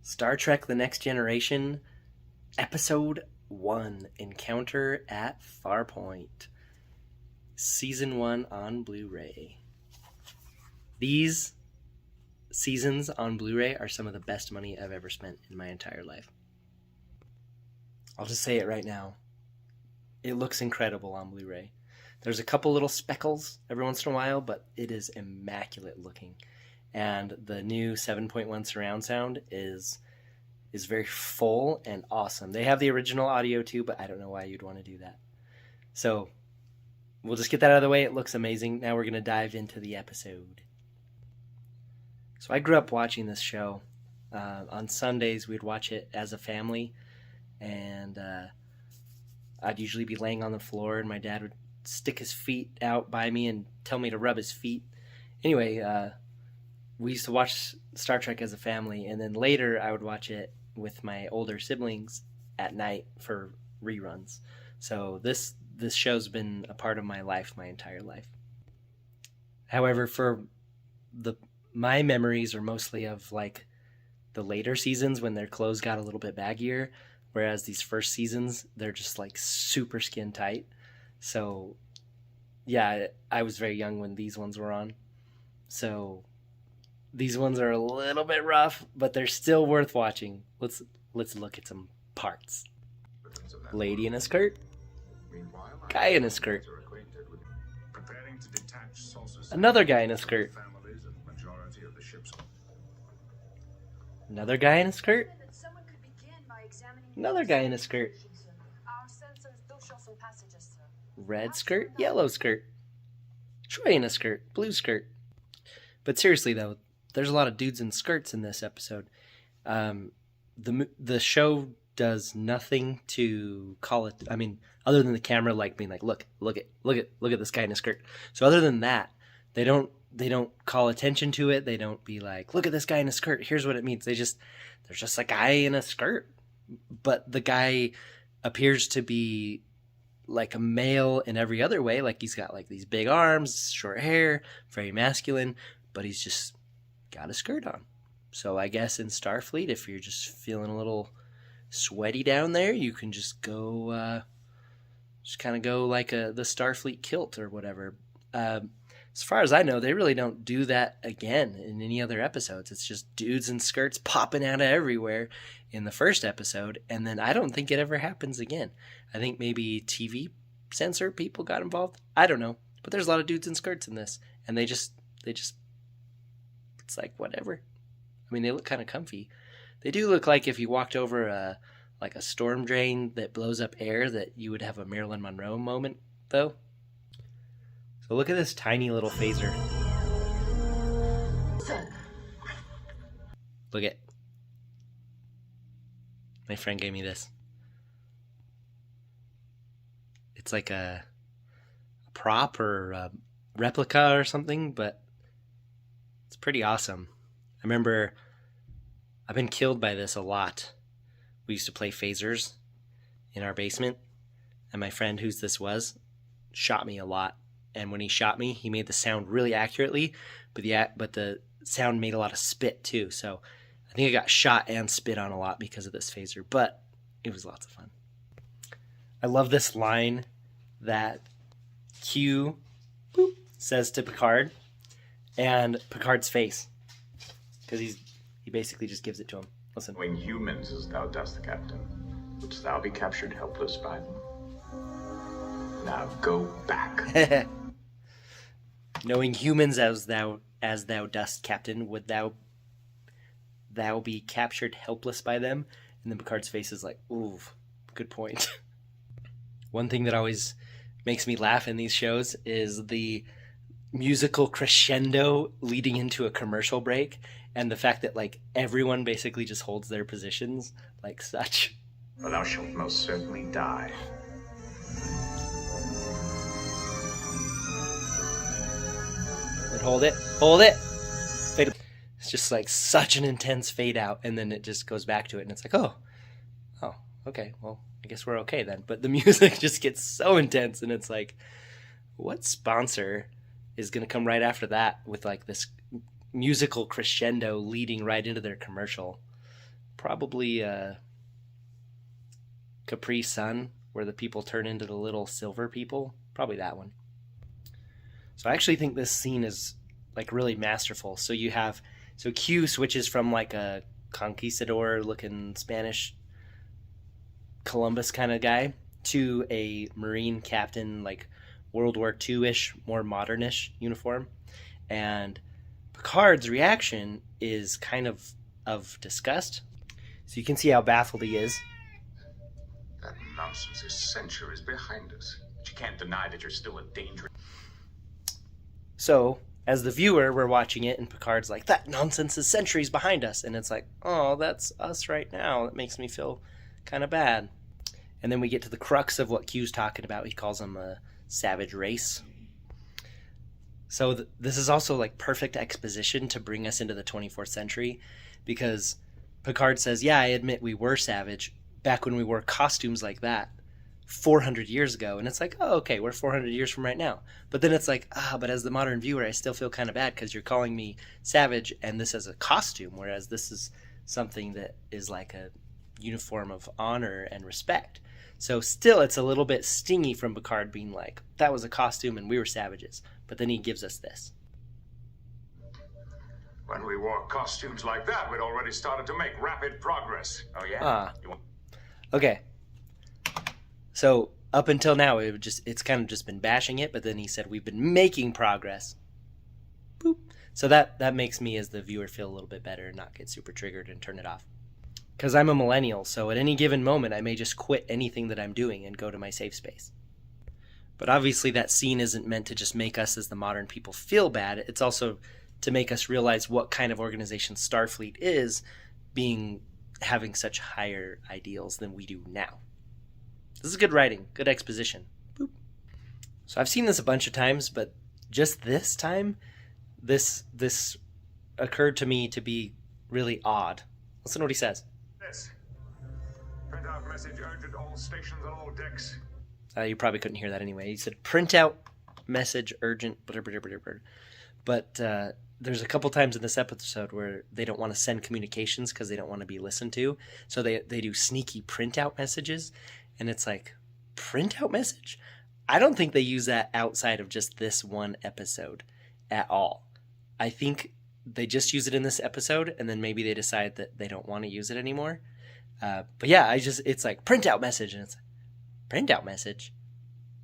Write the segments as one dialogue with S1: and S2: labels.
S1: Star Trek The Next Generation, Episode 1, Encounter at Farpoint. Season 1 on Blu-ray. These seasons on Blu-ray are some of the best money I've ever spent in my entire life. I'll just say it right now. It looks incredible on Blu-ray. There's a couple little speckles every once in a while, but it is immaculate looking. And the new 7.1 surround sound is very full and awesome. They have the original audio too, but I don't know why you'd want to do that. So we'll just get that out of the way. It looks amazing. Now we're going to dive into the episode. So I grew up watching this show. On Sundays, we'd watch it as a family. And I'd usually be laying on the floor, and my dad would stick his feet out by me and tell me to rub his feet. Anyway, we used to watch Star Trek as a family, and then later I would watch it with my older siblings at night for reruns. So this show's been a part of my life my entire life. However, my memories are mostly of like the later seasons when their clothes got a little bit baggier, whereas these first seasons they're just like super skin tight. So yeah, I was very young when these ones were on. So these ones are a little bit rough, but they're still worth watching. Let's look at some parts. Lady in a skirt. Guy in a skirt. Another guy in a skirt. Another guy in a skirt. Another guy in a skirt. Red skirt, yellow skirt. Troy in a skirt, blue skirt. But seriously though, there's a lot of dudes in skirts in this episode. The show does nothing to call it. I mean, other than the camera like being like, look at this guy in a skirt. So other than that, they don't call attention to it. They don't be like, look at this guy in a skirt. Here's what it means. There's just a guy in a skirt, but the guy appears to be like a male in every other way. Like he's got like these big arms, short hair, very masculine, but he's just got a skirt on. So I guess in Starfleet, if you're just feeling a little sweaty down there, you can just go, just kind of go like the Starfleet kilt or whatever. As far as I know, they really don't do that again in any other episodes. It's just dudes in skirts popping out of everywhere in the first episode, and then I don't think it ever happens again. I think maybe TV censor people got involved. I don't know, but there's a lot of dudes in skirts in this, and they just it's like whatever. I mean, they look kind of comfy. They do look like if you walked over a storm drain that blows up air, that you would have a Marilyn Monroe moment, though. So look at this tiny little phaser. Look at. My friend gave me this. It's like a prop or a replica or something, but it's pretty awesome. I remember I've been killed by this a lot. We used to play phasers in our basement, and my friend whose this was shot me a lot. And when he shot me, he made the sound really accurately, but the sound made a lot of spit too. So I think I got shot and spit on a lot because of this phaser, but it was lots of fun. I love this line that Q says to Picard, and Picard's face, because he basically just gives it to him. Listen.
S2: Knowing humans as thou dost, Captain, wouldst thou be captured helpless by them? Now go back.
S1: Knowing humans as thou dost, Captain, would thou be captured helpless by them? And then Picard's face is like, ooh, good point. One thing that always makes me laugh in these shows is the musical crescendo leading into a commercial break, and the fact that like everyone basically just holds their positions like such.
S2: For thou shalt most certainly die.
S1: And hold it. Fade. It's just like such an intense fade out, and then it just goes back to it, and it's like, oh, okay, well, I guess we're okay then. But the music just gets so intense, and it's like, what sponsor is going to come right after that with like this musical crescendo leading right into their commercial? Probably Capri Sun, where the people turn into the little silver people. Probably that one. So I actually think this scene is like really masterful. So Q switches from like a conquistador looking Spanish Columbus kind of guy to a Marine captain, like World War II-ish, more modernish uniform. And Picard's reaction is kind of disgust. So you can see how baffled he is.
S2: That nonsense is centuries behind us. But you can't deny that you're still a danger.
S1: So, as the viewer, we're watching it, and Picard's like, that nonsense is centuries behind us. And it's like, oh, that's us right now. That makes me feel kind of bad. And then we get to the crux of what Q's talking about. He calls them a savage race. So this is also like perfect exposition to bring us into the 24th century, because Picard says, yeah, I admit we were savage back when we wore costumes like that 400 years ago. And it's like, oh, okay, we're 400 years from right now. But then it's like, but as the modern viewer, I still feel kind of bad because you're calling me savage and this is a costume, whereas this is something that is like a uniform of honor and respect. So still, it's a little bit stingy from Picard being like, that was a costume and we were savages. But then he gives us this.
S2: When we wore costumes like that, we'd already started to make rapid progress. Oh, yeah?
S1: Okay. So up until now, it's kind of just been bashing it, but then he said we've been making progress. Boop. So that makes me as the viewer feel a little bit better and not get super triggered and turn it off. Because I'm a millennial, so at any given moment, I may just quit anything that I'm doing and go to my safe space. But obviously that scene isn't meant to just make us as the modern people feel bad. It's also to make us realize what kind of organization Starfleet is, having such higher ideals than we do now. This is good writing, good exposition. Boop. So I've seen this a bunch of times, but just this time, this occurred to me to be really odd. Listen to what he says.
S2: This. Print out message urgent all stations and all decks.
S1: You probably couldn't hear that anyway. He said print out message urgent, but there's a couple times in this episode where they don't want to send communications because they don't want to be listened to. So they do sneaky printout messages. And it's like, printout message? I don't think they use that outside of just this one episode at all. I think they just use it in this episode, and then maybe they decide that they don't want to use it anymore. But yeah, it's like, printout message, and it's like, printout message?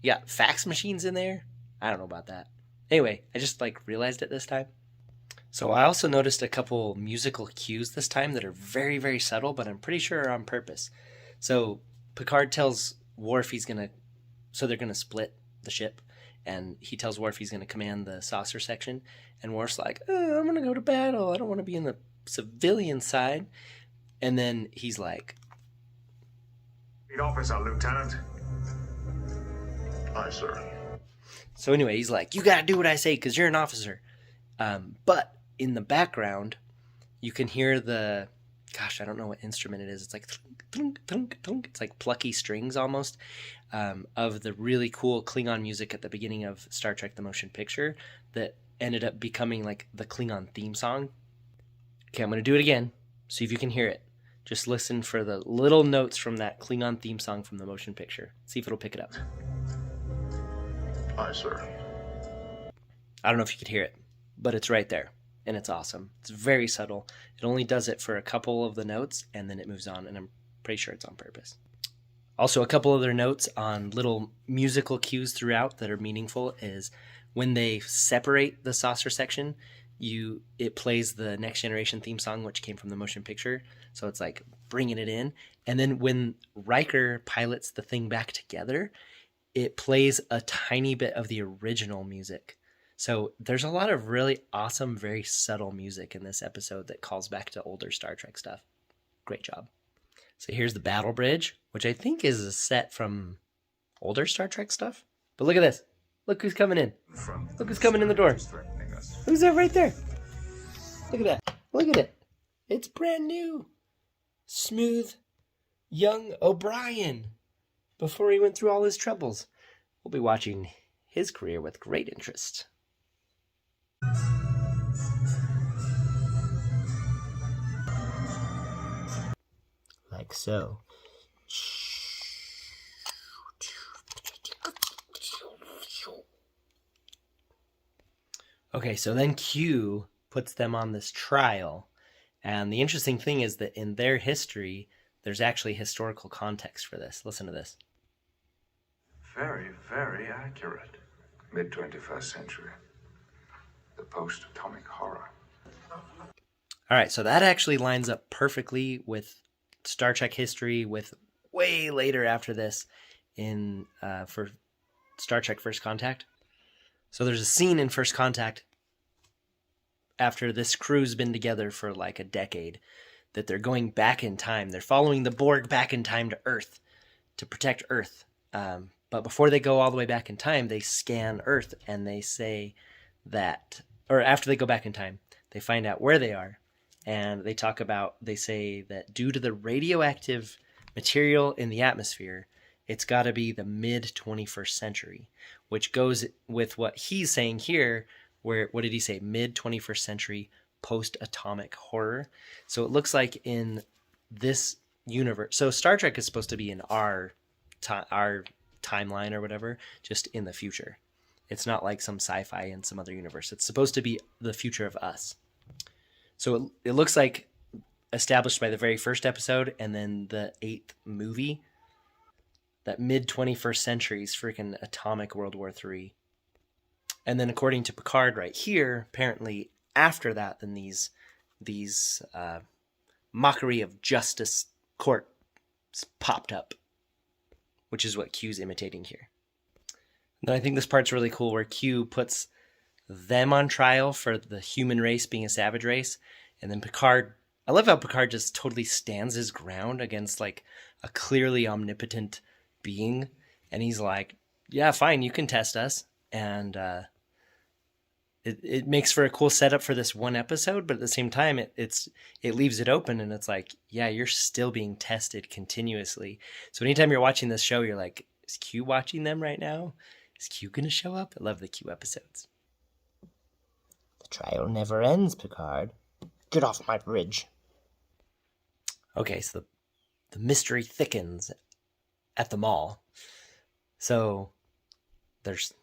S1: You got fax machines in there? I don't know about that. Anyway, I just realized it this time. So I also noticed a couple musical cues this time that are very, very subtle, but I'm pretty sure are on purpose. So Picard tells Worf they're going to split the ship, and he tells Worf he's going to command the saucer section, and Worf's like, I'm going to go to battle. I don't want to be in the civilian side. And then he's like,
S2: Lead officer, Lieutenant. Aye, sir.
S1: So anyway, he's like, you got to do what I say because you're an officer. But in the background, you can hear I don't know what instrument it is. It's like thunk, thunk, thunk. It's like plucky strings almost of the really cool Klingon music at the beginning of Star Trek the Motion Picture that ended up becoming like the Klingon theme song. Okay, I'm going to do it again. See if you can hear it. Just listen for the little notes from that Klingon theme song from the motion picture. See if it'll pick it up.
S2: Aye, sir.
S1: I don't know if you could hear it, but it's right there. And it's awesome. It's very subtle. It only does it for a couple of the notes, and then it moves on, and I'm pretty sure it's on purpose. Also, a couple other notes on little musical cues throughout that are meaningful is when they separate the saucer section, it plays the Next Generation theme song, which came from the motion picture. So it's like bringing it in. And then when Riker pilots the thing back together, it plays a tiny bit of the original music. So there's a lot of really awesome, very subtle music in this episode that calls back to older Star Trek stuff. Great job. So here's the battle bridge, which I think is a set from older Star Trek stuff. But look at this. Look who's coming in. Look who's coming in the door. Who's that right there? Look at that. Look at it. It's brand new. Smooth, young O'Brien. Before he went through all his troubles. We'll be watching his career with great interest. like so. Okay, so then Q puts them on this trial. And the interesting thing is that in their history, there's actually historical context for this. Listen to this.
S2: Very, very accurate. Mid-21st century. The post-atomic horror.
S1: All right, so that actually lines up perfectly with Star Trek history, with way later after this in for Star Trek First Contact. So there's a scene in First Contact after this crew's been together for like a decade that they're going back in time. They're following the Borg back in time to Earth to protect Earth. But before they go all the way back in time, they scan Earth and they say that, or after they go back in time, they find out where they are. And they say that due to the radioactive material in the atmosphere, it's got to be the mid-21st century, which goes with what he's saying here, where, what did he say? Mid-21st century post-atomic horror. So it looks like in this universe, so Star Trek is supposed to be in our timeline or whatever, just in the future. It's not like some sci-fi in some other universe. It's supposed to be the future of us. So it looks like established by the very first episode and then the 8th movie, that mid-21st century is freaking atomic World War III. And then according to Picard right here, apparently after that, then these mockery of justice court popped up, which is what Q's imitating here. And I think this part's really cool where Q puts them on trial for the human race being a savage race. And then Picard, I love how Picard just totally stands his ground against like a clearly omnipotent being. And he's like, yeah, fine, you can test us. And it makes for a cool setup for this one episode, but at the same time, it leaves it open and it's like, yeah, you're still being tested continuously. So anytime you're watching this show, you're like, is Q watching them right now? Is Q going to show up? I love the Q episodes. The trial never ends, Picard. Get off my bridge. Okay, so the mystery thickens at the mall. So there's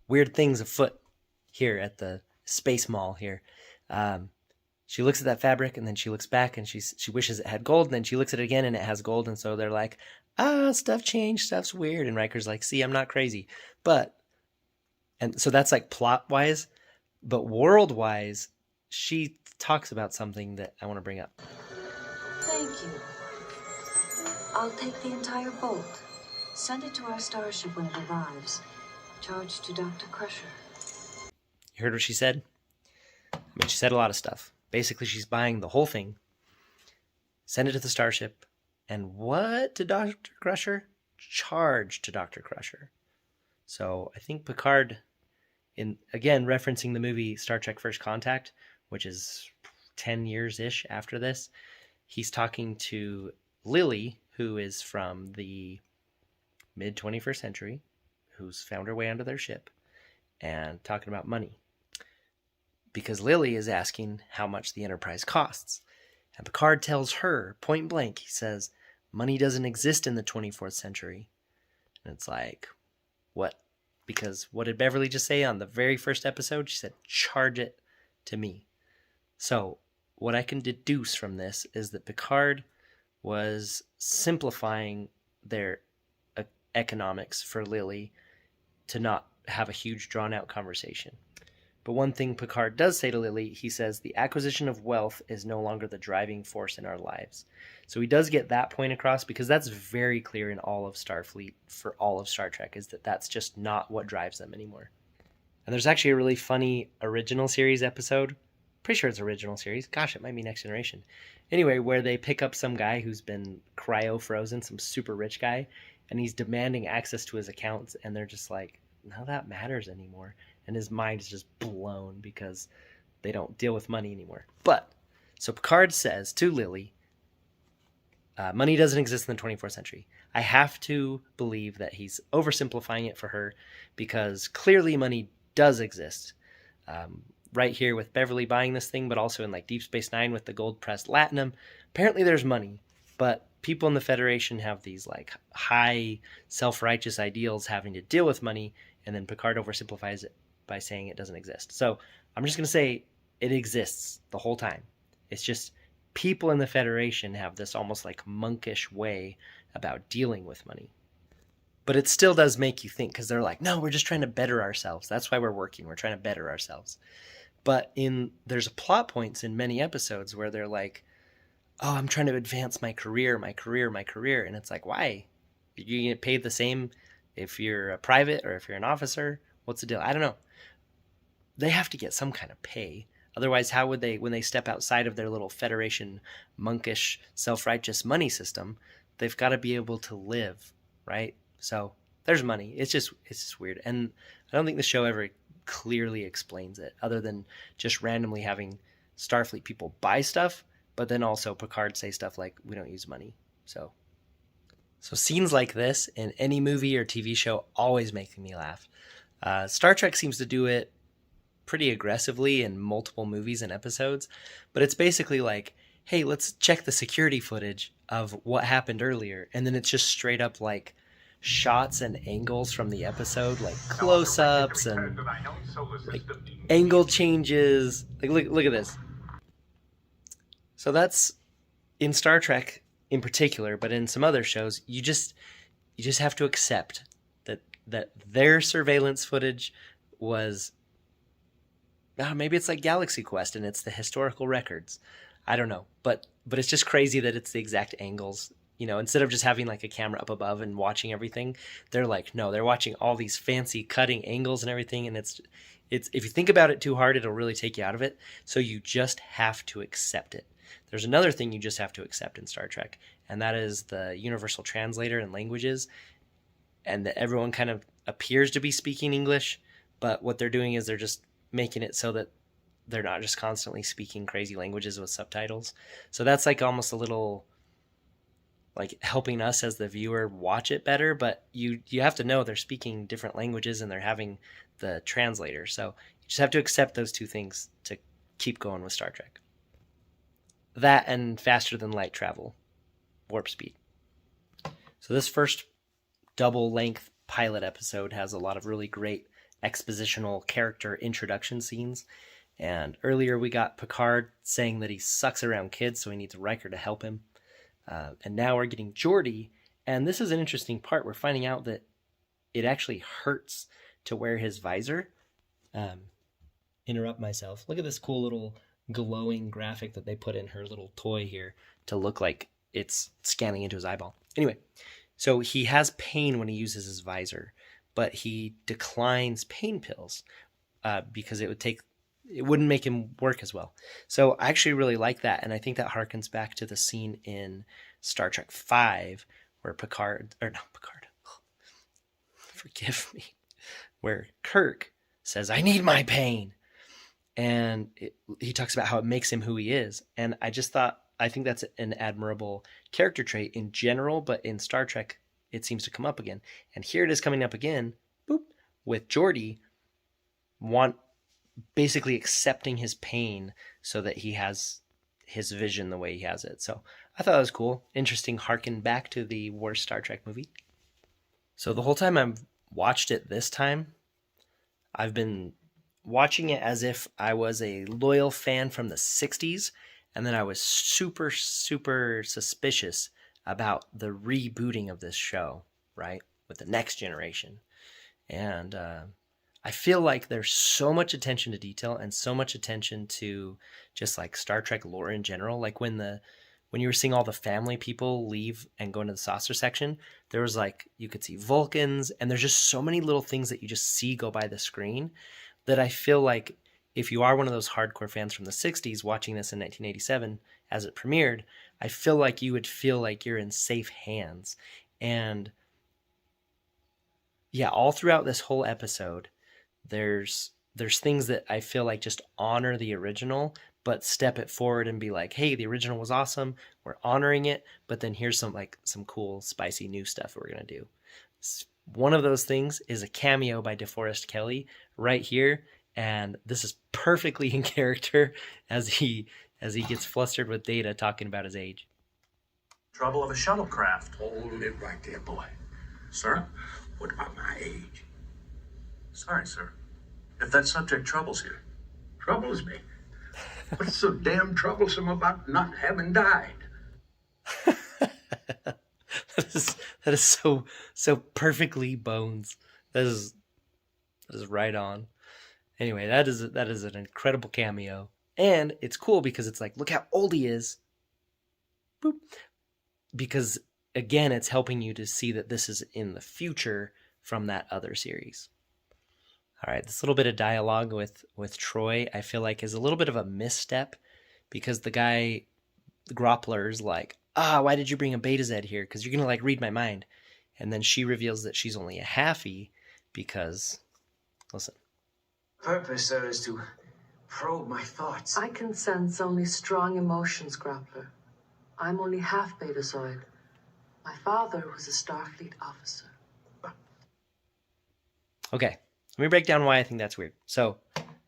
S1: weird things afoot here at the space mall here. She looks at that fabric and then she looks back and she wishes it had gold, and then she looks at it again and it has gold, and so they're like, stuff changed, stuff's weird, and Riker's like, see, I'm not crazy. And so that's like plot wise, but world wise, she talks about something that I want to bring up.
S3: Thank you. I'll take the entire bolt. Send it to our starship when it arrives. Charge to Dr. Crusher.
S1: You heard what she said? I mean, she said a lot of stuff. Basically, she's buying the whole thing. Send it to the starship. And what to Dr. Crusher? Charge to Dr. Crusher. So I think Picard, again, referencing the movie Star Trek First Contact, which is 10 years-ish after this, he's talking to Lily, who is from the mid-21st century, who's found her way onto their ship, and talking about money. Because Lily is asking how much the Enterprise costs. And Picard tells her, point blank, he says, money doesn't exist in the 24th century. And it's like, what? Because what did Beverly just say on the very first episode? She said, charge it to me. So what I can deduce from this is that Picard was simplifying their economics for Lily to not have a huge drawn-out conversation. But one thing Picard does say to Lily, he says, the acquisition of wealth is no longer the driving force in our lives. So he does get that point across, because that's very clear in all of Starfleet for all of Star Trek, is that that's just not what drives them anymore. And there's actually a really funny original series episode. Pretty sure it's original series. Gosh, it might be Next Generation. Anyway, where they pick up some guy who's been cryo-frozen, some super rich guy, and he's demanding access to his accounts, and they're just like, none of that matters anymore. And his mind is just blown because they don't deal with money anymore. But, so Picard says to Lily, money doesn't exist in the 24th century. I have to believe that he's oversimplifying it for her, because clearly money does exist. Right here with Beverly buying this thing, but also in like Deep Space Nine with the gold-pressed latinum. Apparently there's money. But people in the Federation have these like high self-righteous ideals having to deal with money, and then Picard oversimplifies it by saying it doesn't exist. So I'm just going to say it exists the whole time. It's just people in the Federation have this almost like monkish way about dealing with money. But it still does make you think, because they're like, no, we're just trying to better ourselves. That's why we're working. We're trying to better ourselves. But there's plot points in many episodes where they're like, oh, I'm trying to advance my career. And it's like, why? You get paid the same if you're a private or if you're an officer? What's the deal? I don't know. They have to get some kind of pay. Otherwise, how would they, when they step outside of their little Federation monkish, self-righteous money system, they've got to be able to live, right? So there's money. It's just weird. And I don't think the show ever clearly explains it, other than just randomly having Starfleet people buy stuff, but then also Picard say stuff like, we don't use money. So scenes like this in any movie or TV show always make me laugh. Star Trek seems to do it pretty aggressively in multiple movies and episodes, but it's basically like, hey, let's check the security footage of what happened earlier, and then it's just straight up like shots and angles from the episode, like close-ups and like angle changes. Like look at this. So that's in Star Trek in particular, but in some other shows, you just have to accept that their surveillance footage was, maybe it's like Galaxy Quest and it's the historical records. I don't know, but it's just crazy that it's the exact angles. You know, instead of just having like a camera up above and watching everything, they're like, no, they're watching all these fancy cutting angles and everything. And it's if you think about it too hard, it'll really take you out of it. So you just have to accept it. There's another thing you just have to accept in Star Trek, and that is the universal translator in languages, and that everyone kind of appears to be speaking English, but what they're doing is they're just making it so that they're not just constantly speaking crazy languages with subtitles. So that's like almost a little like helping us as the viewer watch it better, but you have to know they're speaking different languages and they're having the translator. So you just have to accept those two things to keep going with Star Trek. That and faster than light travel, warp speed. So this first double length pilot episode has a lot of really great expositional character introduction scenes. And earlier we got Picard saying that he sucks around kids, so he needs Riker to help him. And now we're getting Geordi, and this is an interesting part. We're finding out that it actually hurts to wear his visor. Interrupt myself. Look at this cool little glowing graphic that they put in her little toy here to look like it's scanning into his eyeball. Anyway, so he has pain when he uses his visor, but he declines pain pills because it wouldn't make him work as well. So I actually really like that, and I think that harkens back to the scene in Star Trek V where forgive me, where Kirk says, I need my pain. And he talks about how it makes him who he is. And I think that's an admirable character trait in general, but in Star Trek, it seems to come up again. And here it is coming up again, with Geordi basically accepting his pain so that he has his vision the way he has it. So I thought that was cool. Interesting, harken back to the worst Star Trek movie. So the whole time I've watched it this time, I've been watching it as if I was a loyal fan from the 60s, and then I was super, super suspicious about the rebooting of this show, right, with the Next Generation. And I feel like there's so much attention to detail and so much attention to just like Star Trek lore in general. Like when you were seeing all the family people leave and go into the saucer section, there was like, you could see Vulcans, and there's just so many little things that you just see go by the screen that I feel like if you are one of those hardcore fans from the 60s watching this in 1987 as it premiered, I feel like you would feel like you're in safe hands. And yeah, all throughout this whole episode, there's things that I feel like just honor the original, but step it forward and be like, hey, the original was awesome, we're honoring it, but then here's some cool, spicy new stuff that we're going to do. One of those things is a cameo by DeForest Kelley right here, and this is perfectly in character as he gets flustered with Data talking about his age.
S4: Trouble of a shuttlecraft.
S2: Hold it right there, boy.
S4: Sir?
S2: What about my age?
S4: Sorry, sir. If that subject troubles you.
S2: Troubles me. What's so damn troublesome about not having died?
S1: that is so perfectly Bones. That is right on. Anyway, that is an incredible cameo, and it's cool because it's like, look how old he is. Boop. Because again, it's helping you to see that this is in the future from that other series. All right, this little bit of dialogue with Troy, I feel like, is a little bit of a misstep because the guy, the Groppler's like, why did you bring a Beta Z here? Because you're going to, like, read my mind. And then she reveals that she's only a halfie because, listen.
S5: Purpose, sir, is to probe my thoughts.
S6: I can sense only strong emotions, Grappler. I'm only half Betazoid. My father was a Starfleet officer.
S1: Okay, let me break down why I think that's weird. So,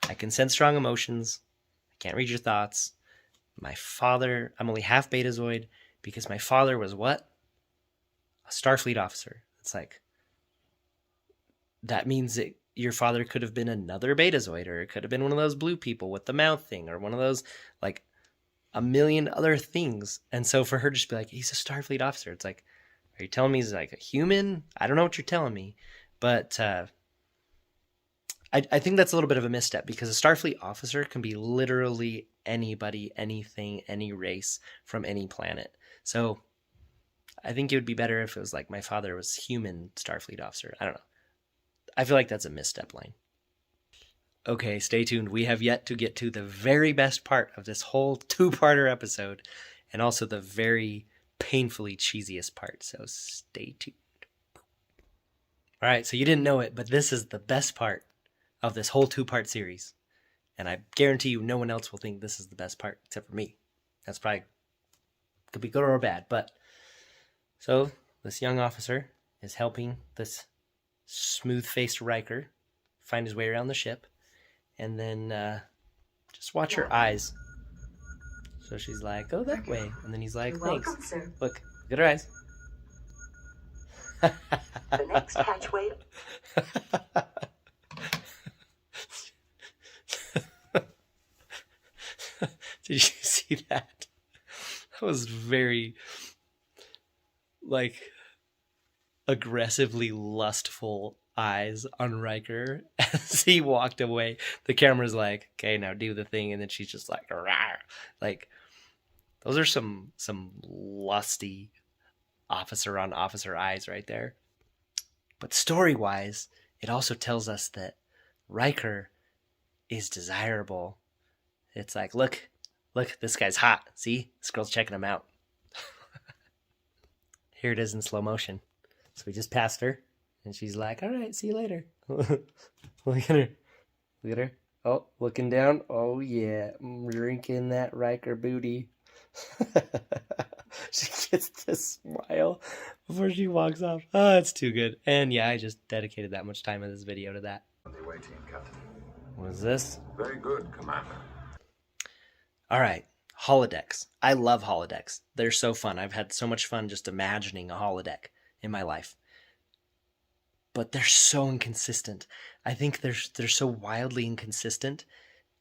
S1: I can sense strong emotions. I can't read your thoughts. My father, I'm only half Betazoid because my father was what? A Starfleet officer. It's like, that means that your father could have been another Betazoid, or it could have been one of those blue people with the mouth thing, or one of those, like, a million other things. And so for her to just be like, he's a Starfleet officer, it's like, are you telling me he's like a human? I don't know what you're telling me. But I think that's a little bit of a misstep because a Starfleet officer can be literally anybody, anything, any race from any planet. So I think it would be better if it was like my father was human Starfleet officer. I don't know. I feel like that's a misstep line. Okay, stay tuned. We have yet to get to the very best part of this whole two-parter episode, and also the very painfully cheesiest part, so stay tuned. All right, so you didn't know it, but this is the best part of this whole two-part series, and I guarantee you no one else will think this is the best part except for me. That's probably, could be good or bad, but so this young officer is helping this smooth-faced Riker find his way around the ship. And then just watch her eyes. So she's like, go that way. And then he's like,
S3: You're
S1: thanks.
S3: welcome, sir.
S1: Look at her eyes.
S3: The next hatchway.
S1: Did you see that? That was very, like, aggressively lustful eyes on Riker as he walked away. The camera's like, okay, now do the thing, and then she's just like, rawr. Like, those are some lusty officer on officer eyes right there. But story-wise, it also tells us that Riker is desirable. It's like, look, this guy's hot. See? This girl's checking him out. Here it is in slow motion. So we just passed her. And she's like, all right, see you later. Look at her. Look at her. Oh, looking down. Oh, yeah. Drinking that Riker booty. She gets this smile before she walks off. Oh, it's too good. And yeah, I just dedicated that much time in this video to that.
S2: Waiting, Captain.
S1: What is this?
S2: Very good, Commander.
S1: All right. Holodecks. I love holodecks. They're so fun. I've had so much fun just imagining a holodeck in my life. But they're so inconsistent. I think they're so wildly inconsistent,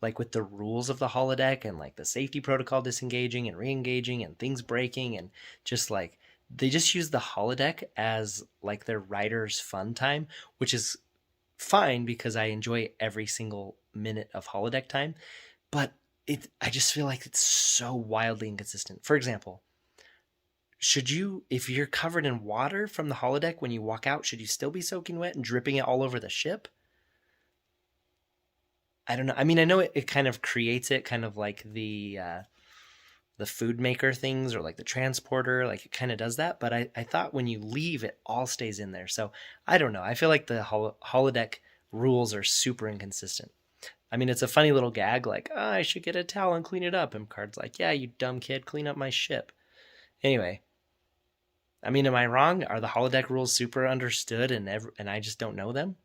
S1: like with the rules of the holodeck and like the safety protocol disengaging and re-engaging and things breaking, and just like they just use the holodeck as like their writer's fun time, which is fine because I enjoy every single minute of holodeck time. But I just feel like it's so wildly inconsistent. For example, should you, if you're covered in water from the holodeck when you walk out, should you still be soaking wet and dripping it all over the ship? I don't know. I mean, I know it kind of creates it, kind of like the food maker things or like the transporter, like it kind of does that. But I thought when you leave, it all stays in there. So I don't know. I feel like the holodeck rules are super inconsistent. I mean, it's a funny little gag, like, I should get a towel and clean it up. And Picard's like, yeah, you dumb kid, clean up my ship. Anyway, I mean, am I wrong? Are the holodeck rules super understood and I just don't know them?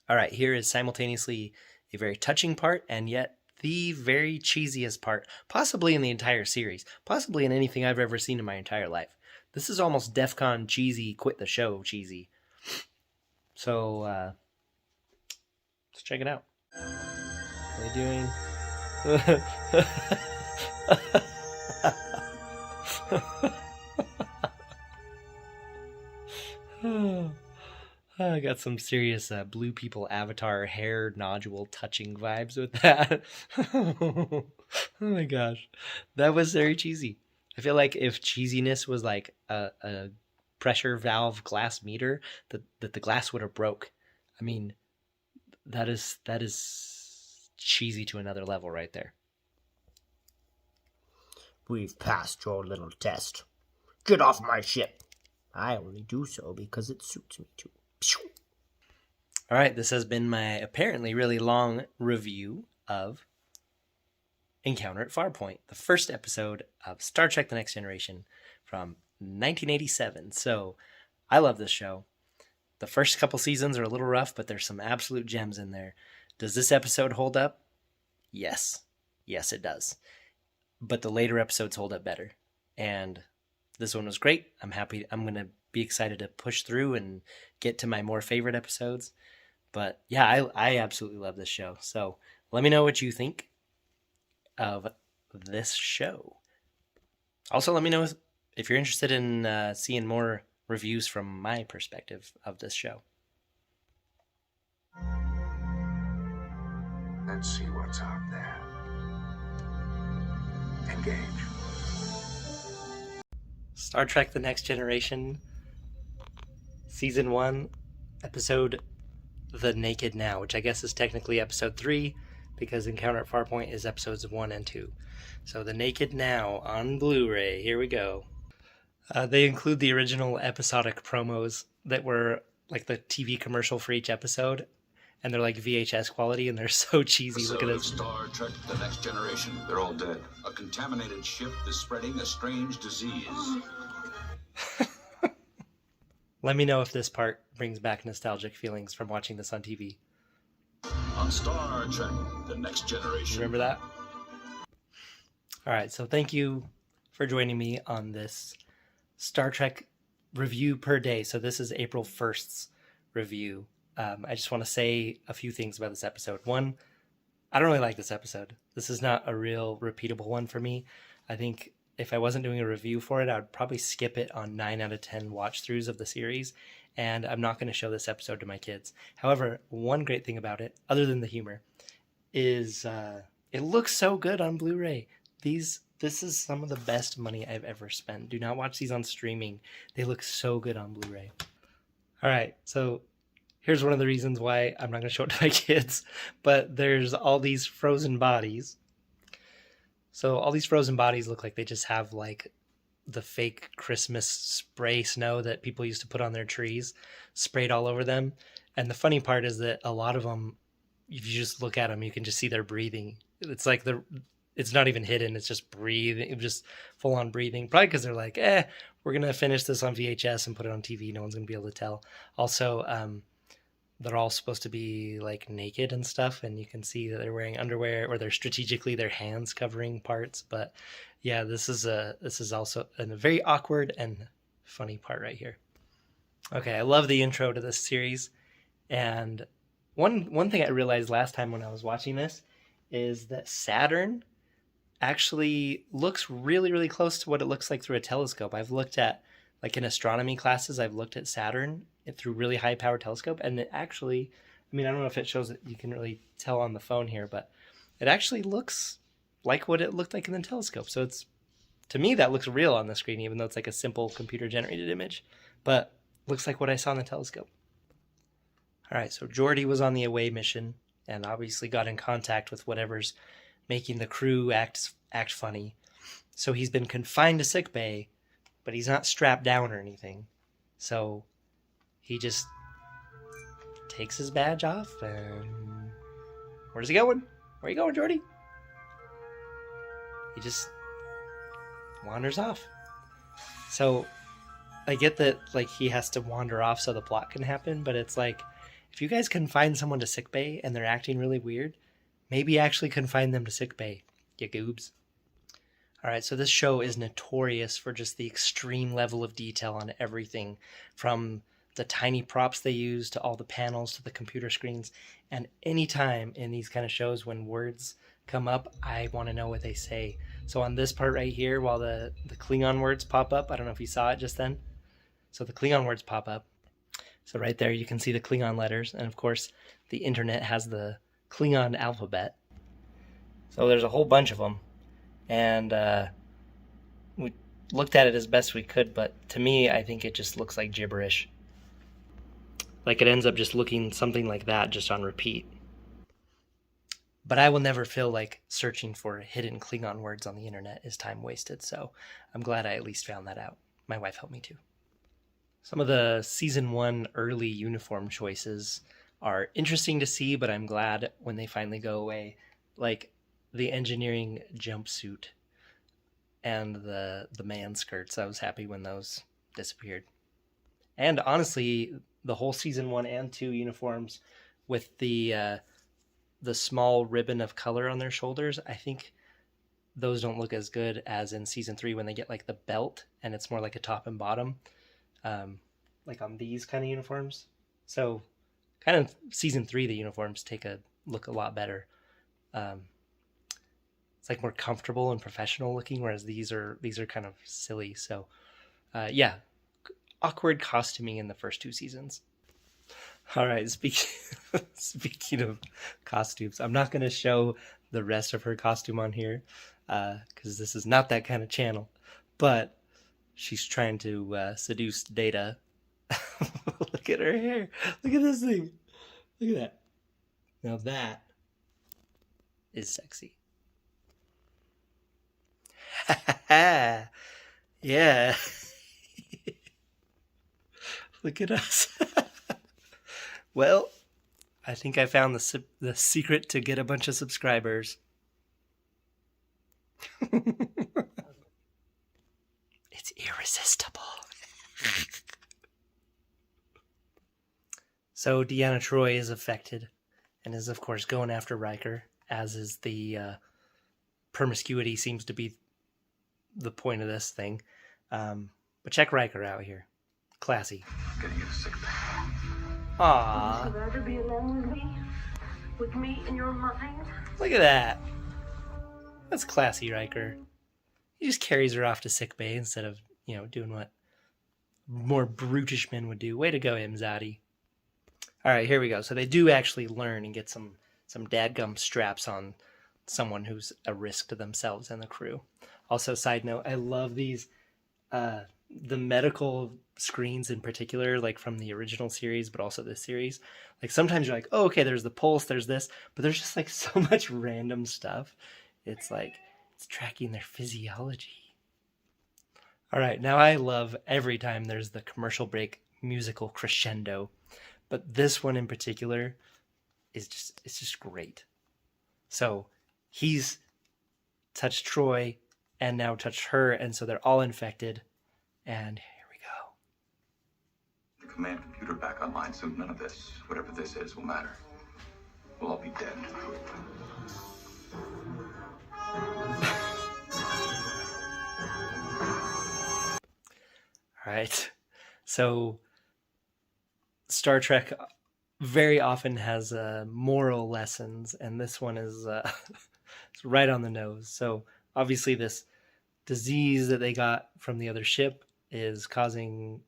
S1: All right, here is simultaneously a very touching part and yet the very cheesiest part, possibly in the entire series, possibly in anything I've ever seen in my entire life. This is almost DEFCON cheesy, quit the show cheesy. So, let's check it out. What are they doing? I got some serious blue people avatar hair nodule touching vibes with that. Oh my gosh. That was very cheesy. I feel like if cheesiness was like a pressure valve glass meter, that the glass would have broke. I mean, that is cheesy to another level right there.
S7: We've passed your little test. Get off my ship. I only do so because it suits me to.
S1: All right, this has been my apparently really long review of Encounter at Farpoint, the first episode of Star Trek The Next Generation from 1987. So I love this show. The first couple seasons are a little rough, but there's some absolute gems in there. Does this episode hold up? Yes. Yes, it does. But the later episodes hold up better. And this one was great. I'm happy. I'm going to be excited to push through and get to my more favorite episodes. But yeah, I absolutely love this show. So let me know what you think of this show. Also, let me know if you're interested in seeing more reviews from my perspective of this show.
S4: Let's see what's out there. Engage.
S1: Star Trek The Next Generation, Season 1, Episode The Naked Now, which I guess is technically Episode 3, because Encounter at Farpoint is Episodes 1 and 2. So The Naked Now on Blu-ray, here we go. They include the original episodic promos that were like the TV commercial for each episode, and they're like VHS quality, and they're so cheesy. Look at this.
S8: Star Trek The Next Generation. They're all dead. A contaminated ship is spreading a strange disease.
S1: Let me know if this part brings back nostalgic feelings from watching this on TV.
S8: On Star Trek The Next Generation.
S1: Remember that? All right, so thank you for joining me on this Star Trek review per day. So this is April 1st's review. I just want to say a few things about this episode. One, I don't really like this episode. This is not a real repeatable one for me. I think if I wasn't doing a review for it, I would probably skip it on 9 out of 10 watch-throughs of the series, and I'm not going to show this episode to my kids. However, one great thing about it, other than the humor, is it looks so good on Blu-ray. This is some of the best money I've ever spent. Do not watch these on streaming. They look so good on Blu-ray. All right, so here's one of the reasons why I'm not going to show it to my kids, but there's all these frozen bodies. So all these frozen bodies look like they just have like the fake Christmas spray snow that people used to put on their trees sprayed all over them. And the funny part is that a lot of them, if you just look at them, you can just see they're breathing. It's like it's not even hidden. It's just breathing, just full on breathing. Probably because they're like, we're going to finish this on VHS and put it on TV. No one's going to be able to tell. Also, they're all supposed to be like naked and stuff, and you can see that they're wearing underwear, or they're strategically their hands covering parts. But yeah, this is also a very awkward and funny part right here. Okay, I love the intro to this series, and one thing I realized last time when I was watching this is that Saturn actually looks really, really close to what it looks like through a telescope. I've looked at, like in astronomy classes, I've looked at Saturn through really high power telescope, and it actually, I mean, I don't know if it shows it, you can really tell on the phone here, but it actually looks like what it looked like in the telescope. So it's, to me, that looks real on the screen, even though it's like a simple computer generated image, but looks like what I saw in the telescope. All right, so Geordi was on the away mission and obviously got in contact with whatever's making the crew act funny. So he's been confined to sickbay, but he's not strapped down or anything. So he just takes his badge off and... Where's he going? Where are you going, Geordi? He just wanders off. So I get that, like, he has to wander off so the plot can happen, but it's like, if you guys confine someone to sickbay and they're acting really weird, maybe actually confine them to sickbay, you goobs. Alright, so this show is notorious for just the extreme level of detail on everything, from the tiny props they use to all the panels to the computer screens. And anytime in these kind of shows when words come up, I want to know what they say. So on this part right here, while the Klingon words pop up, I don't know if you saw it just then. So the Klingon words pop up. So right there you can see the Klingon letters. And of course, the internet has the Klingon alphabet. So there's a whole bunch of them. And we looked at it as best we could, but to me, I think it just looks like gibberish. Like it ends up just looking something like that, just on repeat. But I will never feel like searching for hidden Klingon words on the internet is time wasted, so I'm glad I at least found that out. My wife helped me too. Some of the Season 1 early uniform choices are interesting to see, but I'm glad when they finally go away. Like the engineering jumpsuit and the man skirts. I was happy when those disappeared. And honestly, the whole Season 1 and 2 uniforms with the small ribbon of color on their shoulders, I think those don't look as good as in Season 3 when they get like the belt and it's more like a top and bottom, like on these kind of uniforms. So kind of Season 3, the uniforms look a lot better. It's like more comfortable and professional looking, whereas these are kind of silly. So yeah, awkward costuming in the first 2 seasons. All right, speaking of costumes, I'm not going to show the rest of her costume on here because this is not that kind of channel. But she's trying to seduce Data. Look at her hair. Look at this thing. Look at that. Now that is sexy. Yeah. Look at us. Well, I think I found the secret to get a bunch of subscribers. It's irresistible. So Deanna Troi is affected and is, of course, going after Riker, as is the promiscuity seems to be the point of this thing. But check Riker out here. Classy.
S4: Getting you to sick bay.
S1: Aww.
S9: Would you rather be alone with me? With me in your mind?
S1: Look at that. That's classy, Riker. He just carries her off to sickbay instead of, doing what more brutish men would do. Way to go, Imzadi. All right, here we go. So they do actually learn and get some dadgum straps on someone who's a risk to themselves and the crew. Also, side note, I love these, the medical screens in particular, like from the original series, but also this series. Like sometimes you're like, oh, okay, there's the pulse, there's this, but there's just like so much random stuff. It's like, it's tracking their physiology. All right, now I love every time there's the commercial break musical crescendo, but this one in particular is just great. So he's touched Troy and now touched her, and so they're all infected. And here we go.
S8: The command computer back online soon. None of this, whatever this is, will matter. We'll all be dead.
S1: All right. So Star Trek very often has moral lessons, and this one is it's right on the nose. So obviously this disease that they got from the other ship is causing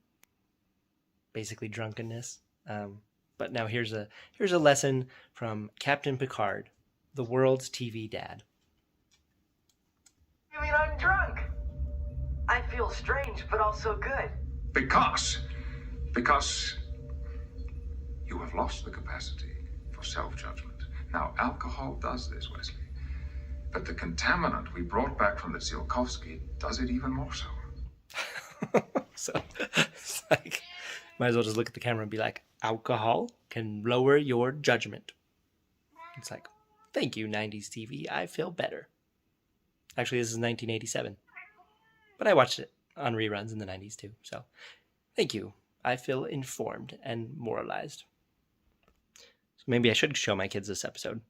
S1: basically drunkenness. But now here's a lesson from Captain Picard, the world's TV dad.
S10: You mean I'm drunk? I feel strange, but also good.
S8: Because you have lost the capacity for self-judgment. Now, alcohol does this, Wesley. But the contaminant we brought back from the Tsiolkovsky does it even more so.
S1: So it's like, might as well just look at the camera and be like, alcohol can lower your judgment. It's like, thank you, 90s TV. I feel better. Actually, this is 1987. But I watched it on reruns in the 90s too. So thank you. I feel informed and moralized. So maybe I should show my kids this episode.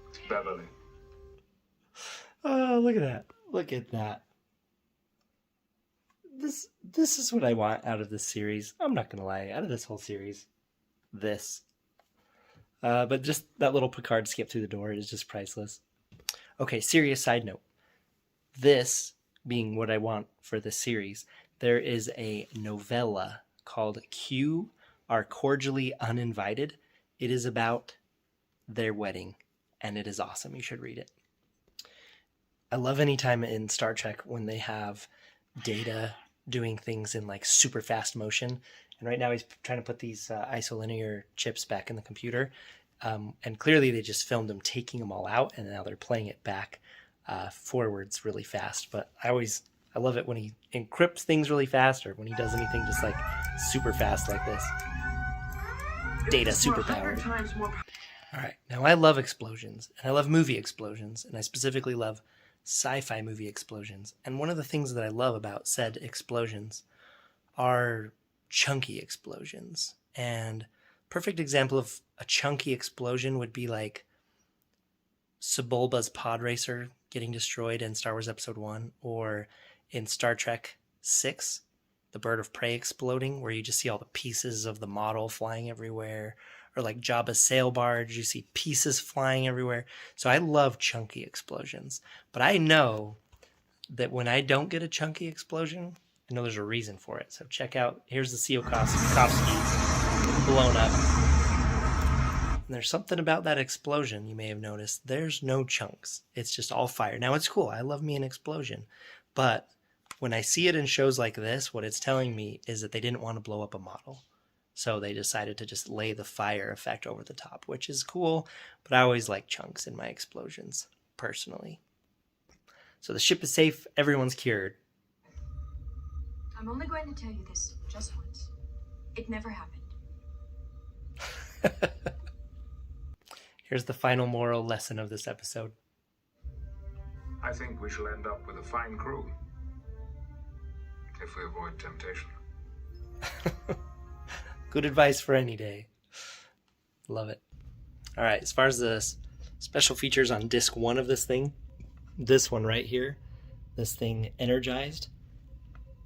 S8: It's Beverly.
S1: Oh, look at that. Look at that. This is what I want out of this series. I'm not going to lie. Out of this whole series. This. But just that little Picard skip through the door is just priceless. Okay, serious side note. This being what I want for this series, there is a novella called Q Are Cordially Uninvited. It is about their wedding, and it is awesome. You should read it. I love any time in Star Trek when they have Data doing things in like super fast motion. And right now he's trying to put these isolinear chips back in the computer. And clearly they just filmed him taking them all out, and now they're playing it back forwards really fast. But I love it when he encrypts things really fast, or when he does anything just like super fast like this. Data superpowered. All right, now I love explosions, and I love movie explosions, and I specifically love sci-fi movie explosions. And one of the things that I love about said explosions are chunky explosions. And perfect example of a chunky explosion would be like Sebulba's pod racer getting destroyed in Star Wars Episode 1, or in Star Trek 6, the bird of prey exploding, where you just see all the pieces of the model flying everywhere, or like Jabba's sail barge, you see pieces flying everywhere. So I love chunky explosions, but I know that when I don't get a chunky explosion, I know there's a reason for it. So check out, here's the Tsiolkovsky blown up. And there's something about that explosion you may have noticed. There's no chunks. It's just all fire. Now it's cool. I love me an explosion. But when I see it in shows like this, what it's telling me is that they didn't want to blow up a model. So they decided to just lay the fire effect over the top, which is cool. But I always like chunks in my explosions, personally. So the ship is safe. Everyone's cured.
S11: I'm only going to tell you this just once. It never happened.
S1: Here's the final moral lesson of this episode.
S8: I think we shall end up with a fine crew. If we avoid temptation.
S1: Good advice for any day. Love it. All right, as far as the special features on disc 1 of this thing, this one right here, this thing Energized,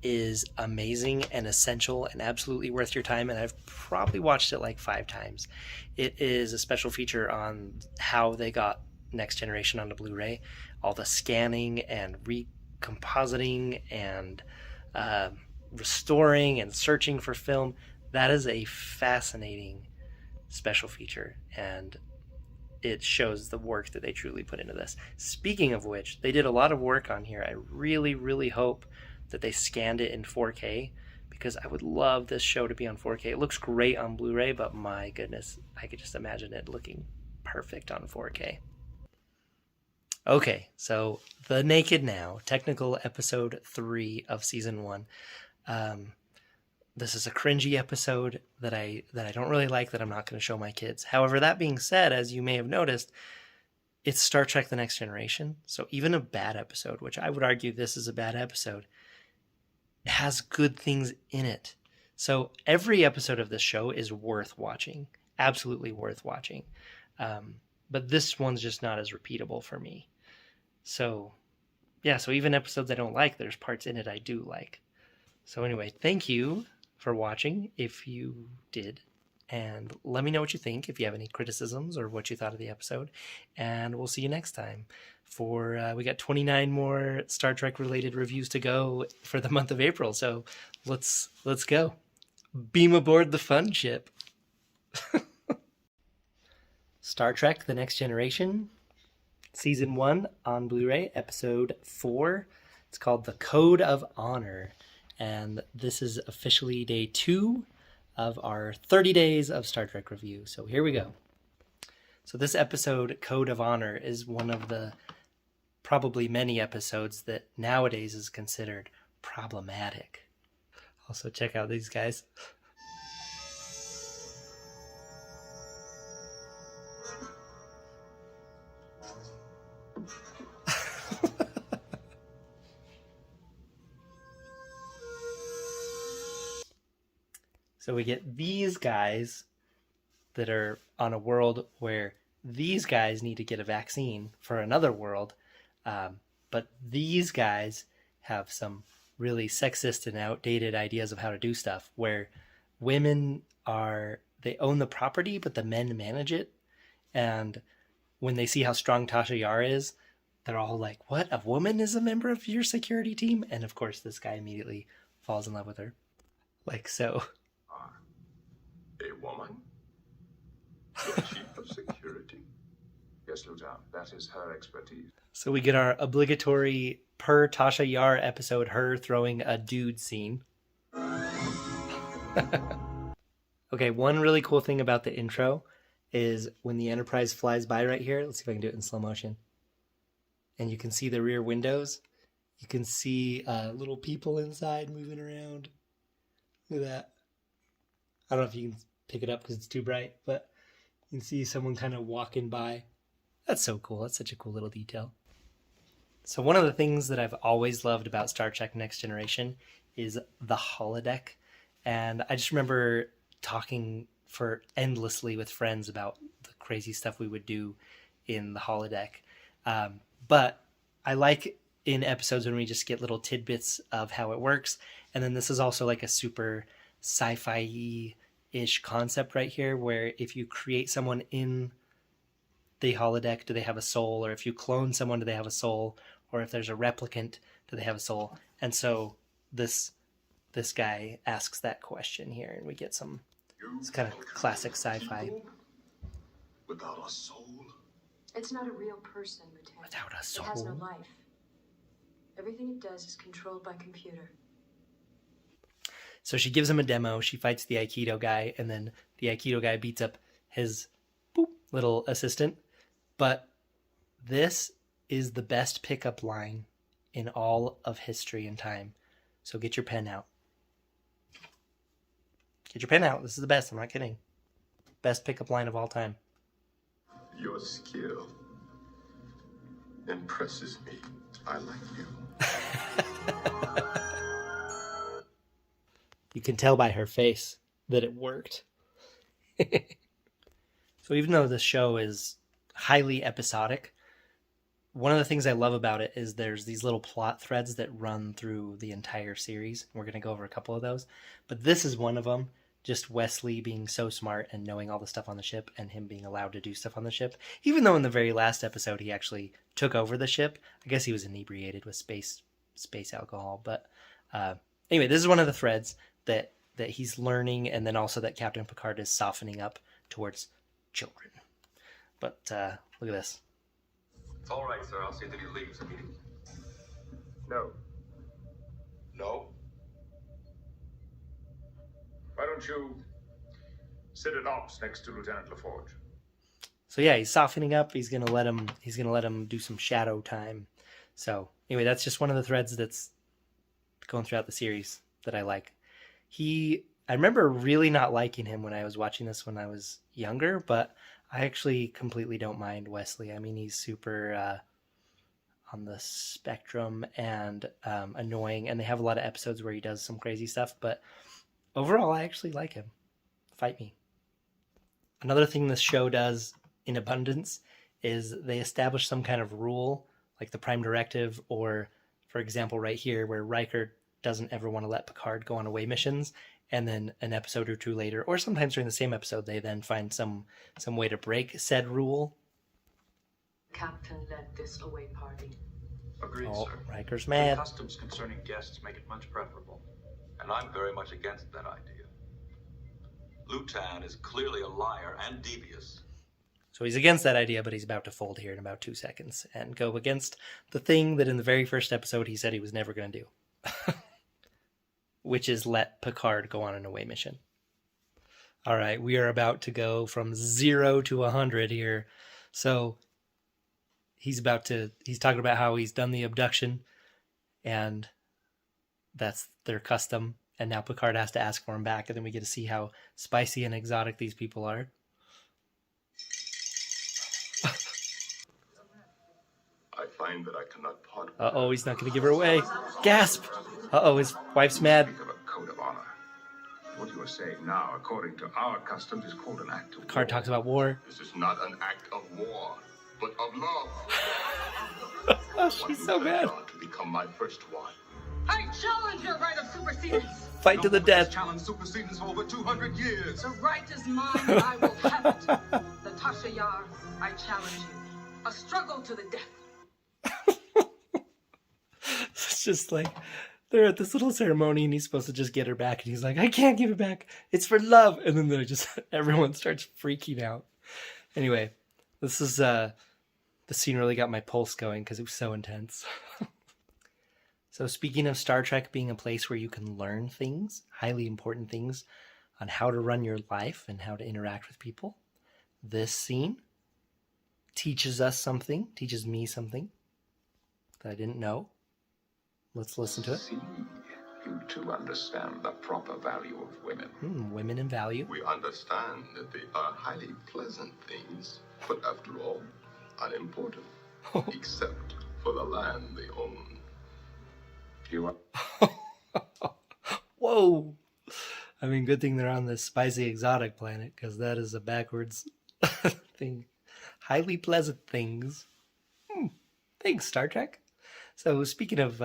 S1: is amazing and essential and absolutely worth your time, and I've probably watched it like 5 times. It is a special feature on how they got Next Generation onto Blu-ray, all the scanning and recompositing and restoring and searching for film. That is a fascinating special feature, and it shows the work that they truly put into this. Speaking of which, they did a lot of work on here. I really, really hope that they scanned it in 4K, because I would love this show to be on 4K. It looks great on Blu-ray, but my goodness, I could just imagine it looking perfect on 4K. Okay, so The Naked Now, technical episode 3 of season 1. This is a cringy episode that I don't really like, that I'm not going to show my kids. However, that being said, as you may have noticed, it's Star Trek The Next Generation. So even a bad episode, which I would argue this is a bad episode, has good things in it. So every episode of this show is worth watching. Absolutely worth watching. But this one's just not as repeatable for me. So yeah, so even episodes I don't like, there's parts in it I do like. So anyway, thank you for watching, if you did. And let me know what you think, if you have any criticisms or what you thought of the episode. And we'll see you next time. We got 29 more Star Trek related reviews to go for the month of April. So let's go. Beam aboard the fun ship. Star Trek The Next Generation, Season 1 on Blu-ray, Episode 4. It's called The Code of Honor. And this is officially day 2 of our 30 days of Star Trek review. So here we go. So this episode, Code of Honor, is one of the probably many episodes that nowadays is considered problematic. Also, check out these guys. So we get these guys that are on a world where these guys need to get a vaccine for another world. But these guys have some really sexist and outdated ideas of how to do stuff, where women they own the property, but the men manage it. And when they see how strong Tasha Yar is, they're all like, what? A woman is a member of your security team? And of course, this guy immediately falls in love with her. Like so.
S8: A woman? The chief of security? Yes, Lieutenant, that is her expertise.
S1: So we get our obligatory per Tasha Yar episode, her throwing a dude scene. Okay, one really cool thing about the intro is when the Enterprise flies by right here. Let's see if I can do it in slow motion. And you can see the rear windows. You can see little people inside moving around. Look at that. I don't know if you can pick it up because it's too bright, but you can see someone kind of walking by. That's so cool. That's such a cool little detail. So one of the things that I've always loved about Star Trek Next Generation is the holodeck. And I just remember talking for endlessly with friends about the crazy stuff we would do in the holodeck. But I like in episodes when we just get little tidbits of how it works. And then this is also like a super sci-fi-ish concept right here, where if you create someone in the holodeck, do they have a soul? Or if you clone someone, do they have a soul? Or if there's a replicant, do they have a soul? And so this guy asks that question here, and we get some it's kind of classic sci-fi.
S8: Without a soul?
S11: It's not a real person, Lieutenant.
S1: Without a soul?
S11: It has no life. Everything it does is controlled by computer.
S1: So she gives him a demo. She fights the Aikido guy, and then the Aikido guy beats up his little assistant. But this is the best pickup line in all of history and time. So get your pen out. Get your pen out. This is the best. I'm not kidding. Best pickup line of all time.
S8: Your skill impresses me. I like you.
S1: You can tell by her face that it worked. So even though this show is highly episodic, one of the things I love about it is there's these little plot threads that run through the entire series. We're going to go over a couple of those. But this is one of them. Just Wesley being so smart and knowing all the stuff on the ship and him being allowed to do stuff on the ship. Even though in the very last episode he actually took over the ship. I guess he was inebriated with space alcohol. But anyway, this is one of the threads that he's learning, and then also that Captain Picard is softening up towards children. But look at this.
S8: It's all right, sir. I'll see that he leaves immediately. No. No? Why don't you sit at ops next to Lieutenant LaForge?
S1: So yeah, he's softening up. He's gonna let him do some shadow time. So anyway, that's just one of the threads that's going throughout the series that I like. I remember really not liking him when I was watching this when I was younger, but I actually completely don't mind Wesley. I mean, he's super on the spectrum and annoying, and they have a lot of episodes where he does some crazy stuff, but overall, I actually like him. Fight me. Another thing this show does in abundance is they establish some kind of rule, like the Prime Directive, or, for example, right here, where Riker doesn't ever want to let Picard go on away missions, and then an episode or two later, or sometimes during the same episode, they then find some way to break said rule.
S6: Captain led this away party.
S4: Agreed,
S1: Oh,
S4: sir.
S1: Riker's
S4: The
S1: mad.
S4: customs concerning guests make it much preferable.
S12: And I'm very much against that idea. Lutan is clearly a liar and devious.
S1: So he's against that idea, but he's about to fold here in about 2 seconds and go against the thing that in the very first episode he said he was never going to do. Which is let Picard go on an away mission. All right, we are about to go from 0 to 100 here. So he's talking about how he's done the abduction, and that's their custom. And now Picard has to ask for him back, and then we get to see how spicy and exotic these people are.
S8: I find that I cannot part.
S1: Uh-oh, he's not going to give her away. Gasp! Uh-oh, his wife's mad.
S8: Think of a code of honor. What you are saying now, according to our customs, is called an act of
S1: Picard talks about war.
S8: This is not an act of war, but of love.
S1: Oh, she's so bad.
S8: To become my first one.
S9: I challenge your right of supersedence.
S1: Fight to the death.
S8: Challenge supersedence for over 200 years.
S9: The right is mine, and I will have it. Natasha Yar, I challenge you. A struggle to the death.
S1: It's just like they're at this little ceremony and he's supposed to just get her back and he's like, I can't give it back. It's for love. And then they're just everyone starts freaking out. Anyway, this is the scene really got my pulse going because it was so intense. So speaking of Star Trek being a place where you can learn things, highly important things on how to run your life and how to interact with people, this scene teaches me something that I didn't know. Let's listen to it.
S8: See, you too understand the proper value of women.
S1: Women in value.
S8: We understand that they are highly pleasant things, but after all, unimportant, except for the land they own. You are...
S1: Whoa! I mean, good thing they're on this spicy exotic planet, because that is a backwards thing. Highly pleasant things. Thanks, Star Trek. So speaking of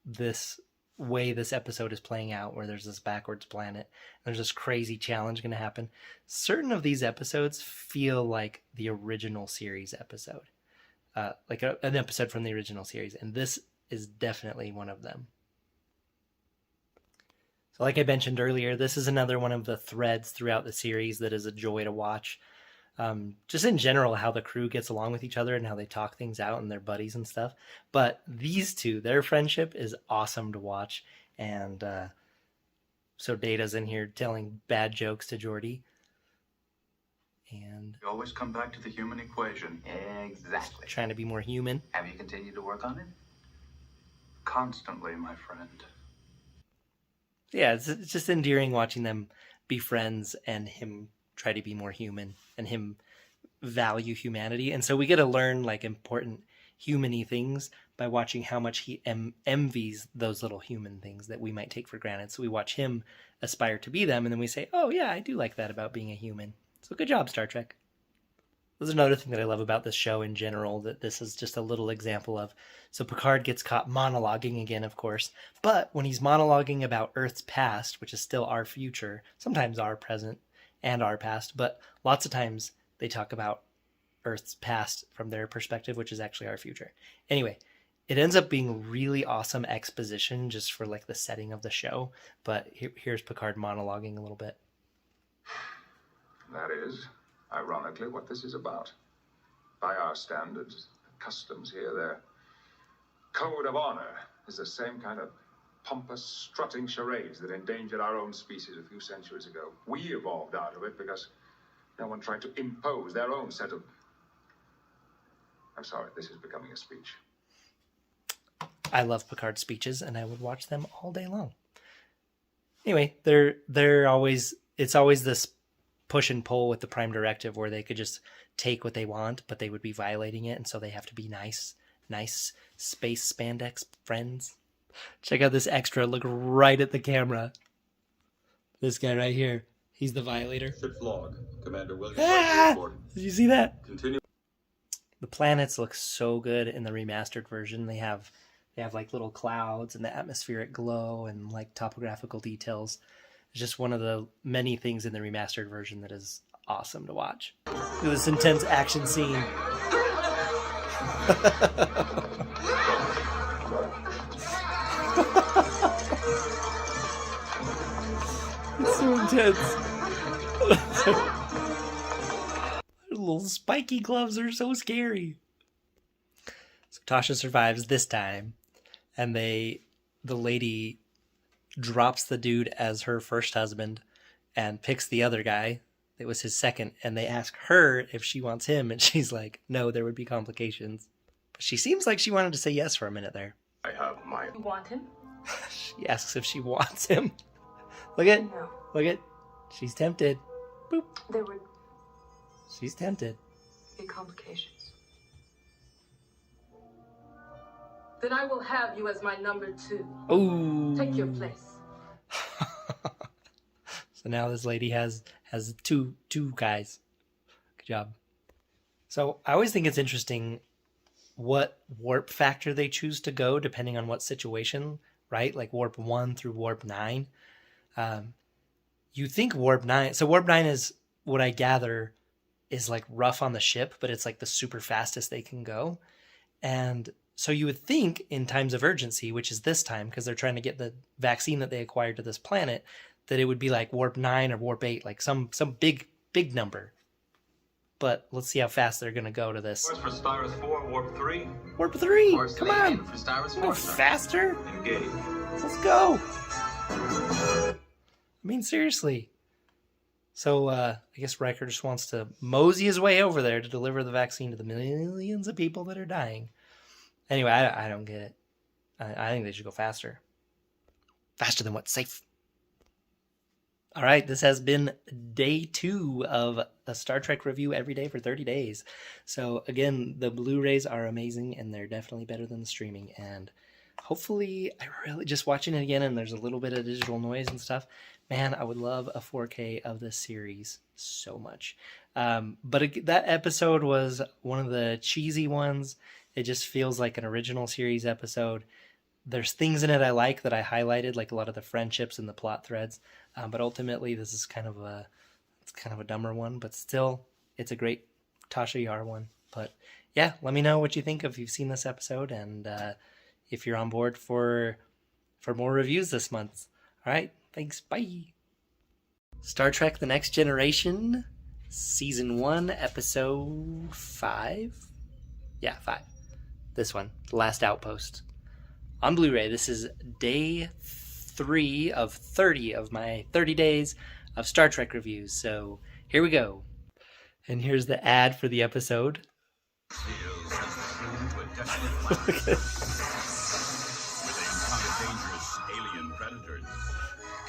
S1: this way this episode is playing out, where there's this backwards planet, there's this crazy challenge going to happen, certain of these episodes feel like the original series episode. Like an episode from the original series, and this is definitely one of them. So like I mentioned earlier, this is another one of the threads throughout the series that is a joy to watch. Just in general, how the crew gets along with each other and how they talk things out and they're buddies and stuff. But these two, their friendship is awesome to watch. And so Data's in here telling bad jokes to Geordi. And
S4: You always come back to the human equation.
S5: Exactly.
S1: trying to be more human.
S5: Have you continued to work on it?
S4: Constantly, my friend.
S1: Yeah, it's just endearing watching them be friends and him try to be more human and him value humanity. And so we get to learn like important human-y things by watching how much he envies those little human things that we might take for granted. So we watch him aspire to be them, and then we say, oh yeah, I do like that about being a human. So good job, Star Trek. There's another thing that I love about this show in general, that this is just a little example of. So Picard gets caught monologuing again, of course, but when he's monologuing about Earth's past, which is still our future, sometimes our present and our past, but lots of times they talk about Earth's past from their perspective, which is actually our future. Anyway, it ends up being really awesome exposition just for like the setting of the show, but here's Picard monologuing a little bit.
S8: That is, ironically, what this is about. By our standards, customs here, their code of honor is the same kind of pompous, strutting charades that endangered our own species a few centuries ago. We evolved out of it because no one tried to impose their own set of... I'm sorry, this is becoming a speech.
S1: I love Picard's speeches, and I would watch them all day long. Anyway, they're always... It's always this push and pull with the Prime Directive where they could just take what they want, but they would be violating it, and so they have to be nice space spandex friends. Check out this extra. Look right at the camera. This guy right here. He's the violator.
S12: Ship's log. Commander William.
S1: Did you see that?
S12: Continue.
S1: The planets look so good in the remastered version. They have like little clouds and the atmospheric glow and like topographical details. It's just one of the many things in the remastered version that is awesome to watch. Look at this intense action scene. It's so intense. Their little spiky gloves are so scary. So Tasha survives this time, and the lady drops the dude as her first husband and picks the other guy. It was his second, and they ask her if she wants him, and she's like, no, there would be complications. But she seems like she wanted to say yes for a minute there.
S8: I have my...
S9: You want him?
S1: She asks if she wants him. Look at,
S9: No.
S1: look at, she's tempted. Boop.
S9: There would
S1: She's tempted.
S9: be complications. Then I will have you as my number 2.
S1: Ooh.
S9: Take your place.
S1: So now this lady has two guys. Good job. So I always think it's interesting what warp factor they choose to go depending on what situation, right? Like warp 1 through warp 9. You think warp 9. So warp 9 is, what I gather, is like rough on the ship, but it's like the super fastest they can go. And so you would think in times of urgency, which is this time, because they're trying to get the vaccine that they acquired to this planet, that it would be like warp 9 or warp 8, like some big number. But let's see how fast they're going to go to this.
S12: Course for Styrus 4, warp 3.
S1: Warp 3!
S13: Course
S1: Come
S13: 3
S1: on!
S13: in for Styrus 4,
S1: Go
S13: sir.
S1: faster!
S12: Engage.
S1: Let's go! I mean, seriously. So, I guess Riker just wants to mosey his way over there to deliver the vaccine to the millions of people that are dying. Anyway, I don't get it. I think they should go faster. Faster than what's safe. All right, this has been day 2 of the Star Trek review every day for 30 days. So again, the Blu-rays are amazing, and they're definitely better than the streaming. And hopefully, I really just watching it again, and there's a little bit of digital noise and stuff. Man, I would love a 4K of this series so much. That episode was one of the cheesy ones. It just feels like an original series episode. There's things in it I like that I highlighted, like a lot of the friendships and the plot threads. But ultimately, this is kind of a dumber one. But still, it's a great Tasha Yar one. But yeah, let me know what you think if you've seen this episode, and if you're on board for more reviews this month. All right, thanks. Bye. Star Trek: The Next Generation, Season 1, Episode 5. Yeah, 5. This one, The Last Outpost. On Blu-ray, this is day 3 of 30 of my 30 days of Star Trek reviews. So here we go. And here's the ad for the episode.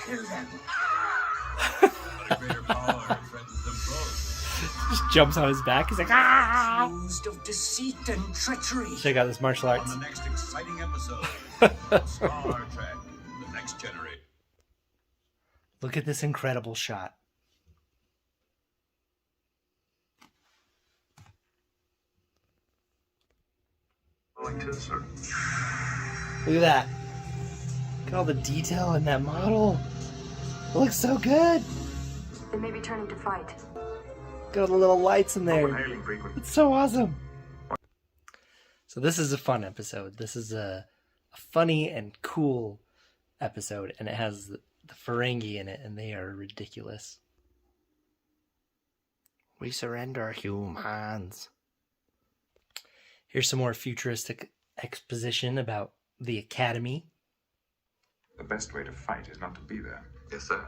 S4: Kill them. But a greater power threatens them both.
S1: Just jumps on his back. He's like, ah!
S5: Accused of deceit and treachery.
S1: Check out this martial arts.
S4: On the next exciting episode of Star Trek: The Next Generation.
S1: Look at this incredible shot.
S4: Going to, sir.
S1: Look at that. Look at all the detail in that model. It looks so good.
S11: They may be turning to fight.
S1: Got all the little lights in there.
S4: Hailing frequent.
S1: It's so awesome. So this is a fun episode. This is a funny and cool episode, and it has the Ferengi in it, and they are ridiculous.
S7: We surrender, humans.
S1: Here's some more futuristic exposition about the Academy.
S8: The best way to fight is not to be there.
S12: Yes, sir.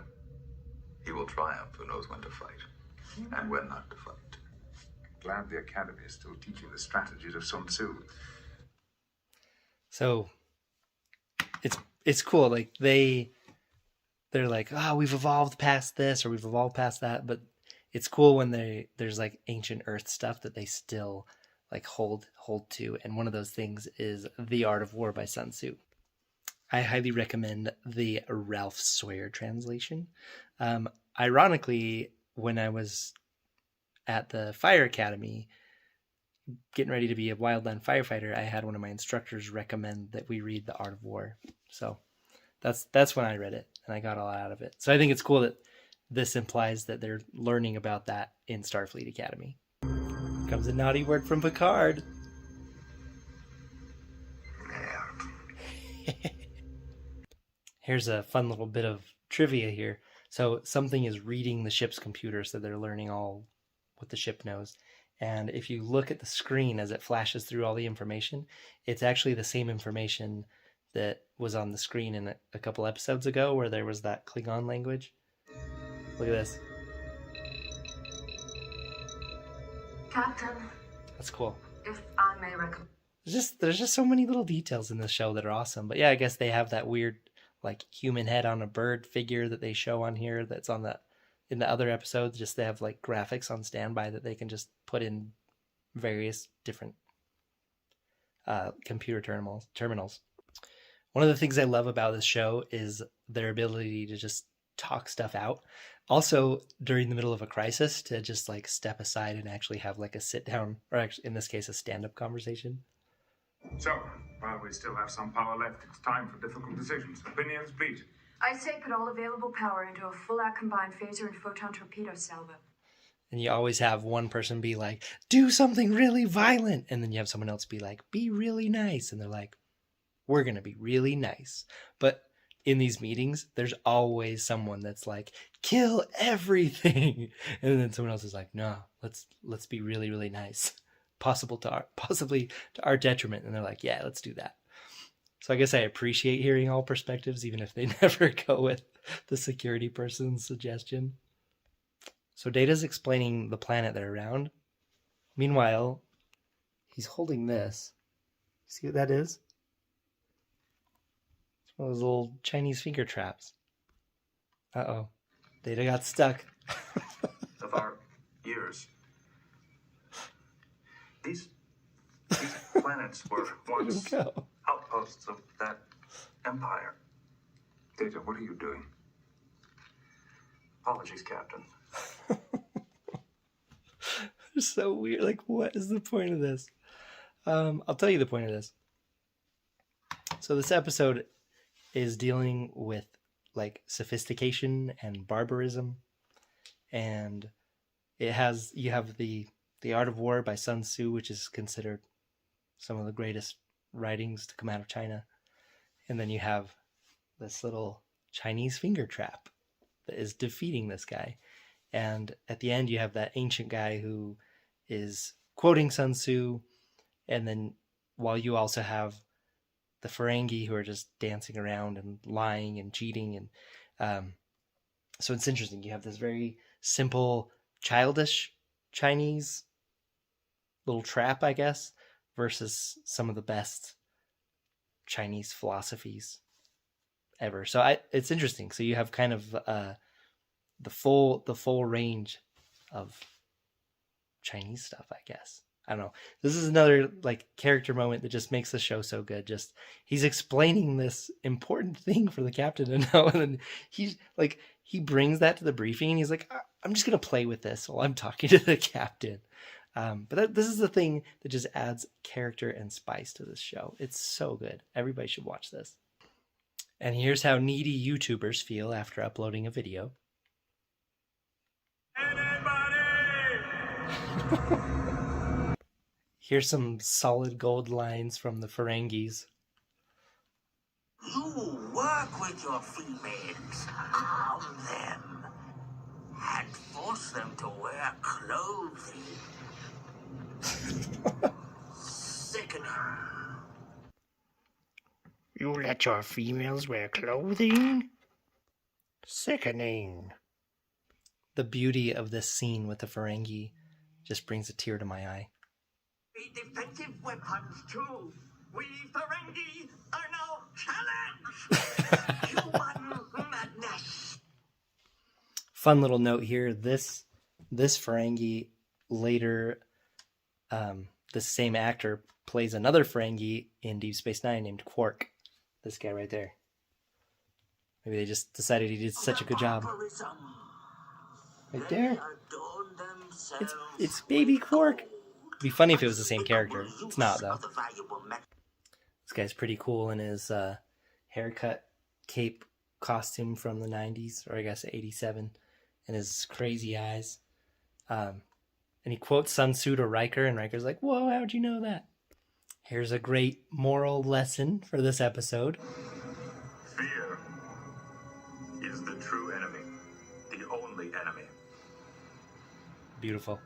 S12: He will triumph who knows when to fight and when not to fight.
S8: Glad the Academy is still teaching the strategies of Sun Tzu.
S1: So it's cool. Like they're like, we've evolved past this or we've evolved past that, but it's cool when there's like ancient Earth stuff that they still like hold to, and one of those things is The Art of War by Sun Tzu. I highly recommend the Ralph Sawyer translation. Ironically, when I was at the Fire Academy getting ready to be a wildland firefighter, I had one of my instructors recommend that we read The Art of War. So that's when I read it, and I got a lot out of it. So I think it's cool that this implies that they're learning about that in Starfleet Academy. Comes a naughty word from Picard. Here's a fun little bit of trivia here. So something is reading the ship's computer, so they're learning all what the ship knows. And if you look at the screen as it flashes through all the information, it's actually the same information that was on the screen in a couple episodes ago where there was that Klingon language. Look at this.
S3: Captain,
S1: That's cool.
S3: if I may recommend.
S1: There's just so many little details in this show that are awesome. But yeah, I guess they have that weird like human head on a bird figure that they show on here that's on in the other episodes. Just they have like graphics on standby that they can just put in various different computer terminals. One of the things I love about this show is their ability to just talk stuff out. Also, during the middle of a crisis, to just like step aside and actually have like a sit down, or actually in this case, a stand up conversation.
S8: So, while we still have some power left, it's time for difficult decisions. Opinions, please.
S11: I say put all available power into a full-out combined phaser and photon torpedo salvo.
S1: And you always have one person be like, do something really violent. And then you have someone else be like, be really nice. And they're like, we're going to be really nice. But in these meetings, there's always someone that's like, kill everything. And then someone else is like, no, let's be really, really nice. Possibly to our detriment. And they're like, yeah, let's do that. So I guess I appreciate hearing all perspectives, even if they never go with the security person's suggestion. So Data's explaining the planet they're around. Meanwhile, he's holding this. See what that is? It's one of those little Chinese finger traps. Uh-oh. Data got stuck.
S2: Of our years. These planets were once outposts of that empire.
S8: Data, what are you doing?
S2: Apologies, Captain.
S1: So weird. Like, what is the point of this? I'll tell you the point of this. So this episode is dealing with like sophistication and barbarism, and you have the Art of War by Sun Tzu, which is considered some of the greatest writings to come out of China. And then you have this little Chinese finger trap that is defeating this guy. And at the end, you have that ancient guy who is quoting Sun Tzu. And then while you also have the Ferengi who are just dancing around and lying and cheating. And so it's interesting. You have this very simple, childish Chinese little trap, I guess, versus some of the best Chinese philosophies ever. So it's interesting. So you have kind of the full range of Chinese stuff, I guess. I don't know. This is another like character moment that just makes the show so good. Just he's explaining this important thing for the captain to know, and then he brings that to the briefing, and he's like, "I'm just gonna play with this while I'm talking to the captain." But this is the thing that just adds character and spice to this show. It's so good. Everybody should watch this. And here's how needy YouTubers feel after uploading a video. Here's some solid gold lines from the Ferengis.
S13: You work with your females, arm them, and force them to wear clothing. Sickening.
S7: You let your females wear clothing? Sickening.
S1: The beauty of this scene with the Ferengi just brings a tear to my eye.
S13: Be defensive weapons too. We Ferengi are now challenged. Human madness.
S1: Fun little note here. This Ferengi later, the same actor plays another Ferengi in Deep Space Nine named Quark. This guy right there. Maybe they just decided he did such a good job. Right there. It's baby Quark. It'd be funny if it was the same character. It's not, though. This guy's pretty cool in his haircut cape costume from the 90s, or I guess 87, and his crazy eyes. And he quotes Sun Tzu to Riker, and Riker's like, whoa, how'd you know that? Here's a great moral lesson for this episode.
S2: Fear is the true enemy, the only enemy.
S1: Beautiful.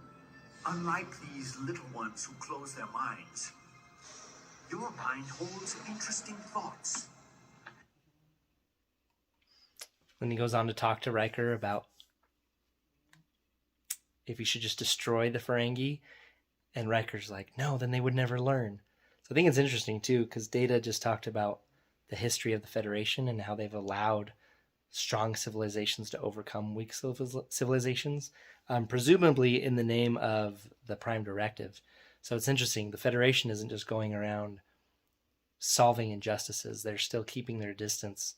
S13: Unlike these little ones who close their minds, your mind holds interesting thoughts.
S1: Then he goes on to talk to Riker about if he should just destroy the Ferengi, and Riker's like, no, then they would never learn. So I think it's interesting too, because Data just talked about the history of the Federation and how they've allowed strong civilizations to overcome weak civilizations, presumably in the name of the Prime Directive. So it's interesting. The Federation isn't just going around solving injustices. They're still keeping their distance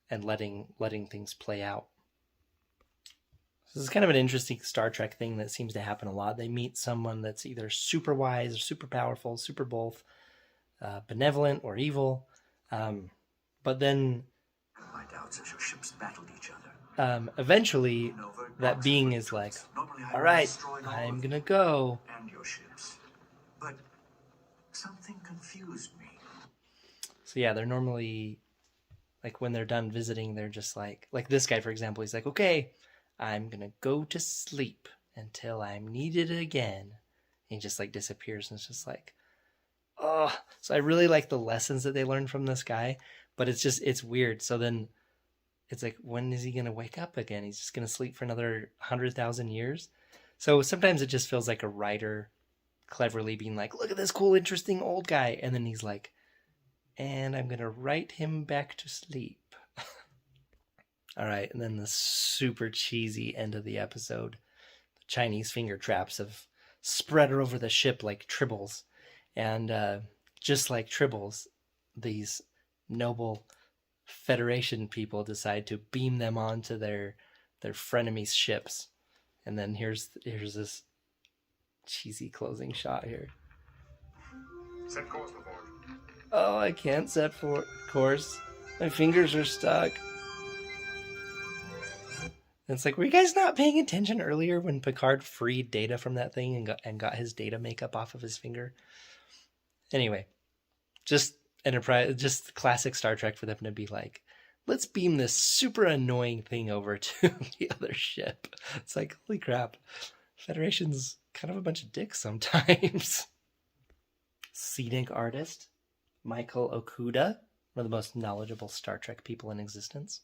S1: and letting things play out. This is kind of an interesting Star Trek thing that seems to happen a lot. They meet someone that's either super wise or super powerful, super both, benevolent or evil. But then
S13: My doubts as your ships battled each other.
S1: eventually that being is like, all right, I'm going to go.
S13: And your ships. But something confused me.
S1: So yeah, they're normally, like when they're done visiting, they're just like this guy, for example, he's like, okay, I'm going to go to sleep until I'm needed again. And he just like disappears, and it's just like, oh. So I really like the lessons that they learned from this guy, but it's weird. So then it's like, when is he going to wake up again? He's just going to sleep for another 100,000 years. So sometimes it just feels like a writer cleverly being like, look at this cool, interesting old guy. And then he's like, and I'm going to write him back to sleep. All right. And then the super cheesy end of the episode. The Chinese finger traps have spread over the ship like tribbles. And just like tribbles, these noble Federation people decide to beam them onto their frenemies' ships. And then here's this cheesy closing shot here.
S8: Set course before.
S1: Oh, I can't set course. My fingers are stuck. And it's like, were you guys not paying attention earlier when Picard freed Data from that thing and got his Data makeup off of his finger? Anyway, just classic Star Trek for them to be like, let's beam this super annoying thing over to the other ship. It's like, holy crap, Federation's kind of a bunch of dicks sometimes. Scenic artist Michael Okuda, one of the most knowledgeable Star Trek people in existence.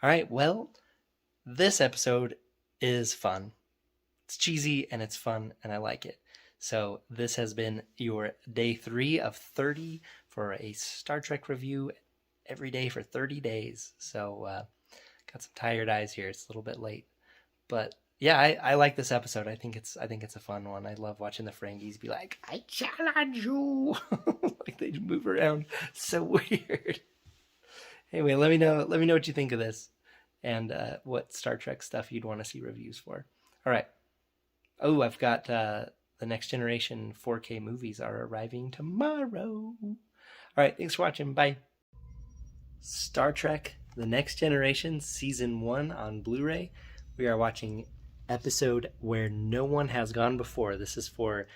S1: All right, well, this episode is fun. It's cheesy and it's fun and I like it. So this has been your day 3 of 30 for a Star Trek review every day for 30 days. So got some tired eyes here. It's a little bit late, but yeah, I like this episode. I think it's a fun one. I love watching the Ferengis be like, I challenge you. Like they move around so weird. Anyway, let me know what you think of this and what Star Trek stuff you'd want to see reviews for. All right. Oh, I've got the Next Generation 4K movies are arriving tomorrow. All right, thanks for watching. Bye. Star Trek The Next Generation Season 1 on Blu-ray. We are watching episode Where No One Has Gone Before. This is for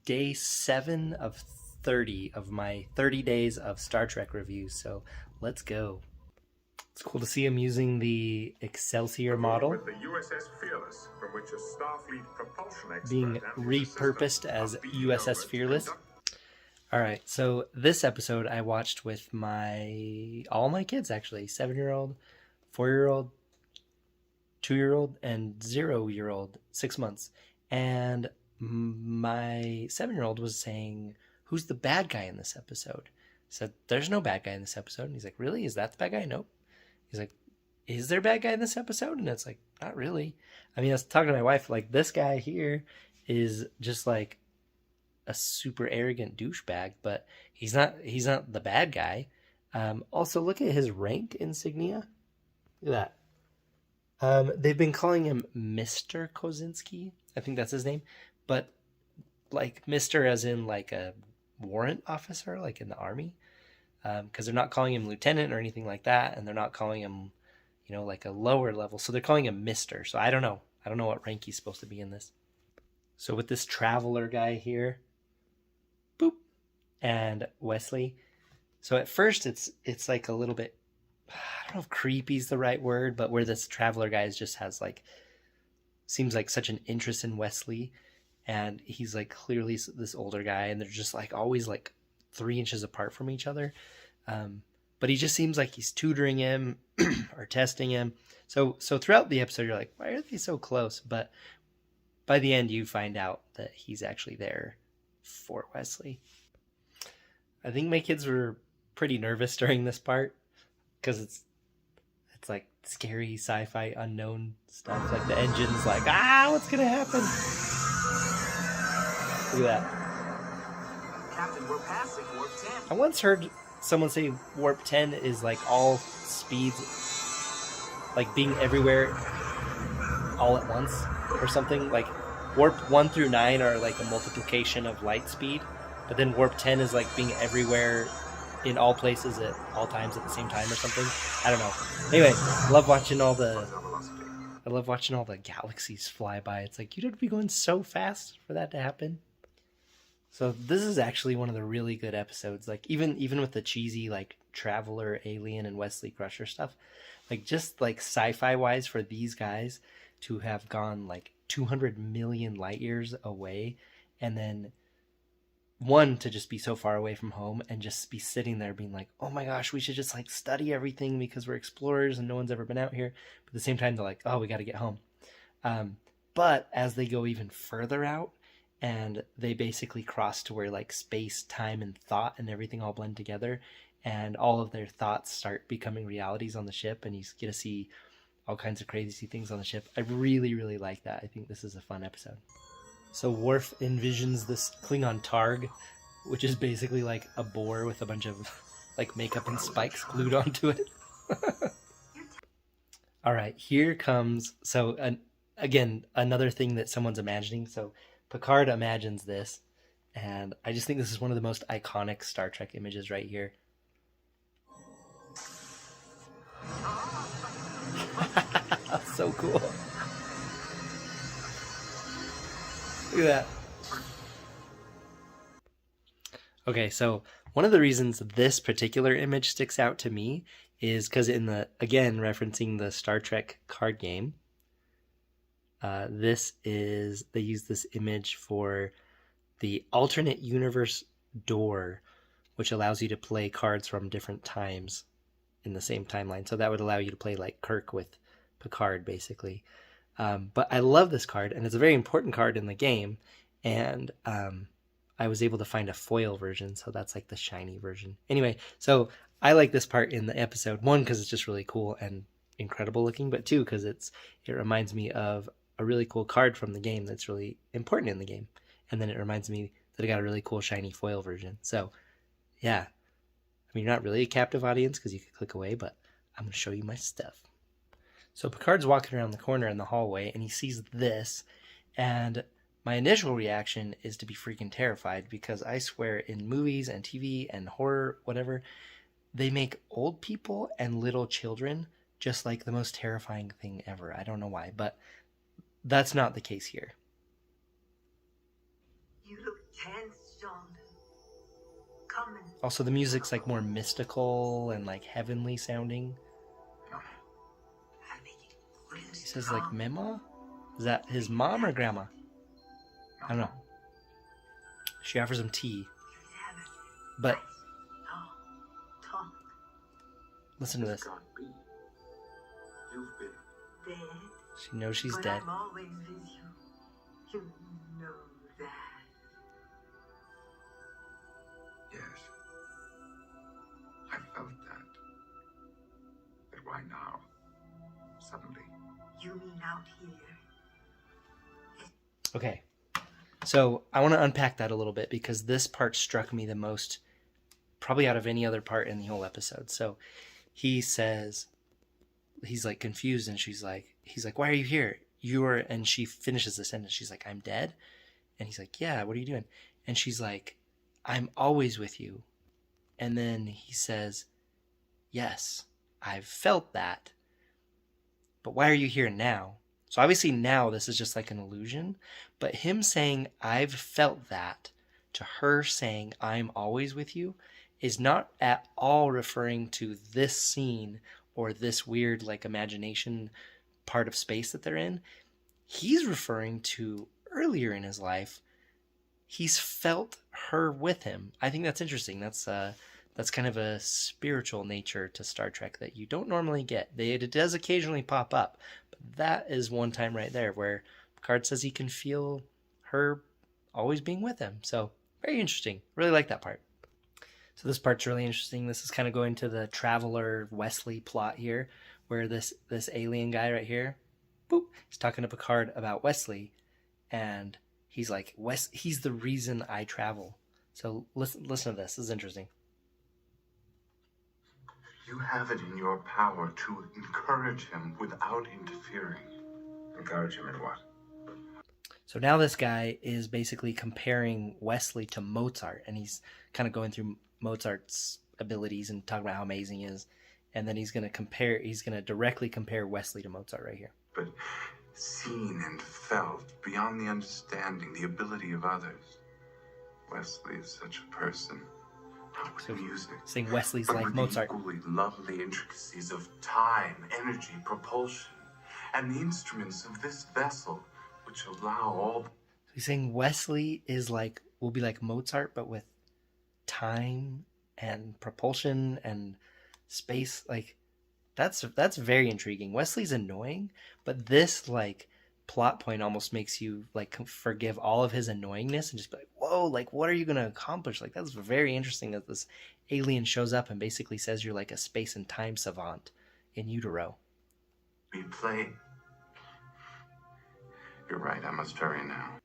S1: day 7 of 30 of my 30 days of Star Trek reviews. So let's go. It's cool to see him using the Excelsior model
S8: With the USS Fearless, from which a Starfleet propulsion expert
S1: being repurposed as USS Fearless. All right, so this episode I watched with all my kids, actually. 7-year-old, 4-year-old, 2-year-old, and 0-year-old, 6 months. And my 7-year-old was saying, who's the bad guy in this episode? I said, there's no bad guy in this episode. And he's like, really? Is that the bad guy? Nope. He's like, is there a bad guy in this episode? And it's like, not really. I mean, I was talking to my wife, like, this guy here is just like a super arrogant douchebag, but he's not the bad guy. Also, look at his rank insignia. Look at that. They've been calling him Mr. Kozinski. I think that's his name. But like Mr. as in like a warrant officer, like in the army. Because they're not calling him lieutenant or anything like that. And they're not calling him, like a lower level. So they're calling him Mr. So I don't know. I don't know what rank he's supposed to be in this. So with this traveler guy here, boop, and Wesley. So at first it's like a little bit, I don't know if creepy is the right word, but where this traveler guy just has like, seems like such an interest in Wesley, and he's like clearly this older guy, and they're just like always like 3 inches apart from each other. But he just seems like he's tutoring him or testing him. So throughout the episode, you're like, why are they so close? But by the end, you find out that he's actually there for Wesley. I think my kids were pretty nervous during this part because it's like scary sci-fi unknown stuff. Like the engine's like, what's gonna happen? Look at that.
S13: Captain, we're passing warp 10.
S1: I once heard someone say warp 10 is like all speeds, like being everywhere all at once or something. Like warp 1 through 9 are like a multiplication of light speed, but then warp 10 is like being everywhere in all places at all times at the same time or something. I don't know. Anyway, I love watching all the galaxies fly by. It's like, you'd have to be going so fast for that to happen. So this is actually one of the really good episodes. Like even with the cheesy like Traveler, Alien, and Wesley Crusher stuff, like just like sci-fi wise for these guys to have gone like 200 million light years away, and then one to just be so far away from home and just be sitting there being like, oh my gosh, we should just like study everything because we're explorers and no one's ever been out here. But at the same time, they're like, oh, we got to get home. But as they go even further out, and they basically cross to where like space, time, and thought and everything all blend together, and all of their thoughts start becoming realities on the ship, and you get to see all kinds of crazy things on the ship. I really, really like that. I think this is a fun episode. So Worf envisions this Klingon Targ, which is basically like a boar with a bunch of like makeup and spikes glued onto it. All right, here comes, so again, another thing that someone's imagining. So Picard imagines this, and I just think this is one of the most iconic Star Trek images right here. So cool. Look at that. Okay, so one of the reasons this particular image sticks out to me is because again, referencing the Star Trek card game, they use this image for the alternate universe door, which allows you to play cards from different times in the same timeline. So that would allow you to play like Kirk with Picard, basically. But I love this card, and it's a very important card in the game. And I was able to find a foil version, so that's like the shiny version. Anyway, so I like this part in the episode, one, because it's just really cool and incredible looking, but two, because it reminds me of a really cool card from the game that's really important in the game. And then it reminds me that I got a really cool shiny foil version. So yeah, I mean, you're not really a captive audience because you could click away, but I'm going to show you my stuff. So Picard's walking around the corner in the hallway, and he sees this, and my initial reaction is to be freaking terrified, because I swear in movies and TV and horror, whatever, they make old people and little children just like the most terrifying thing ever. I don't know why, but that's not the case here.
S10: You look tense, John. Come in.
S1: Also, the music's like more mystical and like heavenly sounding. He says like Mema? Is that his mom or grandma? I don't know. She offers him tea. But listen to this.
S10: You've been dead.
S1: She knows she's dead.
S10: I'm always with you. You know that.
S8: Yes. I felt that. But why now? Suddenly.
S10: You mean out here?
S1: Okay. So I want to unpack that a little bit, because this part struck me the most, probably out of any other part in the whole episode. So he says, he's like confused, and he's like, why are you here? And she finishes the sentence. She's like, I'm dead. And he's like, yeah, what are you doing? And she's like, I'm always with you. And then he says, yes, I've felt that. But why are you here now? So obviously now this is just like an illusion, but him saying, I've felt that, to her saying, I'm always with you, is not at all referring to this scene or this weird like imagination part of space that they're in. He's referring to earlier in his life. He's felt her with him. I think that's interesting. That's kind of a spiritual nature to Star Trek that you don't normally get. It does occasionally pop up, but that is one time right there where Picard says he can feel her always being with him. So very interesting. Really like that part. So this part's really interesting. This is kind of going to the Traveler Wesley plot here, where this alien guy right here, boop, he's talking to Picard about Wesley, and he's like, he's the reason I travel. So listen to this. This is interesting.
S8: You have it in your power to encourage him without interfering.
S2: Encourage him in what?
S1: So now this guy is basically comparing Wesley to Mozart, and he's kind of going through Mozart's abilities and talking about how amazing he is. And then he's going to directly compare Wesley to Mozart right here.
S14: But seen and felt beyond the understanding, the ability of others. Wesley is such a person. Not with music.
S1: Saying Wesley's
S14: but
S1: like
S14: with
S1: Mozart.
S14: The equally lovely intricacies of time, energy, propulsion, and the instruments of this vessel, which allow all.
S1: He's saying Wesley will be like Mozart, but with time and propulsion and space. Like that's very intriguing. Wesley's annoying, but this plot point almost makes you forgive all of his annoyingness and just be like, whoa, what are you going to accomplish? That's very interesting that this alien shows up and basically says you're like a space and time savant in utero.
S14: We play. You're right, I must hurry now.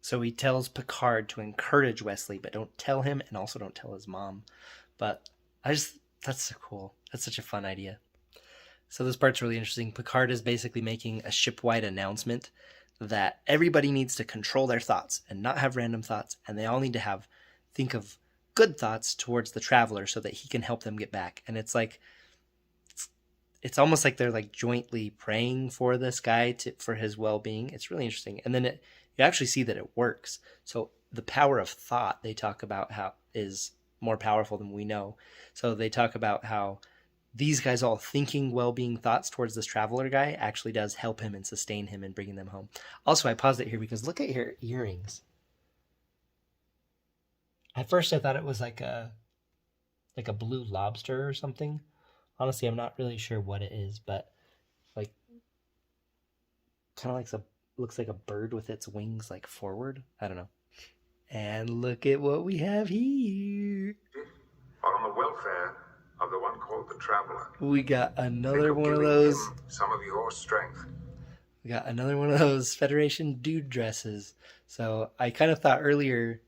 S1: So he tells Picard to encourage Wesley, but don't tell him, and also don't tell his mom. But that's so cool. That's such a fun idea. So this part's really interesting. Picard is basically making a ship-wide announcement that everybody needs to control their thoughts and not have random thoughts, and they all need to think of good thoughts towards the Traveler so that he can help them get back. And it's almost like they're jointly praying for this guy for his well-being. It's really interesting. And then you actually see that it works. So the power of thought they talk about how is more powerful than we know. So they talk about how these guys all thinking well-being thoughts towards this Traveler guy actually does help him and sustain him and bringing them home. Also, I paused it here because look at her earrings. At first I thought it was like a blue lobster or something. Honestly, I'm not really sure what it is, but kind of looks like a bird with its wings forward. I don't know. And look at what we have here.
S8: Or on the welfare of the one called the Traveler.
S1: We got another one of those.
S8: Some of your strength.
S1: We got another one of those Federation dude dresses. So I kind of thought earlier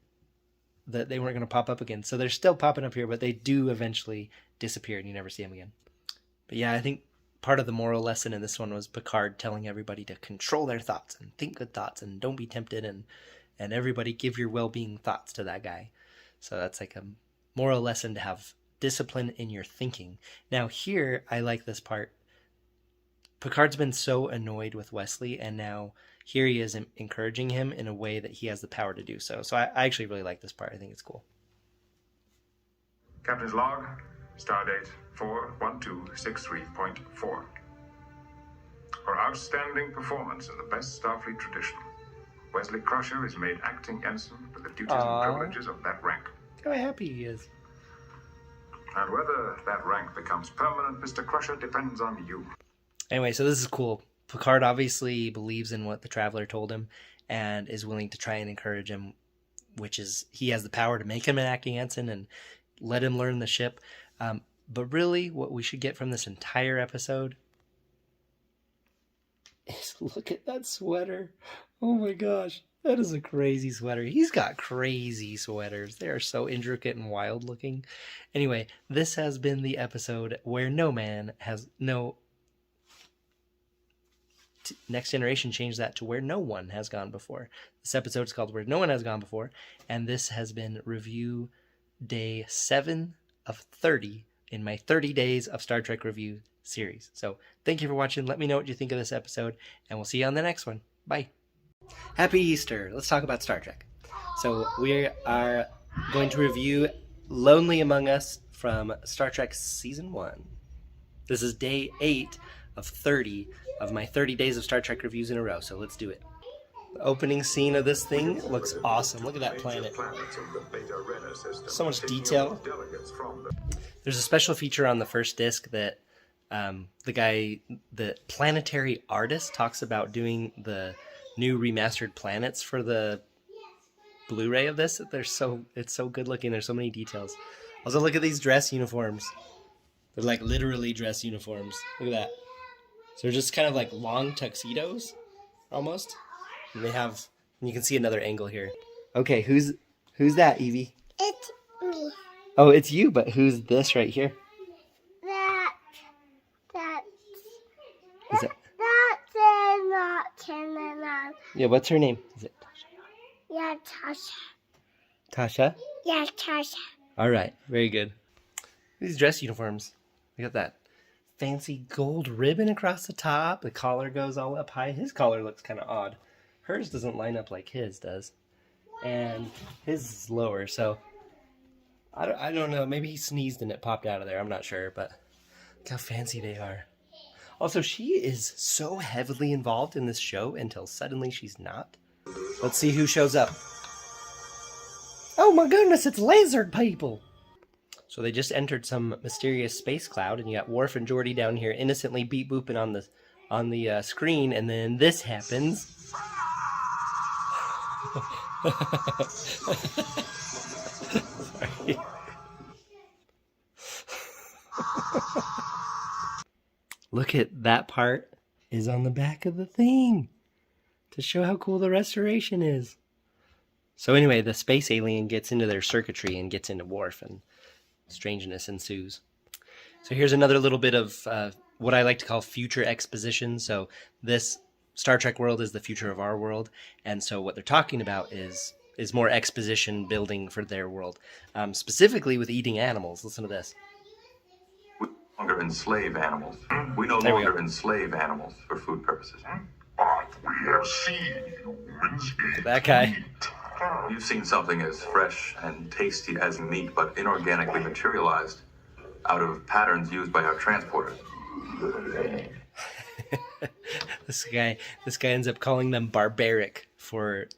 S1: that they weren't going to pop up again. So they're still popping up here, but they do eventually disappear and you never see them again. But yeah, I think part of the moral lesson in this one was Picard telling everybody to control their thoughts and think good thoughts and don't be tempted, and everybody give your well-being thoughts to that guy. So that's a moral lesson to have discipline in your thinking. Now here, I like this part. Picard's been so annoyed with Wesley, and now here he is encouraging him in a way that he has the power to do so. So I actually really like this part. I think it's cool.
S8: Captain's log, stardate 41263.4. For outstanding performance in the best Starfleet tradition, Wesley Crusher is made acting ensign with the duties and privileges of that rank.
S1: Look how happy he is.
S8: And whether that rank becomes permanent, Mr. Crusher, depends on you.
S1: Anyway, so this is cool. Picard obviously believes in what the Traveler told him and is willing to try and encourage him, which is he has the power to make him an acting ensign and let him learn the ship. But really, what we should get from this entire episode is look at that sweater. Oh my gosh, that is a crazy sweater. He's got crazy sweaters. They are so intricate and wild looking. Anyway, this has been the episode where Next Generation changed that to where no one has gone before. This episode is called Where No One Has Gone Before, and this has been review day 7 of 30 in my 30 days of Star Trek review series. So thank you for watching. Let me know what you think of this episode, and we'll see you on the next one. Bye. Happy Easter. Let's talk about Star Trek. So we are going to review Lonely Among Us from Star Trek Season 1. This is day 8 of 30 of my 30 days of Star Trek reviews in a row, so let's do it. The opening scene of this thing looks awesome. Look at that planet. So much detail. There's a special feature on the first disc that the planetary artist talks about doing the new remastered planets for the Blu-ray of this. It's so good looking. There's so many details. Also, look at these dress uniforms. They're literally dress uniforms. Look at that. So they're just kind of long tuxedos, almost. And you can see another angle here. Okay, who's that, Evie?
S15: It's me.
S1: Oh, it's you, but who's this right here?
S15: That's not
S1: Yeah, what's her name? Is it
S15: Yeah, Tasha.
S1: Tasha?
S15: Yeah, Tasha.
S1: All right, very good. These dress uniforms. Look at that fancy gold ribbon across the top. The collar goes all up high. His collar looks kind of odd. Hers doesn't line up like his does. And his is lower, so I don't know. Maybe he sneezed and it popped out of there. I'm not sure, but look how fancy they are. Also, she is so heavily involved in this show until suddenly she's not. Let's see who shows up. Oh my goodness, it's lizard people! So they just entered some mysterious space cloud, and you got Worf and Geordi down here innocently beep-booping on the screen, and then this happens. Sorry. Look at that part is on the back of the thing to show how cool the restoration is. So anyway, the space alien gets into their circuitry and gets into Worf, and strangeness ensues. So here's another little bit of what I like to call future exposition. So this Star Trek world is the future of our world, and so what they're talking about is more exposition building for their world, specifically with eating animals. Listen to this.
S14: We no longer enslave animals. We no longer enslave animals for food purposes.
S16: But we have seen humans eat
S1: That guy.
S16: meat.
S14: You've seen something as fresh and tasty as meat, but inorganically materialized out of patterns used by our transporters.
S1: This guy ends up calling them barbaric for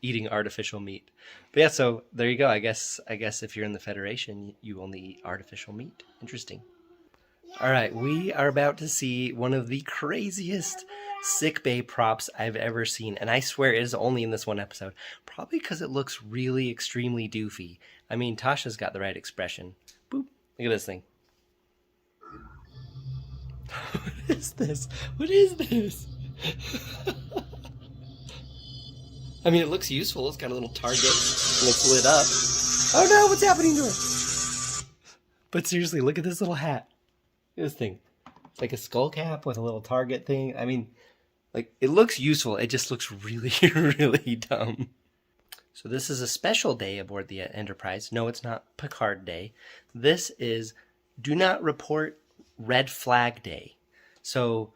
S1: eating artificial meat. But yeah, so there you go. I guess if you're in the Federation, you only eat artificial meat. Interesting. All right, we are about to see one of the craziest sickbay props I've ever seen, and I swear it is only in this one episode. Probably because it looks really extremely doofy. I mean, Tasha's got the right expression. Boop! Look at this thing. What is this? What is this? I mean, it looks useful. It's got a little target, and it's lit up. Oh no! What's happening to her? But seriously, look at this little hat. Look at this thing. It's like a skull cap with a little target thing. I mean, like, it looks useful. It just looks really, really dumb. So this is a special day aboard the Enterprise. No, it's not Picard Day. This is Do Not Report Red Flag Day. So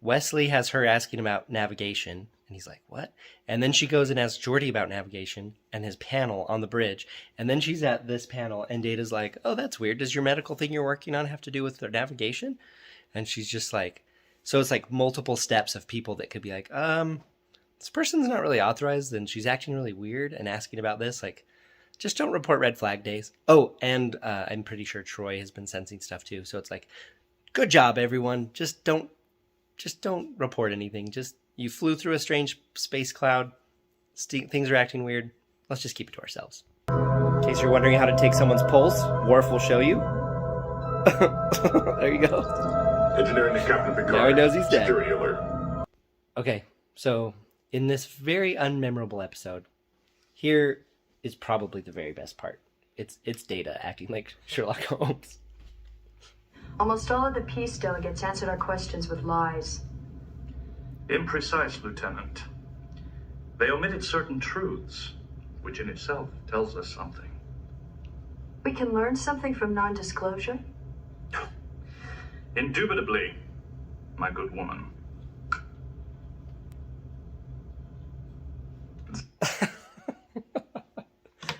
S1: Wesley has her asking about navigation, and he's like, what? And then she goes and asks Geordi about navigation and his panel on the bridge. And then she's at this panel, and Data's like, oh, that's weird. Does your medical thing you're working on have to do with their navigation? And she's just like, so it's like multiple steps of people that could be like, this person's not really authorized, and she's acting really weird and asking about this. Like, just don't report red flag days. Oh, and I'm pretty sure Troy has been sensing stuff too. So it's like, good job, everyone. Just don't report anything. Just, you flew through a strange space cloud. Things are acting weird. Let's just keep it to ourselves. In case you're wondering how to take someone's pulse, Worf will show you. There you go.
S16: Engineering to Captain Picard.
S1: Now he knows he's dead.
S16: Security alert.
S1: Okay, so in this very unmemorable episode, here is probably the very best part. It's Data acting like Sherlock Holmes.
S11: Almost all of the peace delegates answered our questions with lies.
S17: Imprecise, Lieutenant. They omitted certain truths, which in itself tells us something.
S11: We can learn something from non-disclosure?
S17: Indubitably, my good woman.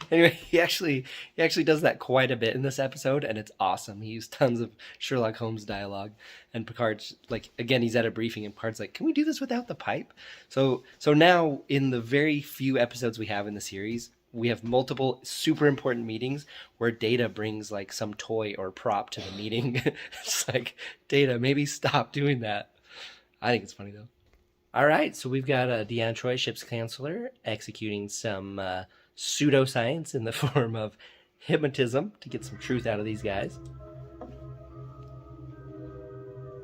S1: Anyway, he actually does that quite a bit in this episode, and it's awesome. He used tons of Sherlock Holmes dialogue, and Picard's like, again, he's at a briefing, and Picard's like, "Can we do this without the pipe?" So now, in the very few episodes we have in the series, we have multiple super important meetings where Data brings like some toy or prop to the meeting. It's like, Data, maybe stop doing that. I think it's funny though. All right, so we've got Deanna Troi, ship's counselor, executing some pseudoscience in the form of hypnotism to get some truth out of these guys.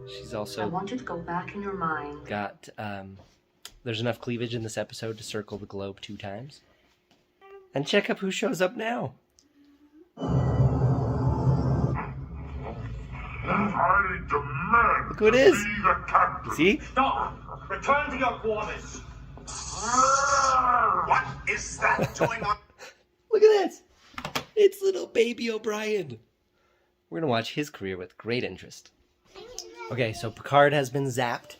S1: She's also
S11: I want you to go back in your mind.
S1: Got there's enough cleavage in this episode to circle the globe 2 times. And check up who shows up now.
S16: I demand
S1: Look who it is.
S16: to be the captain.
S1: See?
S18: Stop! Return to your quarters!
S16: What is that doing on?
S1: Look at this. It's little baby O'Brien. We're going to watch his career with great interest. Okay, so Picard has been zapped,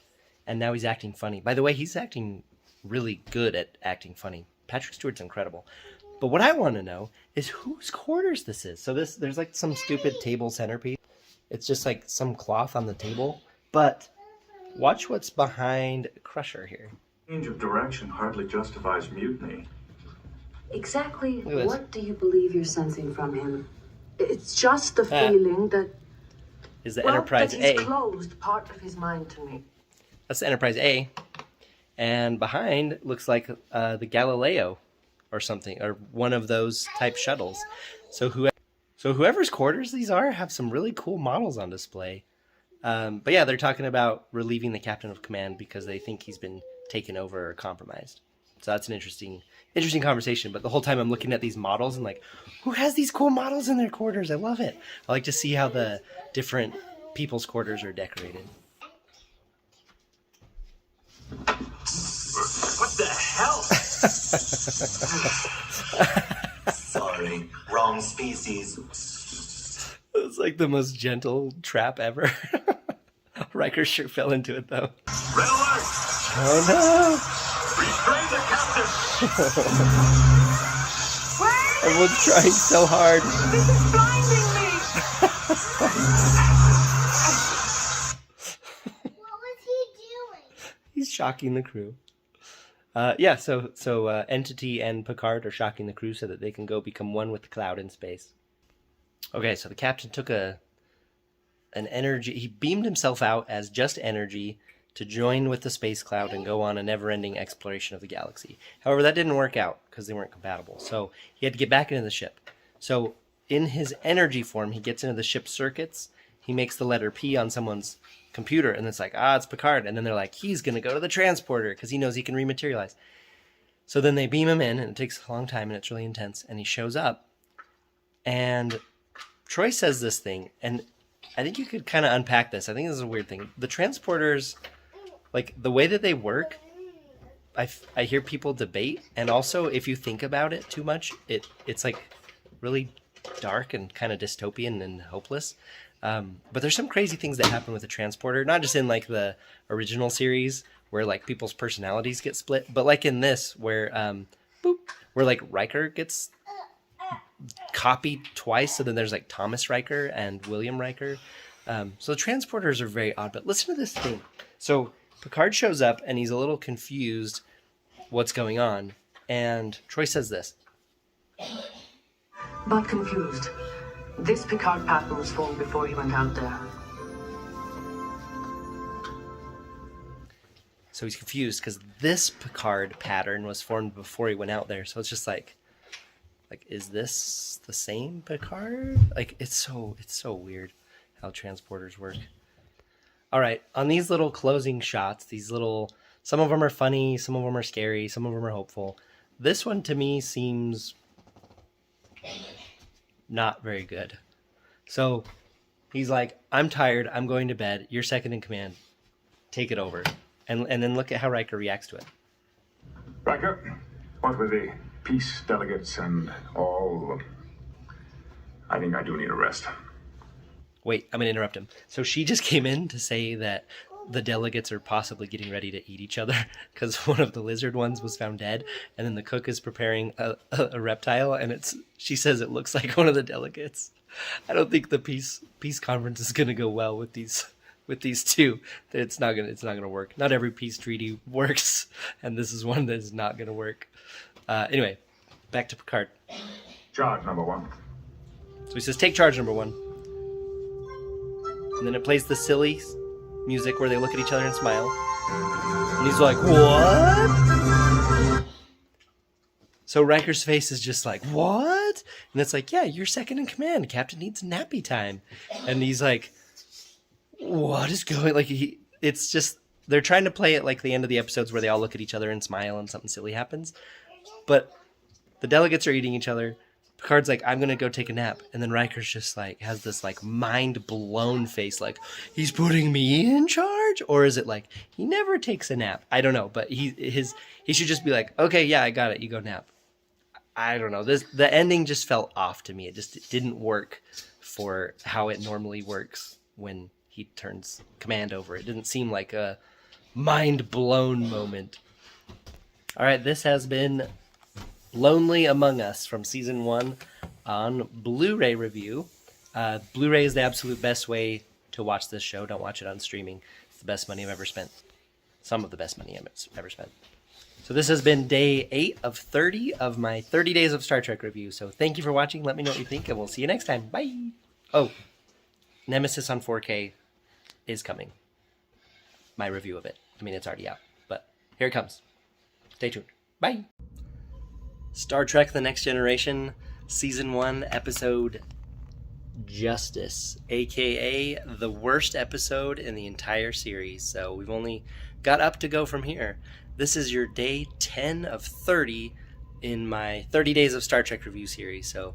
S1: and now he's acting funny. By the way, he's acting really good at acting funny. Patrick Stewart's incredible. But what I want to know is whose quarters this is. So there's like some stupid table centerpiece. It's just like some cloth on the table. But watch what's behind Crusher here.
S17: Change of direction hardly justifies mutiny.
S6: Exactly what do you believe you're sensing from him? It's just the
S1: That
S6: feeling that...
S1: is the Enterprise
S6: that he's
S1: A.
S6: closed part of his mind to me.
S1: That's the Enterprise A. And behind looks like the Galileo or something, or one of those type shuttles. So whoever's quarters these are have some really cool models on display. But yeah, they're talking about relieving the captain of command because they think he's been taken over or compromised. So that's an interesting conversation. But the whole time I'm looking at these models and like, who has these cool models in their quarters? I love it. I like to see how the different people's quarters are decorated.
S13: What the hell? Sorry, wrong species.
S1: It's like the most gentle trap ever. Riker sure fell into it though.
S13: Red alert!
S1: Oh no!
S13: Restrain the captain!
S1: Everyone's trying so hard.
S9: This is blinding me!
S15: What was he doing?
S1: He's shocking the crew. Yeah, so Entity and Picard are shocking the crew so that they can go become one with the cloud in space. Okay, so the captain took an energy... He beamed himself out as just energy to join with the space cloud and go on a never-ending exploration of the galaxy. However, that didn't work out because they weren't compatible. So he had to get back into the ship. So in his energy form, he gets into the ship's circuits. He makes the letter P on someone's computer, and it's like, it's Picard. And then they're like, he's going to go to the transporter because he knows he can rematerialize. So then they beam him in, and it takes a long time, and it's really intense. And he shows up, and Troy says this thing, and I think you could kind of unpack this. I think this is a weird thing. The transporters, like the way that they work, I hear people debate, and also if you think about it too much, it's like really dark and kind of dystopian and hopeless. But there's some crazy things that happen with the transporter, not just in like the original series where like people's personalities get split, but like in this where where like Riker gets copied twice. So then there's like Thomas Riker and William Riker. So the transporters are very odd, but listen to this thing. So Picard shows up and he's a little confused what's going on. And Troy says this.
S6: But confused. This Picard pattern was formed before he went out there.
S1: So he's confused because this Picard pattern was formed before he went out there. So it's just like, is this the same Picard? Like, it's so weird how transporters work. All right, on these little closing shots, some of them are funny, some of them are scary, some of them are hopeful. This one to me seems not very good. So he's like, I'm tired, I'm going to bed, you're second in command, take it over. And then look at how Riker reacts to it.
S8: Riker, what with the peace delegates and all, I think I do need a rest.
S1: Wait, I'm going to interrupt him. So she just came in to say that the delegates are possibly getting ready to eat each other because one of the lizard ones was found dead, and then the cook is preparing a reptile, and she says it looks like one of the delegates. I don't think the peace conference is going to go well with these two. It's not gonna work. Not every peace treaty works, and this is one that is not going to work. Anyway, back to Picard.
S8: Charge number one.
S1: So he says, take charge number one. And then it plays the silly music where they look at each other and smile. And he's like, what? So Riker's face is just like, what? And it's like, yeah, you're second in command. Captain needs nappy time. And he's like, what is going? Like, it's just, they're trying to play it like the end of the episodes where they all look at each other and smile and something silly happens. But the delegates are eating each other. Picard's like, I'm gonna go take a nap, and then Riker's just like has this like mind blown face, like he's putting me in charge, or is it like he never takes a nap? I don't know, but he should just be like, okay, yeah, I got it, you go nap. I don't know. The ending just felt off to me. It didn't work for how it normally works when he turns command over. It didn't seem like a mind blown moment. All right, this has been Lonely Among Us from season 1 on Blu-ray review. Blu-ray is the absolute best way to watch this show. Don't watch it on streaming. It's the best money I've ever spent. Some of the best money I've ever spent. So this has been day 8 of 30 of my 30 Days of Star Trek review. So thank you for watching. Let me know what you think, and we'll see you next time. Bye! Oh, Nemesis on 4K is coming. My review of it. I mean, it's already out, but here it comes. Stay tuned. Bye! Star Trek The Next Generation, Season 1, Episode Justice, aka the worst episode in the entire series. So we've only got up to go from here. This is your day 10 of 30 in my 30 Days of Star Trek review series. So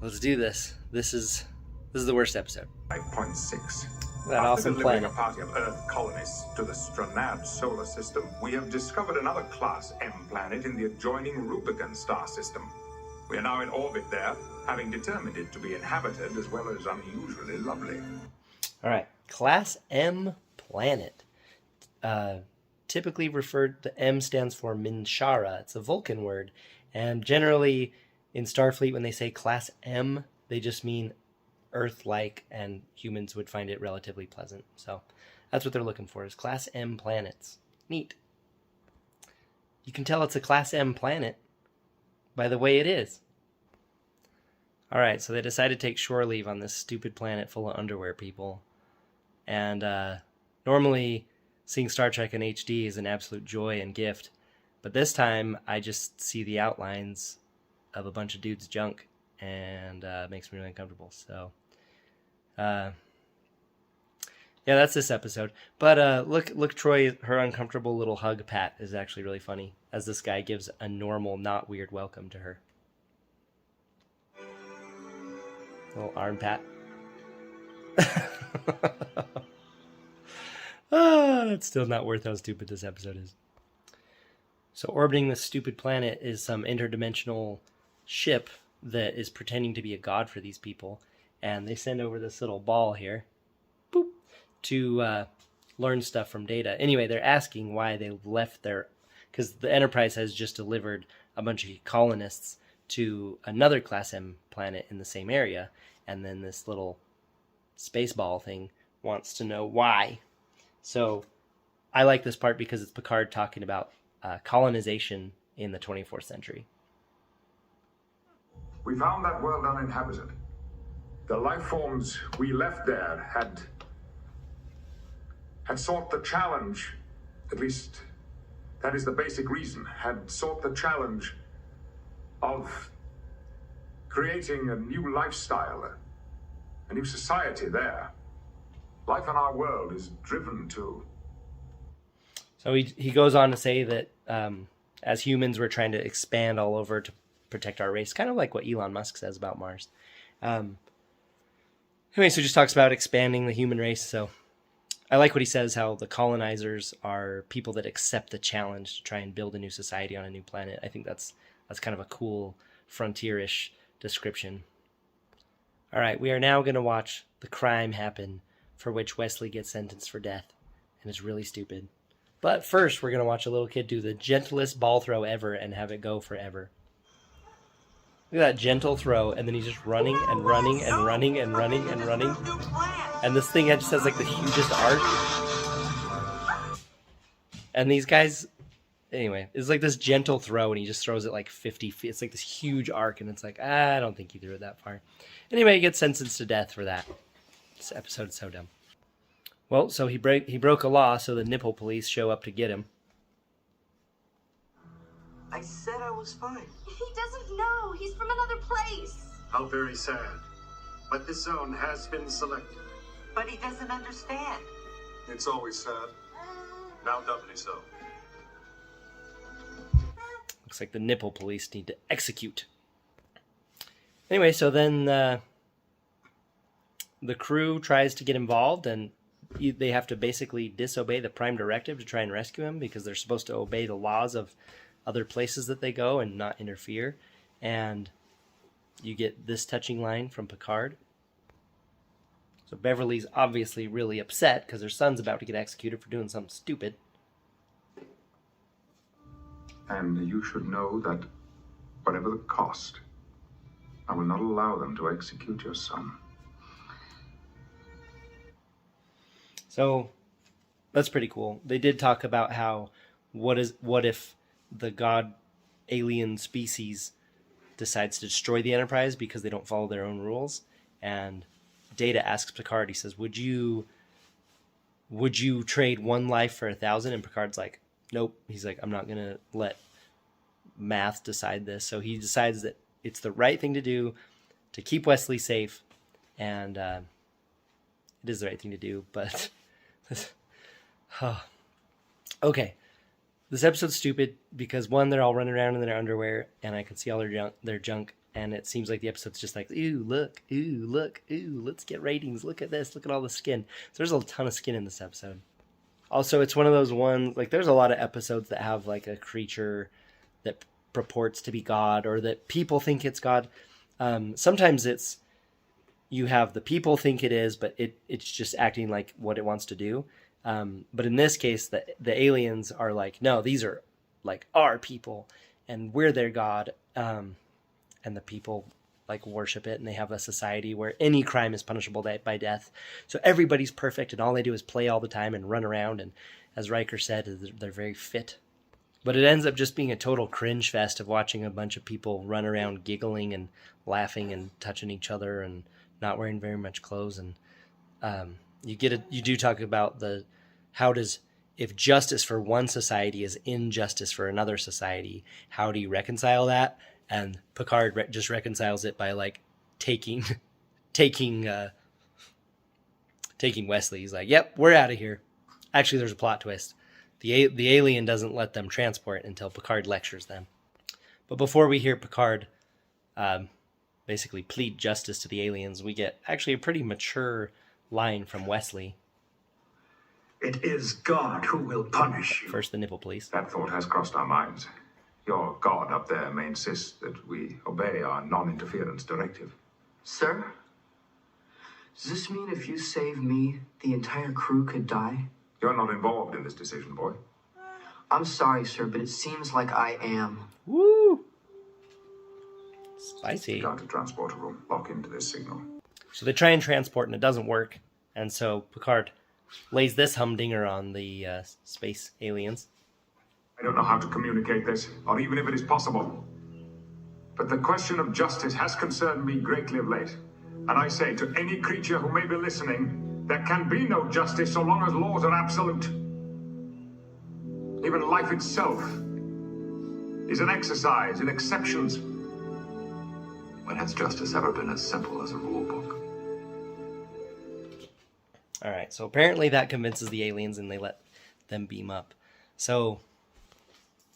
S1: let's do this. This is the worst episode.
S8: 5.6.
S1: That awesome
S8: delivering
S1: planet.
S8: a party of Earth colonists to the Stranad solar system, we have discovered another Class M planet in the adjoining Rubicon star system. We are now in orbit there, having determined it to be inhabited as well as unusually lovely.
S1: All right, Class M planet. Typically referred to, M stands for Minshara. It's a Vulcan word, and generally in Starfleet when they say Class M, they just mean Earth-like, and humans would find it relatively pleasant. So that's what they're looking for, is Class M planets. Neat. You can tell it's a Class M planet by the way it is. All right, so they decided to take shore leave on this stupid planet full of underwear people. And normally seeing Star Trek in HD is an absolute joy and gift. But this time I just see the outlines of a bunch of dudes' junk, and it makes me really uncomfortable. So yeah, that's this episode. But look, Troy, her uncomfortable little hug pat is actually really funny, as this guy gives a normal, not weird welcome to her. Little arm pat. That's still not worth how stupid this episode is. So orbiting this stupid planet is some interdimensional ship that is pretending to be a god for these people, and they send over this little ball here, boop, to learn stuff from Data. Anyway, they're asking why they left their, because the Enterprise has just delivered a bunch of colonists to another Class M planet in the same area, and then this little space ball thing wants to know why. So I like this part because it's Picard talking about colonization in the 24th century.
S8: We found that world uninhabited. The life forms we left there had sought the challenge, at least that is the basic reason, had sought the challenge of creating a new lifestyle, a new society there. Life in our world is driven to...
S1: So he goes on to say that as humans, we're trying to expand all over to protect our race, kind of like what Elon Musk says about Mars. Anyway, so he just talks about expanding the human race. So I like what he says, how the colonizers are people that accept the challenge to try and build a new society on a new planet. I think that's kind of a cool frontier-ish description. All right, we are now going to watch the crime happen for which Wesley gets sentenced for death, and it's really stupid. But first, we're going to watch a little kid do the gentlest ball throw ever and have it go forever. Look at that gentle throw, and then he's just running and running and running and running and running. And this thing just has like the hugest arc. And these guys, anyway, it's like this gentle throw, and he just throws it like 50 feet. It's like this huge arc, and it's like, I don't think he threw it that far. Anyway, he gets sentenced to death for that. This episode's so dumb. Well, so he broke a law, so the nipple police show up to get him.
S10: I said I was fine.
S11: He doesn't know. He's from another place.
S17: How very sad. But this zone has been selected.
S10: But he doesn't understand.
S17: It's always sad. Now doubly so.
S1: Looks like the nipple police need to execute. Anyway, so then the crew tries to get involved, and they have to basically disobey the Prime Directive to try and rescue him because they're supposed to obey the laws of other places that they go and not interfere. And you get this touching line from Picard. So Beverly's obviously really upset because her son's about to get executed for doing something stupid.
S8: And you should know that whatever the cost, I will not allow them to execute your son.
S1: So that's pretty cool. They did talk about how what if the god alien species decides to destroy the Enterprise because they don't follow their own rules. And Data asks Picard, he says, would you trade one life for 1,000? And Picard's like, nope. He's like, I'm not going to let math decide this. So he decides that it's the right thing to do to keep Wesley safe. And it is the right thing to do, but okay. This episode's stupid because, one, they're all running around in their underwear, and I can see all their junk, and it seems like the episode's just like, ooh, look, let's get ratings, look at this, look at all the skin. So there's a ton of skin in this episode. Also, it's one of those ones, like, there's a lot of episodes that have, like, a creature that purports to be God, or that people think it's God. Sometimes it's, you have the people think it is, but it's just acting like what it wants to do. But in this case, the aliens are like, no, these are like our people, and we're their god. And the people like worship it, and they have a society where any crime is punishable by death. So everybody's perfect, and all they do is play all the time and run around. And as Riker said, they're very fit. But it ends up just being a total cringe fest of watching a bunch of people run around giggling and laughing and touching each other and not wearing very much clothes. And you do talk about if justice for one society is injustice for another society, how do you reconcile that? And Picard just reconciles it by like taking Wesley. He's like, yep, we're out of here. Actually, there's a plot twist. The alien doesn't let them transport until Picard lectures them. But before we hear Picard basically plead justice to the aliens, we get actually a pretty mature line from Wesley.
S18: It is God who will punish you.
S1: First the nipple, please.
S8: That thought has crossed our minds. Your God up there may insist that we obey our non-interference directive.
S5: Sir? Does this mean if you save me, the entire crew could die?
S8: You're not involved in this decision, boy.
S5: I'm sorry, sir, but it seems like I am.
S1: Woo! Spicy.
S8: Go to transporter room. Lock into this signal.
S1: So they try and transport, and it doesn't work. And so Picard lays this humdinger on the space aliens.
S8: I don't know how to communicate this, or even if it is possible. But the question of justice has concerned me greatly of late. And I say to any creature who may be listening, there can be no justice so long as laws are absolute. Even life itself is an exercise in exceptions.
S14: When has justice ever been as simple as a rule book?
S1: All right, so apparently that convinces the aliens, and they let them beam up. So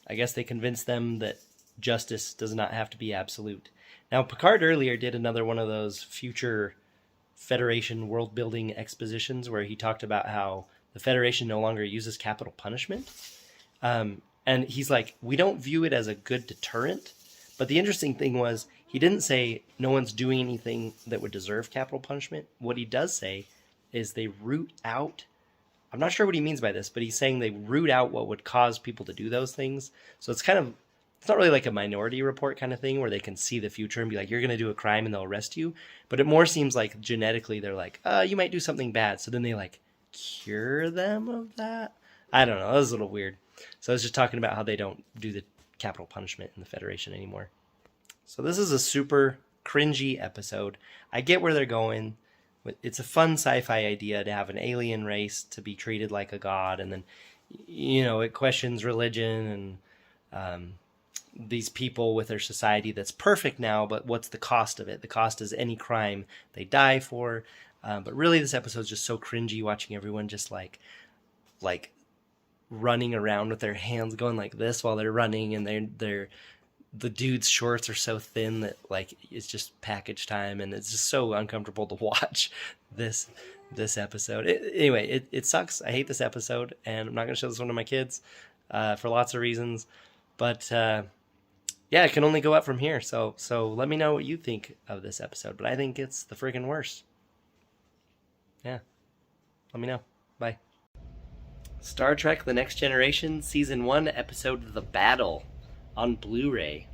S1: I guess they convinced them that justice does not have to be absolute. Now, Picard earlier did another one of those future Federation world-building expositions where he talked about how the Federation no longer uses capital punishment. And he's like, we don't view it as a good deterrent. But the interesting thing was, he didn't say no one's doing anything that would deserve capital punishment. What he does say is they root out, I'm not sure what he means by this, but he's saying they root out what would cause people to do those things. So it's not really like a Minority Report kind of thing where they can see the future and be like, you're going to do a crime and they'll arrest you. But it more seems like genetically they're like, you might do something bad. So then they like cure them of that. I don't know. That was a little weird. So I was just talking about how they don't do the capital punishment in the Federation anymore. So this is a super cringy episode. I get where they're going. It's a fun sci-fi idea to have an alien race to be treated like a god. And then, it questions religion and these people with their society that's perfect now, but what's the cost of it? The cost is any crime they die for. But really, this episode is just so cringy, watching everyone just like running around with their hands going like this while they're running, and they're the dude's shorts are so thin that like it's just package time, and it's just so uncomfortable to watch this episode. Anyway, it sucks. I hate this episode, and I'm not going to show this one to my kids for lots of reasons. But yeah, it can only go up from here. So let me know what you think of this episode. But I think it's the friggin' worst. Yeah, let me know. Bye. Star Trek The Next Generation, Season 1, Episode The Battle, on Blu-ray.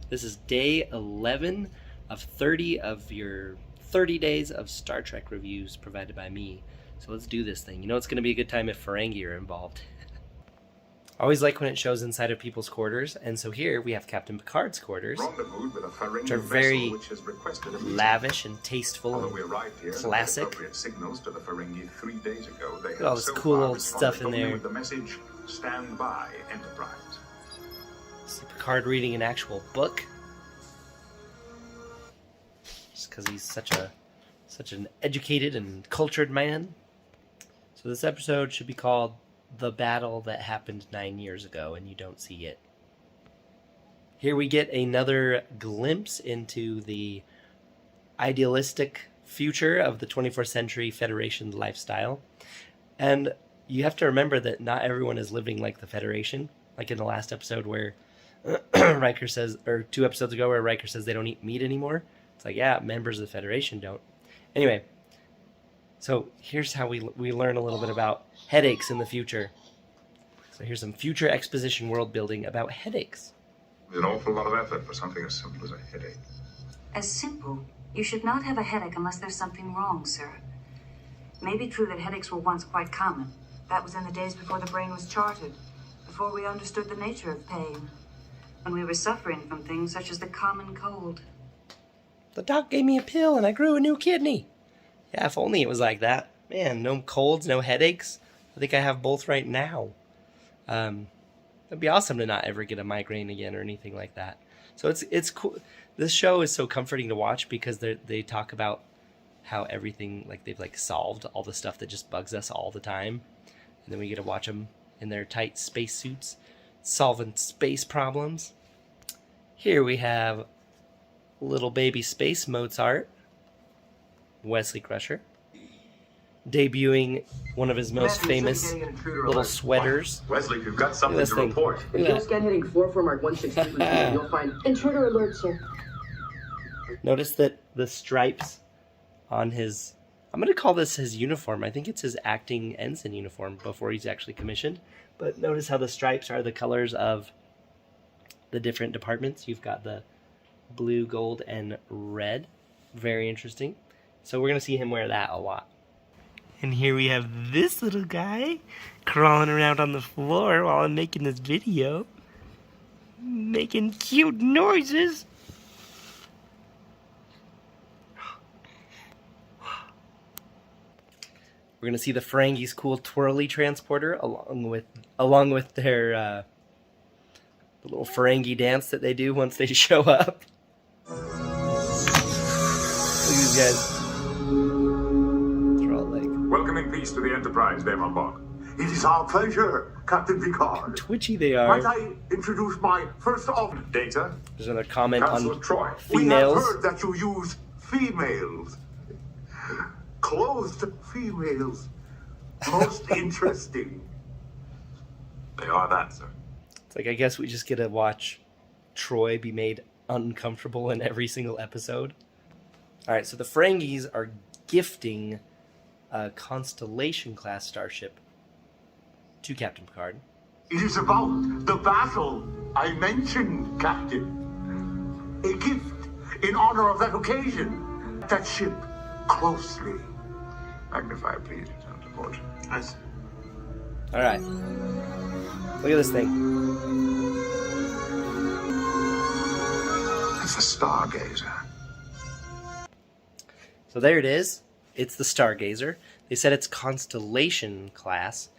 S1: This is day 11 of 30 of your 30 days of Star Trek reviews provided by me. So let's do this thing. You know it's going to be a good time if Ferengi are involved. I always like when it shows inside of people's quarters, and so here we have Captain Picard's quarters, which are very lavish and tasteful and classic. Look at all this cool old stuff in there.
S8: The message, stand by, Enterprise.
S1: See Picard reading an actual book, just because he's such an educated and cultured man. So this episode should be called The Battle That Happened 9 years ago, and you don't see it. Here we get another glimpse into the idealistic future of the 21st century Federation lifestyle. And you have to remember that not everyone is living like the Federation. Like in the last episode where Riker says, or 2 episodes ago where Riker says they don't eat meat anymore. It's like, yeah, members of the Federation don't. Anyway, so here's how we learn a little bit about headaches in the future. So here's some future exposition world building about headaches.
S8: There's an awful lot of effort for something as simple as a headache.
S3: As simple? You should not have a headache unless there's something wrong, sir. It may be true that headaches were once quite common. That was in the days before the brain was charted, before we understood the nature of pain, when we were suffering from things such as the common cold.
S1: The doc gave me a pill and I grew a new kidney. Yeah, if only it was like that. Man, no colds, no headaches. I think I have both right now. It'd be awesome to not ever get a migraine again or anything like that. So it's cool. This show is so comforting to watch because they talk about how everything, like they've like solved all the stuff that just bugs us all the time. And then we get to watch them in their tight space suits solving space problems. Here we have little baby space Mozart, Wesley Crusher, debuting one of his most famous little sweaters.
S8: Wesley, you've got something to report.
S5: If you'll scan heading 44 mark 163, you'll find intruder alert, sir.
S1: Notice that the stripes on his, I'm going to call this his uniform. I think it's his acting ensign uniform before he's actually commissioned. But notice how the stripes are the colors of the different departments. You've got the blue, gold, and red. Very interesting. So we're going to see him wear that a lot. And here we have this little guy crawling around on the floor while I'm making this video. Making cute noises. We're going to see the Ferengi's cool twirly transporter along with their the little Ferengi dance that they do once they show up. Look at these guys. They're all like...
S8: Welcome in peace to the Enterprise, Damon Bog.
S16: It is our pleasure, Captain Picard.
S1: Twitchy they are.
S16: Might I introduce my first officer?
S8: Data.
S1: There's another comment
S8: Counselor
S1: on
S8: Troy.
S1: females.
S16: We have heard that you use females. Clothed females. Most interesting.
S8: They are that, sir.
S1: It's like, I guess we just get to watch Troy be made uncomfortable in every single episode. Alright, so the Ferengis are gifting a Constellation class starship to Captain Picard.
S16: It is about the battle I mentioned, Captain. A gift in honor of that occasion. That ship closely.
S8: Magnify, please. Sounds important.
S16: Yes.
S1: Alright. Look at this thing.
S8: It's the Stargazer.
S1: So there it is. It's the Stargazer. They said it's Constellation class.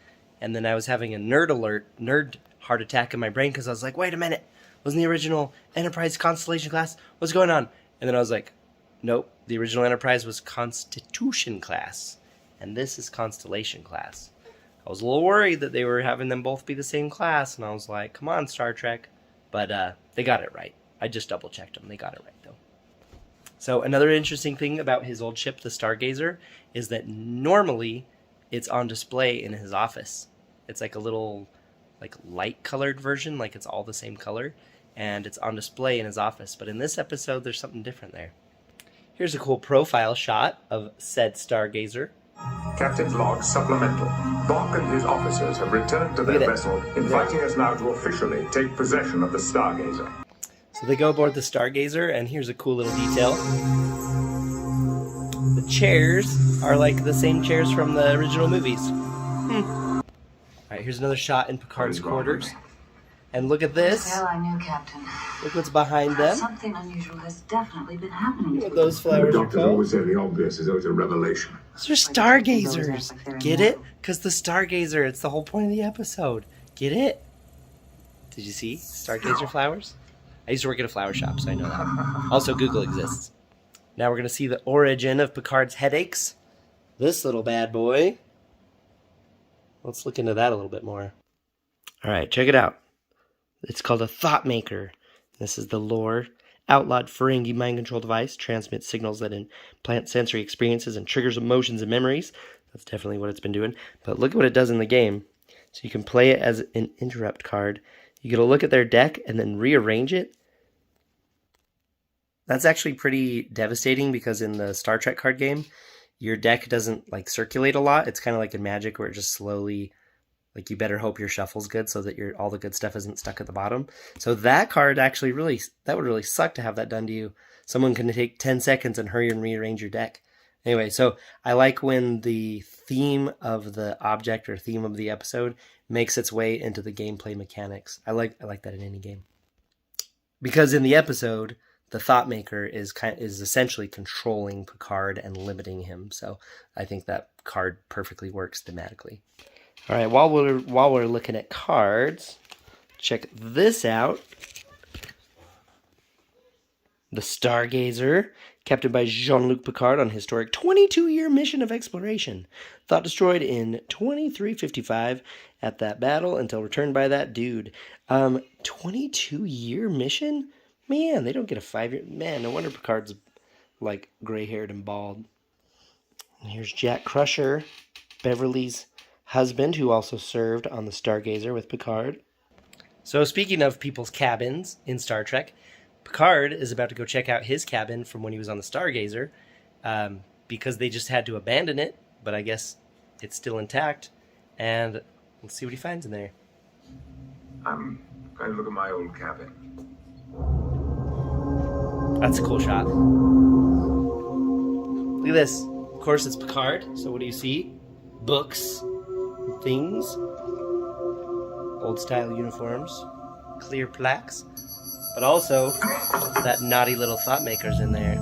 S1: And then I was having a nerd heart attack in my brain because I was like, wait a minute. Wasn't the original Enterprise Constellation class? What's going on? And then I was like, nope. The original Enterprise was Constitution class. And this is Constellation class. I was a little worried that they were having them both be the same class. And I was like, come on, Star Trek. But they got it right. I just double checked them. They got it right though. So another interesting thing about his old ship, the Stargazer, is that normally it's on display in his office. It's like a little like light colored version, like it's all the same color, and it's on display in his office. But in this episode, there's something different there. Here's a cool profile shot of said Stargazer.
S8: Captain's log supplemental. Bough and his officers have returned to their vessel, inviting us now to officially take possession of the Stargazer.
S1: So they go aboard the Stargazer, and here's a cool little detail. The chairs are like the same chairs from the original movies. All right, here's another shot in Picard's quarters. And look at this.
S3: Well, I knew, Captain.
S1: Look what's behind them.
S3: Something unusual has definitely been happening.
S1: Look what those flowers are called.
S8: Always say the obvious is always a revelation.
S1: Those are Stargazers. Get it? Because the Stargazer, it's the whole point of the episode. Get it? Did you see Stargazer flowers? I used to work at a flower shop, so I know that. Also, Google exists. Now we're going to see the origin of Picard's headaches. This little bad boy. Let's look into that a little bit more. All right, check it out. It's called a thought maker. This is the lore. Outlawed Ferengi mind control device transmits signals that implant sensory experiences and triggers emotions and memories. That's definitely what it's been doing. But look at what it does in the game. So you can play it as an interrupt card. You get to look at their deck and then rearrange it. That's actually pretty devastating because in the Star Trek card game, your deck doesn't like circulate a lot. It's kind of like in Magic where it just slowly, like you better hope your shuffle's good so that all the good stuff isn't stuck at the bottom. So that card actually that would really suck to have that done to you. Someone can take 10 seconds and hurry and rearrange your deck. Anyway, so I like when the theme of the object or theme of the episode makes its way into the gameplay mechanics. I like that in any game. Because in the episode, the thought maker is essentially controlling Picard and limiting him. So I think that card perfectly works thematically. All right, while we're looking at cards, check this out. The Stargazer, captained by Jean-Luc Picard on historic 22-year mission of exploration. Thought destroyed in 2355 at that battle until returned by that dude. 22-year mission? Man, they don't get a 5-year... Man, no wonder Picard's like gray-haired and bald. And here's Jack Crusher, Beverly's husband, who also served on the Stargazer with Picard. So speaking of people's cabins in Star Trek, Picard is about to go check out his cabin from when he was on the Stargazer because they just had to abandon it, but I guess it's still intact. And let's see what he finds in there.
S8: I'm going to look at my old cabin.
S1: That's a cool shot. Look at this. Of course, it's Picard. So what do you see? Books, things, old-style uniforms, clear plaques, but also that naughty little thought maker's in there.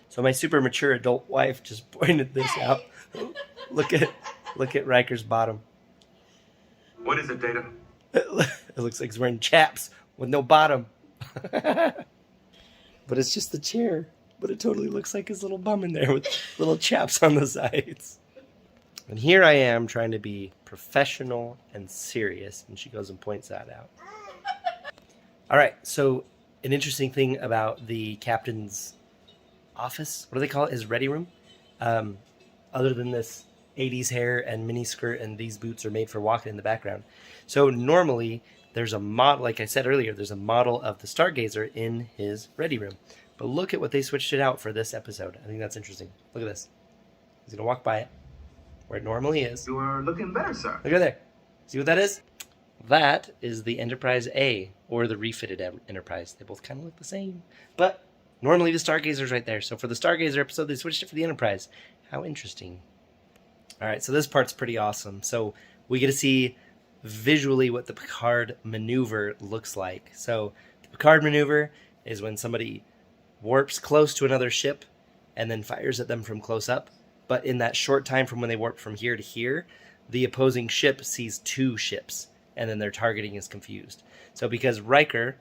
S1: So my super mature adult wife just pointed this out. Look at Riker's bottom.
S8: What is it, Data?
S1: It looks like he's wearing chaps with no bottom. But it's just the chair. But it totally looks like his little bum in there with little chaps on the sides. And here I am trying to be professional and serious, and she goes and points that out. All right, so an interesting thing about the captain's office, what do they call it? His ready room? Other than this 80s hair and miniskirt and these boots are made for walking in the background. So normally there's a model, like I said earlier, there's a model of the Stargazer in his ready room. But look at what they switched it out for this episode. I think that's interesting. Look at this. He's going to walk by it where it normally is.
S5: You are looking better, sir.
S1: Look right there. See what that is? That is the Enterprise A, or the refitted Enterprise. They both kind of look the same. But normally the Stargazer's right there. So for the Stargazer episode, they switched it for the Enterprise. How interesting. All right, so this part's pretty awesome. So we get to see visually what the Picard maneuver looks like. So the Picard maneuver is when somebody warps close to another ship and then fires at them from close up. But in that short time from when they warp from here to here, the opposing ship sees two ships, and then their targeting is confused. So because Riker,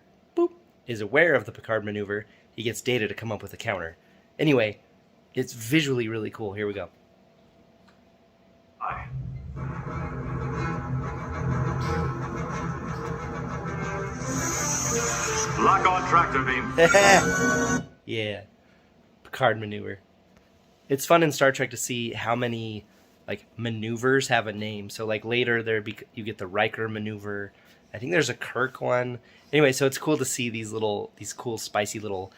S1: is aware of the Picard maneuver, he gets Data to come up with a counter. Anyway, it's visually really cool. Here we go.
S17: Lock on tractor beam.
S1: Yeah. Picard maneuver. It's fun in Star Trek to see how many like maneuvers have a name. So like later you get the Riker maneuver. I think there's a Kirk one. Anyway, so it's cool to see these cool spicy little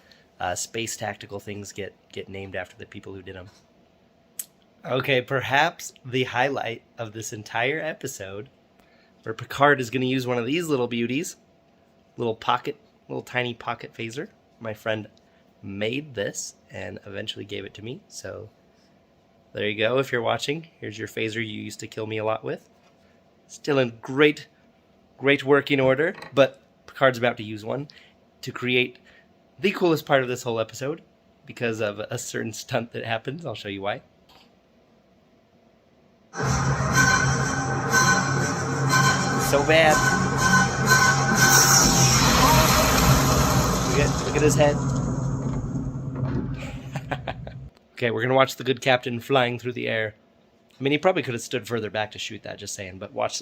S1: space tactical things get named after the people who did them. Okay, perhaps the highlight of this entire episode, where Picard is going to use one of these little beauties, little tiny pocket phaser. My friend made this and eventually gave it to me, so there you go. If you're watching, here's your phaser you used to kill me a lot with. Still in great working order, but Picard's about to use one to create the coolest part of this whole episode because of a certain stunt that happens. I'll show you why. So bad. Look at his head. Okay, we're gonna watch the good captain flying through the air. I mean, he probably could have stood further back to shoot that, just saying, but watch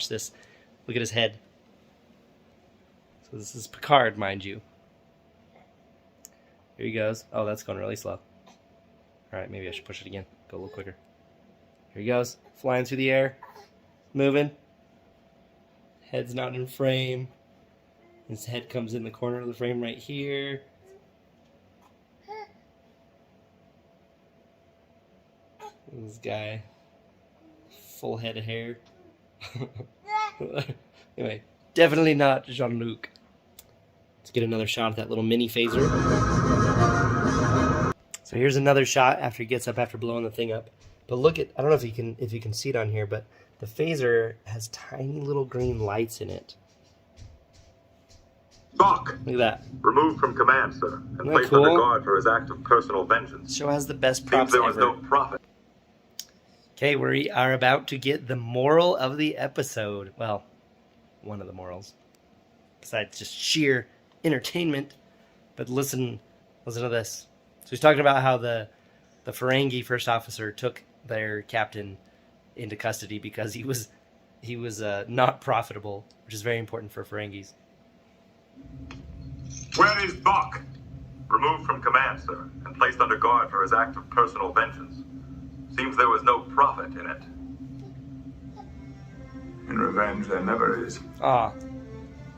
S1: this. Look at his head. So this is Picard, mind you. Here he goes. Oh, that's going really slow. Alright, maybe I should push it again. Go a little quicker. Here he goes. Flying through the air. Moving. Head's not in frame. His head comes in the corner of the frame right here. This guy. Full head of hair. Anyway, definitely not Jean-Luc. Let's get another shot at that little mini phaser. So here's another shot after he gets up after blowing the thing up. But look at, I don't know if you can see it on here, but the phaser has tiny little green lights in it.
S17: Spock!
S1: Look at that.
S17: Removed from command, sir, and placed
S1: cool?
S17: under guard for his act of personal vengeance.
S1: Show has the best props
S17: Seems there was
S1: ever.
S17: no profit.
S1: Okay, we are about to get the moral of the episode. Well, one of the morals. Besides just sheer entertainment. But listen to this. So he's talking about how the Ferengi first officer took their captain into custody because he was not profitable, which is very important for Ferengis.
S17: Where is Buck? Removed from command, sir, and placed under guard for his act of personal vengeance. Seems there was no profit in it.
S14: In revenge, there never is.
S1: Ah,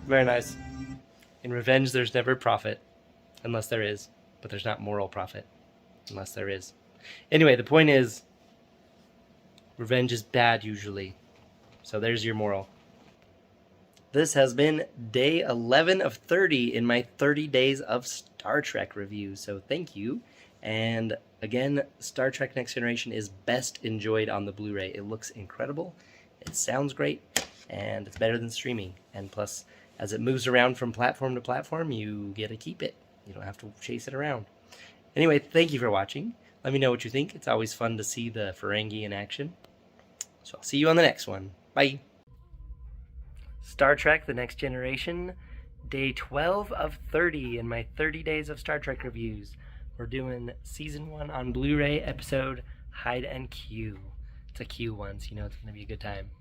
S1: very nice. In revenge, there's never profit, unless there is. But there's not moral profit, unless there is. Anyway, the point is, revenge is bad usually. So there's your moral. This has been day 11 of 30 in my 30 days of Star Trek review. So thank you. And again, Star Trek Next Generation is best enjoyed on the Blu-ray. It looks incredible. It sounds great. And it's better than streaming. And plus, as it moves around from platform to platform, you get to keep it. You don't have to chase it around. Anyway, thank you for watching. Let me know what you think. It's always fun to see the Ferengi in action. So I'll see you on the next one. Bye. Star Trek The Next Generation, day 12 of 30 in my 30 days of Star Trek reviews. We're doing season 1 on Blu-ray, episode Hide and Q. It's a Q one, so you know it's going to be a good time.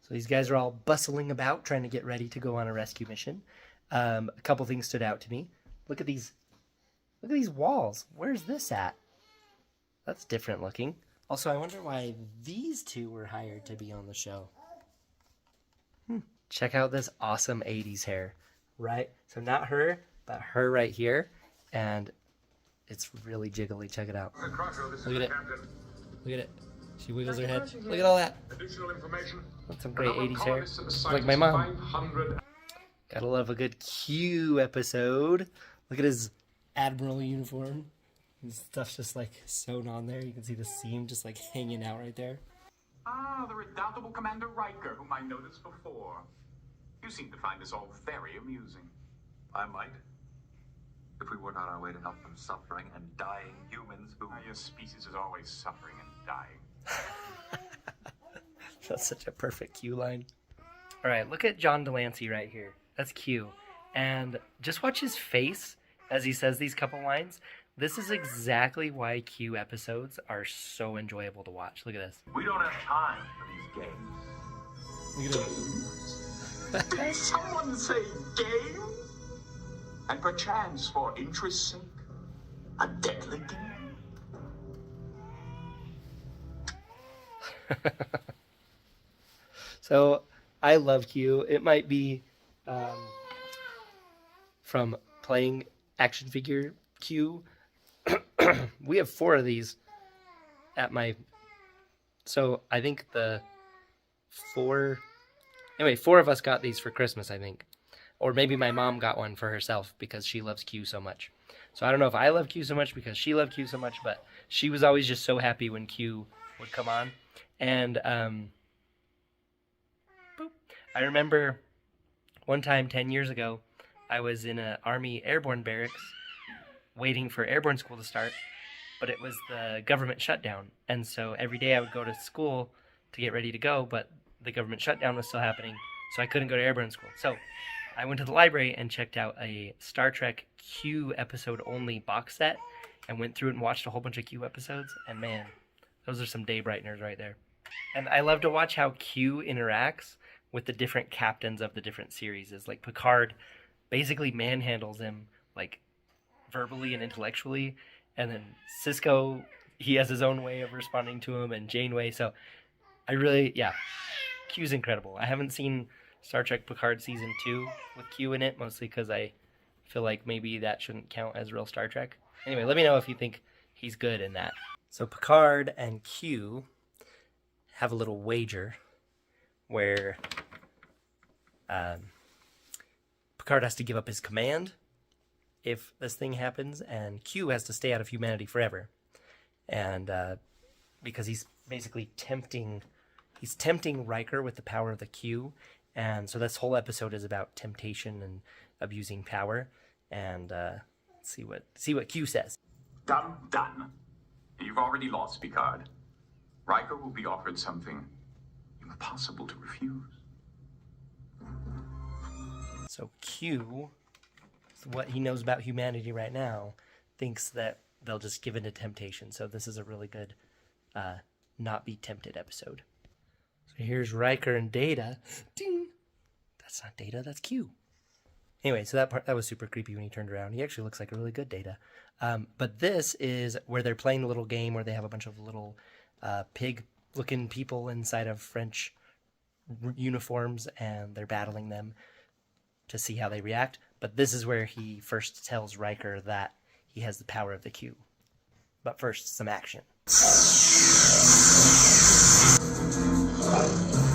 S1: So these guys are all bustling about, trying to get ready to go on a rescue mission. A couple things stood out to me. Look at these walls. Where's this at? That's different looking. Also, I wonder why these two were hired to be on the show. Check out this awesome 80s hair. Right? So not her, but her right here. And it's really jiggly. Check it out. Look at it. Look at it. She wiggles her head. Look at all that. That's some great 80s hair. Like my mom. Gotta love a good Q episode. Look at his Admiral uniform. His stuff's just like sewn on there. You can see the seam just like hanging out right there.
S2: Ah, the redoubtable Commander Riker, whom I noticed before. You seem to find this all very amusing.
S12: I might. If we weren't on our way to help them suffering and dying humans who...
S2: Your species is always suffering and dying.
S1: That's such a perfect Q line. Alright, look at John Delancey right here. That's Q. And just watch his face as he says these couple lines. This is exactly why Q episodes are so enjoyable to watch. Look at this.
S17: We don't have time for these games.
S1: Look at him.
S16: Did someone say game? And perchance for interest's sake, a deadly game.
S1: So I love Q. It might be from playing action figure Q. We have 4 of these at my... So I think the 4... Anyway, 4 of us got these for Christmas, I think. Or maybe my mom got one for herself because she loves Q so much. So I don't know if I love Q so much because she loved Q so much, but she was always just so happy when Q would come on. And I remember one time 10 years ago, I was in an Army airborne barracks waiting for airborne school to start, but it was the government shutdown. And so every day I would go to school to get ready to go, but the government shutdown was still happening, so I couldn't go to airborne school. So I went to the library and checked out a Star Trek Q episode only box set and went through it and watched a whole bunch of Q episodes. And man, those are some day brighteners right there. And I love to watch how Q interacts with the different captains of the different series. Is like Picard basically manhandles him like verbally and intellectually, and then Cisco, he has his own way of responding to him, and Janeway. So I really, Q's incredible. I haven't seen Star Trek Picard Season 2 with Q in it, mostly because I feel like maybe that shouldn't count as real Star Trek. Anyway, let me know if you think he's good in that. So Picard and Q have a little wager where Picard has to give up his command if this thing happens, and Q has to stay out of humanity forever. And because he's basically tempting Riker with the power of the Q. And so this whole episode is about temptation and abusing power. And let's see what Q says.
S2: Done. You've already lost, Picard. Riker will be offered something impossible to refuse.
S1: So Q, what he knows about humanity right now, thinks that they'll just give in to temptation. So this is a really good not be tempted episode. So here's Riker and Data. Ding! That's not Data, that's Q. Anyway, so that was super creepy when he turned around. He actually looks like a really good Data. But this is where they're playing a little game where they have a bunch of little pig-looking people inside of French uniforms, and they're battling them to see how they react. But this is where he first tells Riker that he has the power of the Q. But first, some action.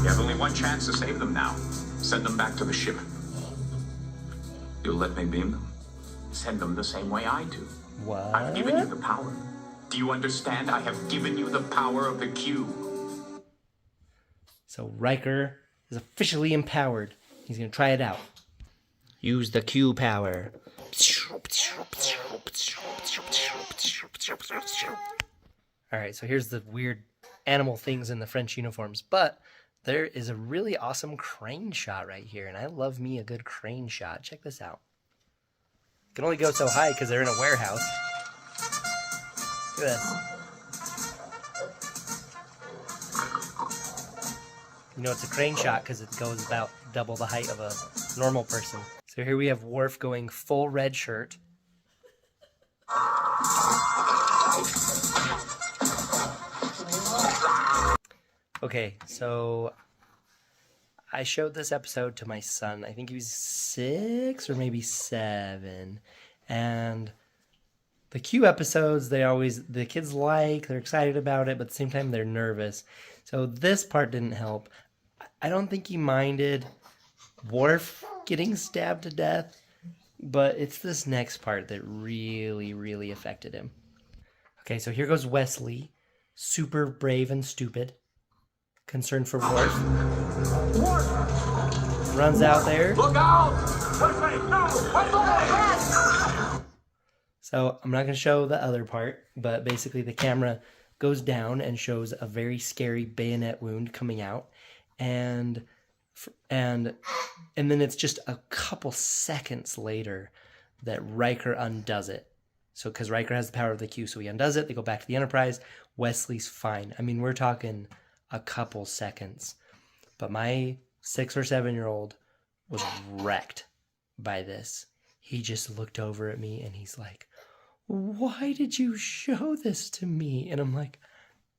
S2: You have only one chance to save them now. Send them back to the ship. You'll let me beam them? Send them the same way I do.
S1: What?
S2: I've given you the power. Do you understand? I have given you the power of the Q.
S1: So Riker is officially empowered. He's going to try it out. Use the Q power. Alright, so here's the weird animal things in the French uniforms. But there is a really awesome crane shot right here. And I love me a good crane shot. Check this out. It can only go so high because they're in a warehouse. Look at this. You know it's a crane shot because it goes about double the height of a normal person. So here we have Worf going full red shirt. Okay, so I showed this episode to my son. I think he was 6 or maybe 7. And the Q episodes, the kids they're excited about it, but at the same time they're nervous. So this part didn't help. I don't think he minded Worf getting stabbed to death, but it's this next part that really, really affected him. Okay, so here goes Wesley, super brave and stupid, concerned for Worf. Runs out there.
S16: Look out! Wesley, no! Wesley!
S1: So I'm not going to show the other part, but basically the camera goes down and shows a very scary bayonet wound coming out, and then it's just a couple seconds later that Riker undoes it. So because Riker has the power of the Q, so he undoes it. They go back to the Enterprise. Wesley's fine. I mean, we're talking a couple seconds, but my 6 or 7-year-old was wrecked by this. he just looked over at me and he's like, why did you show this to me? And I'm like,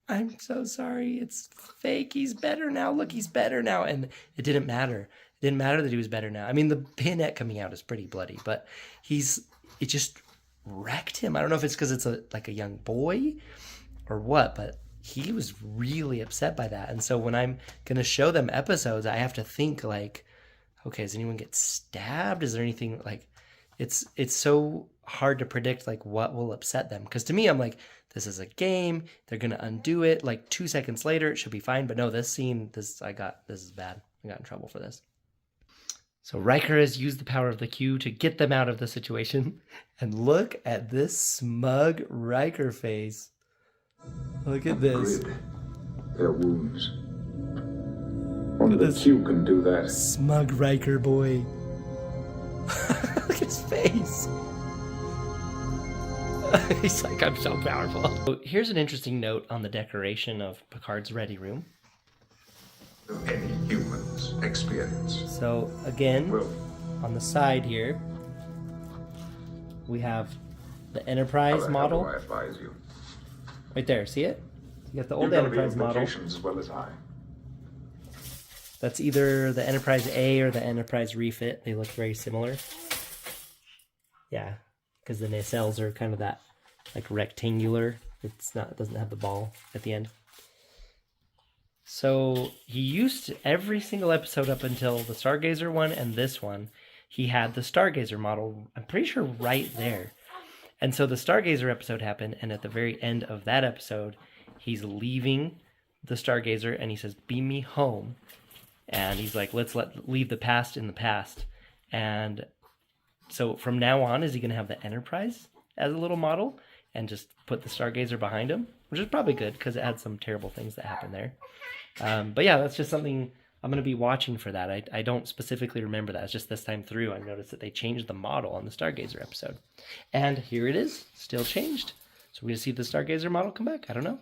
S1: I'm so sorry. It's fake. He's better now. Look, he's better now. And it didn't matter. It didn't matter that he was better now. I mean, the bayonet coming out is pretty bloody, but it just wrecked him. I don't know if it's because it's like a young boy or what, but he was really upset by that. And so when I'm going to show them episodes, I have to think like, okay, does anyone get stabbed? Is there anything like, it's so hard to predict like what will upset them. Because to me, I'm like, this is a game. They're going to undo it. Like 2 seconds later, it should be fine. But no, this scene, this is bad. I got in trouble for this. So Riker has used the power of the Q to get them out of the situation. And look at this smug Riker face. Look at this.
S8: Grid their wounds. Only the Q can do that.
S1: Smug Riker boy. Look at his face. He's like, I'm so powerful. So here's an interesting note on the decoration of Picard's ready room.
S8: Any human's experience.
S1: So again, on the side here, we have the Enterprise model.
S8: I advise you.
S1: Right there, see it? You got the old
S8: You've got
S1: Enterprise
S8: the
S1: model.
S8: implications as well as I.
S1: That's either the Enterprise A or the Enterprise refit. They look very similar. Yeah, because the nacelles are kind of that like rectangular. It doesn't have the ball at the end. So he used every single episode up until the Stargazer one and this one, he had the Stargazer model, I'm pretty sure right there. And so the Stargazer episode happened, and at the very end of that episode, he's leaving the Stargazer and he says, beam me home. And he's like, leave the past in the past. And so from now on, is he going to have the Enterprise as a little model and just put the Stargazer behind him? Which is probably good because it had some terrible things that happened there. But yeah, that's just something I'm going to be watching for that. I don't specifically remember that. It's just this time through I noticed that they changed the model on the Stargazer episode. And here it is, still changed. So we're going to see the Stargazer model come back. I don't know.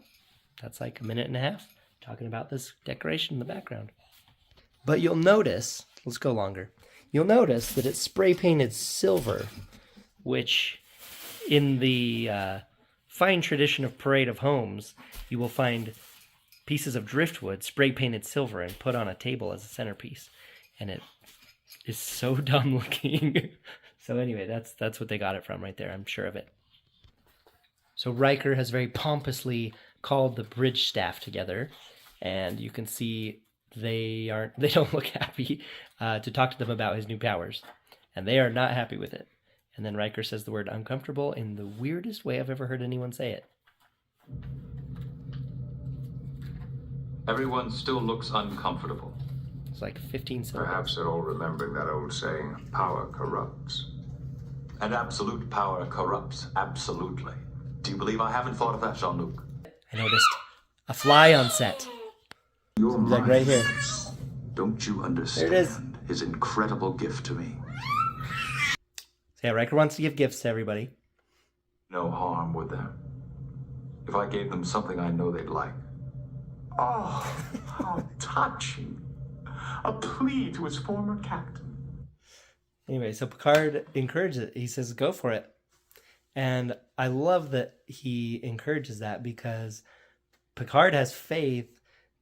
S1: That's like a minute and a half talking about this decoration in the background. But you'll notice, let's go longer. You'll notice that it's spray painted silver, which in the fine tradition of Parade of Homes, you will find pieces of driftwood spray painted silver and put on a table as a centerpiece. And it is so dumb looking. So anyway, that's what they got it from right there. I'm sure of it. So Riker has very pompously called the bridge staff together, and you can see they don't look happy to talk to them about his new powers, and they are not happy with it. And then Riker says the word uncomfortable in the weirdest way I've ever heard anyone say it.
S12: Everyone still looks uncomfortable.
S1: It's like 15 syllables.
S8: Perhaps they're all remembering that old saying, power corrupts.
S12: And absolute power corrupts, absolutely. Do you believe I haven't thought of that, Jean-Luc?
S1: I noticed a fly on set.
S12: Your
S1: like right here.
S12: Don't you understand
S1: There it is.
S12: his incredible gift to me?
S1: So yeah, Riker wants to give gifts to everybody.
S12: No harm, would there? If I gave them something I know they'd like.
S16: Oh, how touching. A plea to his former captain.
S1: Anyway, so Picard encourages it. He says, go for it. And I love that he encourages that because Picard has faith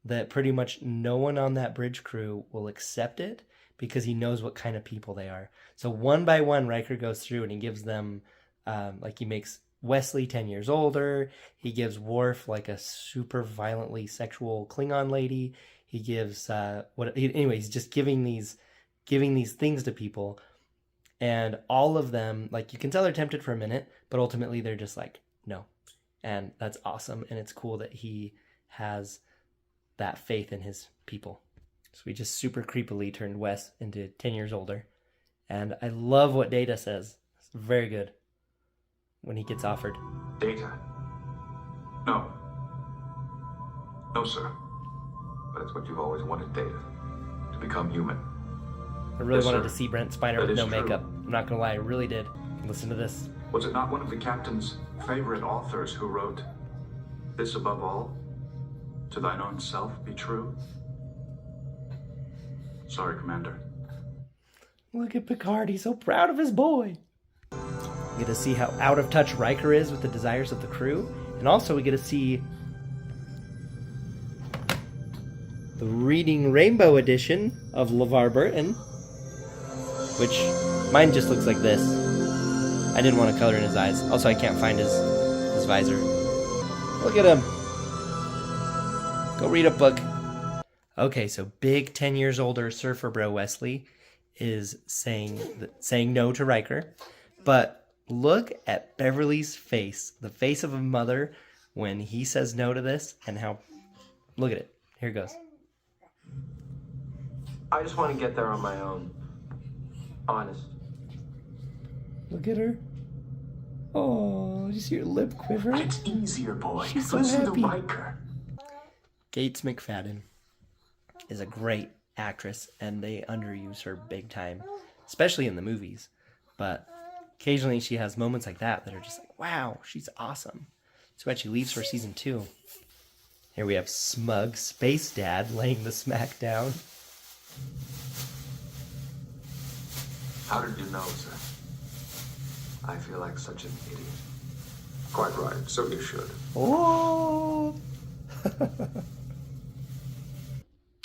S1: that pretty much no one on that bridge crew will accept it because he knows what kind of people they are. So one by one, Riker goes through and he gives them, he makes Wesley 10 years older. He gives Worf like a super violently sexual Klingon lady. He gives, he's just giving these things to people. And all of them, like, you can tell they're tempted for a minute, but ultimately they're just like, no. And that's awesome. And it's cool that he has that faith in his people. So we just super creepily turned Wes into 10 years older. And I love what Data says. It's very good when he gets offered.
S8: Data? No. No, sir. But it's what you've always wanted, Data. To become human.
S1: I really
S8: Yes,
S1: wanted
S8: sir.
S1: to see Brent Spiner
S8: That
S1: with
S8: is
S1: no
S8: true.
S1: makeup. I'm not going to lie, I really did. Listen to this.
S8: Was it not one of the captain's favorite authors who wrote, "This above all, to thine own self be true"? Sorry, Commander.
S1: Look at Picard, he's so proud of his boy. We get to see how out of touch Riker is with the desires of the crew. And also we get to see the Reading Rainbow edition of LeVar Burton, which mine just looks like this. I didn't want to color in his eyes. Also, I can't find his visor. Look at him. Go read a book. Okay, so big 10 years older surfer bro Wesley is saying no to Riker. But look at Beverly's face. The face of a mother when he says no to this, and how... Look at it. Here it goes.
S5: I just want to get there on my own. Honest.
S1: Look at her. Oh, you see her lip quiver?
S16: It's easier, boy.
S1: She's so
S16: Listen
S1: happy.
S16: to Riker.
S1: Gates McFadden is a great actress, and they underuse her big time, especially in the movies. But occasionally she has moments like that are just like, wow, she's awesome. So when she leaves for season 2. Here we have smug space dad laying the smack down.
S8: How did you know, sir? I feel like such an idiot. Quite right, so you should.
S1: Oh!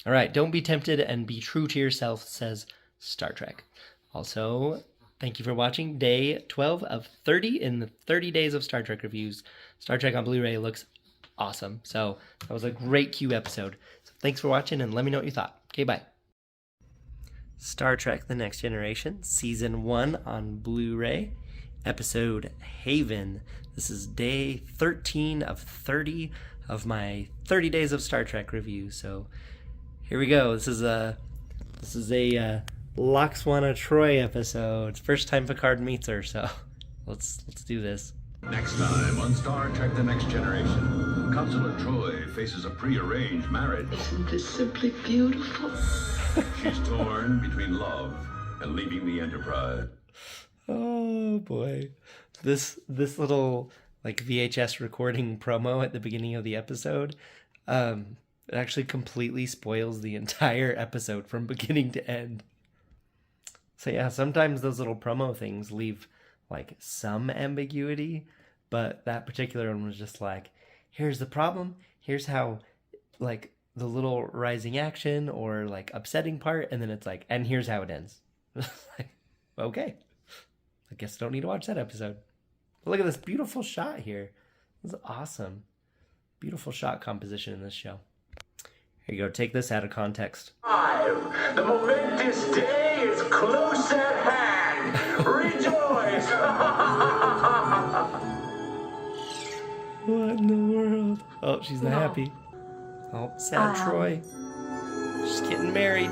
S1: All right, don't be tempted and be true to yourself, says Star Trek. Also, thank you for watching day 12 of 30 in the 30 days of Star Trek reviews. Star Trek on Blu-ray looks awesome. So that was a great Q episode. So thanks for watching, and let me know what you thought. Okay, bye. Star Trek The Next Generation, Season 1 on Blu-ray, Episode Haven. This is day 13 of 30 of my 30 days of Star Trek review. So here we go. This is a Laxwana Troy episode. First time Picard meets her, so let's do this.
S4: Next time on Star Trek The Next Generation, Consular Troy faces a prearranged marriage.
S6: Isn't this simply beautiful?
S4: She's torn between love and leaving the Enterprise.
S1: Oh boy. This little like VHS recording promo at the beginning of the episode, it actually completely spoils the entire episode from beginning to end. So yeah, sometimes those little promo things leave like some ambiguity, but that particular one was just like, here's the problem, here's how like the little rising action or like upsetting part, and then it's like, and here's how it ends. Like, okay, I guess I don't need to watch that episode. But look at this beautiful shot here. This is awesome. Beautiful shot composition in this show. Here you go, take this out of context.
S16: The momentous day is close at hand. Rejoice!
S1: What in the world? Oh, she's not happy. Oh, sad Troy. She's getting married.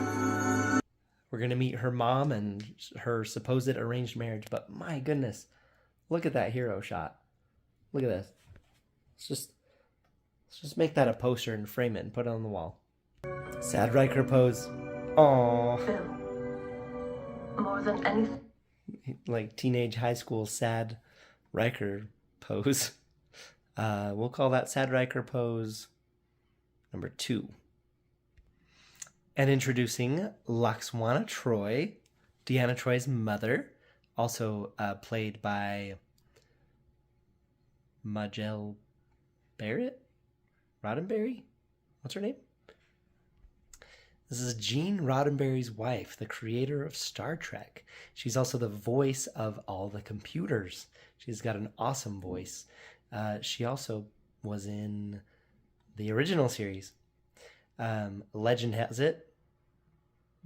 S1: We're going to meet her mom and her supposed arranged marriage, but my goodness, look at that hero shot. Look at this. Let's just make that a poster and frame it and put it on the wall. Sad Riker pose. Aww.
S10: More than anything.
S1: Like teenage high school sad Riker pose. We'll call that Sad Riker pose number 2. And introducing Laxwana Troy, Deanna Troy's mother, also played by Majel Barrett? Roddenberry? What's her name? This is Gene Roddenberry's wife, the creator of Star Trek. She's also the voice of all the computers. She's got an awesome voice. She also was in the original series. Legend has it,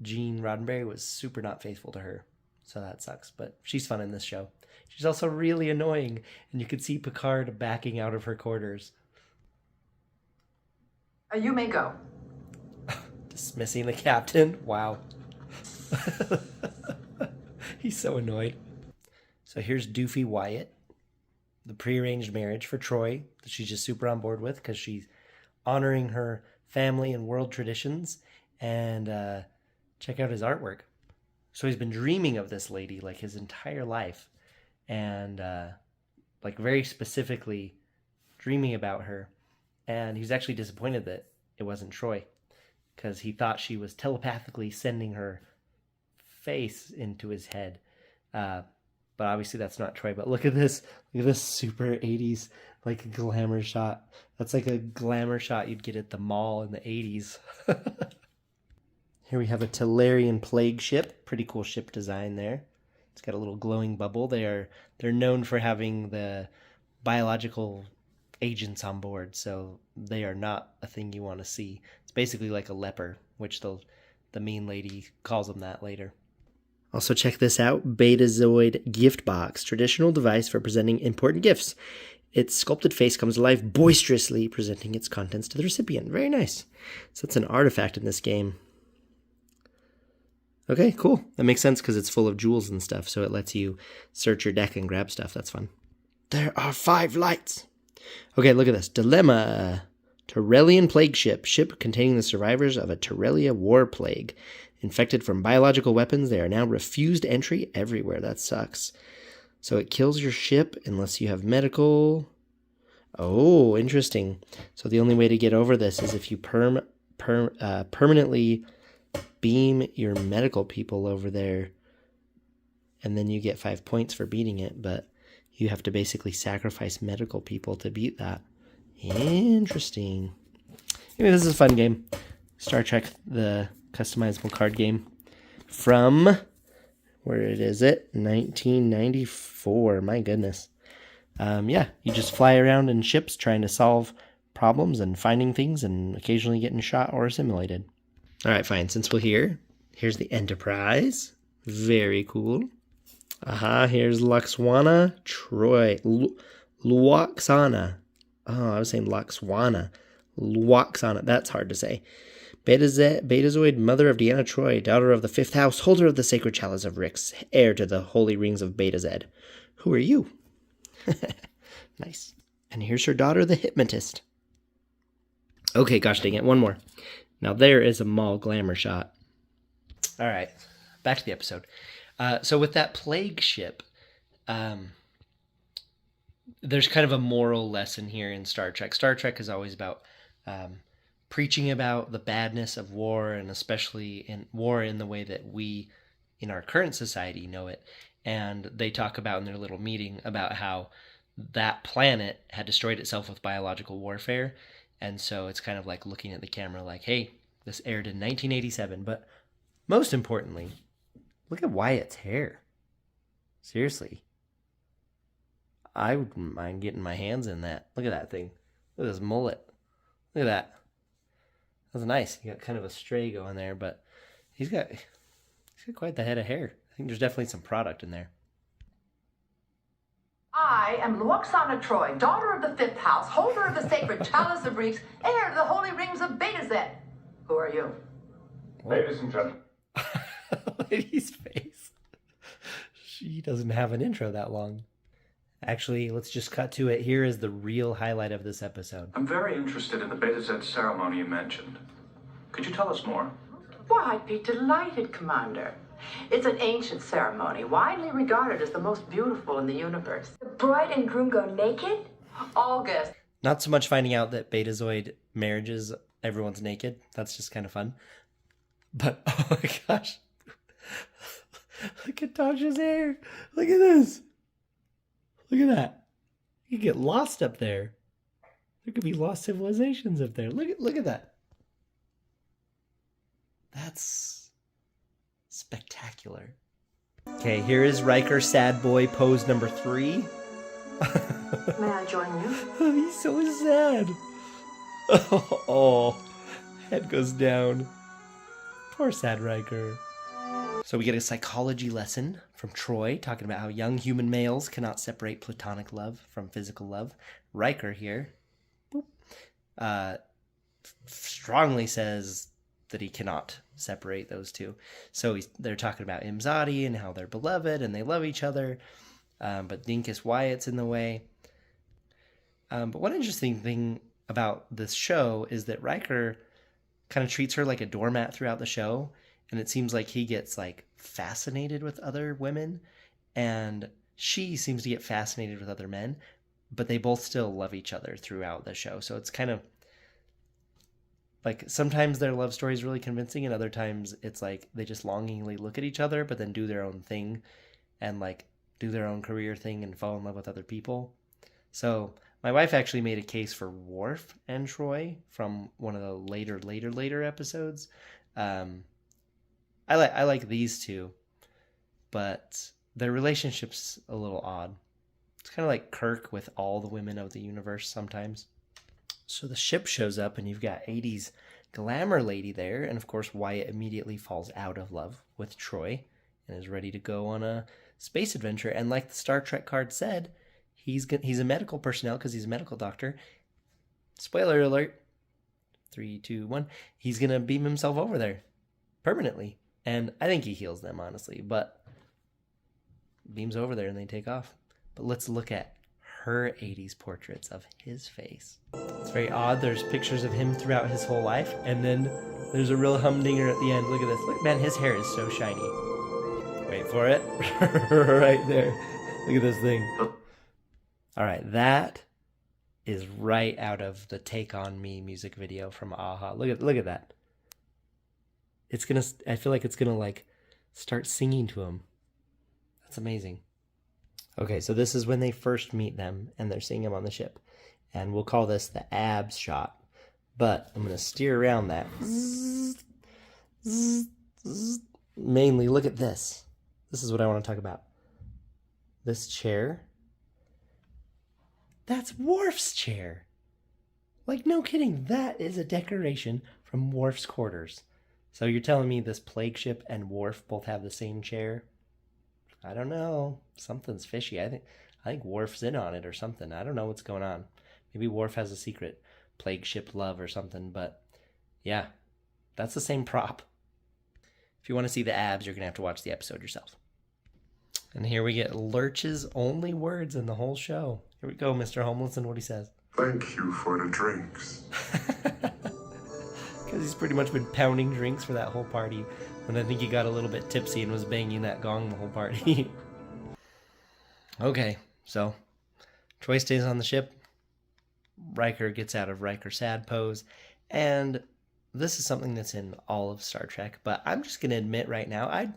S1: Gene Roddenberry was super not faithful to her. So that sucks, but she's fun in this show. She's also really annoying, and you could see Picard backing out of her quarters.
S9: You may go.
S1: Dismissing the captain. Wow. He's so annoyed. So here's Doofy Wyatt, the prearranged marriage for Troy that she's just super on board with because she's honoring her family and world traditions. And check out his artwork. So he's been dreaming of this lady like his entire life, and like very specifically dreaming about her. And he's actually disappointed that it wasn't Troy, because he thought she was telepathically sending her face into his head. But obviously that's not Troy. But look at this. Look at this super 80s, like, glamour shot. That's like a glamour shot you'd get at the mall in the 80s. Here we have a Talarian plague ship. Pretty cool ship design there. It's got a little glowing bubble. They're known for having the biological agents on board, so they are not a thing you want to see. It's basically like a leper, which the mean lady calls them that later. Also check this out, Betazoid gift box, traditional device for presenting important gifts. Its sculpted face comes alive, boisterously presenting its contents to the recipient. Very nice. So it's an artifact in this game. Okay, cool. That makes sense because it's full of jewels and stuff, so it lets you search your deck and grab stuff. That's fun. There are 5 lights. Okay, look at this. Dilemma. Tyrellian plague ship. Ship containing the survivors of a Tyrellia war plague. Infected from biological weapons, they are now refused entry everywhere. That sucks. So it kills your ship unless you have medical. Oh, interesting. So the only way to get over this is if you permanently beam your medical people over there, and then you get 5 points for beating it, but you have to basically sacrifice medical people to beat that. Interesting. Anyway, this is a fun game. Star Trek, the customizable card game from, where is it? 1994. My goodness. Yeah, you just fly around in ships trying to solve problems and finding things and occasionally getting shot or assimilated. All right, fine. Since we're here, here's the Enterprise. Very cool. Here's Luxwana, Troy. Luoxana. Oh, I was saying Luxwana. Luoxana. That's hard to say. Betazoid, mother of Deanna Troy, daughter of the 5th house, holder of the sacred chalice of Rix, heir to the holy rings of Betazed. Who are you? Nice. And here's her daughter, the hypnotist. Okay, gosh dang it. One more. Now there is a mall glamour shot. All right, back to the episode. So with that plague ship, there's kind of a moral lesson here in Star Trek. Star Trek is always about preaching about the badness of war, and especially in war in the way that we, in our current society, know it. And they talk about in their little meeting about how that planet had destroyed itself with biological warfare. And so it's kind of like looking at the camera like, hey, this aired in 1987. But most importantly, look at Wyatt's hair. Seriously. I wouldn't mind getting my hands in that. Look at that thing. Look at this mullet. Look at that. That's nice. He got kind of a stray going there, but he's got quite the head of hair. I think there's definitely some product in there.
S10: I am Luoxana Troy, daughter of the 5th house, holder of the sacred chalice of Reeks, heir to the holy rings of Betazed. Who are you?
S8: Ladies and gentlemen.
S1: Lady's face. She doesn't have an intro that long. Actually, let's just cut to it. Here is the real highlight of this episode.
S17: I'm very interested in the Betazed ceremony you mentioned. Could you tell us more?
S10: Why, I'd be delighted, Commander. It's an ancient ceremony, widely regarded as the most beautiful in the universe.
S11: The bride and groom go naked?
S10: All guests.
S1: Not so much finding out that Betazoid marriages, everyone's naked. That's just kind of fun. But, oh my gosh. Look at Tasha's hair. Look at this. Look at that. You could get lost up there. There could be lost civilizations up there. Look at that. That's spectacular. Okay, here is Riker Sad Boy pose number 3.
S6: May I join you?
S1: Oh, he's so sad. Oh, head goes down. Poor sad Riker. So we get a psychology lesson from Troy, talking about how young human males cannot separate platonic love from physical love. Riker here strongly says that he cannot separate those two. So they're talking about Imzadi and how they're beloved and they love each other, but Dinkus Wyatt's in the way. But one interesting thing about this show is that Riker kind of treats her like a doormat throughout the show, and it seems like he gets like fascinated with other women, and she seems to get fascinated with other men, but they both still love each other throughout the show. So it's kind of like sometimes their love story is really convincing, and other times it's like they just longingly look at each other but then do their own thing and like do their own career thing and fall in love with other people. So my wife actually made a case for Worf and Troy from one of the later episodes. I like these two, but their relationship's a little odd. It's kind of like Kirk with all the women of the universe sometimes. So the ship shows up and you've got 80s glamour lady there, and of course Wyatt immediately falls out of love with Troy and is ready to go on a space adventure. And like the Star Trek card said, he's a medical personnel because he's a medical doctor. Spoiler alert. 3, 2, 1. He's gonna beam himself over there permanently, and I think he heals them, honestly, but beams over there and they take off. But let's look at her 80s portraits of his face. It's very odd. There's pictures of him throughout his whole life, and then there's a real humdinger at the end. Look at this. Look, man, his hair is so shiny. Wait for it. Right there. Look at this thing. All right, that is right out of the Take On Me music video from Aha. Look at that. I feel like it's gonna like start singing to him. That's amazing. Okay, so this is when they first meet them and they're seeing him on the ship. And we'll call this the abs shot. But I'm going to steer around that. Mainly, look at this. This is what I want to talk about. This chair. That's Worf's chair. Like, no kidding. That is a decoration from Worf's quarters. So you're telling me this plague ship and Worf both have the same chair? I don't know. Something's fishy. I think Worf's in on it or something. I don't know what's going on. Maybe Worf has a secret plague ship love or something, but yeah, that's the same prop. If you want to see the abs, you're going to have to watch the episode yourself. And here we get Lurch's only words in the whole show. Here we go, Mr. Holmes. Listen to what he says.
S19: Thank you for the drinks.
S1: Because he's pretty much been pounding drinks for that whole party. And I think he got a little bit tipsy and was banging that gong the whole party. Okay, so Troy stays on the ship. Riker gets out of Riker sad pose. And this is something that's in all of Star Trek. But I'm just going to admit right now, I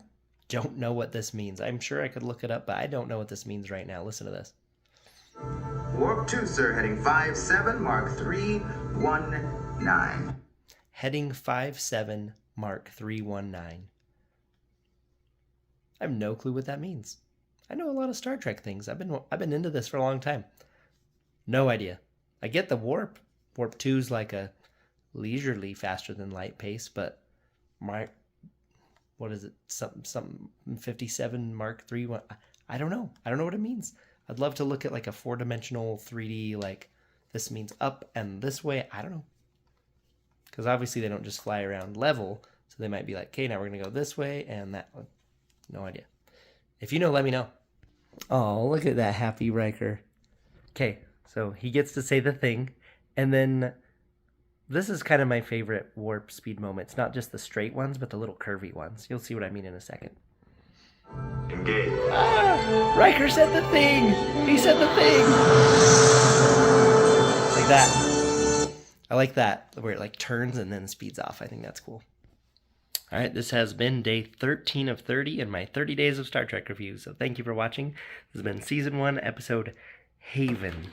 S1: don't know what this means. I'm sure I could look it up, but I don't know what this means right now. Listen to this.
S20: Warp 2, sir. Heading 57, Mark 319.
S1: Heading 57, Mark 319. I have no clue what that means. I know a lot of Star Trek things. I've been into this for a long time. No idea. I get the warp. Warp 2's like a leisurely faster than light pace, but what is it? Some 57 Mark 3. I don't know. I don't know what it means. I'd love to look at like a 4-dimensional 3D, like this means up and this way. I don't know. Because obviously they don't just fly around level. So they might be like, okay, now we're going to go this way and that one. No idea. If you know, let me know. Oh, look at that happy Riker. Okay, so he gets to say the thing. And then this is kind of my favorite warp speed moment. It's not just the straight ones, but the little curvy ones. You'll see what I mean in a second.
S19: Engage.
S1: Ah, Riker said the thing. He said the thing. Like that. I like that, where it like turns and then speeds off. I think that's cool. All right, this has been day 13 of 30 in my 30 days of Star Trek review. So thank you for watching. This has been Season 1, Episode Haven.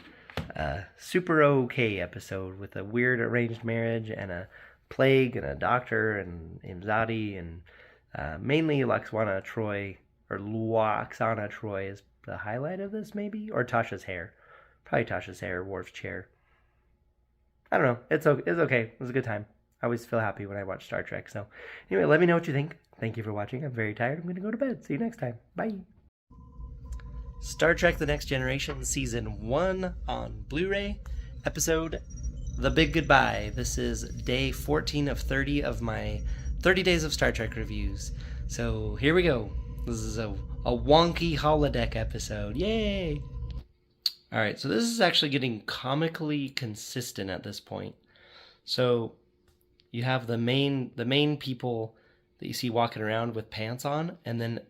S1: Super okay episode with a weird arranged marriage and a plague and a doctor and Imzadi and mainly Lwaxana Troi, or Lwaxana Troi is the highlight of this, maybe? Or Tasha's hair. Probably Tasha's hair, Worf's chair. I don't know. It's okay. It was a good time. I always feel happy when I watch Star Trek. So anyway, let me know what you think. Thank you for watching. I'm very tired. I'm going to go to bed. See you next time. Bye. Star Trek The Next Generation Season 1 on Blu-ray. Episode The Big Goodbye. This is day 14 of 30 of my 30 days of Star Trek reviews. So here we go. This is a wonky holodeck episode. Yay! Alright, so this is actually getting comically consistent at this point. So you have the main people that you see walking around with pants on, and then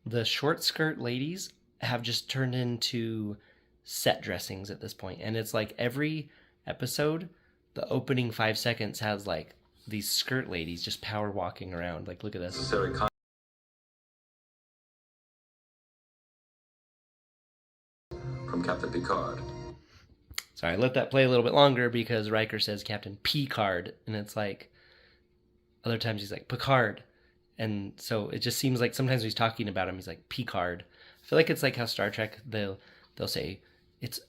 S1: the short skirt ladies have just turned into set dressings at this point. And it's like every episode, the opening 5 seconds has like these skirt ladies just power walking around. Like, look at this.
S2: I'm Captain Picard.
S1: Sorry, I let that play a little bit longer because Riker says Captain Picard, and it's like, other times he's like Picard. And so it just seems like sometimes when he's talking about him, he's like Picard. I feel like it's like how Star Trek, they'll say,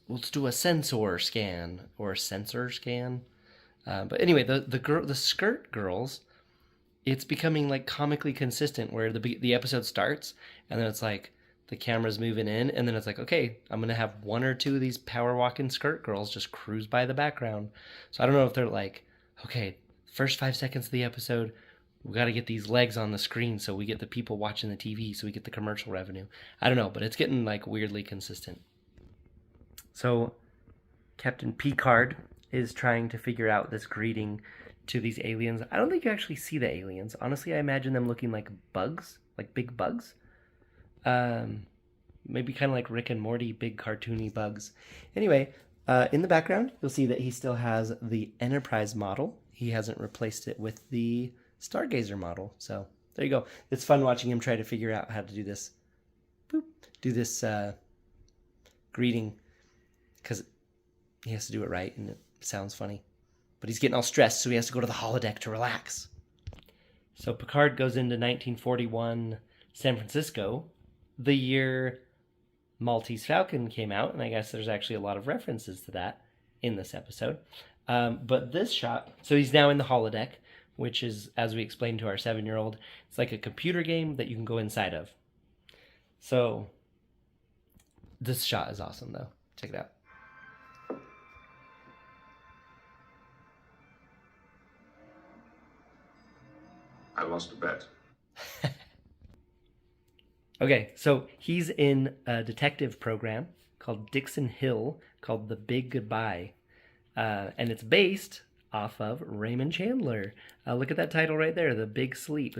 S1: let's do a sensor scan or a sensor scan. But anyway, the skirt girls, it's becoming like comically consistent where the episode starts and then it's like the camera's moving in and then it's like, okay, I'm going to have one or two of these power walking skirt girls just cruise by the background. So I don't know if they're like, okay, first 5 seconds of the episode, we got to get these legs on the screen so we get the people watching the TV, so we get the commercial revenue. I don't know, but it's getting like weirdly consistent. So Captain Picard is trying to figure out this greeting to these aliens. I don't think you actually see the aliens. Honestly, I imagine them looking like bugs, like big bugs. Maybe kind of like Rick and Morty, big cartoony bugs. Anyway, in the background, you'll see that he still has the Enterprise model. He hasn't replaced it with the Stargazer model. So there you go. It's fun watching him try to figure out how to do this. Do this greeting, because he has to do it right and it sounds funny. But he's getting all stressed, so he has to go to the holodeck to relax. So Picard goes into 1941 San Francisco, the year Maltese Falcon came out, and I guess there's actually a lot of references to that in this episode. But this shot, so he's now in the holodeck, which is, as we explained to our 7-year-old, it's like a computer game that you can go inside of. So this shot is awesome, though. Check it out.
S8: I lost a bet.
S1: Okay, so he's in a detective program called Dixon Hill, called The Big Goodbye. And it's based off of Raymond Chandler. Look at that title right there, The Big Sleep.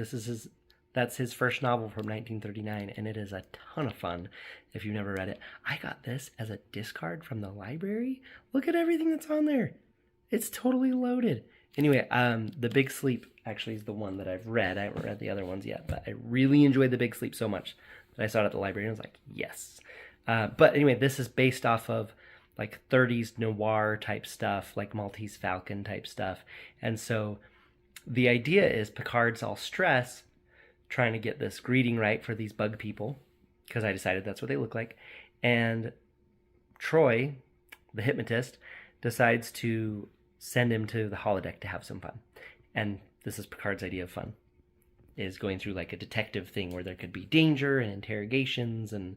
S1: That's his first novel from 1939, and it is a ton of fun if you've never read it. I got this as a discard from the library. Look at everything that's on there. It's totally loaded. Anyway, The Big Sleep actually is the one that I've read. I haven't read the other ones yet, but I really enjoyed The Big Sleep so much that I saw it at the library and I was like, yes. But anyway, this is based off of like 30s noir type stuff, like Maltese Falcon type stuff. And so the idea is Picard's all stressed trying to get this greeting right for these bug people, because I decided that's what they look like. And Troy, the hypnotist, decides to send him to the holodeck to have some fun. And this is Picard's idea of fun, is going through like a detective thing where there could be danger and interrogations and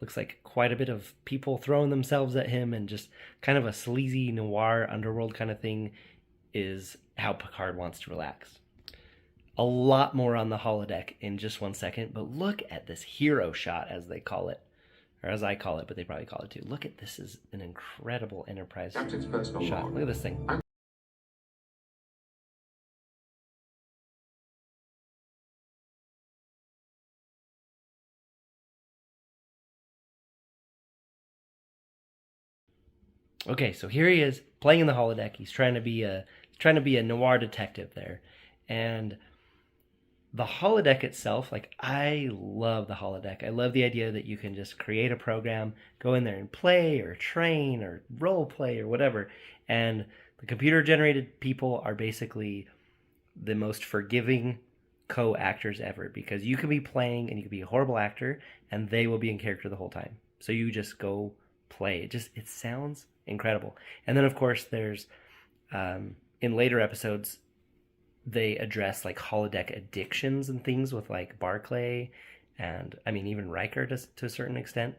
S1: looks like quite a bit of people throwing themselves at him, and just kind of a sleazy noir underworld kind of thing is how Picard wants to relax. A lot more on the holodeck in just 1 second, but look at this hero shot, as they call it. Or as I call it, but they probably call it too. Look at this, is an incredible Enterprise
S8: Captain's personal
S1: shot.
S8: log.
S1: Look at this thing. Okay, so here he is playing in the holodeck. He's trying to be a noir detective there, and the holodeck itself, like, I love the holodeck. I love the idea that you can just create a program, go in there and play or train or role play or whatever, and the computer generated people are basically the most forgiving co-actors ever, because you can be playing and you can be a horrible actor and they will be in character the whole time. So you just go play. It sounds incredible. And then of course there's in later episodes they address like holodeck addictions and things with like Barclay and I mean even Riker to a certain extent.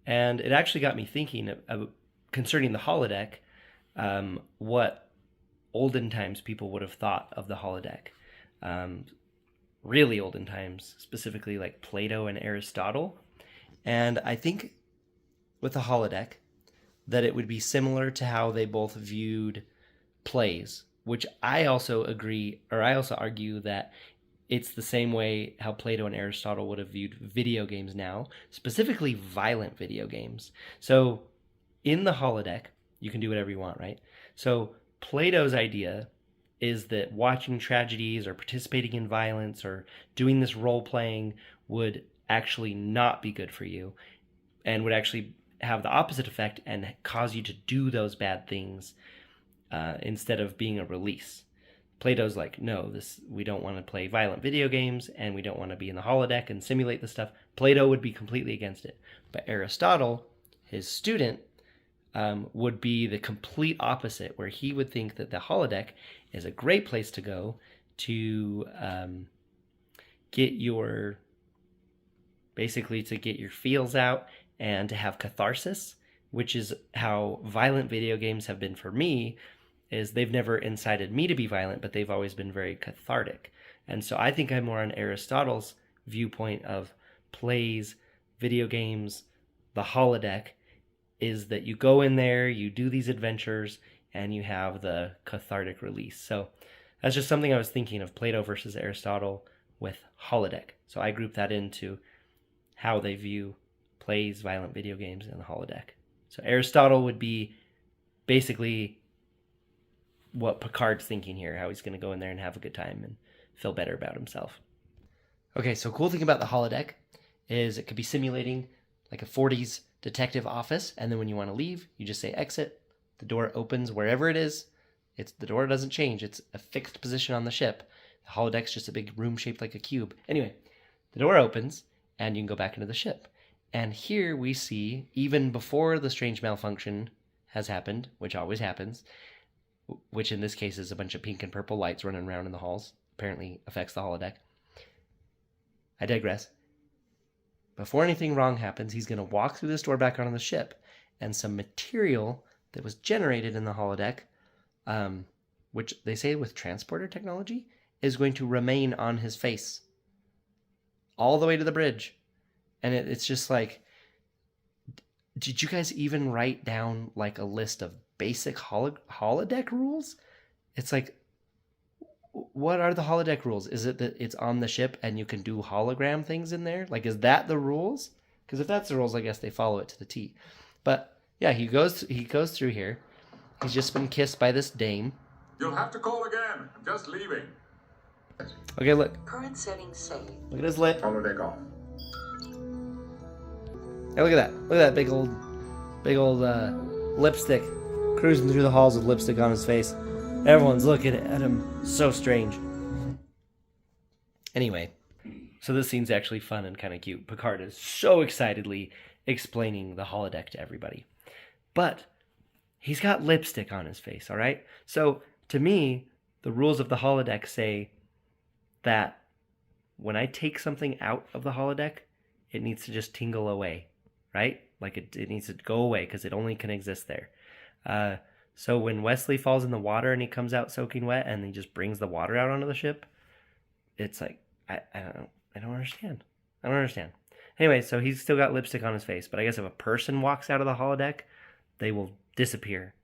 S1: And it actually got me thinking of concerning the holodeck, what olden times people would have thought of the holodeck. Really olden times, specifically like Plato and Aristotle. And I think with the holodeck that it would be similar to how they both viewed plays, which I also agree, or I also argue that it's the same way how Plato and Aristotle would have viewed video games now, specifically violent video games. So in the holodeck, you can do whatever you want, right? So Plato's idea is that watching tragedies or participating in violence or doing this role playing would actually not be good for you. and would actually have the opposite effect and cause you to do those bad things instead of being a release. Plato's like, no, we don't want to play violent video games, and we don't want to be in the holodeck and simulate the stuff. Plato would be completely against it. But Aristotle, his student, would be the complete opposite, where he would think that the holodeck is a great place to go to get your feels out and to have catharsis, which is how violent video games have been for me. Is they've never incited me to be violent, but they've always been very cathartic. And so I think I'm more on Aristotle's viewpoint of plays, video games, the holodeck, is that you go in there, you do these adventures, and you have the cathartic release. So that's just something I was thinking of, Plato versus Aristotle with holodeck. So I group that into how they view plays, violent video games, and the holodeck. So Aristotle would be basically what Picard's thinking here, how he's going to go in there and have a good time and feel better about himself. Okay, so cool thing about the holodeck is it could be simulating like a 40s detective office, and then when you want to leave, you just say exit. The door opens wherever it is. The door doesn't change. It's a fixed position on the ship. The holodeck's just a big room shaped like a cube. Anyway, the door opens, and you can go back into the ship. And here we see, even before the strange malfunction has happened, which always happens, which in this case is a bunch of pink and purple lights running around in the halls, apparently affects the holodeck. I digress. Before anything wrong happens, he's going to walk through this door back onto the ship, and some material that was generated in the holodeck, which they say with transporter technology, is going to remain on his face all the way to the bridge. And it's just like, did you guys even write down like a list of basic holodeck rules? It's like, what are the holodeck rules? Is it that it's on the ship and you can do hologram things in there? Like, is that the rules? Because if that's the rules, I guess they follow it to the T. But yeah, he goes through here. He's just been kissed by this dame.
S8: You'll have to call again. I'm just leaving.
S1: Okay, look.
S6: Current settings saved.
S1: Look at his lip.
S8: Holodeck off.
S1: Hey, look at that. Look at that big old lipstick cruising through the halls with lipstick on his face. Everyone's looking at him. So strange. Anyway, so this scene's actually fun and kind of cute. Picard is so excitedly explaining the holodeck to everybody. But he's got lipstick on his face, all right? So to me, the rules of the holodeck say that when I take something out of the holodeck, it needs to just tingle away, right? Like it needs to go away because it only can exist there. So when Wesley falls in the water and he comes out soaking wet and he just brings the water out onto the ship, it's like, I don't understand. I don't understand. Anyway, so he's still got lipstick on his face, but I guess if a person walks out of the holodeck, they will disappear.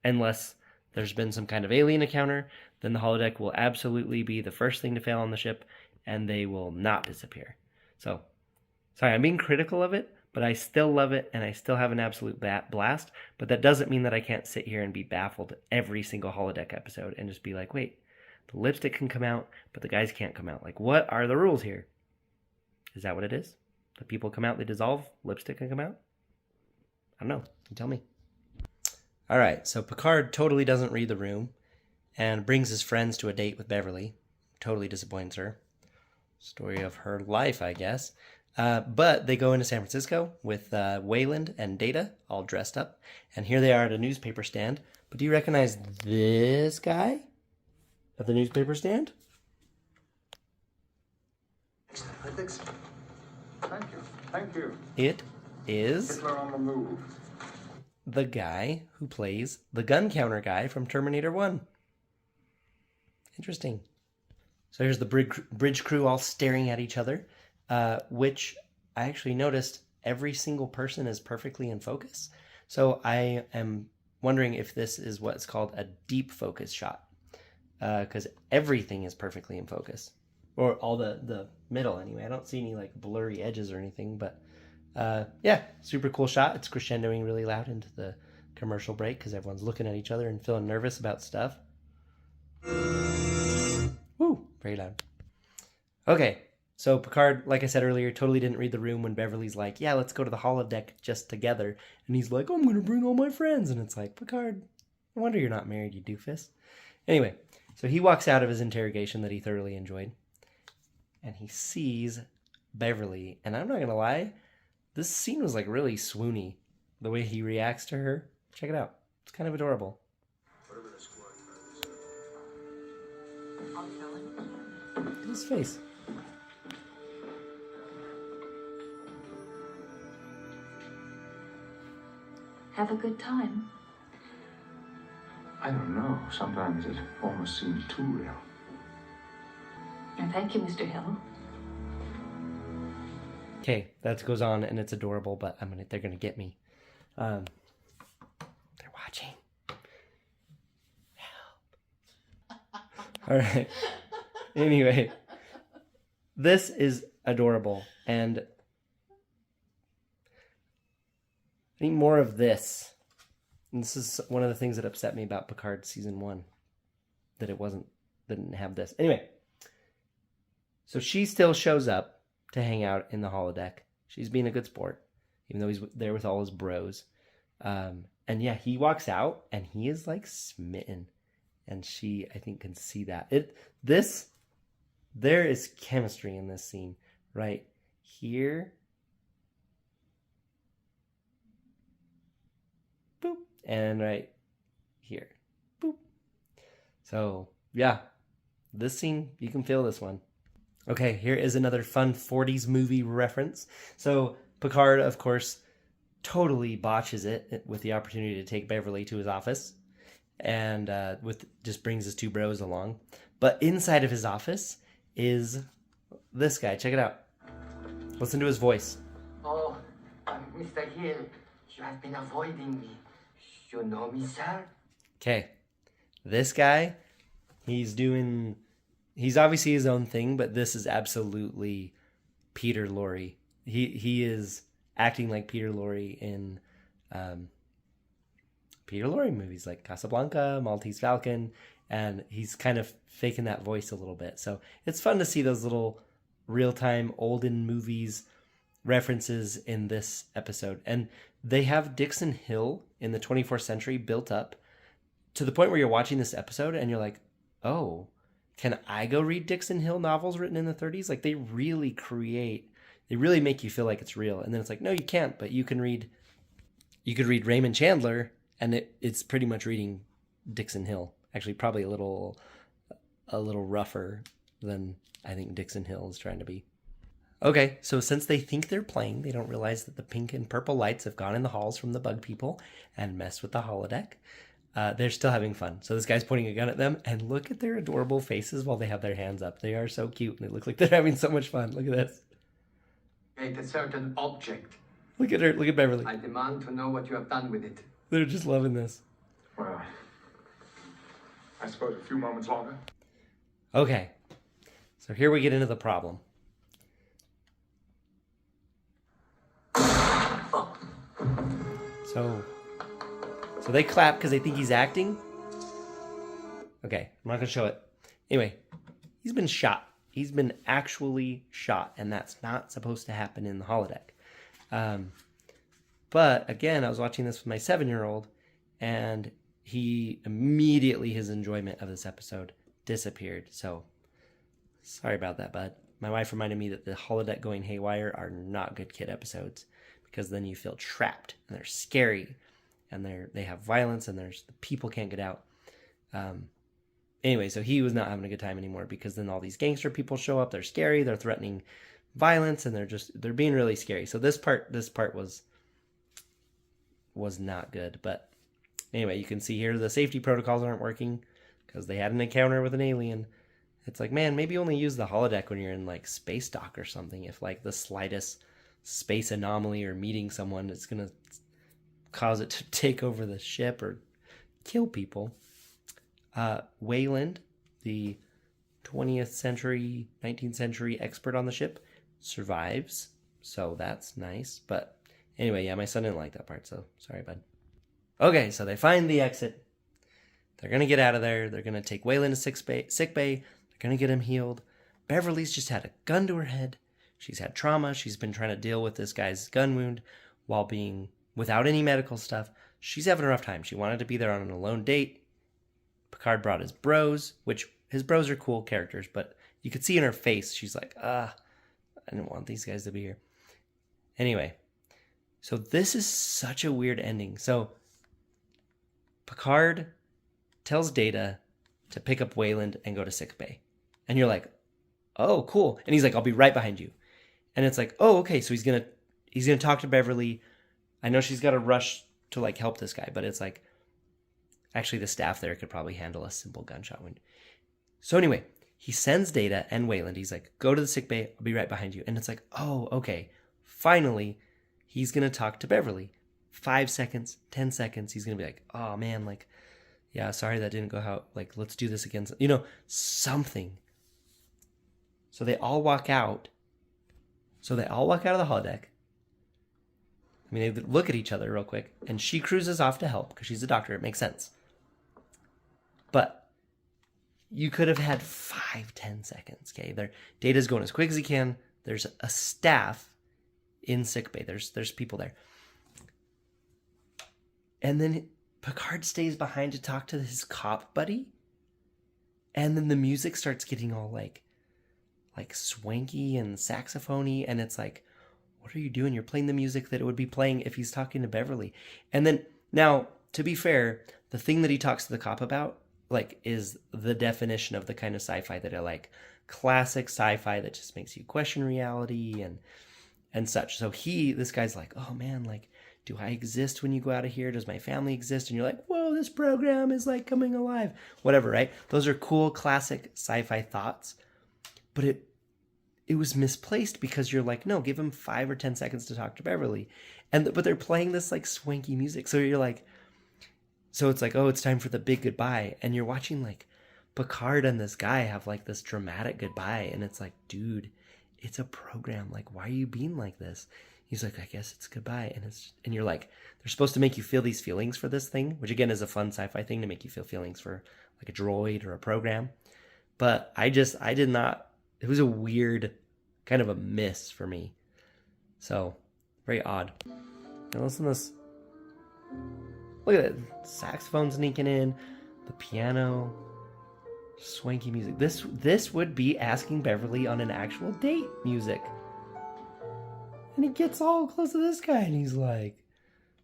S1: Unless there's been some kind of alien encounter, then the holodeck will absolutely be the first thing to fail on the ship, and they will not disappear. So, sorry, I'm being critical of it, but I still love it, and I still have an absolute blast, but that doesn't mean that I can't sit here and be baffled every single holodeck episode and just be like, wait, the lipstick can come out, but the guys can't come out. Like, what are the rules here? Is that what it is? The people come out, they dissolve, lipstick can come out? I don't know. You tell me. All right, so Picard totally doesn't read the room and brings his friends to a date with Beverly. Totally disappoints her. Story of her life, I guess. But they go into San Francisco with Wayland and Data all dressed up. And here they are at a newspaper stand. But do you recognize this guy at the newspaper stand?
S8: I think so. Thank you. Thank you.
S1: It is
S8: Hitler on the move.
S1: The guy who plays the gun counter guy from Terminator 1. Interesting. So here's the bridge crew all staring at each other, which I actually noticed every single person is perfectly in focus. So I am wondering if this is what's called a deep focus shot, because everything is perfectly in focus. Or all the middle anyway. I don't see any like blurry edges or anything, but yeah, super cool shot. It's crescendoing really loud into the commercial break because everyone's looking at each other and feeling nervous about stuff. Woo, very loud. Okay, So Picard, like I said earlier, totally didn't read the room when Beverly's like, yeah, let's go to the holodeck just together. And he's like, I'm going to bring all my friends. And it's like, Picard, no wonder you're not married, you doofus. Anyway, so he walks out of his interrogation that he thoroughly enjoyed. And he sees Beverly. And I'm not going to lie, this scene was like really swoony. The way he reacts to her. Check it out. It's kind of adorable. Look at his face.
S3: Have a good time.
S8: I don't know. Sometimes it almost seems too real.
S3: Thank you, Mr. Hill.
S1: Okay, that goes on and it's adorable, but they're gonna get me. They're watching. Help. All right. Anyway, this is adorable, and I need more of this. And this is one of the things that upset me about Picard season 1, that it didn't have this. Anyway, so she still shows up to hang out in the holodeck. She's being a good sport, even though he's there with all his bros. And yeah, he walks out and he is like smitten, and she, I think, can see that. There is chemistry in this scene right here. Boop. And right here. Boop. So yeah, this scene, you can feel this one. Okay, here is another fun 40s movie reference. So Picard, of course, totally botches it with the opportunity to take Beverly to his office, and just brings his 2 bros along. But inside of his office is this guy. Check it out. Listen to his voice.
S5: Oh, Mr. Hill, you have been avoiding me. You know me, sir?
S1: Okay, this guy, he's obviously his own thing, but this is absolutely Peter Lorre. He is acting like Peter Lorre in Peter Lorre movies like Casablanca, Maltese Falcon, and he's kind of faking that voice a little bit. So it's fun to see those little real-time olden movies references in this episode. And they have Dixon Hill in the 24th century built up to the point where you're watching this episode and you're like, oh, can I go read Dixon Hill novels written in the 30s? Like, they really make you feel like it's real. And then it's like, no, you can't, but you could read Raymond Chandler, and it's pretty much reading Dixon Hill. Actually, probably a little rougher than I think Dixon Hill is trying to be. Okay, so since they think they're playing, they don't realize that the pink and purple lights have gone in the halls from the bug people and messed with the holodeck. They're still having fun. So this guy's pointing a gun at them, and look at their adorable faces while they have their hands up. They are so cute, and it looks like they're having so much fun. Look at this.
S5: A certain object.
S1: Look at her. Look at Beverly.
S5: I demand to know what you have done with it.
S1: They're just loving this.
S8: Well, I suppose a few moments longer.
S1: Okay, so here we get into the problem. So they clap because they think he's acting. Okay, I'm not going to show it. Anyway, he's been shot. He's been actually shot, and that's not supposed to happen in the holodeck. But again, I was watching this with my 7-year-old, and his enjoyment of this episode disappeared. So sorry about that, bud. My wife reminded me that the holodeck going haywire are not good kid episodes, because then you feel trapped, and they're scary, and they have violence, and the people can't get out. Anyway, so he was not having a good time anymore, because then all these gangster people show up. They're scary. They're threatening violence, and they're being really scary. So this part was not good. But anyway, you can see here the safety protocols aren't working because they had an encounter with an alien. It's like, man, maybe only use the holodeck when you're in like space dock or something. If like the slightest space anomaly or meeting someone, it's gonna cause it to take over the ship or kill people. Wayland, the 20th century, 19th century expert on the ship, survives, so that's nice. But anyway, yeah, my son didn't like that part, so sorry, bud. Okay, so they find the exit. They're gonna get out of there. They're gonna take Wayland to sick bay. They're gonna get him healed. Beverly's just had a gun to her head. She's had trauma. She's been trying to deal with this guy's gun wound while being without any medical stuff. She's having a rough time. She wanted to be there on an alone date. Picard brought his bros, which his bros are cool characters, but you could see in her face, she's like, I didn't want these guys to be here. Anyway, so this is such a weird ending. So Picard tells Data to pick up Wayland and go to sickbay. And you're like, oh, cool. And he's like, I'll be right behind you. And it's like, oh, okay. So he's gonna talk to Beverly. I know she's got to rush to like help this guy, but it's like, actually the staff there could probably handle a simple gunshot wound. So anyway, he sends Data and Wayland. He's like, go to the sickbay. I'll be right behind you. And it's like, oh, okay. Finally, he's gonna talk to Beverly. 5 seconds, 10 seconds. He's gonna be like, oh man, like, yeah, sorry that didn't go how. Like, let's do this again. You know, something. So they all walk out. Of the holodeck. I mean, they look at each other real quick, and she cruises off to help because she's a doctor. It makes sense. But you could have had 5-10 seconds. Okay, Data's going as quick as he can. There's a staff in sickbay. There's people there, and then Picard stays behind to talk to his cop buddy, and then the music starts getting all like swanky and saxophony, and it's like, what are you doing? You're playing the music that it would be playing if he's talking to Beverly. And then, now, to be fair, the thing that he talks to the cop about, like, is the definition of the kind of sci-fi that I like. Classic sci-fi that just makes you question reality and such. So this guy's like, oh man, like, do I exist when you go out of here? Does my family exist? And you're like, whoa, this program is like coming alive. Whatever, right? Those are cool, classic sci-fi thoughts. But it was misplaced because you're like, no, give him 5 or 10 seconds to talk to Beverly. But they're playing this like swanky music. So you're like, so it's like, oh, it's time for the big goodbye. And you're watching like Picard and this guy have like this dramatic goodbye. And it's like, dude, it's a program. Like, why are you being like this? He's like, I guess it's goodbye. And you're like, they're supposed to make you feel these feelings for this thing, which again is a fun sci-fi thing to make you feel feelings for like a droid or a program. But I did not. It was a weird kind of a miss for me. So, very odd. Now listen to this. Look at it. Saxophone sneaking in. The piano. Swanky music. This would be asking Beverly on an actual date music. And he gets all close to this guy and he's like,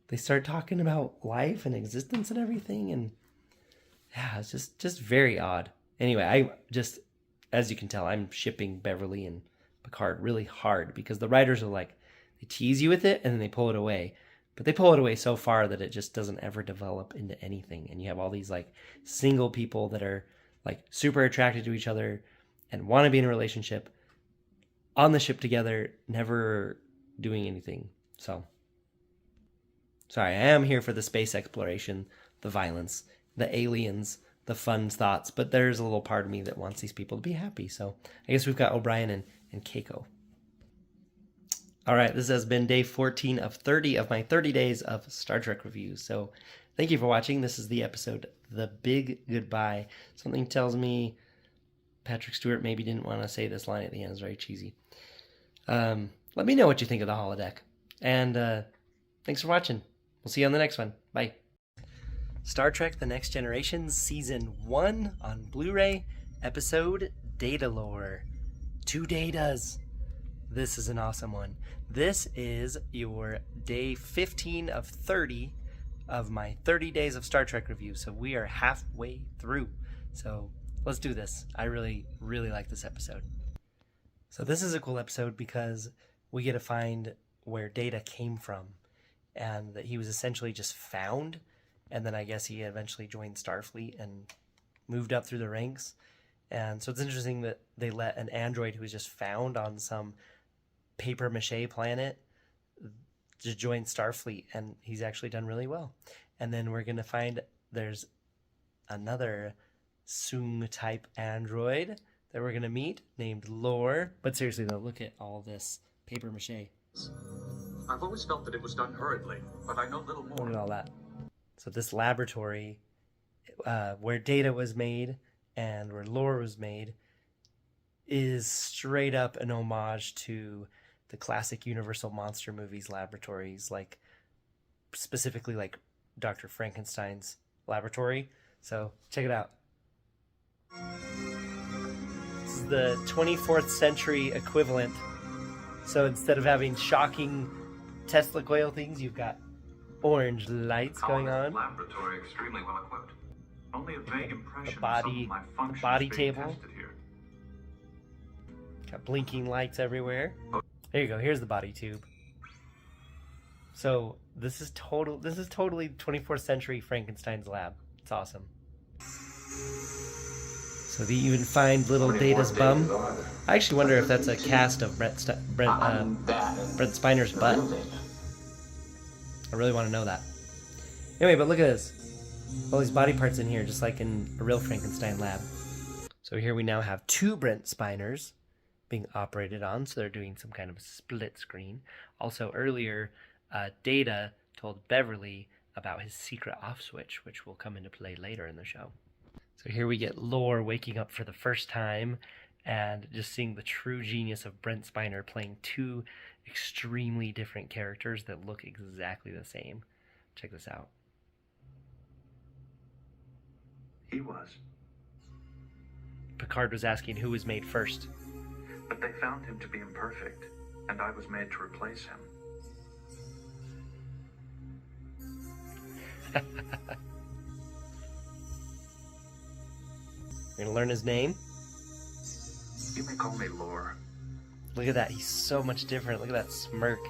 S1: they start talking about life and existence and everything. And yeah, it's just very odd. Anyway, as you can tell, I'm shipping Beverly and Picard really hard because the writers are like, they tease you with it and then they pull it away. But they pull it away so far that it just doesn't ever develop into anything. And you have all these like single people that are like super attracted to each other and want to be in a relationship on the ship together, never doing anything. So, sorry, I am here for the space exploration, the violence, the aliens, the fun thoughts, but there's a little part of me that wants these people to be happy. So I guess we've got O'Brien and Keiko. All right, this has been day 14 of 30 of my 30 days of Star Trek reviews. So thank you for watching. This is the episode, The Big Goodbye. Something tells me Patrick Stewart maybe didn't want to say this line at the end. It's very cheesy. Let me know what you think of the holodeck. And thanks for watching. We'll see you on the next one. Bye. Star Trek The Next Generation Season 1 on Blu-ray, episode Datalore. 2 datas. This is an awesome one. This is your day 15 of 30 of my 30 days of Star Trek review. So we are halfway through. So let's do this. I really, really like this episode. So this is a cool episode because we get to find where Data came from and that he was essentially just found. And then I guess he eventually joined Starfleet and moved up through the ranks. And so it's interesting that they let an android who was just found on some paper mache planet just join Starfleet. And he's actually done really well. And then we're going to find there's another Soong-type android that we're going to meet named Lore. But seriously, though, look at all this paper mache.
S12: I've always felt that it was done hurriedly, but I know little more.
S1: Look at all that. So this laboratory where Data was made and where Lore was made is straight up an homage to the classic Universal monster movies laboratories, like specifically like Dr. Frankenstein's laboratory. So check it out. This is the 24th century equivalent. So instead of having shocking Tesla coil things, you've got orange lights going on.
S17: Laboratory extremely well equipped. Only a vague impression
S1: The
S17: of some of my functions
S1: body
S17: being
S1: table.
S17: tested here.
S1: Got blinking lights everywhere. There you go. Here's the body tube. So this is totally 24th century Frankenstein's lab. It's awesome. So they even find little Data's bum. I actually wonder if that's a cast of Brent Spiner's butt. I really want to know that. Anyway, but look at this. All these body parts in here, just like in a real Frankenstein lab. So here we now have 2 Brent Spiners being operated on, so they're doing some kind of split screen. Also earlier, Data told Beverly about his secret off switch, which will come into play later in the show. So here we get Lore waking up for the first time and just seeing the true genius of Brent Spiner playing 2 extremely different characters that look exactly the same. Check this out.
S17: He was.
S1: Picard was asking who was made first.
S17: But they found him to be imperfect, and I was made to replace him.
S1: We're gonna learn his name.
S17: You may call me Lore.
S1: Look at that, he's so much different. Look at that smirk.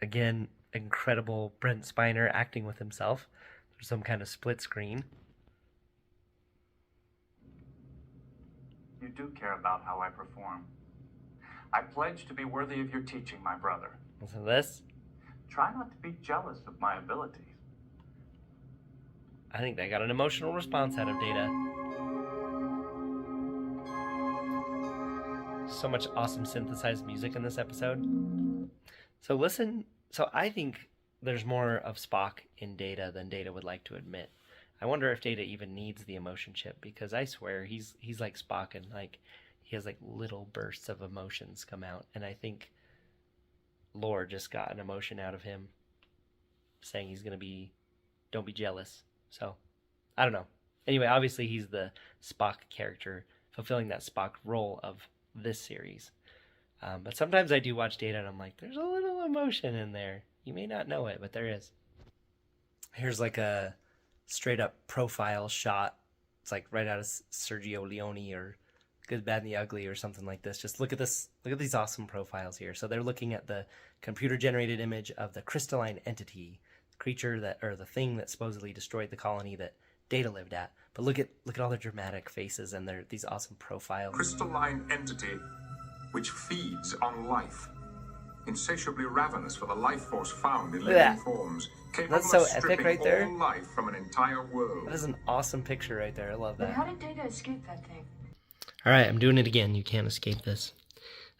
S1: Again, incredible Brent Spiner acting with himself. There's some kind of split screen.
S17: You do care about how I perform. I pledge to be worthy of your teaching, my brother.
S1: Listen to this.
S17: Try not to be jealous of my abilities.
S1: I think they got an emotional response out of Data. So much awesome synthesized music in this episode. So listen, so I think there's more of Spock in Data than Data would like to admit. I wonder if Data even needs the emotion chip, because I swear he's like Spock, and like he has like little bursts of emotions come out, and I think Lore just got an emotion out of him saying he's gonna be, don't be jealous. So I don't know. Anyway, obviously he's the Spock character fulfilling that Spock role of this series. But sometimes I do watch Data and I'm like, there's a little emotion in there. You may not know it, but there is. Here's like a straight up profile shot. It's like right out of Sergio Leone or Good, Bad, and the Ugly or something like this. Just look at this. Look at these awesome profiles here. So they're looking at the computer generated image of the crystalline entity, the creature that, or the thing that supposedly destroyed the colony that Data lived at. But look at all the dramatic faces and these awesome profiles.
S2: Crystalline entity which feeds on life, insatiably ravenous for the life force found in living forms, capable
S1: That's so
S2: of
S1: epic
S2: stripping
S1: right there.
S2: all life from an entire world.
S1: That is an awesome picture right there. I love
S11: But
S1: that.
S11: how did Data escape that thing?
S1: All right, I'm doing it again. You can't escape this.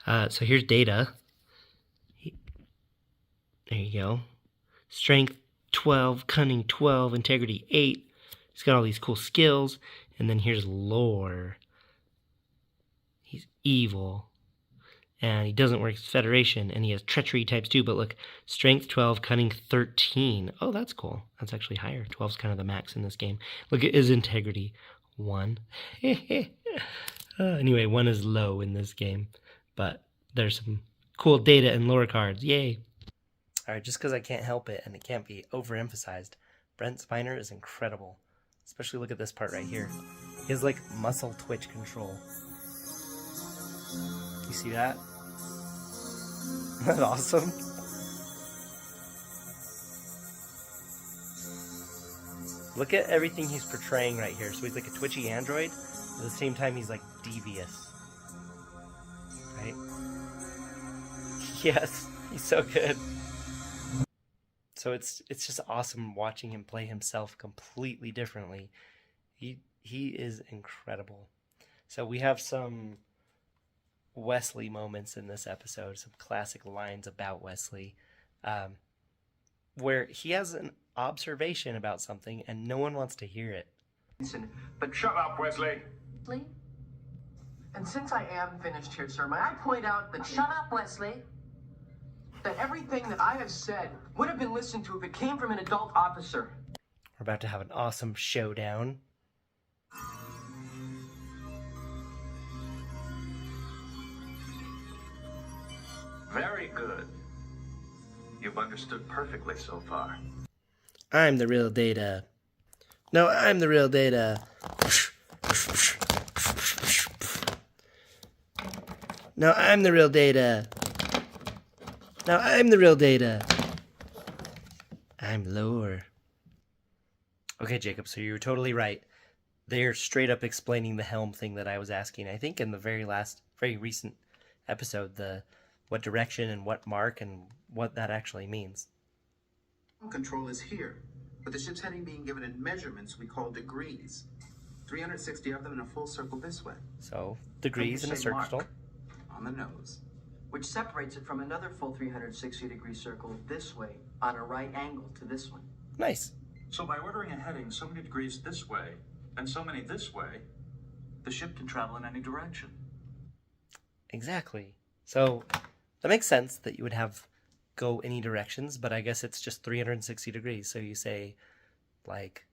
S1: So here's Data. There you go. Strength 12, cunning 12, integrity 8. He's got all these cool skills. And then here's Lore. He's evil. And he doesn't work with Federation. And he has treachery types too. But look, strength 12, cunning 13. Oh, that's cool. That's actually higher. 12's kind of the max in this game. Look at his integrity. 1. Anyway, 1 is low in this game. But there's some cool Data and Lore cards. Yay. All right, just because I can't help it and it can't be overemphasized, Brent Spiner is incredible. Especially look at this part right here. He has like muscle twitch control. You see that? Isn't that awesome? Look at everything he's portraying right here. So he's like a twitchy android. At the same time, he's like devious. Right? Yes, he's so good. So it's just awesome watching him play himself completely differently. He is incredible. So we have some Wesley moments in this episode, some classic lines about Wesley, where he has an observation about something and no one wants to hear it.
S8: But shut up, Wesley.
S10: Lee?
S5: And since I am finished here, sir, may I point out that
S10: Shut up, Wesley.
S5: that everything that I have said would have been listened to if it came from an adult officer.
S1: We're about to have an awesome showdown.
S17: Very good. You've understood perfectly so far.
S1: I'm the real Data. No, I'm the real Data. No, I'm the real Data. No, I'm the real Data. I'm Lore. Okay, Jacob, so you're totally right. They're straight up explaining the helm thing that I was asking. I think in the very recent episode, what direction and what mark and what that actually means.
S20: Control is here, with the ship's heading being given in measurements we call degrees. 360 of them in a full circle this way.
S1: So, degrees in a
S20: Shape
S1: circle.
S20: mark on the nose,
S5: Which separates it from another full 360-degree circle this way, on a right angle to this one.
S1: Nice.
S17: So by ordering a heading so many degrees this way, and so many this way, the ship can travel in any direction.
S1: Exactly. So, that makes sense that you would have go any directions, but I guess it's just 360 degrees. So you say, like,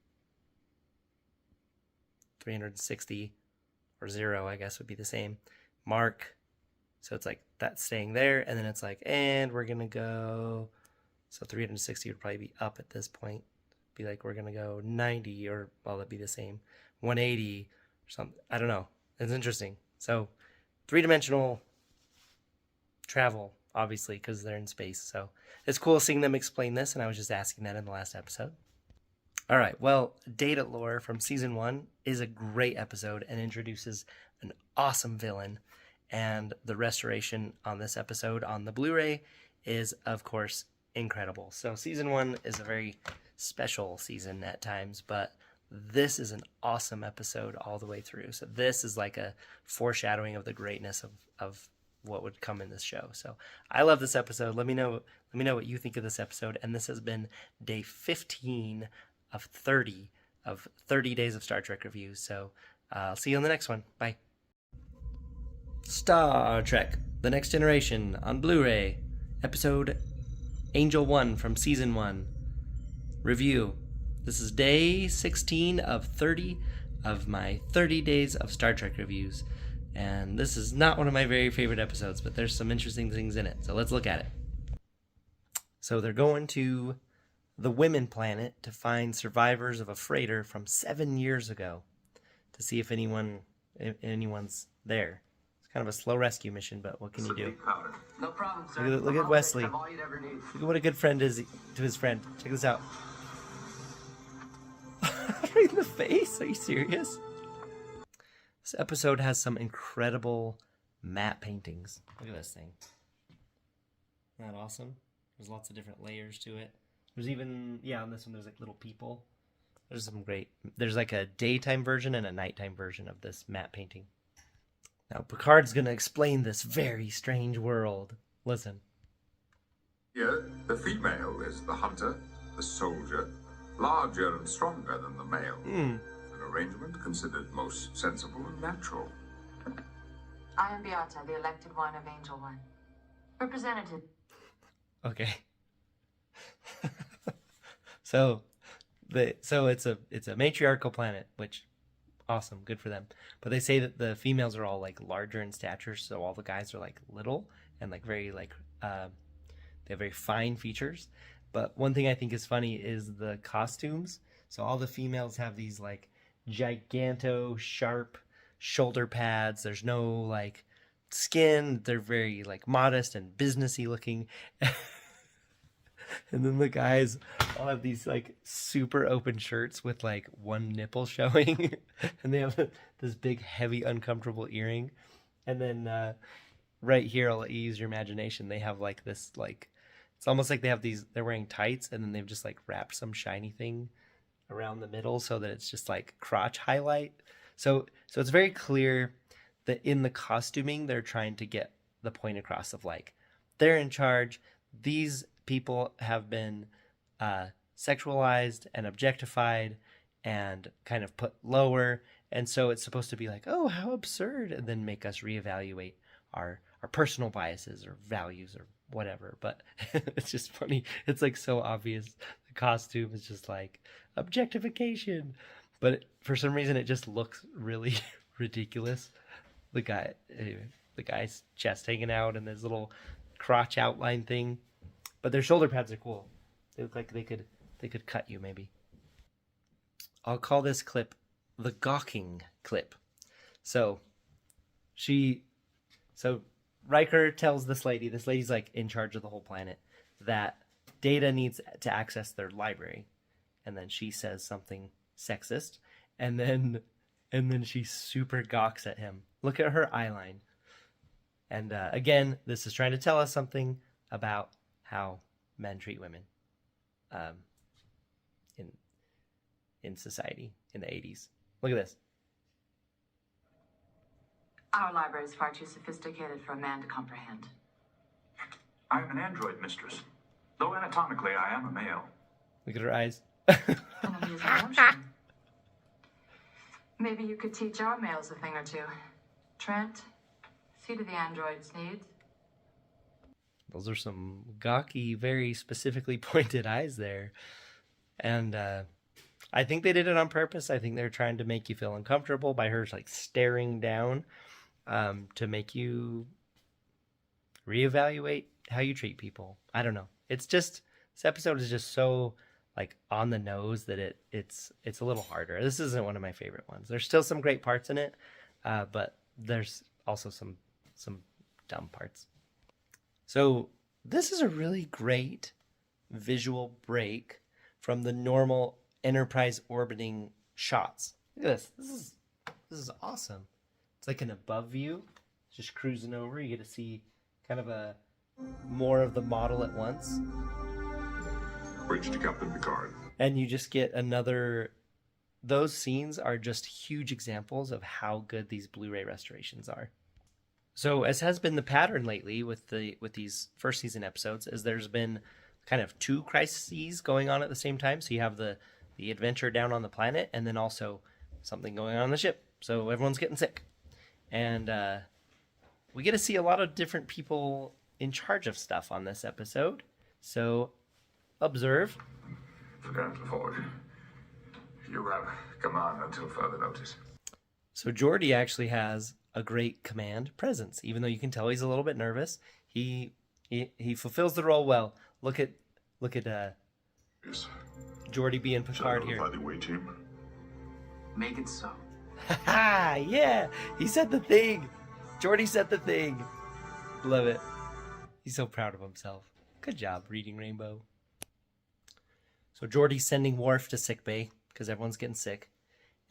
S1: 360 or 0, I guess would be the same. Mark. So it's like, that's staying there, and then it's like, and we're going to go, so 360 would probably be up at this point. Be like, we're going to go 90, or, well, that'd be the same. 180, or something. I don't know. It's interesting. So, three-dimensional travel, obviously, because they're in space. So it's cool seeing them explain this, and I was just asking that in the last episode. All right, well, Datalore from Season 1 is a great episode and introduces an awesome villain. And the restoration on this episode on the Blu-ray is, of course, incredible. So Season 1 is a very special season at times, but this is an awesome episode all the way through. So this is like a foreshadowing of the greatness of what would come in this show. So I love this episode. Let me know what you think of this episode. And this has been day 15 of 30 days of Star Trek reviews. So I'll see you on the next one. Bye. Star Trek The Next Generation on Blu-ray, episode Angel 1 from Season 1. Review. This is day 16 of 30 of my 30 days of Star Trek reviews. And this is not one of my very favorite episodes, but there's some interesting things in it. So let's look at it. So they're going to the Women Planet to find survivors of a freighter from 7 years ago to see if anyone's there. It's kind of a slow rescue mission, but what can you do?
S5: No problem, sir.
S1: Look at Wesley.
S5: Have all you'd ever need.
S1: Look at what a good friend is to his friend. Check this out. Right in the face? Are you serious? This episode has some incredible matte paintings. Look at this thing. Isn't that awesome? There's lots of different layers to it. There's even, on this one there's like little people. There's like a daytime version and a nighttime version of this matte painting. Now Picard's going to explain this very strange world. Listen.
S8: Here, the female is the hunter, the soldier, larger and stronger than the male. An arrangement considered most sensible and natural.
S3: I am Beata, the elected one of Angel One. Representative.
S1: Okay. So it's a matriarchal planet, which awesome, good for them. But they say that the females are all like larger in stature, so all the guys are like little and like very like they have very fine features. But one thing I think is funny is the costumes. So all the females have these like giganto sharp shoulder pads. There's no like skin. They're very like modest and businessy looking. And then the guys all have these like super open shirts with like one nipple showing. And they have this big heavy uncomfortable earring. And then right here, I'll let you use your imagination. They have like this like, it's almost like they're wearing tights and then they've just like wrapped some shiny thing around the middle so that it's just like crotch highlight. So it's very clear that in the costuming, they're trying to get the point across of like, they're in charge. These people have been sexualized and objectified and kind of put lower. And so it's supposed to be like, oh, how absurd, and then make us reevaluate our personal biases or values or whatever. But it's just funny. It's like so obvious. The costume is just like objectification, but for some reason it just looks really ridiculous. The guy's chest hanging out and his little crotch outline thing, but their shoulder pads are cool. They look like they could cut you maybe. I'll call this clip the gawking clip. So Riker tells this lady's like in charge of the whole planet, that Data needs to access their library. And then she says something sexist, and then she super gawks at him. Look at her eyeline. And again, this is trying to tell us something about how men treat women in society in the 80s. Look at this.
S10: Our library is far too sophisticated for a man to comprehend.
S17: I am an android, mistress. Though anatomically I am a male.
S1: Look at her eyes.
S10: Maybe you could teach our males a thing or two. Trent, see to the android's needs.
S1: Those are some gawky, very specifically pointed eyes there. And I think they did it on purpose. I think they're trying to make you feel uncomfortable by her like staring down, to make you reevaluate how you treat people. I don't know. It's just, this episode is just so like on the nose that it's a little harder. This isn't one of my favorite ones. There's still some great parts in it, but there's also some dumb parts. So this is a really great visual break from the normal Enterprise orbiting shots. Look at this. This is awesome. It's like an above view, just cruising over. You get to see kind of more of the model at once.
S19: Bridge to Captain Picard.
S1: And you just get those scenes are just huge examples of how good these Blu-ray restorations are. So as has been the pattern lately with these first season episodes, is there's been kind of two crises going on at the same time. So you have the adventure down on the planet, and then also something going on the ship. So everyone's getting sick. And we get to see a lot of different people in charge of stuff on this episode. So observe.
S8: Forgot to forward. You have command until further notice.
S1: So Geordi actually has a great command presence, even though you can tell he's a little bit nervous. He fulfills the role well. Look at
S19: yes.
S1: Geordi being Picard here.
S19: By the way, team.
S20: Make it so.
S1: Ha! Yeah, he said the thing. Geordi said the thing. Love it. He's so proud of himself. Good job, Reading Rainbow. So Geordi's sending Worf to sickbay because everyone's getting sick.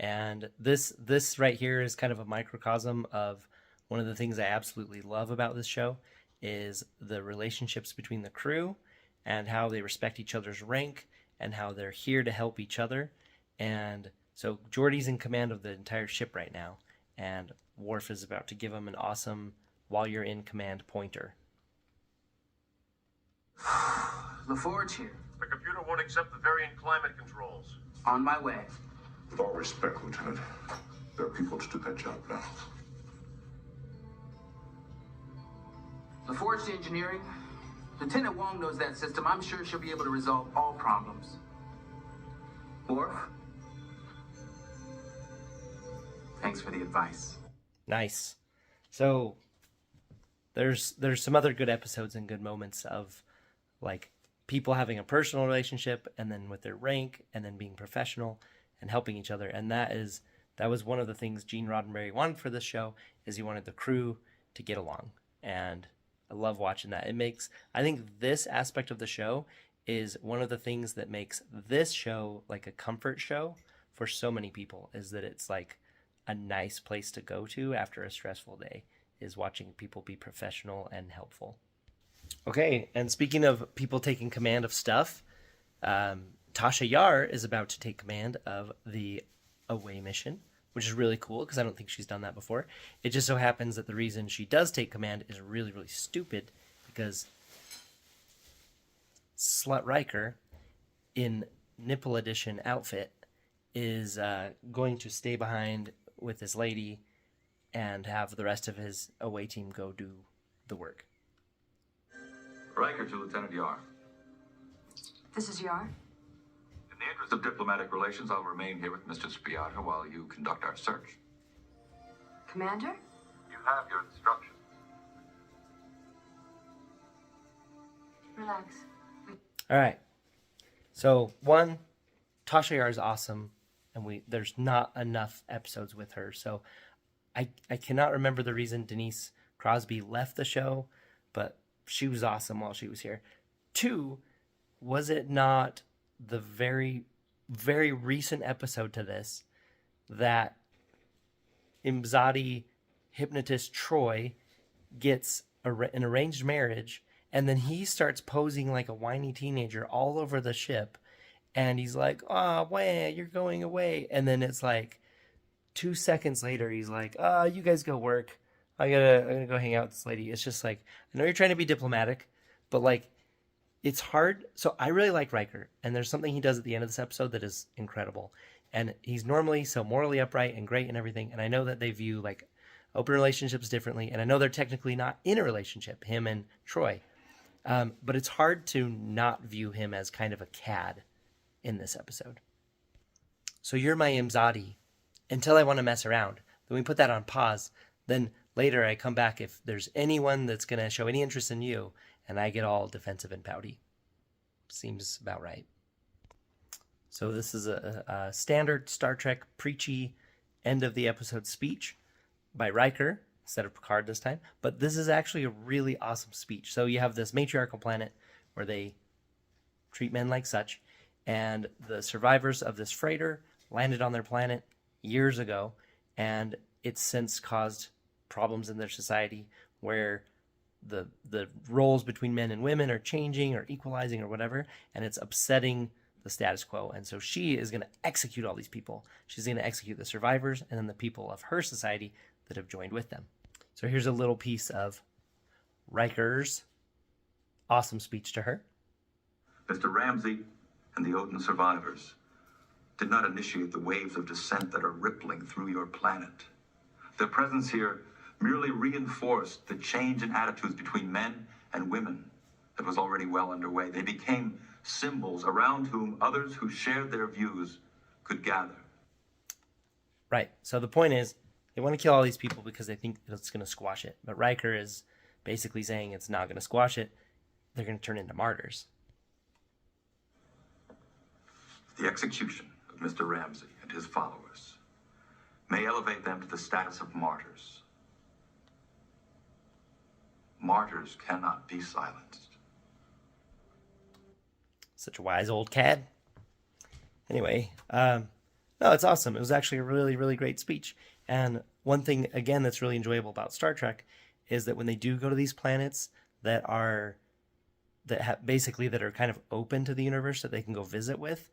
S1: And this right here is kind of a microcosm of one of the things I absolutely love about this show is the relationships between the crew and how they respect each other's rank and how they're here to help each other. And so Geordi's in command of the entire ship right now, and Worf is about to give him an awesome while you're in command pointer.
S20: LaForge here.
S17: The computer won't accept the variant climate controls.
S20: On my way.
S19: With all respect, Lieutenant, there are people to do that job now.
S20: LaForge to engineering. Lieutenant Wong knows that system. I'm sure she'll be able to resolve all problems. Worf? Thanks for the advice.
S1: Nice. So there's some other good episodes and good moments of like people having a personal relationship and then with their rank and then being professional and helping each other. And that was one of the things Gene Roddenberry wanted for this show, is he wanted the crew to get along. And I love watching that. I think this aspect of the show is one of the things that makes this show like a comfort show for so many people, is that it's like a nice place to go to after a stressful day, is watching people be professional and helpful. Okay, and speaking of people taking command of stuff, Tasha Yar is about to take command of the away mission, which is really cool because I don't think she's done that before. It just so happens that the reason she does take command is really, really stupid, because Slut Riker in nipple edition outfit is going to stay behind with this lady and have the rest of his away team go do the work.
S12: Riker to Lieutenant Yar.
S3: This is Yar.
S12: In the interest of diplomatic relations, I'll remain here with Mr. Spiata while you conduct our search.
S3: Commander?
S12: You have your instructions.
S3: Relax.
S1: All right. So, one, Tasha Yar is awesome, and there's not enough episodes with her. So, I cannot remember the reason Denise Crosby left the show, but she was awesome while she was here. Two, was it not the very, very recent episode to this that Imzadi hypnotist Troy gets an arranged marriage, and then he starts posing like a whiny teenager all over the ship, and he's like, "Oh, wah, you're going away," and then it's like 2 seconds later, he's like, "You guys go work. I'm gonna go hang out with this lady." It's just like, I know you're trying to be diplomatic, but like, it's hard. So I really like Riker, and there's something he does at the end of this episode that is incredible. And he's normally so morally upright and great and everything. And I know that they view like open relationships differently, and I know they're technically not in a relationship, him and Troy. But it's hard to not view him as kind of a cad in this episode. So you're my Imzadi until I want to mess around. Then we put that on pause. Then later I come back if there's anyone that's going to show any interest in you, and I get all defensive and pouty. Seems about right. So this is a standard Star Trek preachy end of the episode speech by Riker instead of Picard this time. But this is actually a really awesome speech. So you have this matriarchal planet where they treat men like such, and the survivors of this freighter landed on their planet years ago, and it's since caused problems in their society where the roles between men and women are changing or equalizing or whatever, and it's upsetting the status quo. And so she is going to execute all these people. She's going to execute the survivors and then the people of her society that have joined with them. So here's a little piece of Riker's awesome speech to her.
S12: Mr. Ramsey and the Odin survivors did not initiate the waves of dissent that are rippling through your planet. Their presence here merely reinforced the change in attitudes between men and women that was already well underway. They became symbols around whom others who shared their views could gather.
S1: Right. So the point is, they want to kill all these people because they think it's going to squash it. But Riker is basically saying it's not going to squash it. They're going to turn into martyrs.
S12: The execution of Mr. Ramsey and his followers may elevate them to the status of martyrs. Martyrs cannot be silenced.
S1: Such a wise old cad. Anyway, no, it's awesome. It was actually a really, really great speech. And one thing, again, that's really enjoyable about Star Trek is that when they do go to these planets that are kind of open to the universe that they can go visit with,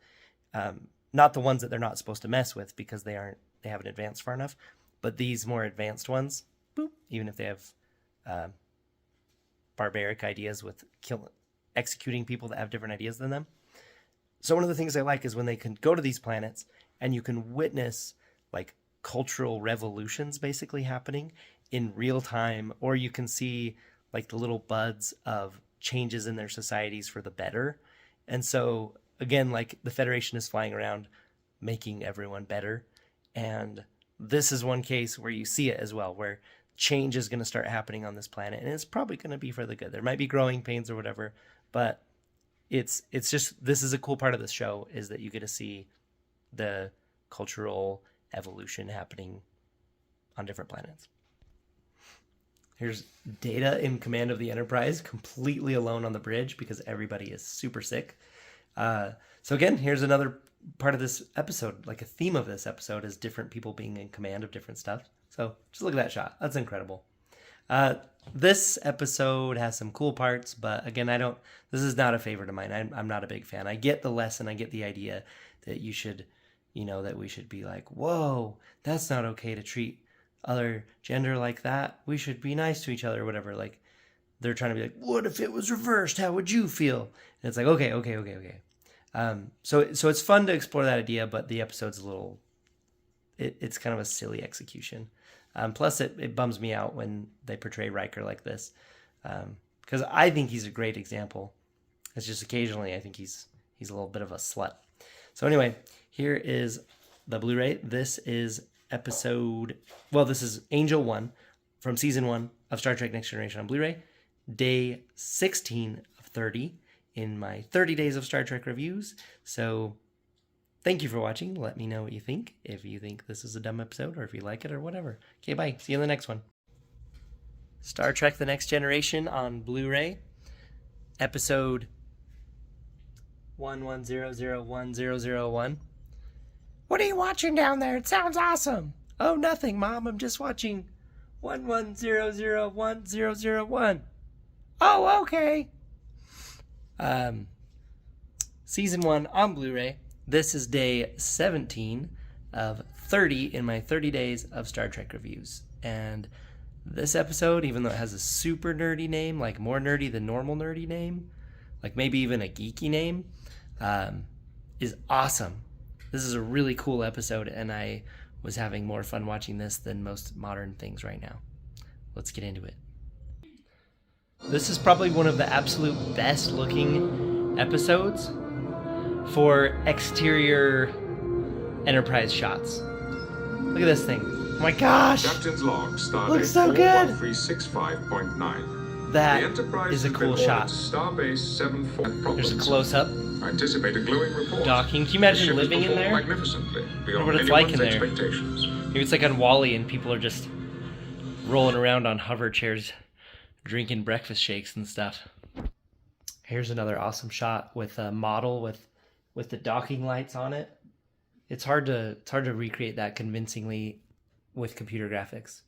S1: not the ones that they're not supposed to mess with because they haven't advanced far enough, but these more advanced ones, boop, even if they have barbaric ideas with executing people that have different ideas than them. So one of the things I like is when they can go to these planets and you can witness like cultural revolutions basically happening in real time, or you can see like the little buds of changes in their societies for the better. And so again, like the Federation is flying around making everyone better. And this is one case where you see it as well, where change is going to start happening on this planet, and it's probably going to be for the good. There might be growing pains or whatever, but it's just, this is a cool part of the show, is that you get to see the cultural evolution happening on different planets. Here's Data in command of the Enterprise, completely alone on the bridge because everybody is super sick. So again, here's another part of this episode, like a theme of this episode is different people being in command of different stuff. So just look at that shot. That's incredible. This episode has some cool parts, but again, this is not a favorite of mine. I'm not a big fan. I get the lesson. I get the idea that you should, that we should be like, whoa, that's not okay to treat other gender like that. We should be nice to each other or whatever. Like they're trying to be like, what if it was reversed? How would you feel? And it's like, okay. So it's fun to explore that idea, but the episode's it's kind of a silly execution. Plus, it bums me out when they portray Riker like this, because I think he's a great example. It's just occasionally I think he's a little bit of a slut. So anyway, here is the Blu-ray. This is this is Angel 1 from Season 1 of Star Trek Next Generation on Blu-ray. Day 16 of 30 in my 30 days of Star Trek reviews. So thank you for watching. Let me know what you think. If you think this is a dumb episode or if you like it or whatever. Okay, bye. See you in the next one. Star Trek The Next Generation on Blu-ray. Episode 11001001. What are you watching down there? It sounds awesome. Oh, nothing, Mom. I'm just watching 11001001. Oh, okay. Season 1 on Blu-ray. This is day 17 of 30 in my 30 days of Star Trek reviews. And this episode, even though it has a super nerdy name, like more nerdy than normal nerdy name, like maybe even a geeky name, is awesome. This is a really cool episode, and I was having more fun watching this than most modern things right now. Let's get into it. This is probably one of the absolute best looking episodes for exterior Enterprise shots. Look at this thing. Oh my gosh!
S8: Captain's log, Stardate
S1: looks so good!
S8: 41365.9.
S1: That
S8: The Enterprise
S1: is a
S8: has
S1: cool
S8: been
S1: shot.
S8: ordered Starbase 74 problems.
S1: There's a close-up.
S8: I anticipate a glowing report.
S1: Docking. Can you
S8: The
S1: imagine
S8: ship has
S1: living in
S8: performed
S1: there?
S8: magnificently,
S1: I
S8: beyond
S1: wonder what it's like in
S8: anyone's
S1: there.
S8: expectations.
S1: Maybe it's like on Wall-E and people are just rolling around on hover chairs drinking breakfast shakes and stuff. Here's another awesome shot with a model with the docking lights on it. It's hard to recreate that convincingly with computer graphics.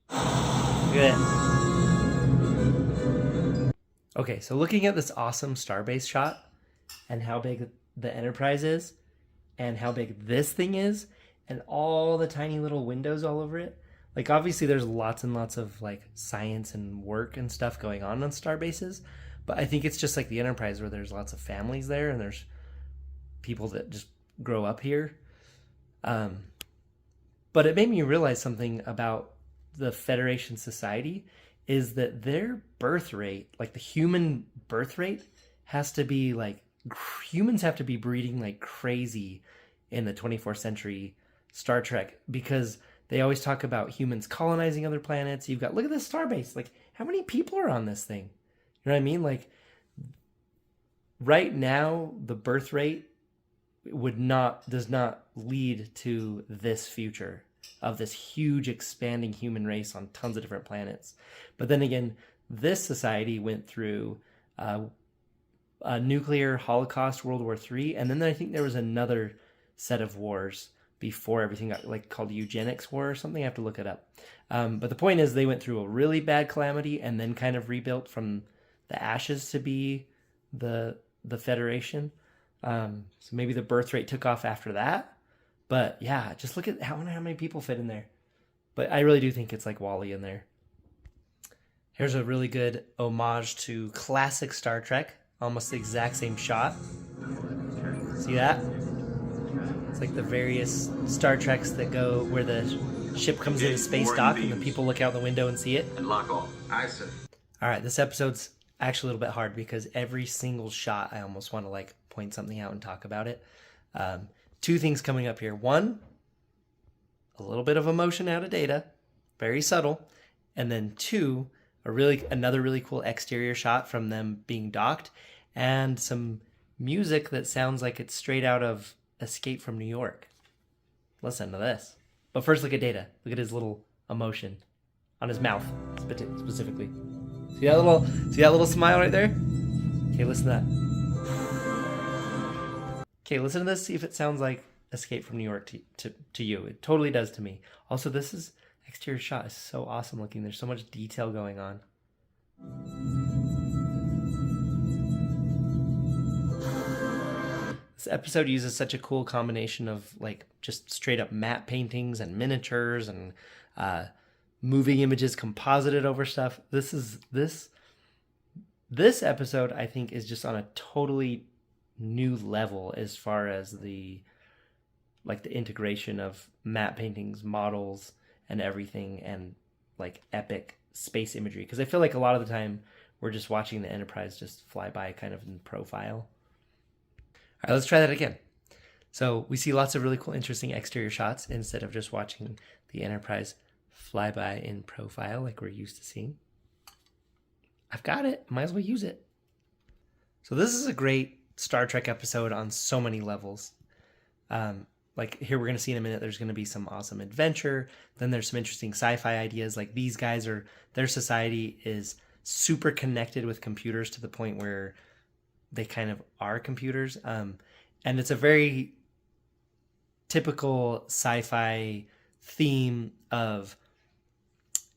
S1: Look at it. Okay, so looking at this awesome Starbase shot and how big the Enterprise is and how big this thing is and all the tiny little windows all over it. Like, obviously there's lots and lots of like science and work and stuff going on Starbases, but I think it's just like the Enterprise where there's lots of families there and there's people that just grow up here. But it made me realize something about the Federation society is that their birth rate, like the human birth rate, has to be like, humans have to be breeding like crazy in the 24th century Star Trek, because they always talk about humans colonizing other planets. You've got, look at this Starbase, like how many people are on this thing? You know what I mean? Like right now, the birth rate does not lead to this future of this huge expanding human race on tons of different planets. But then again, this society went through a nuclear holocaust, World War III, and then I think there was another set of wars before everything got like called the eugenics war or something. I have to look it up. But the point is they went through a really bad calamity and then kind of rebuilt from the ashes to be the Federation. So maybe the birth rate took off after that. But yeah, just look at how many people fit in there. But I really do think it's like Wall-E in there. Here's a really good homage to classic Star Trek. Almost the exact same shot. See that? It's like the various Star Treks that go where the ship comes into space dock and the people look out the window and see it.
S8: And lock off. Aye, sir.
S1: All right, this episode's actually a little bit hard because every single shot I almost want to like point something out and talk about it. Two things coming up here. One, a little bit of emotion out of Data, very subtle. And then two, another really cool exterior shot from them being docked and some music that sounds like it's straight out of Escape from New York. Listen to this. But first look at Data. Look at his little emotion on his mouth specifically. See that little smile right there? Okay, listen to that. Okay, listen to this, see if it sounds like Escape from New York to you. It totally does to me. Also, this exterior shot is so awesome looking. There's so much detail going on. This episode uses such a cool combination of like just straight up matte paintings and miniatures and moving images composited over stuff. This episode, I think, is just on a totally new level as far as the like the integration of matte paintings, models, and everything, and like epic space imagery. Because I feel like a lot of the time we're just watching the Enterprise just fly by kind of in profile. All right, let's try that again. So we see lots of really cool, interesting exterior shots instead of just watching the Enterprise fly by in profile like we're used to seeing. I've got it. Might as well use it. So this is a great Star Trek episode on so many levels. Like here we're going to see in a minute, there's going to be some awesome adventure. Then there's some interesting sci-fi ideas. Like these guys their society is super connected with computers to the point where they kind of are computers. And it's a very typical sci-fi theme of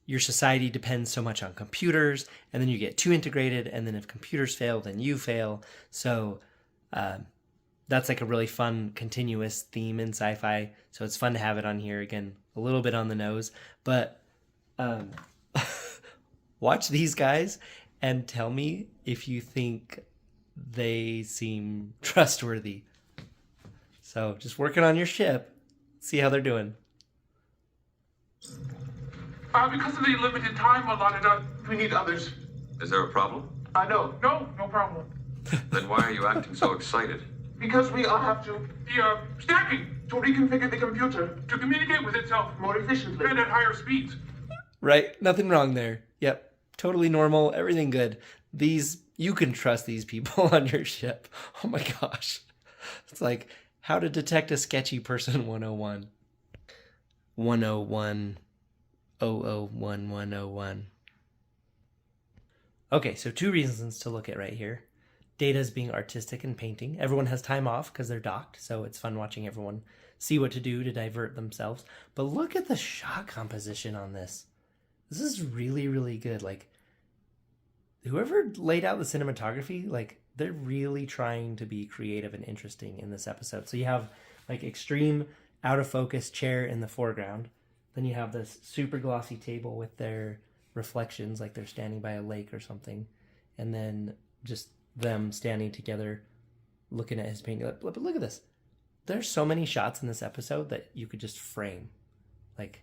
S1: your society depends so much on computers, and then you get too integrated, and then if computers fail, then you fail. So that's like a really fun continuous theme in sci-fi. So it's fun to have it on here. Again, a little bit on the nose, but watch these guys and tell me if you think they seem trustworthy. So just working on your ship, see how they're doing.
S16: Because of the limited time allotted, we need others.
S12: Is there a problem?
S16: No problem.
S12: Then why are you acting so excited?
S16: Because we all have to be stacking to reconfigure the computer to communicate with itself more efficiently and at higher speeds.
S1: Right, nothing wrong there. Yep, totally normal, everything good. You can trust these people on your ship. Oh my gosh. It's like how to detect a sketchy person 101. 101 001101. Okay, so 2 reasons to look at right here. Data's being artistic and painting. Everyone has time off because they're docked, so it's fun watching everyone see what to do to divert themselves. But look at the shot composition on this. This is really, really good. Like, whoever laid out the cinematography, like, they're really trying to be creative and interesting in this episode. So you have, like, extreme out-of-focus chair in the foreground. Then you have this super glossy table with their reflections, like they're standing by a lake or something. And then just them standing together looking at his painting. But look at this. There's so many shots in this episode that you could just frame. Like,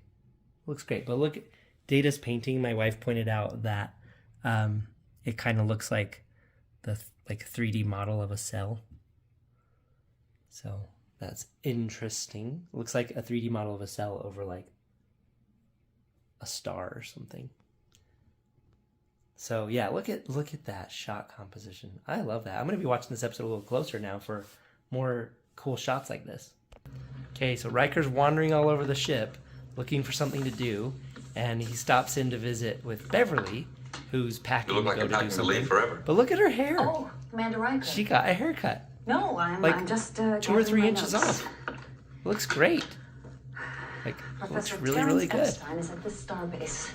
S1: looks great. But look at Data's painting. My wife pointed out that it kind of looks like the 3D model of a cell. So that's interesting. Looks like a 3D model of a cell over like a star or something. So yeah, look at that shot composition. I love that. I'm going to be watching this episode a little closer now for more cool shots like this. Okay, so Riker's wandering all over the ship looking for something to do, and he stops in to visit with Beverly, who's packing
S12: You look like
S1: to go
S12: you're
S1: to do
S12: packing to
S1: something.
S12: leave forever.
S1: But look at her hair.
S3: Oh, Commander Riker.
S1: She got a haircut.
S3: No, I'm just
S1: 2 or
S3: gathering
S1: 3
S3: my
S1: inches
S3: notes.
S1: off. Looks great. Like, looks
S3: Professor
S1: really, really good.
S3: Epstein is at this starbase.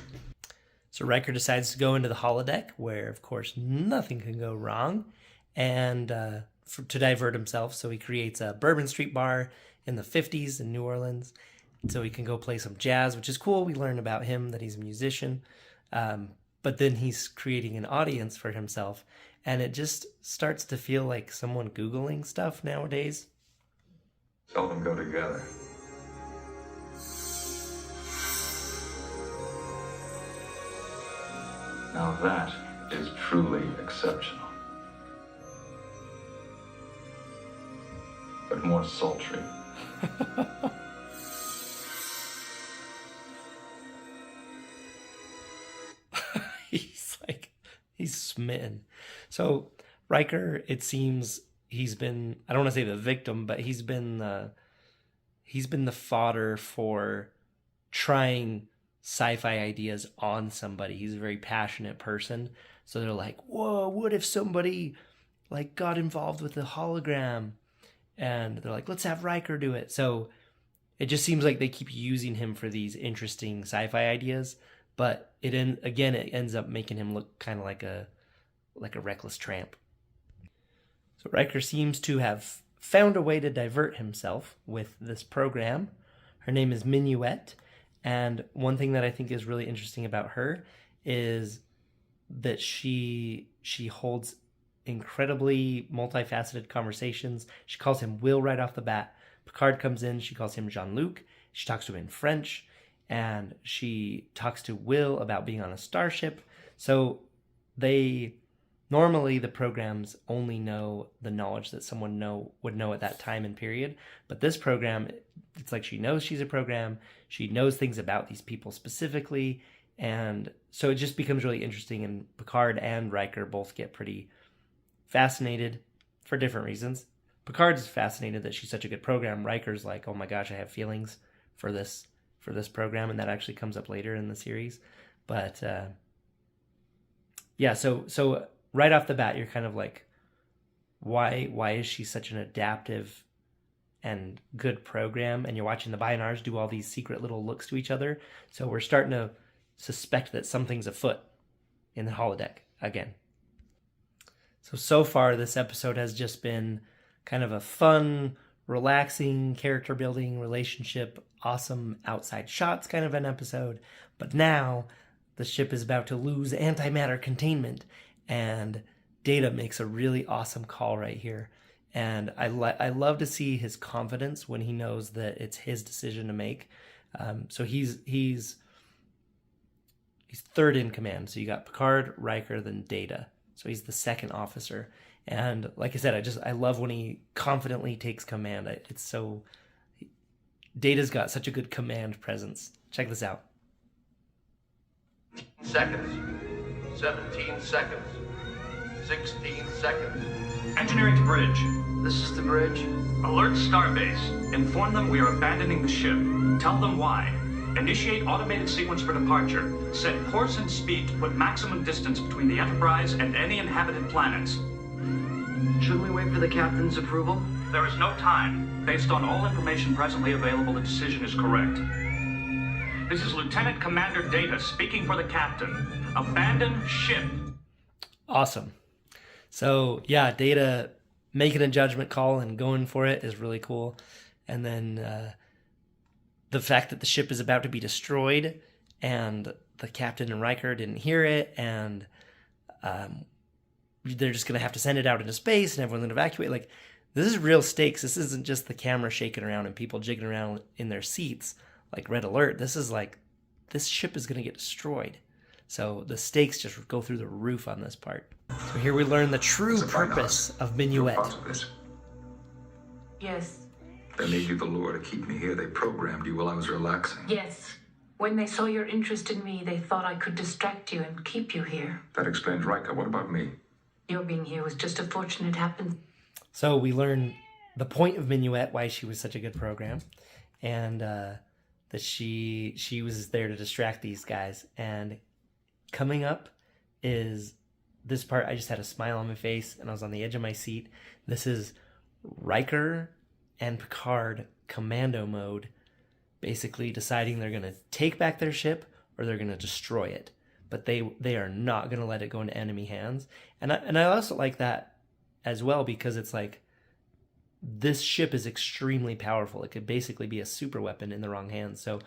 S1: So Riker decides to go into the holodeck, where, of course, nothing can go wrong, and to divert himself. So he creates a Bourbon Street bar in the 50s in New Orleans, so he can go play some jazz, which is cool. We learn about him, that he's a musician. But then he's creating an audience for himself, and it just starts to feel like someone Googling stuff nowadays.
S12: Seldom go together. Now that is truly exceptional. But more sultry.
S1: He's smitten. So Riker, it seems he's been, I don't want to say the victim, but he's been the fodder for trying sci-fi ideas on somebody. He's a very passionate person. So they're like, whoa, what if somebody like got involved with the hologram? And they're like, let's have Riker do it. So it just seems like they keep using him for these interesting sci-fi ideas. But it ends up making him look kind of like a reckless tramp. So Riker seems to have found a way to divert himself with this program. Her name is Minuet, and one thing that I think is really interesting about her is that she holds incredibly multifaceted conversations. She calls him Will right off the bat, Picard comes in. She calls him Jean-Luc. She talks to him in French, and she talks to Will about being on a starship. So normally the programs only know the knowledge that someone would know at that time and period. But this program, it's like she knows she's a program. She knows things about these people specifically. And so it just becomes really interesting. And Picard and Riker both get pretty fascinated for different reasons. Picard's fascinated that she's such a good program. Riker's like, oh my gosh, I have feelings for this program. And that actually comes up later in the series. But yeah, so right off the bat, you're kind of like, why is she such an adaptive and good program? And you're watching the Bionars do all these secret little looks to each other. So we're starting to suspect that something's afoot in the holodeck again. So far, this episode has just been kind of a fun, relaxing, character building, relationship, awesome outside shots kind of an episode. But now the ship is about to lose antimatter containment, and Data makes a really awesome call right here. And I love to see his confidence when he knows that it's his decision to make. So he's third in command. So you got Picard, Riker, then Data. So he's the second officer. And like I said, I love when he confidently takes command. Data's got such a good command presence. Check this out.
S21: Seconds. 17 seconds. 16 seconds.
S2: Engineering to bridge.
S5: This is the bridge.
S2: Alert Starbase. Inform them we are abandoning the ship. Tell them why. Initiate automated sequence for departure. Set course and speed to put maximum distance between the Enterprise and any inhabited planets.
S5: Shouldn't we wait for the captain's approval?
S2: There is no time. Based on all information presently available, the decision is correct. This is Lieutenant Commander Data speaking for the captain. Abandon ship.
S1: Awesome. So yeah, Data making a judgment call and going for it is really cool. And then the fact that the ship is about to be destroyed and the captain and Riker didn't hear it, and they're just going to have to send it out into space and everyone's going to evacuate. Like, this is real stakes. This isn't just the camera shaking around and people jigging around in their seats like Red Alert. This is like, this ship is going to get destroyed. So the stakes just go through the roof on this part. So here we learn the true purpose of Minuet.
S10: Yes.
S12: They made you the lure to keep me here. They programmed you while I was relaxing.
S10: Yes. When they saw your interest in me, they thought I could distract you and keep you here.
S12: That explains Riker. What about me?
S10: Your being here was just a fortunate happen.
S1: So we learn the point of Minuet, why she was such a good program, and that she was there to distract these guys. And coming up is this part. I just had a smile on my face and I was on the edge of my seat. This is Riker and Picard commando mode, basically deciding they're going to take back their ship or they're going to destroy it. But they are not going to let it go into enemy hands. And I also like that as well, because it's like, this ship is extremely powerful. It could basically be a super weapon in the wrong hands. So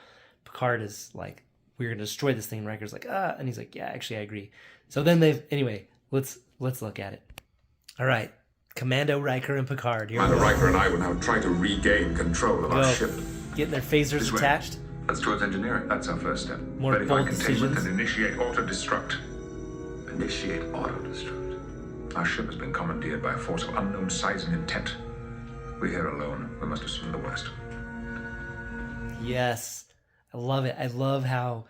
S1: Picard is like, we're going to destroy this thing. Riker's like, and he's like, yeah, actually I agree. So then anyway, let's look at it. All right. Commando Riker and Picard. Here
S8: Commander Riker and I will now try to regain control of our ship.
S1: Getting their phasers
S8: This way.
S1: attached.
S12: That's towards engineering.
S8: That's our first step.
S1: More
S8: Verify
S1: bold
S8: containment
S1: decisions.
S8: and initiate auto-destruct.
S12: Initiate auto-destruct.
S8: Our ship has been commandeered by a force of unknown size and intent. We're here alone. We must assume the worst.
S1: Yes, I love it. I love how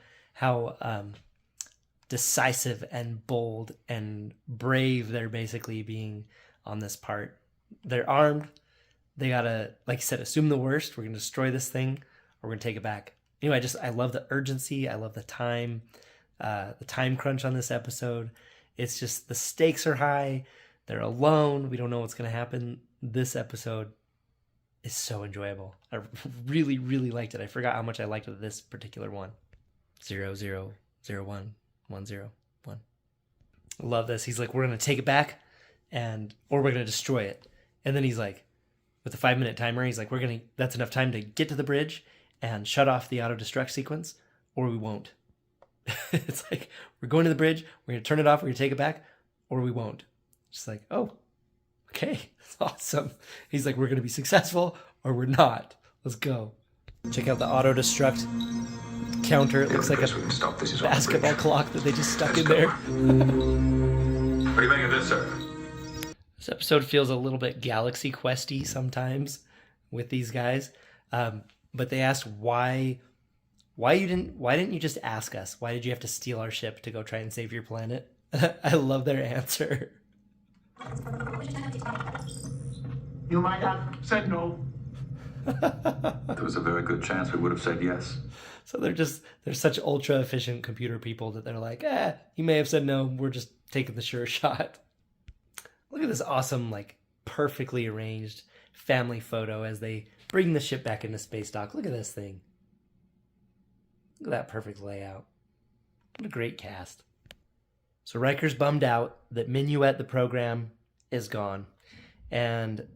S1: decisive and bold and brave they're basically being on this part. They're armed. They gotta, like you said, assume the worst. We're gonna destroy this thing, or we're gonna take it back. Anyway, I love the urgency. I love the time crunch on this episode. It's just, the stakes are high. They're alone. We don't know what's gonna happen. This episode is so enjoyable. I really, really liked it. I forgot how much I liked this particular one. 0001 101. I love this. He's like, we're gonna take it back, or we're gonna destroy it. And then he's like, with the 5-minute timer, he's like, that's enough time to get to the bridge and shut off the auto destruct sequence, or we won't. It's like, we're going to the bridge, we're gonna turn it off, we're gonna take it back, or we won't. Just like, oh, okay, that's awesome. He's like, we're going to be successful or we're not. Let's go. Check out the auto destruct counter. It looks like a basketball clock that they just stuck in there.
S12: What do you make of this, sir?
S1: This episode feels a little bit Galaxy Questy sometimes with these guys. But they asked why didn't you just ask us? Why did you have to steal our ship to go try and save your planet? I love their answer.
S16: You might have said no.
S12: There was a very good chance we would have said yes.
S1: So they're such ultra efficient computer people that they're like, you may have said no. We're just taking the sure shot. Look at this awesome, like perfectly arranged family photo as they bring the ship back into space dock. Look at this thing. Look at that perfect layout. What a great cast. So Riker's bummed out that Minuet, the program, is gone. And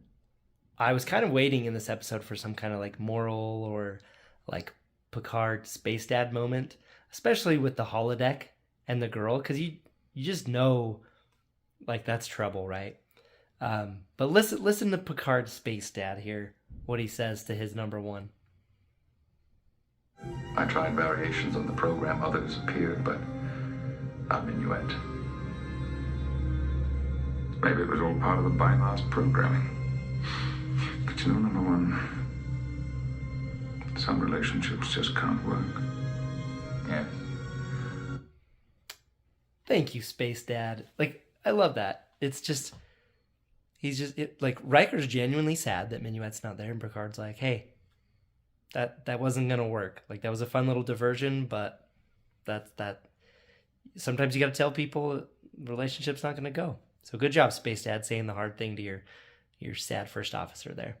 S1: I was kind of waiting in this episode for some kind of like moral or like Picard space dad moment, especially with the holodeck and the girl, because you just know like that's trouble, right? But listen to Picard's space dad here, what he says to his number one.
S12: I tried variations on the program others appeared, but not Minuet. Maybe it was all part of the bypass programming. But you know, number one, some relationships just can't work. Yeah.
S1: Thank you, Space Dad. Like, I love that. It's just, like, Riker's genuinely sad that Minuet's not there, and Picard's like, hey, that wasn't gonna work. Like, that was a fun little diversion, but that sometimes you gotta tell people the relationship's not gonna go. So good job, Space Dad, saying the hard thing to your sad first officer there.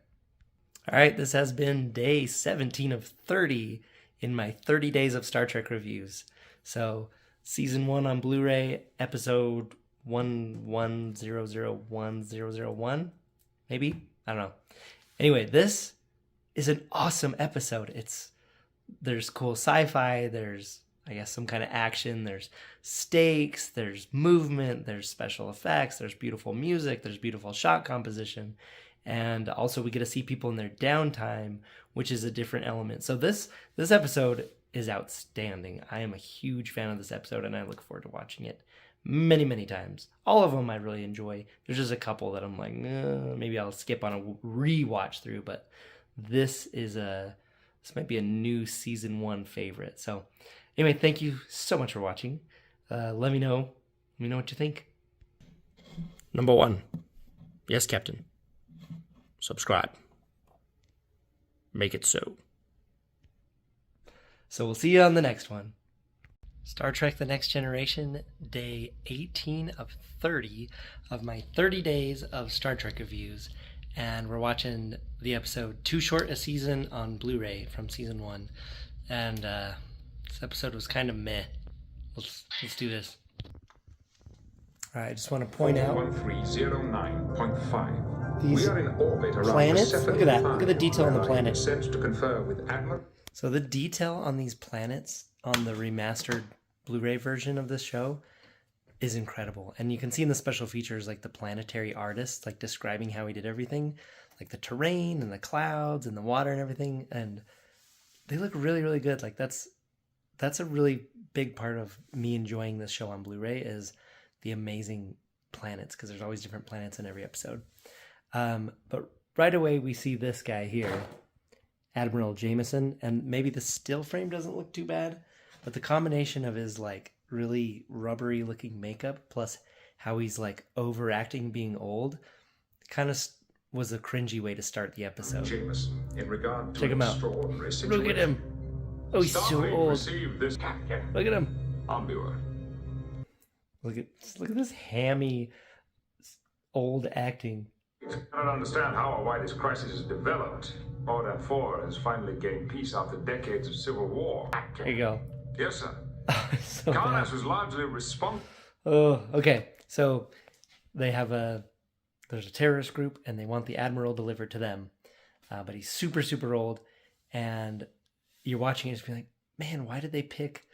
S1: All right, this has been day 17 of 30 in my 30 days of Star Trek reviews. So season 1 on Blu-ray, episode 1100101, maybe? I don't know. Anyway, this is an awesome episode. There's cool sci-fi, there's I guess some kind of action, there's stakes, there's movement, there's special effects, there's beautiful music, there's beautiful shot composition, and also we get to see people in their downtime, which is a different element. So this episode is outstanding. I am a huge fan of this episode, and I look forward to watching it many, many times. All of them I really enjoy. There's just a couple that I'm like, maybe I'll skip on a rewatch through, but this might be a new season 1 favorite. So anyway, thank you so much for watching. Let me know what you think. Number 1. Yes, Captain. Subscribe. Make it so. So we'll see you on the next one. Star Trek The Next Generation, day 18 of 30 of my 30 days of Star Trek reviews. And we're watching the episode Too Short a Season on Blu-ray from season 1. And this episode was kind of meh. Let's do this. All right, I just want to point out
S8: 1309.5.
S1: these
S8: we are in orbit around
S1: planets. Look at that. Look at the detail on the planet.
S8: Sent to confer with Admiral.
S1: So the detail on these planets on the remastered Blu-ray version of this show is incredible. And you can see in the special features like the planetary artist like describing how he did everything, like the terrain and the clouds and the water and everything, and they look really, really good. Like that's a really big part of me enjoying this show on Blu-ray is the amazing planets, because there's always different planets in every episode. But right away we see this guy here, Admiral Jameson, and maybe the still frame doesn't look too bad, but the combination of his like really rubbery looking makeup plus how he's like overacting being old kind of was a cringy way to start the episode.
S8: Jameson, in regard to
S1: check him out. Look at him. Oh, he's so old.
S8: This
S1: look at him.
S8: Ambua.
S1: Look at this hammy old acting.
S8: I don't understand how or why this crisis has developed. Order 4 has finally gained peace after decades of civil war.
S1: There you go.
S8: Yes, sir.
S1: So
S8: Karnas was largely responsible.
S1: Oh, okay. So they have there's a terrorist group, and they want the Admiral delivered to them. But he's super, super old, and you're watching it and just be like, man, why did they pick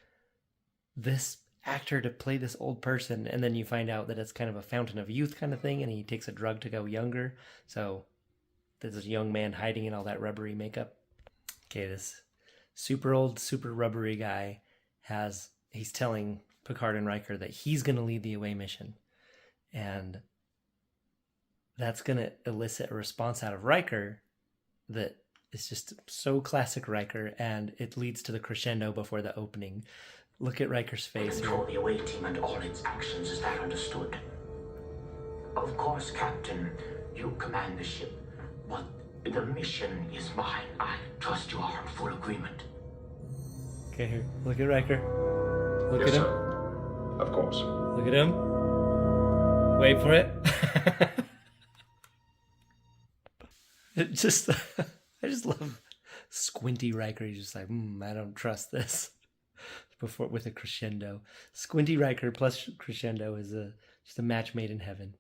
S1: this actor to play this old person, and then you find out that it's kind of a fountain of youth kind of thing, and he takes a drug to go younger. So there's a young man hiding in all that rubbery makeup. Okay, this super old, super rubbery guy he's telling Picard and Riker that he's going to lead the away mission. And that's going to elicit a response out of Riker that is just so classic Riker, and it leads to the crescendo before the opening. Look at Riker's face here.
S13: Control the away team and all its actions, is that understood? Of course, Captain, you command the ship, but the mission is mine. I trust you are in full agreement.
S1: Okay, here. Look at Riker. Look at him.
S8: Sir. Of course.
S1: Look at him. Wait for it. It just, I just love squinty Riker. He's just like, I don't trust this. Before with a crescendo. Squinty Riker plus crescendo is just a match made in heaven.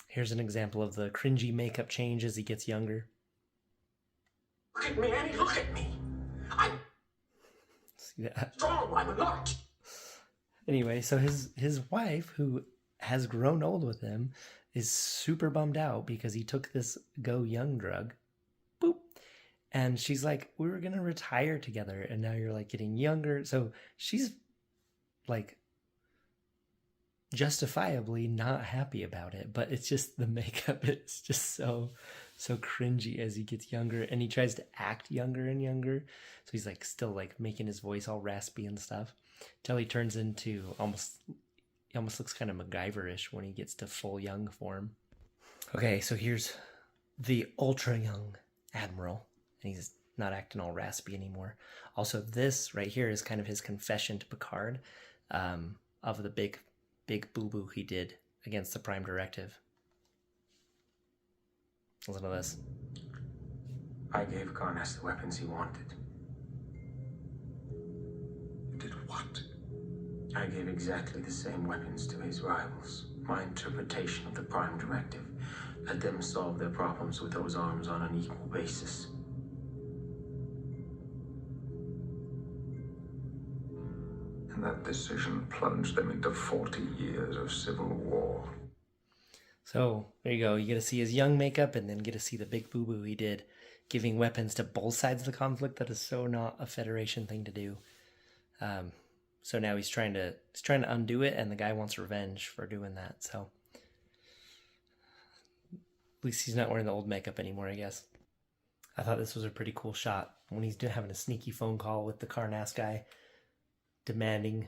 S1: Here's an example of the cringy makeup change as he gets younger.
S13: Look at me, Annie, look at me. I'm
S1: See that?
S13: strong, I'm alert.
S1: Anyway, so his wife, who has grown old with him, is super bummed out because he took this go young drug. Boop. And she's like, we were going to retire together, and now you're like getting younger. So she's like justifiably not happy about it, but it's just the makeup. It's just so cringy as he gets younger, and he tries to act younger and younger. So he's like still like making his voice all raspy and stuff till he turns into he almost looks kind of MacGyver-ish when he gets to full young form. Okay, so here's the ultra young Admiral. And he's not acting all raspy anymore. Also, this right here is kind of his confession to Picard of the big boo-boo he did against the Prime Directive. Listen to this.
S5: I gave Garnas the weapons he wanted.
S19: You did what?
S5: I gave exactly the same weapons to his rivals. My interpretation of the Prime Directive. Let them solve their problems with those arms on an equal basis.
S19: And that decision plunged them into 40 years of civil war.
S1: So there you go. You get to see his young makeup and then get to see the big boo-boo he did, giving weapons to both sides of the conflict. That is so not a Federation thing to do. So now he's trying to undo it, and the guy wants revenge for doing that. So at least he's not wearing the old makeup anymore, I guess. I thought this was a pretty cool shot when he's having a sneaky phone call with the Karnas guy, demanding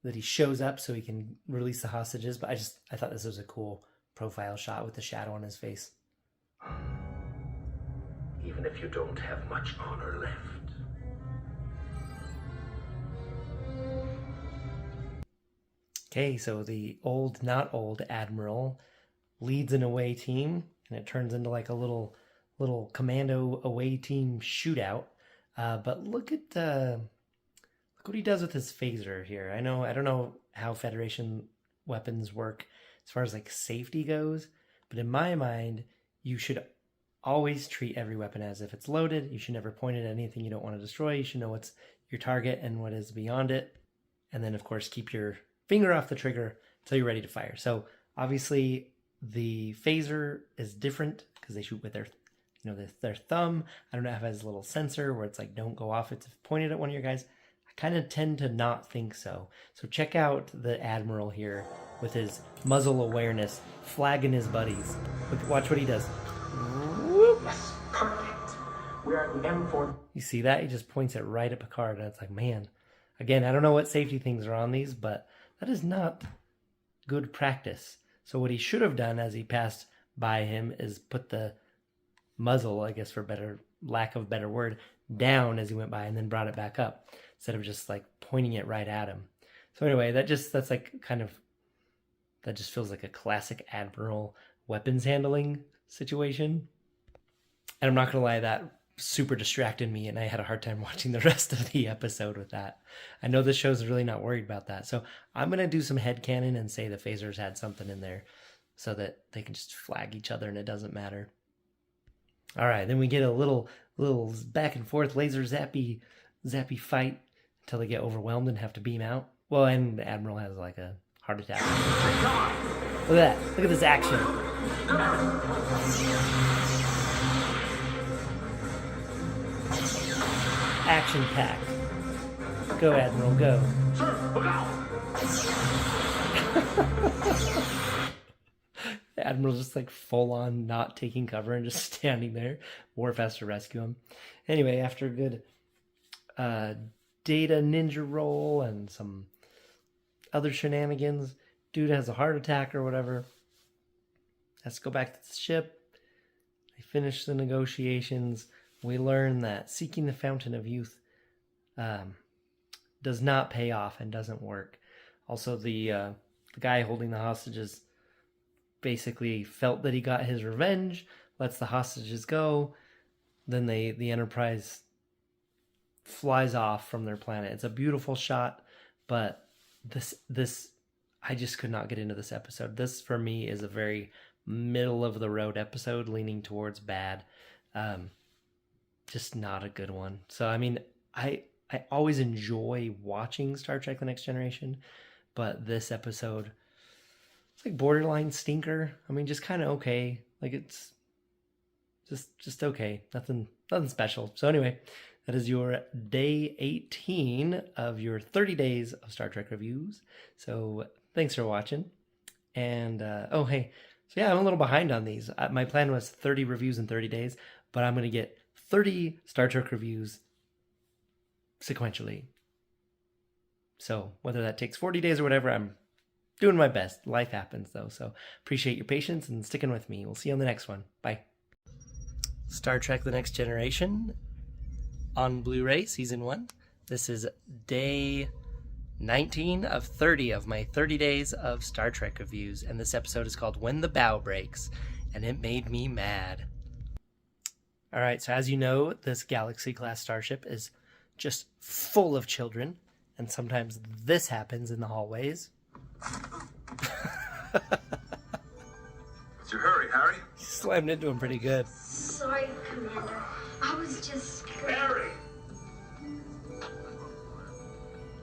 S1: that he shows up so he can release the hostages. But I thought this was a cool profile shot with the shadow on his face.
S13: Even if you don't have much honor left.
S1: Okay, so the old, not old Admiral leads an away team, and it turns into like a little commando away team shootout. But look what he does with his phaser here. I don't know how Federation weapons work as far as like safety goes, but in my mind, you should always treat every weapon as if it's loaded. You should never point it at anything you don't want to destroy. You should know what's your target and what is beyond it. And then of course, keep your finger off the trigger until you're ready to fire. So obviously the phaser is different because they shoot with their thumb. I don't know if it has a little sensor where it's like, don't go off. It's pointed at one of your guys. Kind of tend to not think so. So check out the Admiral here with his muzzle awareness, flagging his buddies. Watch what he does. Whoop.
S13: Yes, perfect. We are at the M4.
S1: You see that? He just points it right at Picard, and it's like, man. Again, I don't know what safety things are on these, but that is not good practice. So what he should have done as he passed by him is put the muzzle, I guess for lack of a better word, down as he went by and then brought it back up, instead of just like pointing it right at him. So anyway, that just feels like a classic Admiral weapons handling situation. And I'm not gonna lie, that super distracted me, and I had a hard time watching the rest of the episode with that. I know this show's really not worried about that, so I'm gonna do some headcanon and say the phasers had something in there so that they can just flag each other and it doesn't matter. All right, then we get a little back and forth laser zappy fight until they get overwhelmed and have to beam out. Well, and the Admiral has like a heart attack. Look at that. Look at this action. Action-packed. Go, Admiral, go.
S16: Sir, look out!
S1: The Admiral's just like full on not taking cover and just standing there. Worf has to rescue him. Anyway, after a good data ninja roll and some other shenanigans, dude has a heart attack or whatever. Has to go back to the ship. They finish the negotiations. We learn that seeking the fountain of youth does not pay off and doesn't work. Also, the guy holding the hostages basically felt that he got his revenge, lets the hostages go. Then the Enterprise flies off from their planet. It's a beautiful shot, but this I just could not get into this episode. This for me is a very middle of the road episode, leaning towards bad. Just not a good one. So I mean, I always enjoy watching Star Trek: The Next Generation, but this episode, it's like borderline stinker. I mean, just kind of okay. Like it's just okay. Nothing special. So anyway, that is your day 18 of your 30 days of Star Trek reviews. So thanks for watching. And oh hey, so yeah, I'm a little behind on these. My plan was 30 reviews in 30 days, but I'm gonna get 30 Star Trek reviews sequentially. So whether that takes 40 days or whatever, I'm doing my best. Life happens though. So appreciate your patience and sticking with me. We'll see you on the next one. Bye. Star Trek: The Next Generation on Blu-ray, Season 1. This is day 19 of 30 of my 30 days of Star Trek reviews. And this episode is called When the Bough Breaks. And it made me mad. Alright, so as you know, this Galaxy-class starship is just full of children. And sometimes this happens in the hallways.
S12: What's your hurry, Harry?
S1: Slammed into him pretty good.
S15: Sorry, Commander. I was just...
S12: Harry!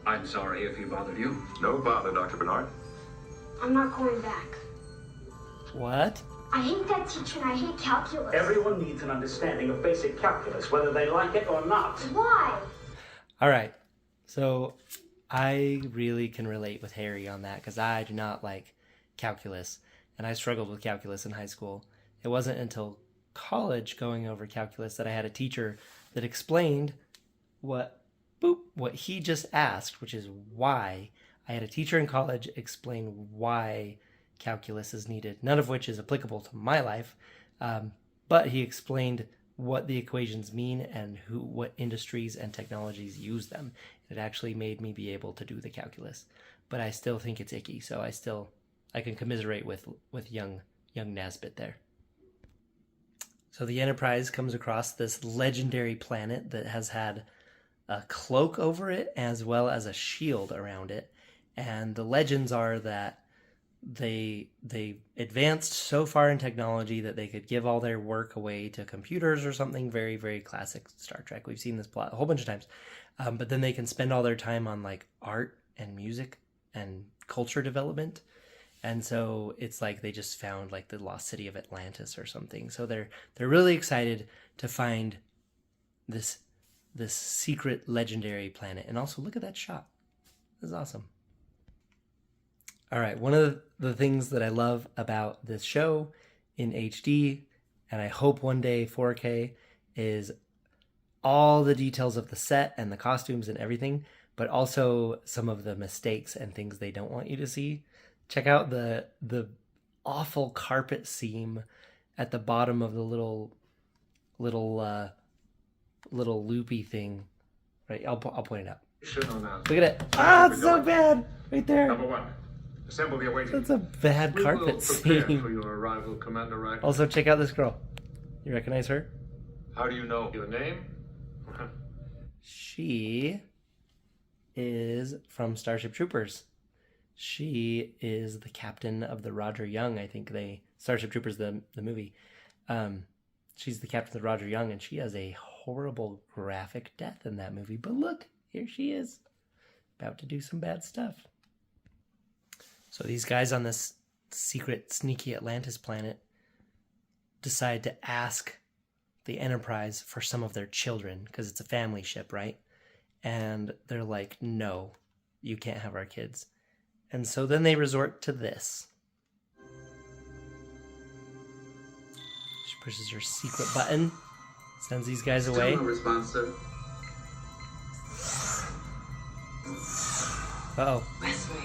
S2: I'm sorry if he bothered you.
S12: No bother, Dr. Bernard.
S15: I'm not going back.
S1: What?
S15: I hate that teacher and I hate calculus.
S18: Everyone needs an understanding of basic calculus, whether they like it or not.
S15: Why?
S1: All right. So I really can relate with Harry on that because I do not like calculus. And I struggled with calculus in high school. It wasn't until college going over calculus that I had a teacher that explained what he just asked, which is why. I had a teacher in college explain why calculus is needed, none of which is applicable to my life, but he explained what the equations mean and what industries and technologies use them. It actually made me be able to do the calculus, but I still think it's icky, so I can commiserate with young Nesbit there. So the Enterprise comes across this legendary planet that has had a cloak over it as well as a shield around it, and the legends are that they advanced so far in technology that they could give all their work away to computers or something. Very, very classic Star Trek. We've seen this plot a whole bunch of times. But then they can spend all their time on like art and music and culture development. And so it's like they just found like the lost city of Atlantis or something. So they're really excited to find this secret legendary planet. And also look at that shot. This is awesome. All right, one of the things that I love about this show in HD, and I hope one day 4K, is all the details of the set and the costumes and everything, but also some of the mistakes and things they don't want you to see. Check out the awful carpet seam at the bottom of the little loopy thing. Right, I'll point it out. Look at it. Ah, it's so bad right there.
S8: Number 1. Assemble the awaiting.
S1: That's a bad carpet
S4: Prepare for
S1: seam.
S4: your arrival, Commander Rack.
S1: Also, check out this girl. You recognize her?
S4: How do you know? Your name?
S1: She is from Starship Troopers. She is the captain of the Roger Young, I think Starship Troopers, the movie. She's the captain of the Roger Young, and she has a horrible graphic death in that movie. But look, here she is. about to do some bad stuff. So these guys on this secret, sneaky Atlantis planet decide to ask the Enterprise for some of their children, because it's a family ship, right? And they're like, no, you can't have our kids. And so then they resort to this. She pushes her secret button, sends these guys away.
S20: Still no response, sir.
S1: Uh-oh.
S6: Wesley.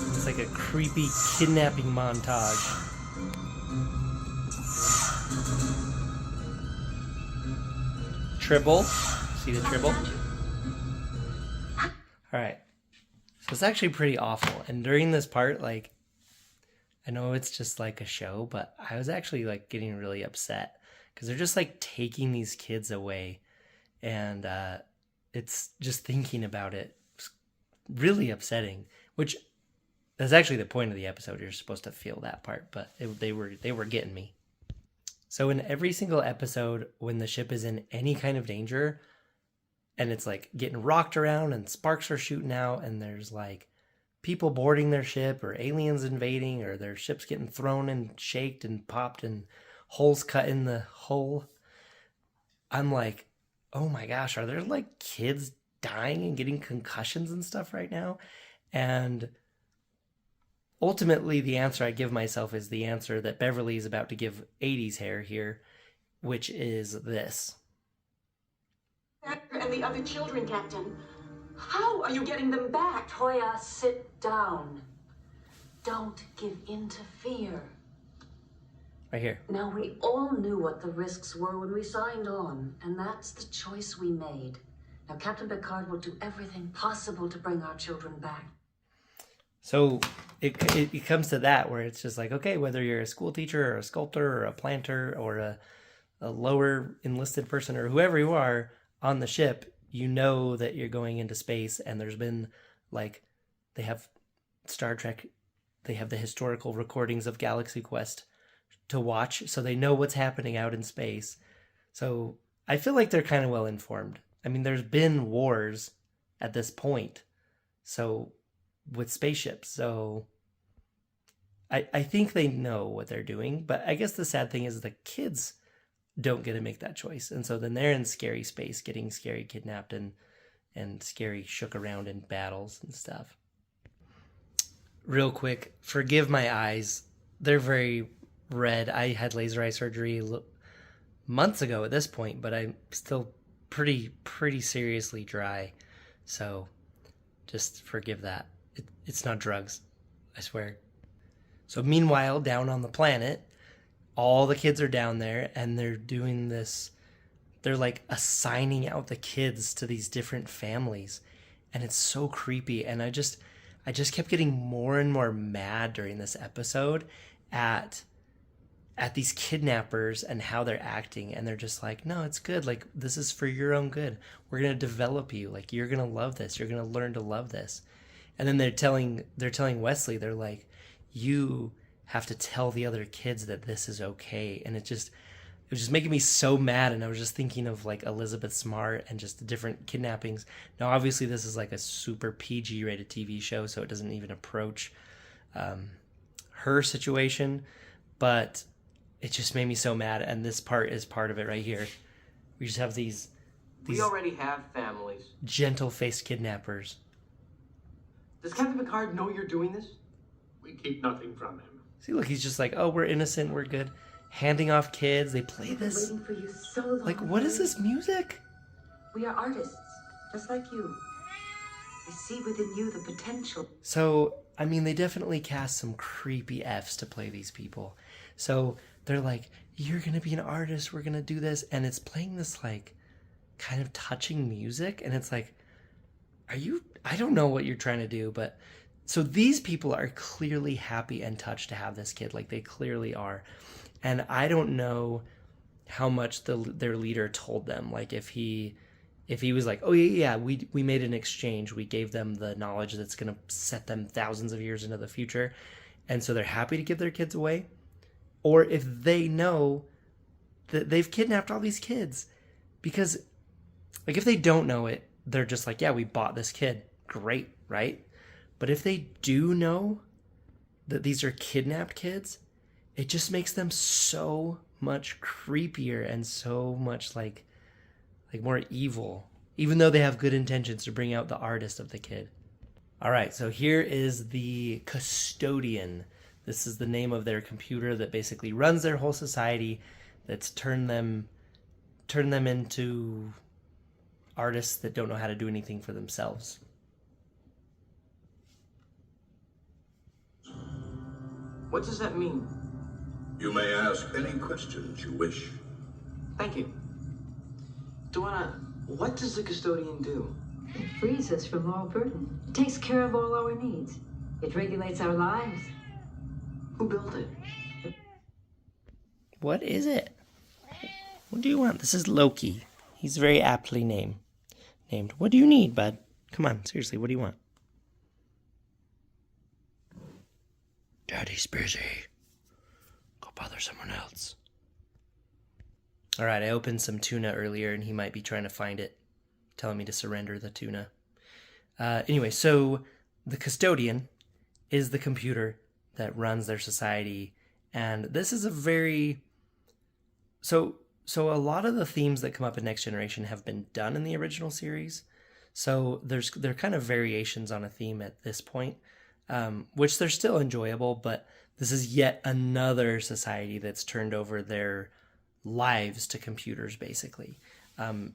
S1: It's like a creepy kidnapping montage. Tribble. See the tribble? Alright. So it's actually pretty awful. And during this part, like, I know it's just like a show, but I was actually like getting really upset because they're just like taking these kids away. And it's just thinking about it, it's really upsetting, which is actually the point of the episode. You're supposed to feel that part, but they were getting me. So in every single episode, when the ship is in any kind of danger and it's like getting rocked around and sparks are shooting out and there's like people boarding their ship or aliens invading or their ship's getting thrown and shaked and popped and holes cut in the hull, I'm like, oh my gosh, are there like kids dying and getting concussions and stuff right now? And ultimately, the answer I give myself is the answer that Beverly is about to give 80s hair here, which is this.
S6: And the other children, Captain. How are you getting them back? Toya, sit down. Don't give in to fear.
S1: Right here.
S6: Now, we all knew what the risks were when we signed on, and that's the choice we made. Now, Captain Picard will do everything possible to bring our children back.
S1: So it comes to that where it's just like, okay, whether you're a school teacher or a sculptor or a planter or a lower enlisted person or whoever you are on the ship, you know that you're going into space, and there's been like, they have Star Trek, they have the historical recordings of Galaxy Quest to watch, so they know what's happening out in space. So I feel like they're kind of well informed. I mean, there's been wars at this point, so with spaceships, so I think they know what they're doing. But I guess the sad thing is the kids don't get to make that choice, and so then they're in scary space, getting scary kidnapped and scary shook around in battles and stuff. Real quick, forgive my eyes, they're very red. I had laser eye surgery months ago at this point, but I'm still pretty seriously dry, so just forgive that. It's not drugs, I swear. So meanwhile, down on the planet, all the kids are down there and they're doing this, they're like assigning out the kids to these different families, and it's so creepy. And I just kept getting more and more mad during this episode at these kidnappers and how they're acting. And they're just like, no, it's good. Like, this is for your own good. We're going to develop you. Like, you're going to love this. You're going to learn to love this. And then they're telling Wesley, they're like, you have to tell the other kids that this is okay. And it was just making me so mad. And I was just thinking of like Elizabeth Smart and just the different kidnappings. Now, obviously this is like a super PG rated TV show, so it doesn't even approach her situation, but it just made me so mad. And this part is part of it right here. We just have these
S21: We already have families.
S1: gentle-faced kidnappers.
S21: Does Captain Picard know you're doing this?
S18: We keep nothing from him.
S1: See, look, he's just like, oh, we're innocent, we're good. Handing off kids, they play this.
S6: Waiting for you so long.
S1: Like, what is this music?
S6: We are artists, just like you. We see within you the potential.
S1: So, I mean, they definitely cast some creepy Fs to play these people. So they're like, you're going to be an artist, we're going to do this. And it's playing this, like, kind of touching music. And it's like, I don't know what you're trying to do, but... So these people are clearly happy and touched to have this kid. Like, they clearly are. And I don't know how much their leader told them. Like, if he was like, oh yeah, we made an exchange. We gave them the knowledge that's going to set them thousands of years into the future. And so they're happy to give their kids away. Or if they know that they've kidnapped all these kids. Because Like, if they don't know it, they're just like, yeah, we bought this kid. Great, right? But if they do know that these are kidnapped kids, it just makes them so much creepier and so much like more evil, even though they have good intentions to bring out the artist of the kid. All right, so here is the custodian. This is the name of their computer that basically runs their whole society, that's turned them into artists that don't know how to do anything for themselves.
S21: What does that mean?
S4: You may ask any questions you wish.
S21: Thank you. Duana, what does the custodian do?
S3: It frees us from all burden. It takes care of all our needs. It regulates our lives.
S21: Who built it?
S1: What is it? What do you want? This is Loki. He's very aptly named. What do you need, bud? Come on, seriously, what do you want? Daddy's busy. Go bother someone else. All right, I opened some tuna earlier, and he might be trying to find it, telling me to surrender the tuna. Anyway, so the custodian is the computer that runs their society, and this is a very... So a lot of the themes that come up in Next Generation have been done in the original series, so they're kind of variations on a theme at this point, which they're still enjoyable, but this is yet another society that's turned over their lives to computers, basically.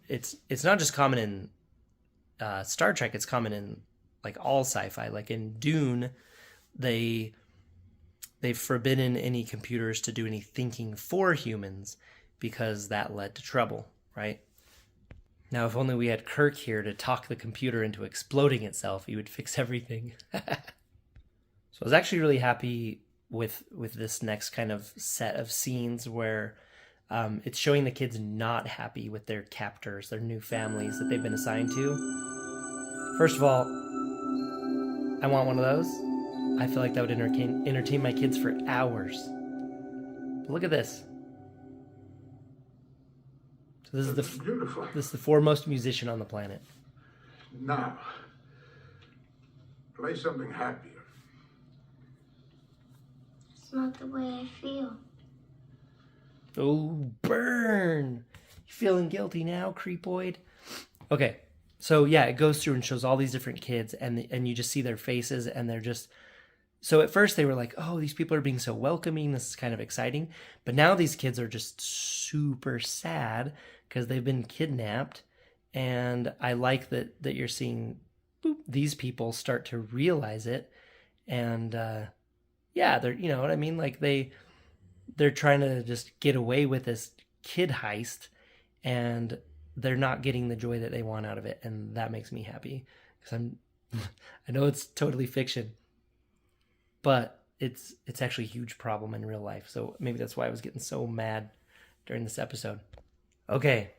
S1: It's not just common in Star Trek, it's common in like all sci-fi. Like in Dune, they've forbidden any computers to do any thinking for humans because that led to trouble, right? Now, if only we had Kirk here to talk the computer into exploding itself, he would fix everything. So I was actually really happy with this next kind of set of scenes where it's showing the kids not happy with their captors, their new families that they've been assigned to. First of all, I want one of those. I feel like that would entertain my kids for hours. But look at this. So this is
S16: beautiful.
S1: This is the foremost musician on the planet.
S16: Now, play something happier.
S15: It's not the way I feel.
S1: Oh, burn! You feeling guilty now, creepoid? Okay, so yeah, it goes through and shows all these different kids, and you just see their faces, and they're just... So at first they were like, oh, these people are being so welcoming, this is kind of exciting. But now these kids are just super sad because they've been kidnapped. And I like that you're seeing these people start to realize it. And yeah, they're, you know what I mean? Like they're trying to just get away with this kid heist, and they're not getting the joy that they want out of it. And that makes me happy because I know it's totally fiction, but it's actually a huge problem in real life. So maybe that's why I was getting so mad during this episode. Okay,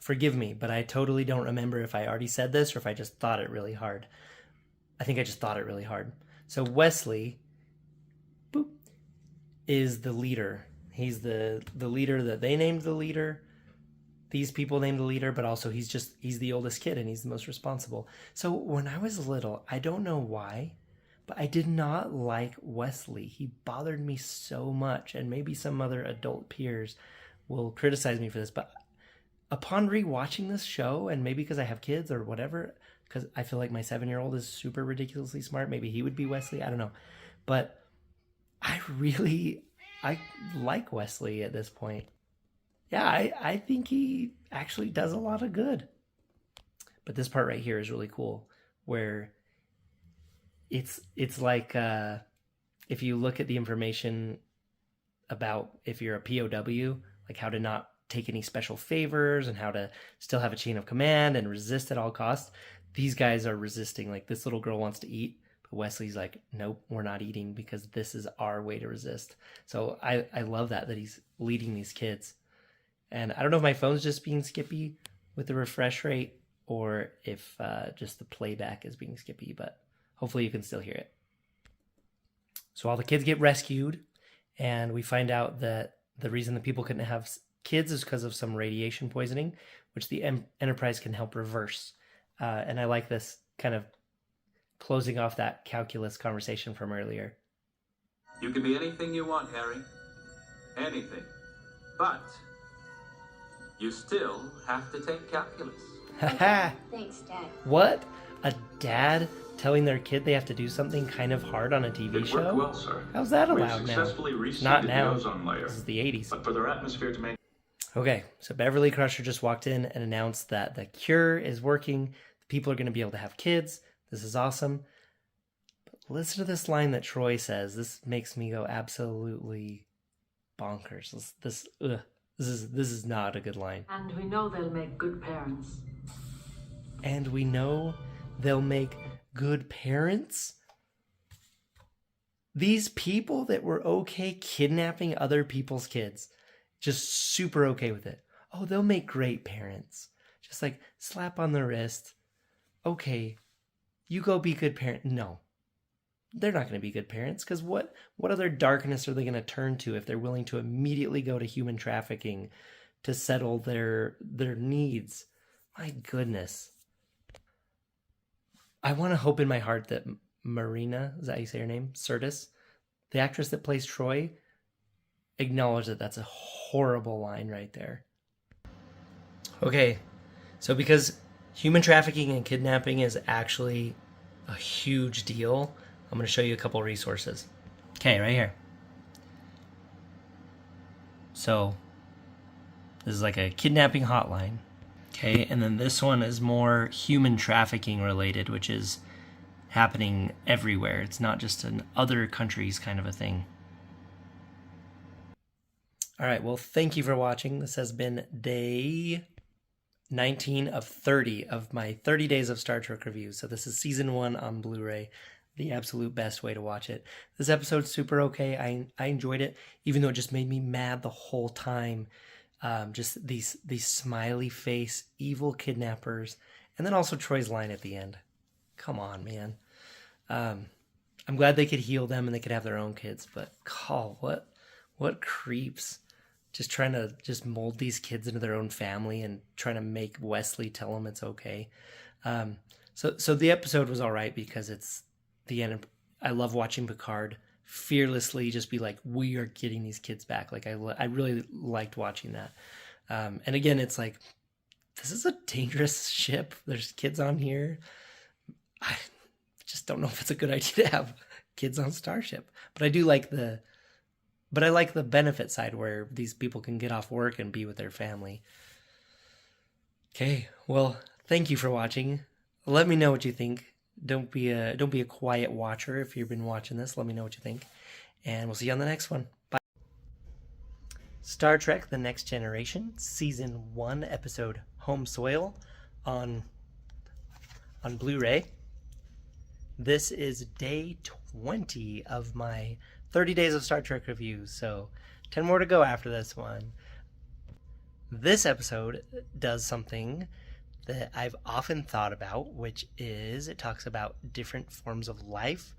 S1: forgive me, but I totally don't remember if I already said this or if I just thought it really hard. I think I just thought it really hard. So Wesley is the leader. He's the leader that they named the leader. These people named the leader, but also he's the oldest kid and he's the most responsible. So when I was little, I don't know why, but I did not like Wesley. He bothered me so much, and maybe some other adult peers will criticize me for this, but upon rewatching this show, and maybe because I have kids or whatever, because I feel like my 7-year-old is super ridiculously smart, maybe he would be Wesley, I don't know. But I like Wesley at this point. Yeah, I think he actually does a lot of good. But this part right here is really cool, where it's like if you look at the information about if you're a POW, like how to not take any special favors and how to still have a chain of command and resist at all costs, these guys are resisting. Like this little girl wants to eat, but Wesley's like, nope, we're not eating because this is our way to resist. So I love that he's leading these kids. And I don't know if my phone's just being skippy with the refresh rate or if just the playback is being skippy, but hopefully you can still hear it. So all the kids get rescued, and we find out that the reason the people couldn't have kids is because of some radiation poisoning, which the Enterprise can help reverse. And I like this kind of closing off that calculus conversation from earlier.
S7: You can be anything you want, Harry. Anything. But you still have to take calculus.
S15: Thanks, Dad.
S1: What? A dad telling their kid they have to do something kind of hard on a TV show?
S2: Worked well, sir.
S1: How's that
S2: We've
S1: allowed now?
S2: successfully
S1: Not
S2: reseeded the
S1: now.
S2: ozone layer.
S1: This is the 80s.
S2: But for their atmosphere to maintain.
S1: Okay, so Beverly Crusher just walked in and announced that the cure is working. People are going to be able to have kids. This is awesome. But listen to this line that Troy says. This makes me go absolutely bonkers. This is not a good line.
S6: And we know they'll make good parents.
S1: And we know they'll make good parents? These people that were okay kidnapping other people's kids, just super okay with it. Oh, they'll make great parents. Just like slap on the wrist. Okay, you go be good parent. No, they're not going to be good parents, because what other darkness are they going to turn to if they're willing to immediately go to human trafficking to settle their needs? My goodness. I want to hope in my heart that Marina, is that how you say her name? Sirtis, the actress that plays Troy, acknowledge that that's a horrible line right there. Okay, so because human trafficking and kidnapping is actually a huge deal, I'm going to show you a couple resources. Okay, right here. So this is like a kidnapping hotline. Okay, and then this one is more human trafficking related, which is happening everywhere. It's not just in other countries kind of a thing. All right, well, thank you for watching. This has been day 19 of 30 of my 30 days of Star Trek reviews. So this is season 1 on Blu-ray, the absolute best way to watch it. This episode's super okay. I enjoyed it, even though it just made me mad the whole time. Just these smiley face, evil kidnappers. And then also Troy's line at the end. Come on, man. I'm glad they could heal them and they could have their own kids, but what creeps. Just trying to just mold these kids into their own family and trying to make Wesley tell them it's okay. So the episode was all right because it's the end. I love watching Picard fearlessly just be like, we are getting these kids back. Like I really liked watching that. And again, it's like, this is a dangerous ship. There's kids on here. I just don't know if it's a good idea to have kids on Starship, but I like the benefit side where these people can get off work and be with their family. Okay, well, thank you for watching. Let me know what you think. Don't be a quiet watcher if you've been watching this. Let me know what you think, and we'll see you on the next one. Bye. Star Trek: The Next Generation, Season 1, Episode Home Soil on Blu-ray. This is day 20 of my 30 days of Star Trek reviews, so 10 more to go after this one. This episode does something that I've often thought about, which is it talks about different forms of life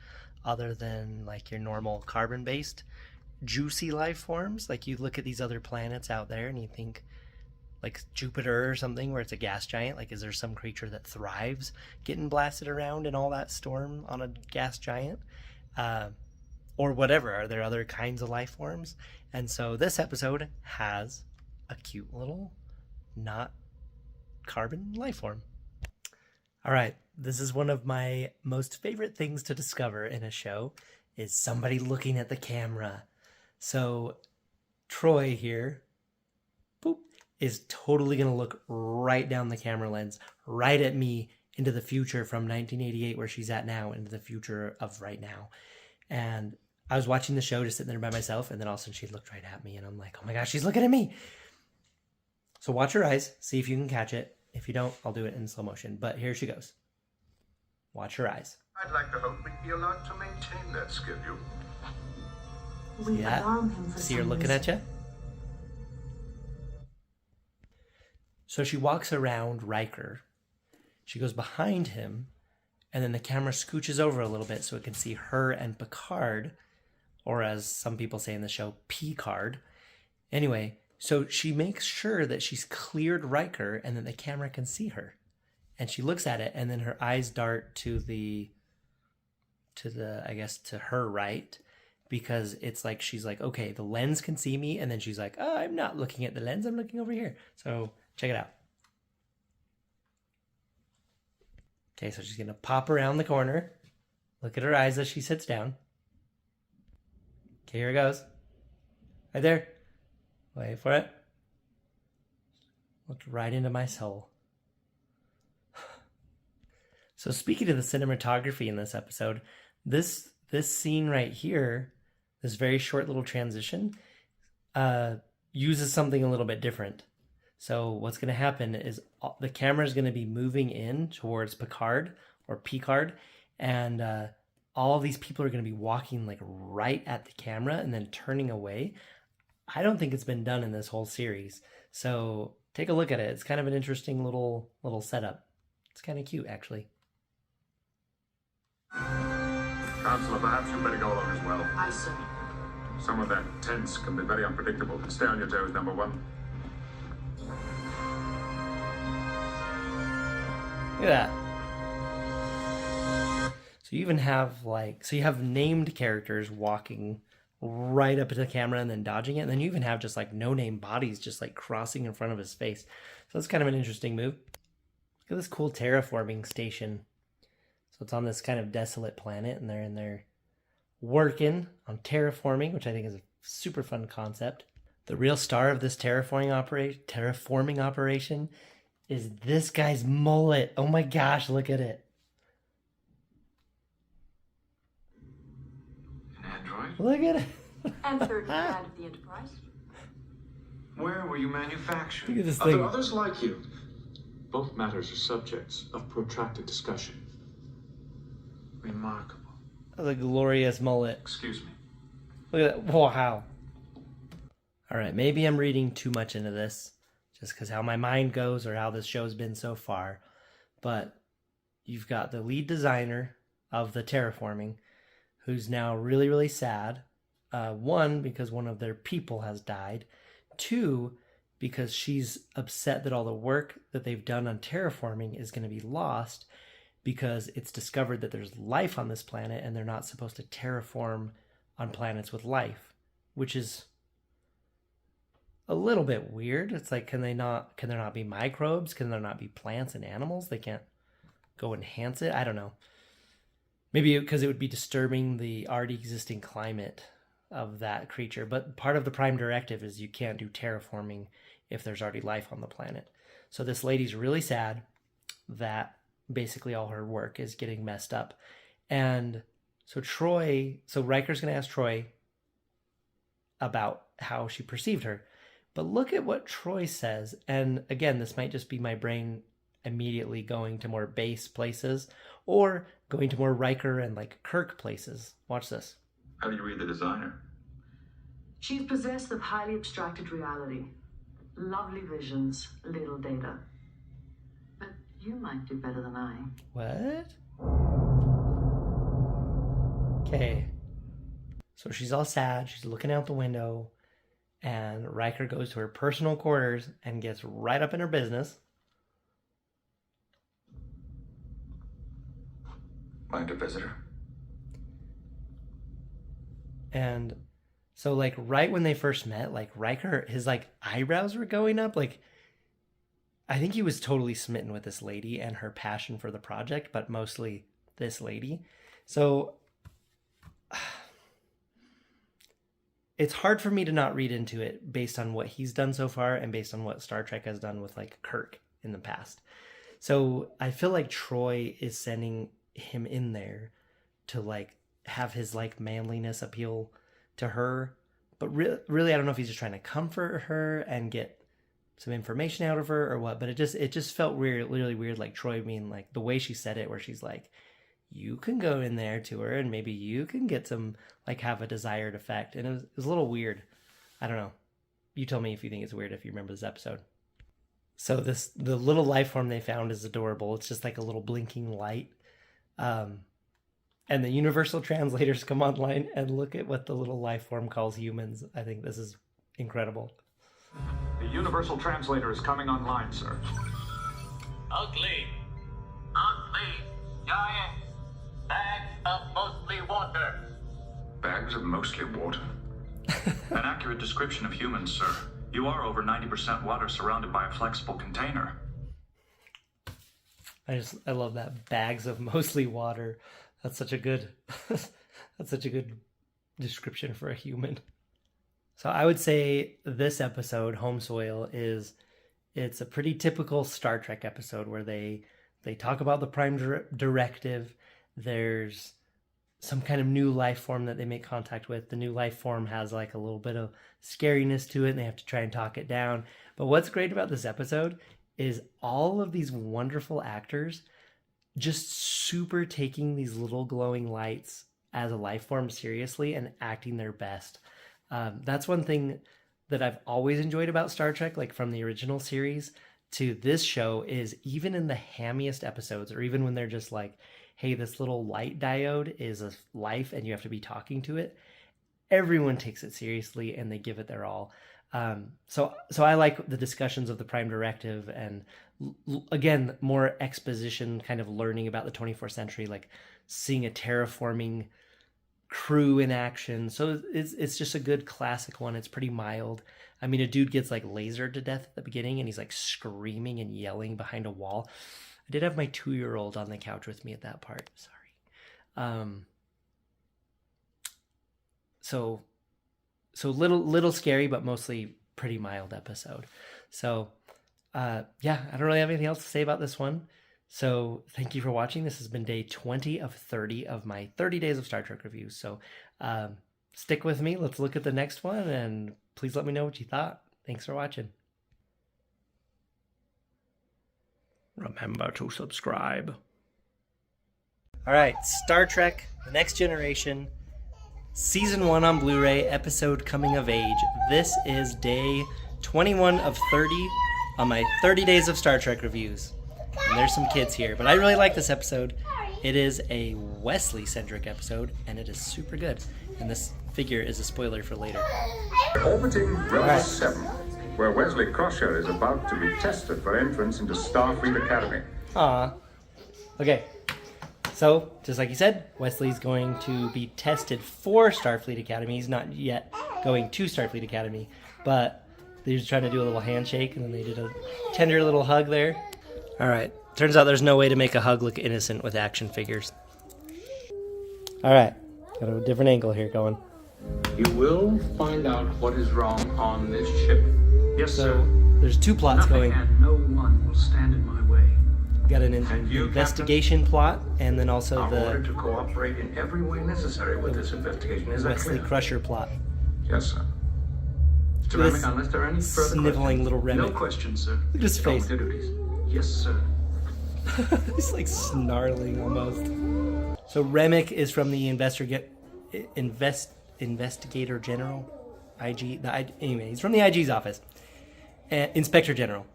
S1: other than like your normal carbon-based juicy life forms. Like you look at these other planets out there and you think like Jupiter or something where it's a gas giant. Like, is there some creature that thrives getting blasted around in all that storm on a gas giant? Or whatever. Are there other kinds of life forms? And so this episode has a cute little not carbon life form. All right, this is one of my most favorite things to discover in a show is somebody looking at the camera. So Troy here, boop, is totally going to look right down the camera lens, right at me into the future from 1988 where she's at now into the future of right now. And I was watching the show just sitting there by myself, and then all of a sudden she looked right at me and I'm like, oh my gosh, she's looking at me. So watch your eyes, see if you can catch it. If you don't, I'll do it in slow motion. But here she goes. Watch your eyes.
S4: I'd like to hope we'd be allowed to maintain that schedule.
S1: See that? See her looking at you? So she walks around Riker. She goes behind him, and then the camera scooches over a little bit so it can see her and Picard, or as some people say in the show, Picard. Anyway, So she makes sure that she's cleared Riker and that the camera can see her. And she looks at it, and then her eyes dart to I guess to her right, because it's like she's like, okay, the lens can see me, and then she's like, oh, I'm not looking at the lens, I'm looking over here. So check it out. Okay, so she's gonna pop around the corner. Look at her eyes as she sits down. Okay, here it goes. Right there. Wait for it. Looked right into my soul. So speaking of the cinematography in this episode, this scene right here, this very short little transition, uses something a little bit different. So what's going to happen is the camera is going to be moving in towards Picard, and all these people are going to be walking like right at the camera and then turning away. I don't think it's been done in this whole series. So take a look at it. It's kind of an interesting little setup. It's kind of cute, actually.
S8: Counselor, perhaps you better go along as well.
S6: Aye, sir.
S8: Some of that tense can be very unpredictable. Stay on your toes, number one.
S1: Look at that. So you even have you have named characters walking right up to the camera and then dodging it. And then you even have just like no-name bodies just like crossing in front of his face. So that's kind of an interesting move. Look at this cool terraforming station. So it's on this kind of desolate planet, and they're in there working on terraforming, which I think is a super fun concept. The real star of this terraforming operation is this guy's mullet. Oh my gosh, look at it.
S7: An android?
S1: Look at it.
S6: And third in command of the Enterprise.
S7: Where were you manufactured?
S1: Look at this
S7: Are
S1: thing.
S7: there others like you? Both matters are subjects of protracted discussion. Remarkable.
S1: The glorious mullet.
S7: Excuse me.
S1: Look at that. Wow. All right, maybe I'm reading too much into this, just because how my mind goes or how this show's been so far. But you've got the lead designer of the terraforming, who's now really, really sad. One, because one of their people has died. Two, because she's upset that all the work that they've done on terraforming is going to be lost, because it's discovered that there's life on this planet and they're not supposed to terraform on planets with life, which is a little bit weird. It's like, can there not be microbes? Can there not be plants and animals? They can't go enhance it? I don't know. Maybe because it would be disturbing the already existing climate of that creature. But part of the Prime Directive is you can't do terraforming if there's already life on the planet. So this lady's really sad that basically all her work is getting messed up. And so Riker's going to ask Troy about how she perceived her. But look at what Troy says. And again, this might just be my brain immediately going to more base places or going to more Riker and like Kirk places. Watch this.
S12: How do you read the designer?
S6: She's possessed of highly abstracted reality. Lovely visions, little data. But you might do better than I.
S1: What? Okay. So she's all sad. She's looking out the window. And Riker goes to her personal quarters and gets right up in her business.
S19: Mind a visitor?
S1: And so like right when they first met, like Riker, his like eyebrows were going up. Like I think he was totally smitten with this lady and her passion for the project, but mostly this lady. So it's hard for me to not read into it based on what he's done so far and based on what Star Trek has done with like Kirk in the past. So I feel like Troy is sending him in there to like have his like manliness appeal to her. But really, I don't know if he's just trying to comfort her and get some information out of her or what. But it just felt weird, really weird. Like Troy being like the way she said it, where she's like, you can go in there to her and maybe you can get some, like have a desired effect. And it was a little weird. I don't know. You tell me if you think it's weird, if you remember this episode. So the little life form they found is adorable. It's just like a little blinking light. And the universal translators come online and look at what the little life form calls humans. I think this is incredible.
S2: The universal translator is coming online, sir.
S13: Ugly. Giant. Bags of mostly water.
S19: Bags of mostly water?
S2: An accurate description of humans, sir. You are over 90% water surrounded by a flexible container.
S1: I love that. Bags of mostly water. That's such a good that's such a good description for a human. So I would say this episode, Home Soil, it's a pretty typical Star Trek episode where they talk about the Prime Directive. There's some kind of new life form that they make contact with. The new life form has like a little bit of scariness to it, and they have to try and talk it down. But what's great about this episode is all of these wonderful actors just super taking these little glowing lights as a life form seriously and acting their best. That's one thing that I've always enjoyed about Star Trek, like from the original series to this show, is even in the hammiest episodes, or even when they're just like, hey, this little light diode is a life and you have to be talking to it, everyone takes it seriously and they give it their all. So I like the discussions of the Prime Directive and, again, more exposition, kind of learning about the 24th century, like seeing a terraforming crew in action. So it's just a good classic one. It's pretty mild. I mean, a dude gets like lasered to death at the beginning and he's like screaming and yelling behind a wall. I did have my 2-year-old on the couch with me at that part. Sorry. So little scary, but mostly pretty mild episode. So yeah, I don't really have anything else to say about this one. So thank you for watching. This has been day 20 of 30 of my 30 days of Star Trek reviews. So stick with me. Let's look at the next one, and please let me know what you thought. Thanks for watching. Remember to subscribe. All right, Star Trek: The Next Generation, Season 1 on Blu-ray, episode Coming of Age. This is day 21 of 30 on my 30 days of Star Trek reviews. And there's some kids here, but I really like this episode. It is a Wesley-centric episode, and it is super good. And this figure is a spoiler for later.
S8: Orbiting Realm 7, where Wesley Crusher is about to be tested for entrance into Starfleet Academy.
S1: Aw. Okay. So, just like you said, Wesley's going to be tested for Starfleet Academy. He's not yet going to Starfleet Academy, but they're just trying to do a little handshake, and then they did a tender little hug there. All right. Turns out there's no way to make a hug look innocent with action figures. All right. Got a different angle here going.
S5: You will find out what is wrong on this ship.
S2: Yes,
S1: So,
S2: sir.
S1: there's two plots
S2: Nothing
S1: going.
S2: and no one will stand in my way.
S1: Got an
S5: And you,
S1: investigation plot, and then also
S5: are ordered
S1: the
S5: to cooperate in every way necessary with this investigation. Is that
S1: Wesley
S5: clear?
S1: Crusher plot.
S8: Yes, sir.
S5: Mr.
S1: This
S5: Remick, unless there are any further
S1: sniveling
S5: questions.
S1: little
S2: No
S1: Remick.
S2: questions, sir.
S1: Look at his face.
S5: Your duties.
S2: Yes, sir.
S1: He's like snarling almost. So Remick is from the Investigator General, anyway, he's from the IG's office, Inspector General,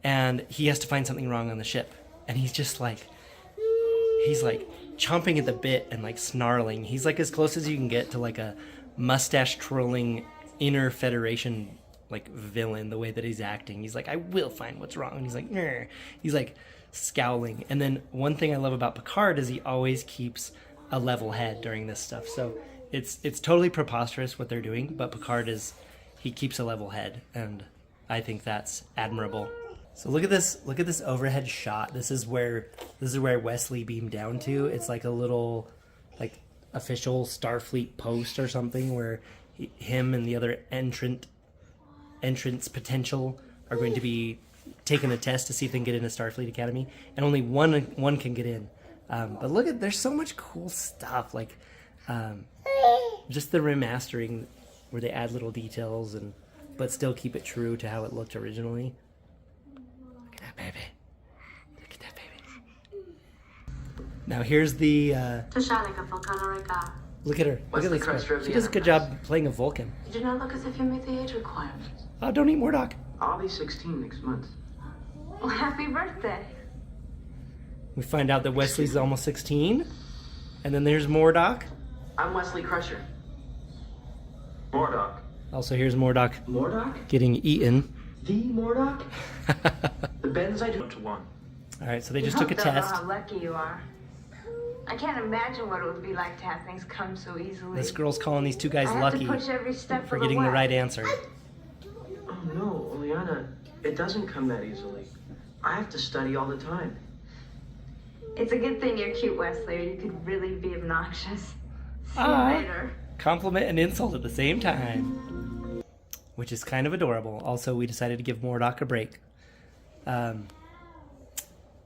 S1: and he has to find something wrong on the ship, and he's like chomping at the bit and like snarling. He's like as close as you can get to like a mustache twirling inner Federation like villain, the way that he's acting. He's like, I will find what's wrong. And he's like, "Grr." He's like scowling. And then one thing I love about Picard is he always keeps a level head during this stuff. So it's totally preposterous what they're doing, but Picard he keeps a level head, and I think that's admirable. So look at this overhead shot. This is where Wesley beamed down to. It's like a little like official Starfleet post or something where him and the other entrance potential are going to be taking a test to see if they can get into Starfleet Academy, and only one can get in. But look at, there's so much cool stuff, like just the remastering where they add little details but still keep it true to how it looked originally. Look at that baby. Look at that baby. Now here's the look at her. Look at this. She does a good job playing a Vulcan.
S6: You do not look as if you meet the age requirement.
S1: Oh, don't eat more, Doc.
S5: I'll be 16 next month.
S15: Well, happy birthday.
S1: We find out that Wesley's almost 16, and then there's Mordock.
S5: I'm Wesley Crusher.
S8: Mordock,
S1: Also, here's Mordock.
S21: Mordock?
S1: Getting eaten.
S21: The Mordock? The Bens I do
S17: 1-to-1.
S1: All right, so they just took a test.
S15: How lucky you are. I can't imagine what it would be like to have things come so easily.
S1: This girl's calling these two guys
S15: I have
S1: lucky
S15: to push every step
S1: for
S15: of the
S1: getting the
S15: way.
S1: right answer.
S21: Oh no, Oleana, it doesn't come that easily. I have to study all the time.
S15: It's a good thing you're cute, Wesley, or you could really be obnoxious. See you later.
S1: Compliment and insult at the same time, which is kind of adorable. Also, we decided to give Mordock a break.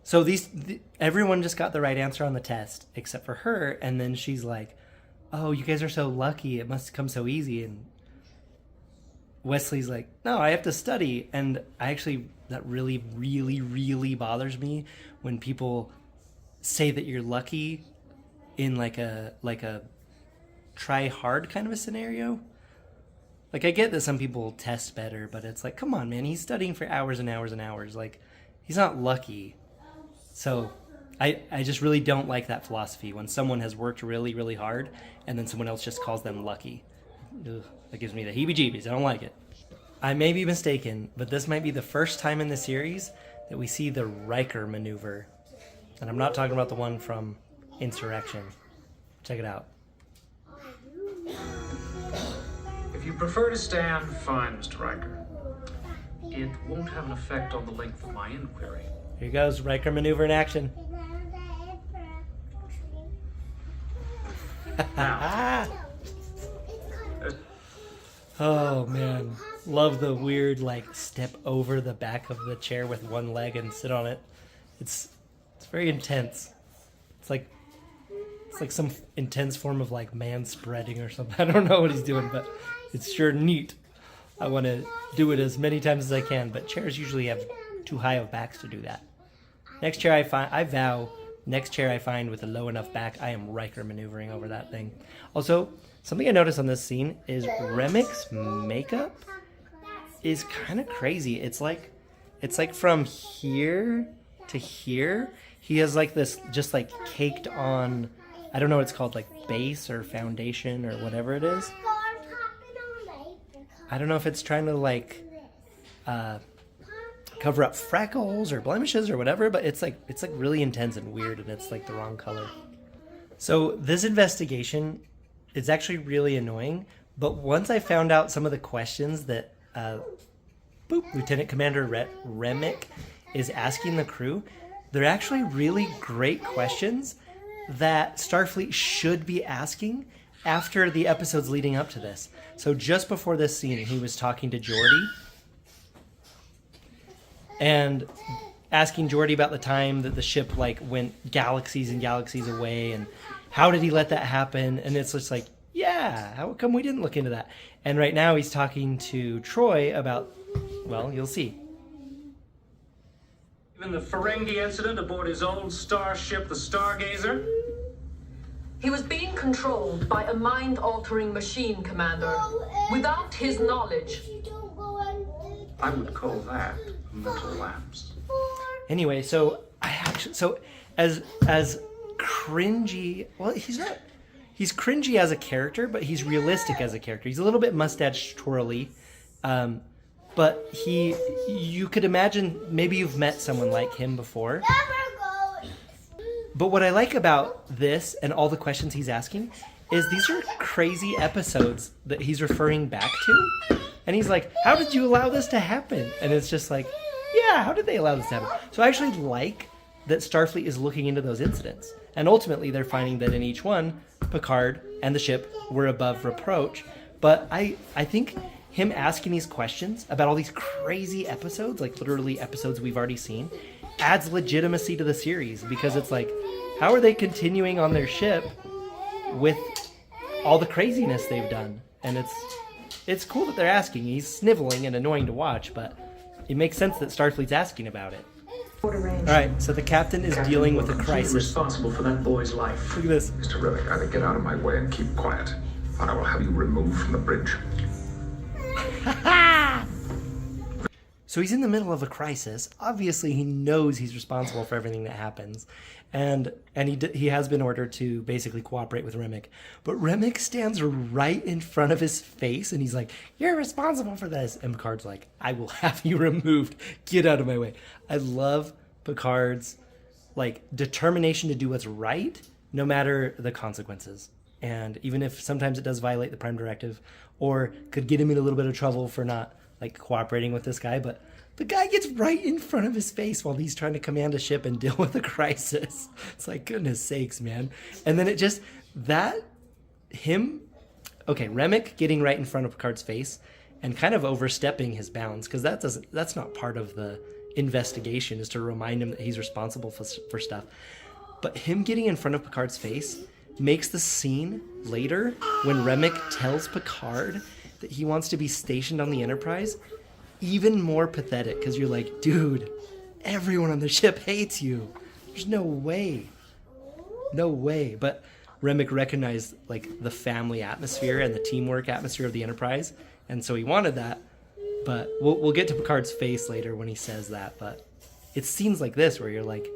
S1: So everyone just got the right answer on the test except for her, and then she's like, "Oh, you guys are so lucky. It must come so easy." And Wesley's like, "No, I have to study." And that really, really, really bothers me when people say that you're lucky in like a try hard kind of a scenario. Like, I get that some people test better, but it's like, come on, man, he's studying for hours and hours and hours. Like, he's not lucky. So I just really don't like that philosophy when someone has worked really, really hard and then someone else just calls them lucky. Ugh, that gives me the heebie-jeebies. I don't like it. I may be mistaken, but this might be the first time in the series that we see the Riker maneuver. And I'm not talking about the one from Insurrection. Check it out.
S2: If you prefer to stand, fine, Mr. Riker. It won't have an effect on the length of my inquiry.
S1: Here goes, Riker maneuver in action. Oh man, love the weird like step over the back of the chair with one leg and sit on it. It's very intense. It's like some intense form of like man spreading or something. I don't know what he's doing, but it's sure neat. I want to do it as many times as I can, but chairs usually have too high of backs to do that. Next chair I vow, next chair I find with a low enough back, I am Riker maneuvering over that thing. Also, something I noticed on this scene is Remek's makeup is kind of crazy. It's like from here to here, he has like this just like caked on, I don't know what it's called, like base or foundation or whatever it is. I don't know if it's trying to like cover up freckles or blemishes or whatever, but it's like really intense and weird, and it's like the wrong color. So this investigation is actually really annoying, but once I found out some of the questions that Lieutenant Commander Remek is asking the crew, they're actually really great questions that Starfleet should be asking after the episodes leading up to this. So just before this scene, he was talking to Geordi and asking Geordi about the time that the ship like went galaxies and galaxies away, and how did he let that happen? And it's just like, yeah, how come we didn't look into that? And right now he's talking to Troy about, well, you'll see.
S2: Even the Ferengi incident aboard his old starship, the Stargazer?
S9: He was being controlled by a mind-altering machine, Commander, without his knowledge.
S2: I would call that a mental lapse.
S1: Anyway, so as cringy, well, he's not. He's cringy as a character, but he's realistic as a character. He's a little bit mustache twirly, but you could imagine maybe you've met someone like him before. But what I like about this and all the questions he's asking is these are crazy episodes that he's referring back to. And he's like, how did you allow this to happen? And it's just like, yeah, how did they allow this to happen? So I actually like that Starfleet is looking into those incidents. And ultimately they're finding that in each one, Picard and the ship were above reproach. But I think him asking these questions about all these crazy episodes, like literally episodes we've already seen, adds legitimacy to the series, because it's like, how are they continuing on their ship with all the craziness they've done? And it's cool that they're asking. He's sniveling and annoying to watch, but it makes sense that Starfleet's asking about it. All right, so the captain is dealing with a crisis.
S2: Responsible for that boy's life.
S1: Look at this.
S19: Mr. Remek, either get out of my way and keep quiet, or I will have you removed from the bridge.
S1: So he's in the middle of a crisis. Obviously, he knows he's responsible for everything that happens. And he has been ordered to basically cooperate with Remick. But Remick stands right in front of his face, and he's like, "You're responsible for this." And Picard's like, "I will have you removed. Get out of my way." I love Picard's like determination to do what's right, no matter the consequences. And even if sometimes it does violate the Prime Directive, or could get him in a little bit of trouble for not like cooperating with this guy, but the guy gets right in front of his face while he's trying to command a ship and deal with a crisis. It's like, goodness sakes, man. And then Remick getting right in front of Picard's face and kind of overstepping his bounds, because that's not part of the investigation, is to remind him that he's responsible for stuff. But him getting in front of Picard's face makes the scene later when Remick tells Picard that he wants to be stationed on the Enterprise even more pathetic, because you're like, dude, everyone on the ship hates you. There's no way. But Remick recognized like the family atmosphere and the teamwork atmosphere of the Enterprise, and so he wanted that. But we'll get to Picard's face later when he says that. But it's scenes like this where you're like,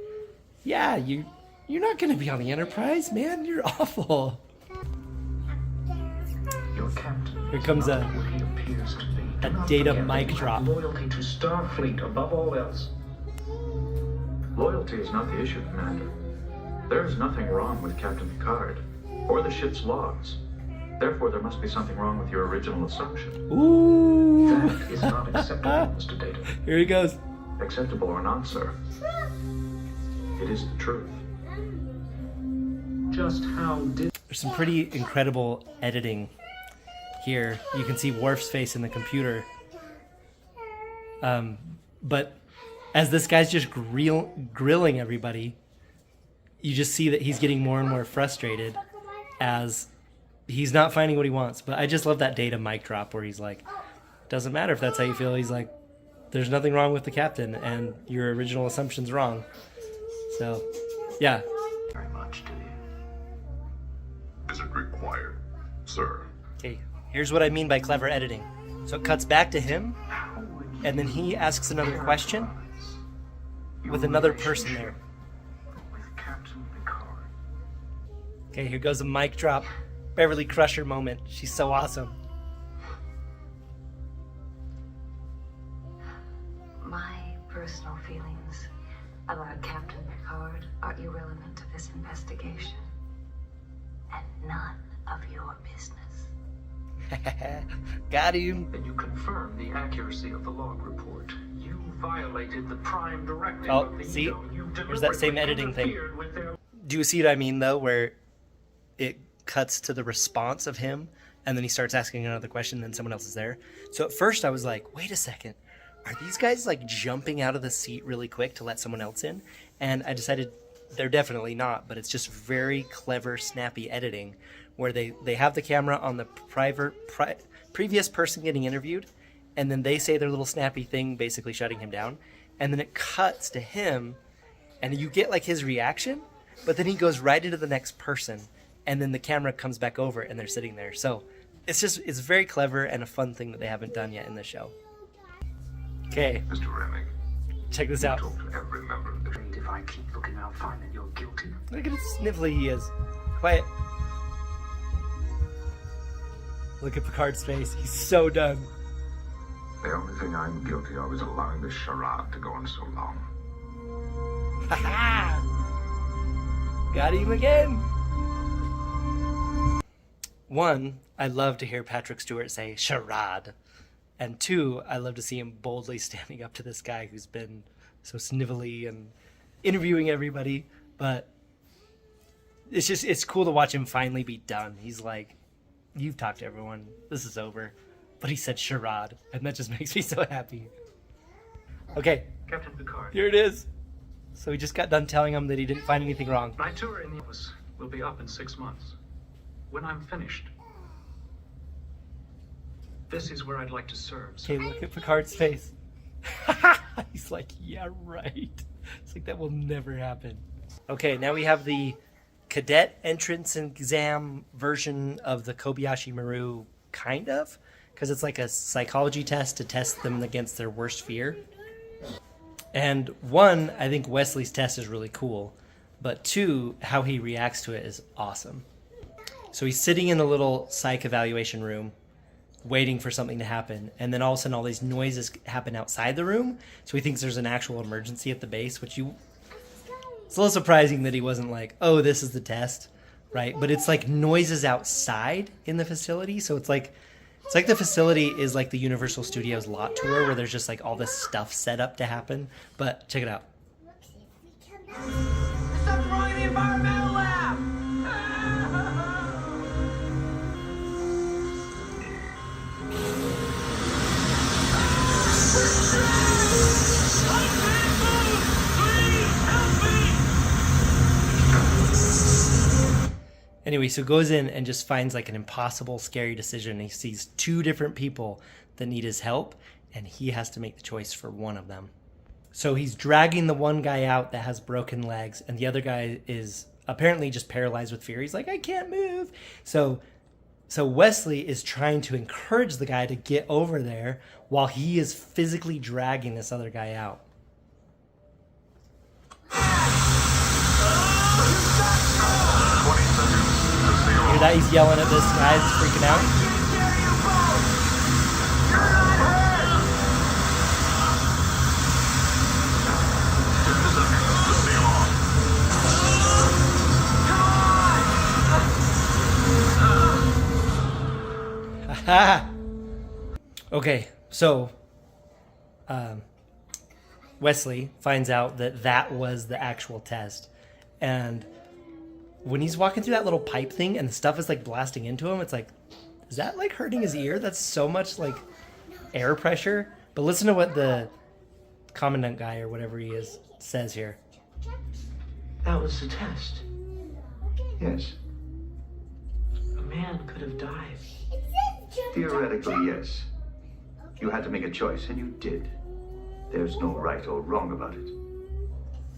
S1: yeah, you're not going to be on the Enterprise, man. You're awful.
S18: Your captain.
S1: Here comes a Data mic drop.
S18: Loyalty to Starfleet above all else.
S12: Loyalty is not the issue, Commander. There is nothing wrong with Captain Picard or the ship's logs. Therefore, there must be something wrong with your original assumption.
S1: Ooh.
S18: That is not acceptable, Mr. Data.
S1: Here he goes.
S12: Acceptable or not, sir. It is the truth.
S18: Just how did...
S1: There's some pretty incredible editing here. You can see Worf's face in the computer. But as this guy's just grilling everybody, you just see that he's getting more and more frustrated as he's not finding what he wants. But I just love that Data mic drop where he's like, doesn't matter if that's how you feel. He's like, there's nothing wrong with the captain, and your original assumption's wrong. So, yeah.
S18: Very much, do you?
S14: Is it required, sir?
S1: Okay, here's what I mean by clever editing. So it cuts back to him, and then he asks another question with another person there. Okay, here goes a mic drop. Beverly Crusher moment. She's so awesome.
S6: My personal feelings about Captain Picard are irrelevant to this investigation, and none of your business.
S1: Got him.
S18: And you confirm the accuracy of the log report. You violated the Prime Directive
S1: Oh,
S18: of the
S1: see? There's that
S18: deliberately
S1: same editing thing.
S18: interfered with their...
S1: Do you see what I mean, though, where it cuts to the response of him, and then he starts asking another question, and then someone else is there? So at first I was like, wait a second. Are these guys, like, jumping out of the seat really quick to let someone else in? And I decided they're definitely not, but it's just very clever, snappy editing, where they have the camera on the previous person getting interviewed, and then they say their little snappy thing, basically shutting him down, and then it cuts to him, and you get, like, his reaction, but then he goes right into the next person, and then the camera comes back over, and they're sitting there. So it's very clever and a fun thing that they haven't done yet in the show. Okay.
S14: Mr. Remick,
S1: check this out.
S14: talk to every member of the...
S18: If I keep looking, I'll find that you're guilty.
S1: Look at how sniffly he is. Quiet. Look at Picard's face. He's so done.
S14: The only thing I'm guilty of is allowing this charade to go on so long.
S1: Ha-ha! Got him again. One, I love to hear Patrick Stewart say charade. And two, I love to see him boldly standing up to this guy who's been so snivelly and interviewing everybody. But it's cool to watch him finally be done. He's like, you've talked to everyone. This is over. But he said charade, and that just makes me so happy. Okay.
S18: Captain Picard.
S1: Here it is. So he just got done telling him that he didn't find anything wrong.
S17: My tour in the office will be up in 6 months. When I'm finished, this is where I'd like to serve.
S1: Okay, look at Picard's face. He's like, yeah, right. It's like, that will never happen. Okay, now we have the cadet entrance exam version of the Kobayashi Maru, kind of. because it's like a psychology test to test them against their worst fear. And one, I think Wesley's test is really cool, but two, how he reacts to it is awesome. So he's sitting in the little psych evaluation room waiting for something to happen, and then all of a sudden all these noises happen outside the room, so he thinks there's an actual emergency at the base, it's a little surprising that he wasn't like, oh, this is the test, right? But it's like noises outside in the facility, so it's like the facility is like the Universal Studios lot tour where there's just like all this stuff set up to happen. But check it out.
S11: There's something wrong in the environmental lab!
S1: Anyway, so goes in and just finds like an impossible, scary decision. He sees two different people that need his help, and he has to make the choice for one of them. So he's dragging the one guy out that has broken legs, and the other guy is apparently just paralyzed with fear. He's like, I can't move. So Wesley is trying to encourage the guy to get over there while he is physically dragging this other guy out. Hear that? He's yelling at this guy that's freaking out. Okay, so Wesley finds out that was the actual test, and when he's walking through that little pipe thing and the stuff is like blasting into him, it's like, is that like hurting his ear? That's so much like air pressure. But listen to what the commandant guy or whatever he is says here.
S21: That was the test. Yes. A man could have died.
S12: Theoretically, yes. You had to make a choice, and you did. There's no right or wrong about it.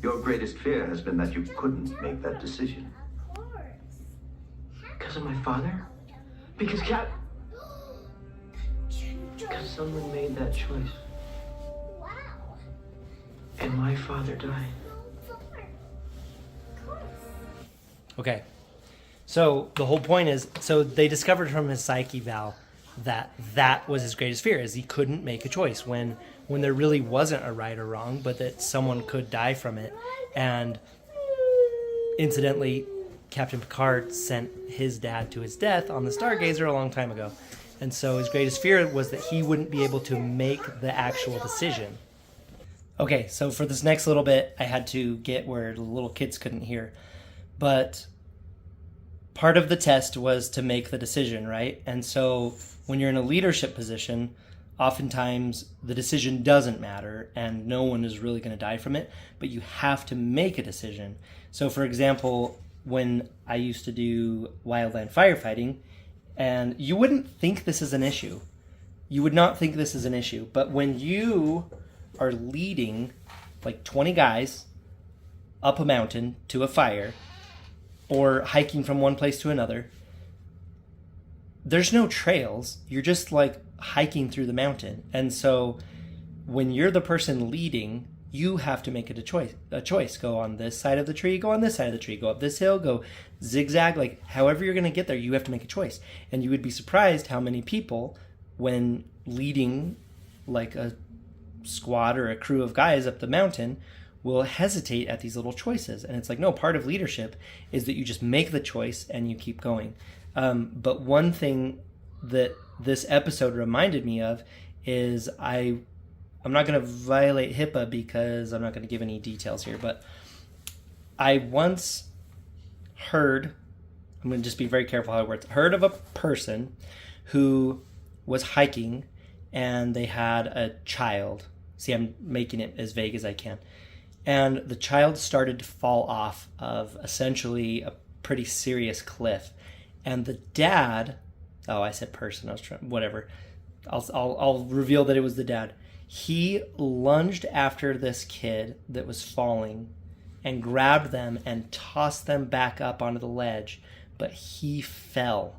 S12: Your greatest fear has been that you couldn't make that decision.
S21: Because of my father? Because someone made that choice. And my father died.
S1: Okay. So the whole point is, so they discovered from his psych eval that was his greatest fear, is he couldn't make a choice when there really wasn't a right or wrong, but that someone could die from it. And incidentally, Captain Picard sent his dad to his death on the Stargazer a long time ago. And so his greatest fear was that he wouldn't be able to make the actual decision. Okay, so for this next little bit, I had to get where the little kids couldn't hear. But part of the test was to make the decision, right? And so when you're in a leadership position, oftentimes the decision doesn't matter and no one is really going to die from it, but you have to make a decision. So for example, when I used to do wildland firefighting, and you wouldn't think this is an issue. You would not think this is an issue. But when you are leading like 20 guys up a mountain to a fire, or hiking from one place to another, there's no trails. You're just like hiking through the mountain. And so when you're the person leading, you have to make it a choice. Go on this side of the tree, go on this side of the tree, go up this hill, go zigzag, like however you're going to get there, you have to make a choice. And you would be surprised how many people, when leading like a squad or a crew of guys up the mountain, will hesitate at these little choices. And it's like, no, part of leadership is that you just make the choice and you keep going. But one thing that this episode reminded me of is I'm not going to violate HIPAA because I'm not going to give any details here, but I once heard, I'm going to just be very careful how it works, heard of a person who was hiking and they had a child. See, I'm making it as vague as I can. And the child started to fall off of essentially a pretty serious cliff. And the dad, oh, I said person, I was trying, whatever. I'll reveal that it was the dad. He lunged after this kid that was falling and grabbed them and tossed them back up onto the ledge. But he fell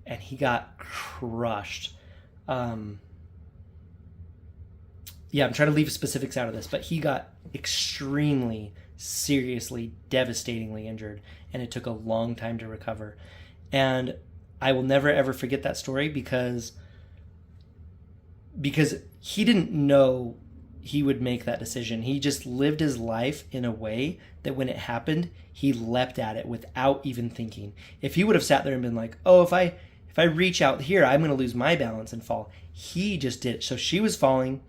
S1: and he got crushed I'm trying to leave specifics out of this, but he got extremely, seriously, devastatingly injured, and it took a long time to recover. And I will never ever forget that story because he didn't know he would make that decision. He just lived his life in a way that when it happened, he leapt at it without even thinking. If he would have sat there and been like, oh, if I reach out here, I'm going to lose my balance and fall. He just did it. So she was falling,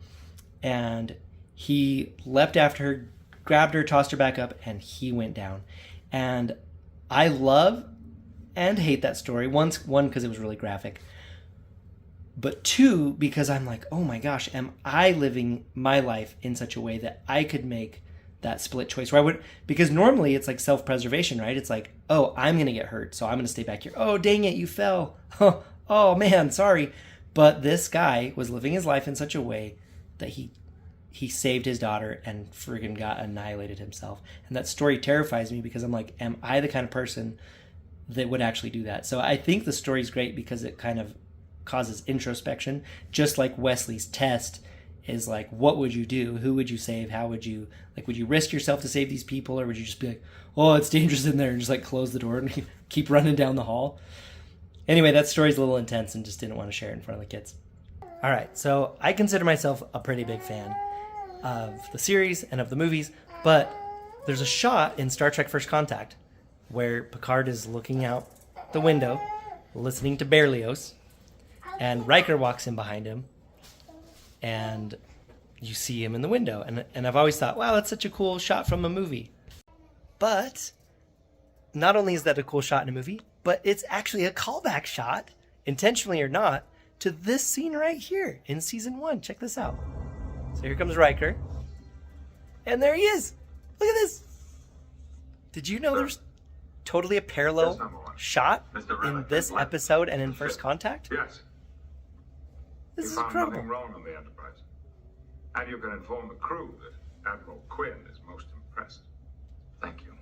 S1: and he leapt after her, grabbed her, tossed her back up, and he went down. And I love and hate that story. One, because it was really graphic. But two, because I'm like, oh my gosh, am I living my life in such a way that I could make that split choice? Because normally it's like self-preservation, right? It's like, oh, I'm going to get hurt, so I'm going to stay back here. Oh, dang it, you fell. Oh man, sorry. But this guy was living his life in such a way that he saved his daughter and friggin' got annihilated himself. And that story terrifies me because I'm like, am I the kind of person that would actually do that? So I think the story's great because it kind of causes introspection, just like Wesley's test is like, what would you do? Who would you save? How would you, like, would you risk yourself to save these people, or would you just be like, oh, it's dangerous in there, and just like close the door and keep running down the hall? Anyway, that story's a little intense and just didn't want to share it in front of the kids. All right, so I consider myself a pretty big fan of the series and of the movies, but there's a shot in Star Trek First Contact where Picard is looking out the window, listening to Berlioz, and Riker walks in behind him, and you see him in the window. And I've always thought, wow, that's such a cool shot from a movie. But not only is that a cool shot in a movie, but it's actually a callback shot, intentionally or not, to this scene right here in season 1. Check this out. So here comes Riker. And there he is. Look at this. Did you know there's totally a parallel shot in this episode and in First Contact?
S8: Yes.
S1: This is
S8: found
S1: incredible.
S8: nothing wrong on the Enterprise. And you can inform the crew that Admiral Quinn is most impressed. Thank you.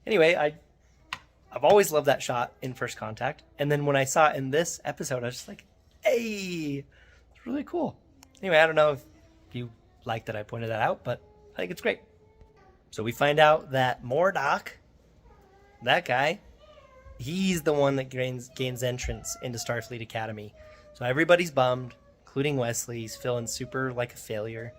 S1: Anyway, I've always loved that shot in First Contact. And then when I saw it in this episode, I was just like, hey, it's really cool. Anyway, I don't know if you like that I pointed that out, but I think it's great. So we find out that Mordok, that guy, he's the one that gains entrance into Starfleet Academy. So everybody's bummed, including Wesley. He's feeling super like a failure.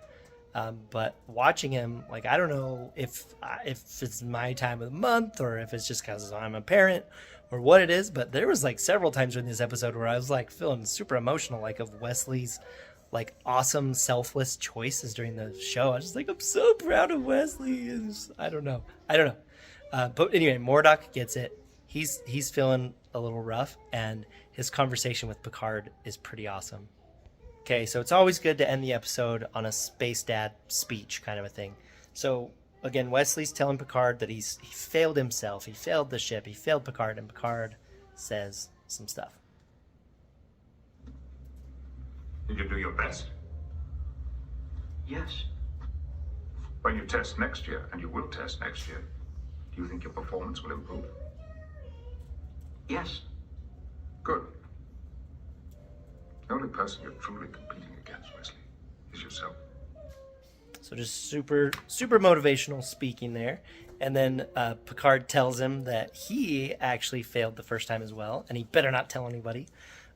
S1: But watching him, like, I don't know if it's my time of the month or if it's just because I'm a parent or what it is, but there was like several times in this episode where I was like feeling super emotional, like of Wesley's like awesome selfless choices during the show. I was just like, I'm so proud of Wesley. And I don't know. But anyway, Mordok gets it. He's feeling a little rough, and his conversation with Picard is pretty awesome. Okay, so it's always good to end the episode on a space dad speech kind of a thing. So again, Wesley's telling Picard that he failed himself, he failed the ship, he failed Picard, and Picard says some stuff.
S8: Did you do your best?
S21: Yes.
S8: When you test next year, and you will test next year, do you think your performance will improve?
S21: Yes.
S8: Good. The only person you're truly competing against, Wesley, is yourself.
S1: So just super, super motivational speaking there. And then Picard tells him that he actually failed the first time as well, and he better not tell anybody.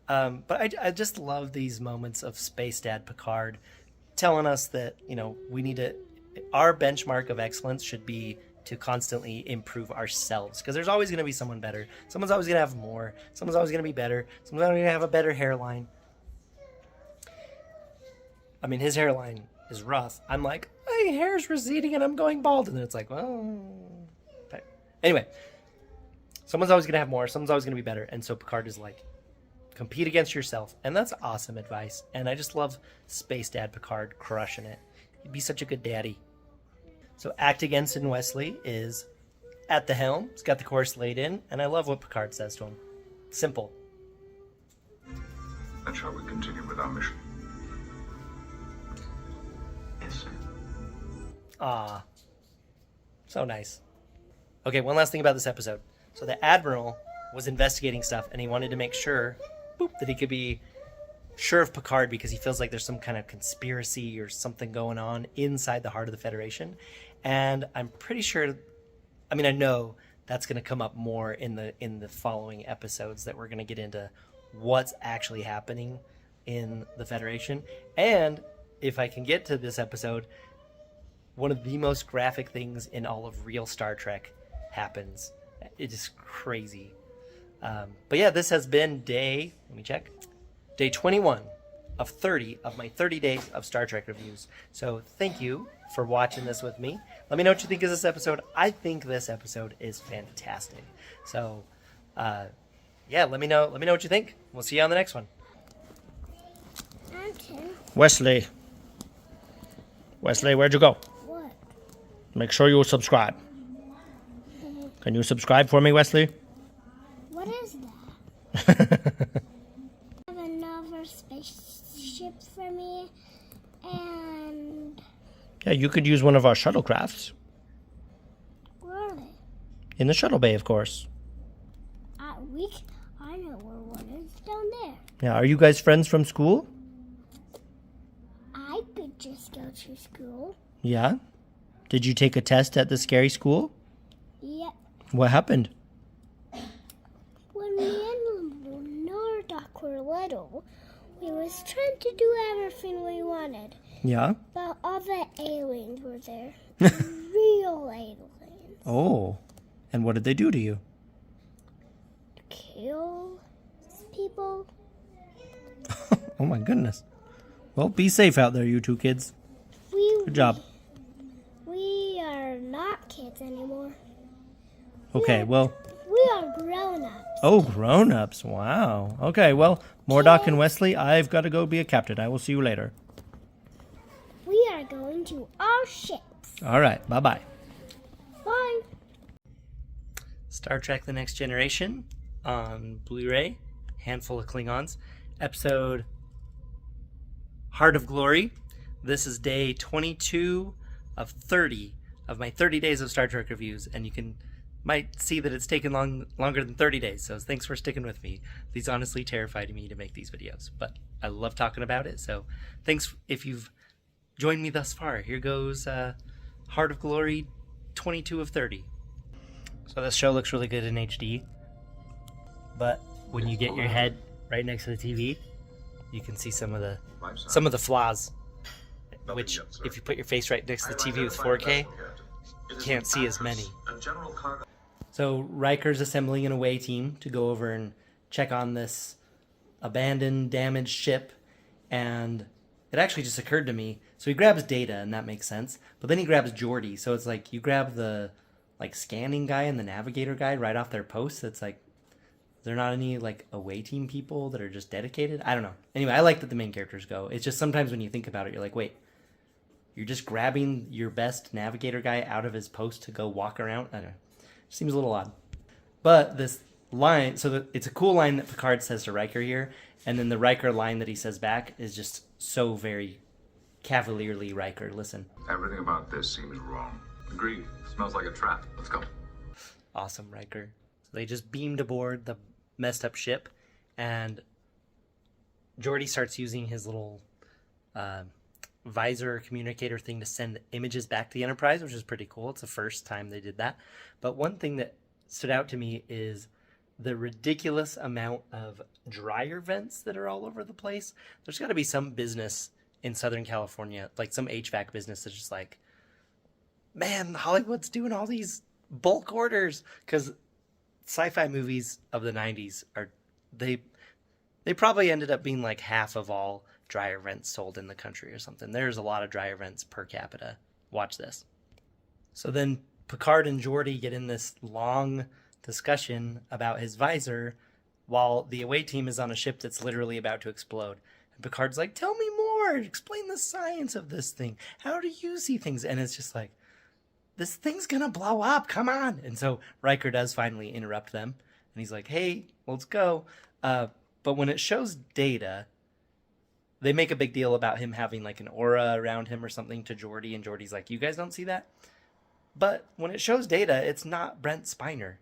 S1: But I just love these moments of Space Dad Picard telling us that, you know, we need to, our benchmark of excellence should be to constantly improve ourselves, because there's always going to be someone better. Someone's always going to have more. Someone's always going to be better. Someone's going to have a better hairline. I mean, his hairline is rough. I'm like, my hair's receding and I'm going bald. And then it's like, well, okay. Anyway, someone's always going to have more. Someone's always going to be better. And so Picard is like, compete against yourself. And that's awesome advice. And I just love Space Dad Picard crushing it. He'd be such a good daddy. So Act Against in Wesley is at the helm. He's got the course laid in. And I love what Picard says to him. Simple.
S8: And shall we continue with our mission?
S21: Yes, sir.
S1: Ah, so nice. Okay, one last thing about this episode. So the Admiral was investigating stuff, and he wanted to make sure that he could be sure of Picard because he feels like there's some kind of conspiracy or something going on inside the heart of the Federation. And I'm pretty sure, I mean, I know that's going to come up more in the following episodes, that we're going to get into what's actually happening in the Federation. And if I can get to this episode, one of the most graphic things in all of real Star Trek happens. It is crazy. But yeah, this has been day 21 of 30 of my 30 days of Star Trek reviews. So thank you for watching this with me. Let me know what you think of this episode. I think this episode is fantastic. So yeah, let me know what you think. We'll see you on the next one. Wesley, where'd you go?
S10: What?
S1: Make sure you subscribe. Can you subscribe for me, Wesley?
S10: What is that? Have another spaceship for me, and
S1: Yeah, you could use one of our shuttlecrafts.
S10: where are they?
S1: In the shuttle bay, of course.
S10: I know where one is, down there.
S1: Yeah, are you guys friends from school?
S10: I could just go to school.
S1: Yeah? Did you take a test at the scary school?
S10: Yep.
S1: What happened?
S10: When me and Nordock were little, we was trying to do everything we wanted.
S1: Yeah?
S10: But all the aliens were there. Real aliens.
S1: Oh. And what did they do to you?
S10: Kill people.
S1: Oh my goodness. Well, be safe out there, you two kids. Good job.
S10: We are not kids anymore.
S1: Okay, well...
S10: We are grown-ups.
S1: Oh, grown-ups. Wow. Okay, well, Mordock and Wesley, I've got to go be a captain. I will see you later.
S10: We are going to our ships.
S1: All right, bye-bye.
S10: Bye.
S1: Star Trek The Next Generation on Blu-ray. Handful of Klingons. Episode Heart of Glory. This is day 22 of 30 of my 30 days of Star Trek reviews, and you might see that it's taken longer than 30 days, so thanks for sticking with me. These honestly terrified me to make these videos, but I love talking about it, so thanks if you've joined me thus far. Here goes Heart of Glory 22 of 30. So this show looks really good in HD, but when you get your head right next to the TV, you can see some of the flaws, which if you put your face right next to the TV with 4K, you can't see as many. So Riker's assembling an away team to go over and check on this abandoned, damaged ship, and it actually just occurred to me. So he grabs Data, and that makes sense, but then he grabs Geordi. So it's like you grab the scanning guy and the navigator guy right off their posts. It's like, is there not any away team people that are just dedicated? I don't know. Anyway, I like that the main characters go. It's just sometimes when you think about it, you're like, wait, you're just grabbing your best navigator guy out of his post to go walk around? I don't know. Seems a little odd. But this line, it's a cool line that Picard says to Riker here, and then the Riker line that he says back is just so very cavalierly Riker. Listen.
S14: Everything about this seems wrong.
S12: Agreed. Smells like a trap. Let's go.
S1: Awesome, Riker. So they just beamed aboard the messed up ship, and Geordi starts using his little visor communicator thing to send images back to the Enterprise, which is pretty cool. It's the first time they did that. But one thing that stood out to me is the ridiculous amount of dryer vents that are all over the place. There's got to be some business in Southern California, like some HVAC business that's just like, man, Hollywood's doing all these bulk orders, because sci-fi movies of the 90s they probably ended up being like half of all dryer vents sold in the country or something. There's a lot of dryer vents per capita. Watch this. So then Picard and Geordi get in this long discussion about his visor while the away team is on a ship that's literally about to explode. And Picard's like, tell me more, explain the science of this thing. How do you see things? And it's just like, this thing's gonna blow up, come on. And so Riker does finally interrupt them, and he's like, hey, let's go. But when it shows Data, they make a big deal about him having like an aura around him or something to Geordi, and Geordi's like, you guys don't see that? But when it shows Data, it's not Brent Spiner.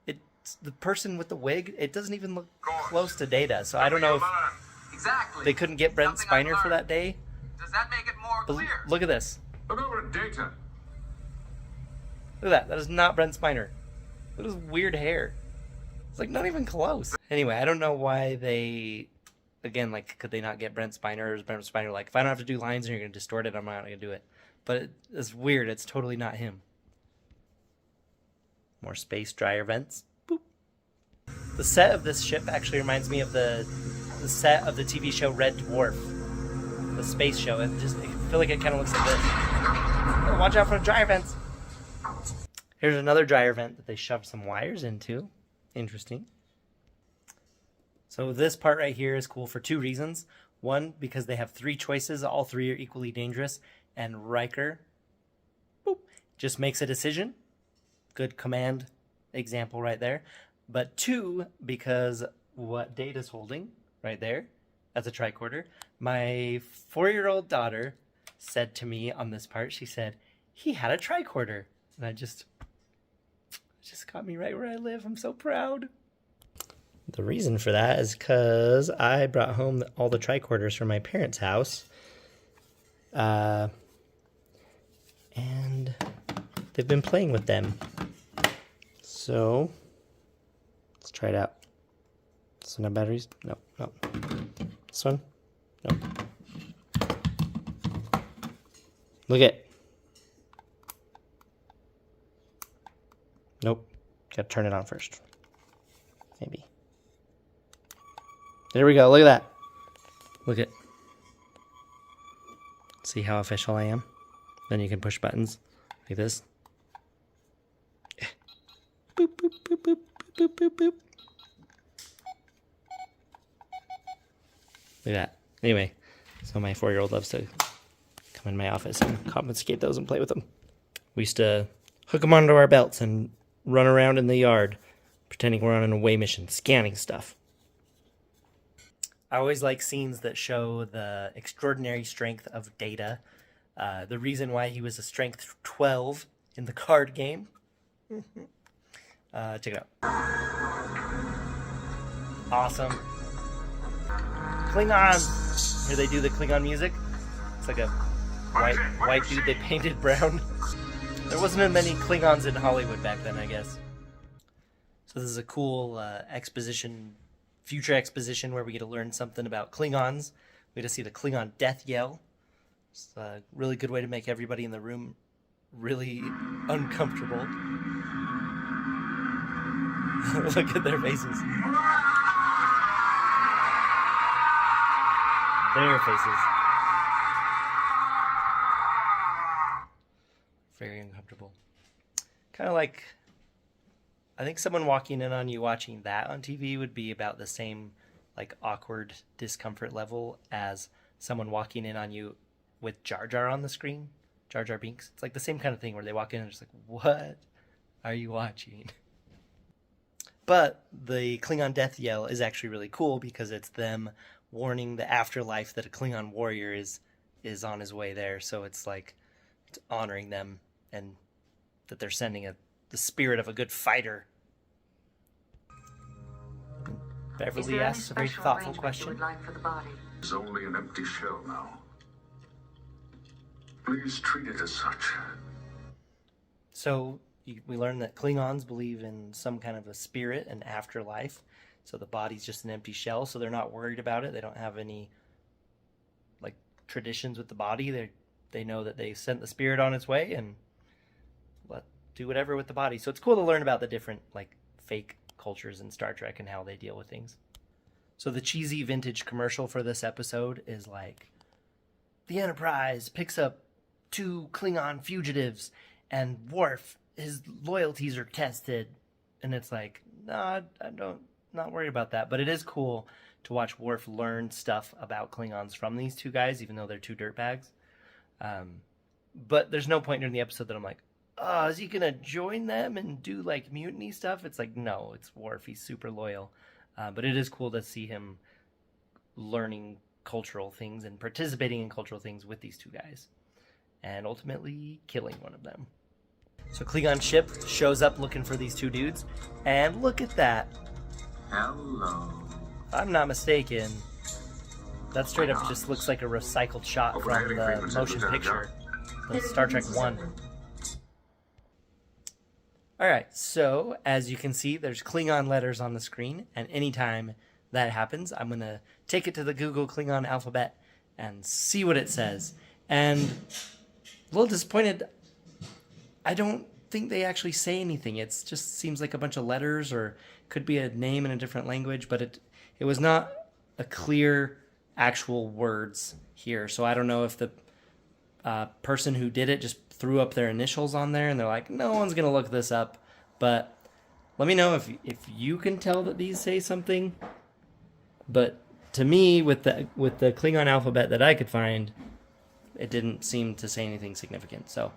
S1: It's the person with the wig. It doesn't even look close to Data, so I don't know if
S18: Exactly.
S1: They couldn't get Brent
S18: Something I've
S1: Spiner for
S18: learned.
S1: that day.
S18: Does that make it more
S1: But
S18: clear?
S1: look at this.
S8: Look over at Data.
S1: Look at that. That is not Brent Spiner. Look at his weird hair. It's like not even close. Anyway, I don't know why they, again, like, could they not get Brent Spiner? Or is Brent Spiner like, if I don't have to do lines and you're going to distort it, I'm not going to do it. But it's weird. It's totally not him. More space dryer vents. Boop. The set of this ship actually reminds me of the set of the TV show Red Dwarf. The space show. I feel like it kind of looks like this. Oh, watch out for the dryer vents. Here's another dryer vent that they shoved some wires into. Interesting. So this part right here is cool for two reasons. One, because they have three choices. All three are equally dangerous. And Riker, boop, just makes a decision. Good command example right there. But two, because what Data's holding right there as a tricorder, my 4-year-old daughter said to me on this part, she said, he had a tricorder. And it just got me right where I live. I'm so proud. The reason for that is because I brought home all the tricorders from my parents' house. And they've been playing with them. So, let's try it out. So no batteries? No. This one? No. Look at. Nope. Gotta turn it on first. Maybe. There we go. Look at that. Look at. See how official I am? Then you can push buttons like this. Boop, boop, boop, boop, boop, boop, boop. Look at that. Anyway, so my 4-year-old loves to come in my office and confiscate those and play with them. We used to hook them onto our belts and run around in the yard pretending we're on an away mission, scanning stuff. I always like scenes that show the extraordinary strength of Data. The reason why he was a strength 12 in the card game. Check it out. Awesome. Klingon! Here they do the Klingon music. It's like a white dude they painted brown. There wasn't many Klingons in Hollywood back then, I guess. So this is a cool exposition, future exposition where we get to learn something about Klingons. We get to see the Klingon death yell. It's a really good way to make everybody in the room really uncomfortable. Look at their faces. Their faces. Very uncomfortable. Kind of like, I think someone walking in on you watching that on TV would be about the same like awkward discomfort level as someone walking in on you with Jar Jar on the screen. Jar Jar Binks. It's like the same kind of thing where they walk in and just like, what are you watching? But the Klingon death yell is actually really cool because it's them warning the afterlife that a Klingon warrior is on his way there. So it's like it's honoring them and that they're sending the spirit of a good fighter. Beverly asks a very thoughtful question.
S14: It's only an empty shell now. Please treat it as such.
S1: So we learn that Klingons believe in some kind of a spirit, an afterlife. So the body's just an empty shell, so they're not worried about it. They don't have any like traditions with the body. They know that they sent the spirit on its way and do whatever with the body. So it's cool to learn about the different like fake cultures in Star Trek and how they deal with things. So the cheesy vintage commercial for this episode is like, the Enterprise picks up 2 Klingon fugitives and Worf, his loyalties are tested. And it's like, nah, not worried about that. But it is cool to watch Worf learn stuff about Klingons from these two guys, even though they're 2 dirtbags. But there's no point during the episode that I'm like, oh, is he going to join them and do like mutiny stuff? It's like, no, it's Worf. He's super loyal. But it is cool to see him learning cultural things and participating in cultural things with these 2 guys. And ultimately killing one of them. So Klingon ship shows up looking for these 2 dudes. And look at that.
S14: Hello.
S1: If I'm not mistaken, That straight up just looks like a recycled shot from the motion picture, the Star Trek 1. Alright, so as you can see, there's Klingon letters on the screen, and anytime that happens, I'm going to take it to the Google Klingon alphabet and see what it says. And a little disappointed, I don't think they actually say anything. It just seems like a bunch of letters, or could be a name in a different language, but it was not a clear actual words here. So I don't know if the person who did it just threw up their initials on there and they're like, no one's going to look this up. But let me know if you can tell that these say something. But to me, with the Klingon alphabet that I could find, it didn't seem to say anything significant. So,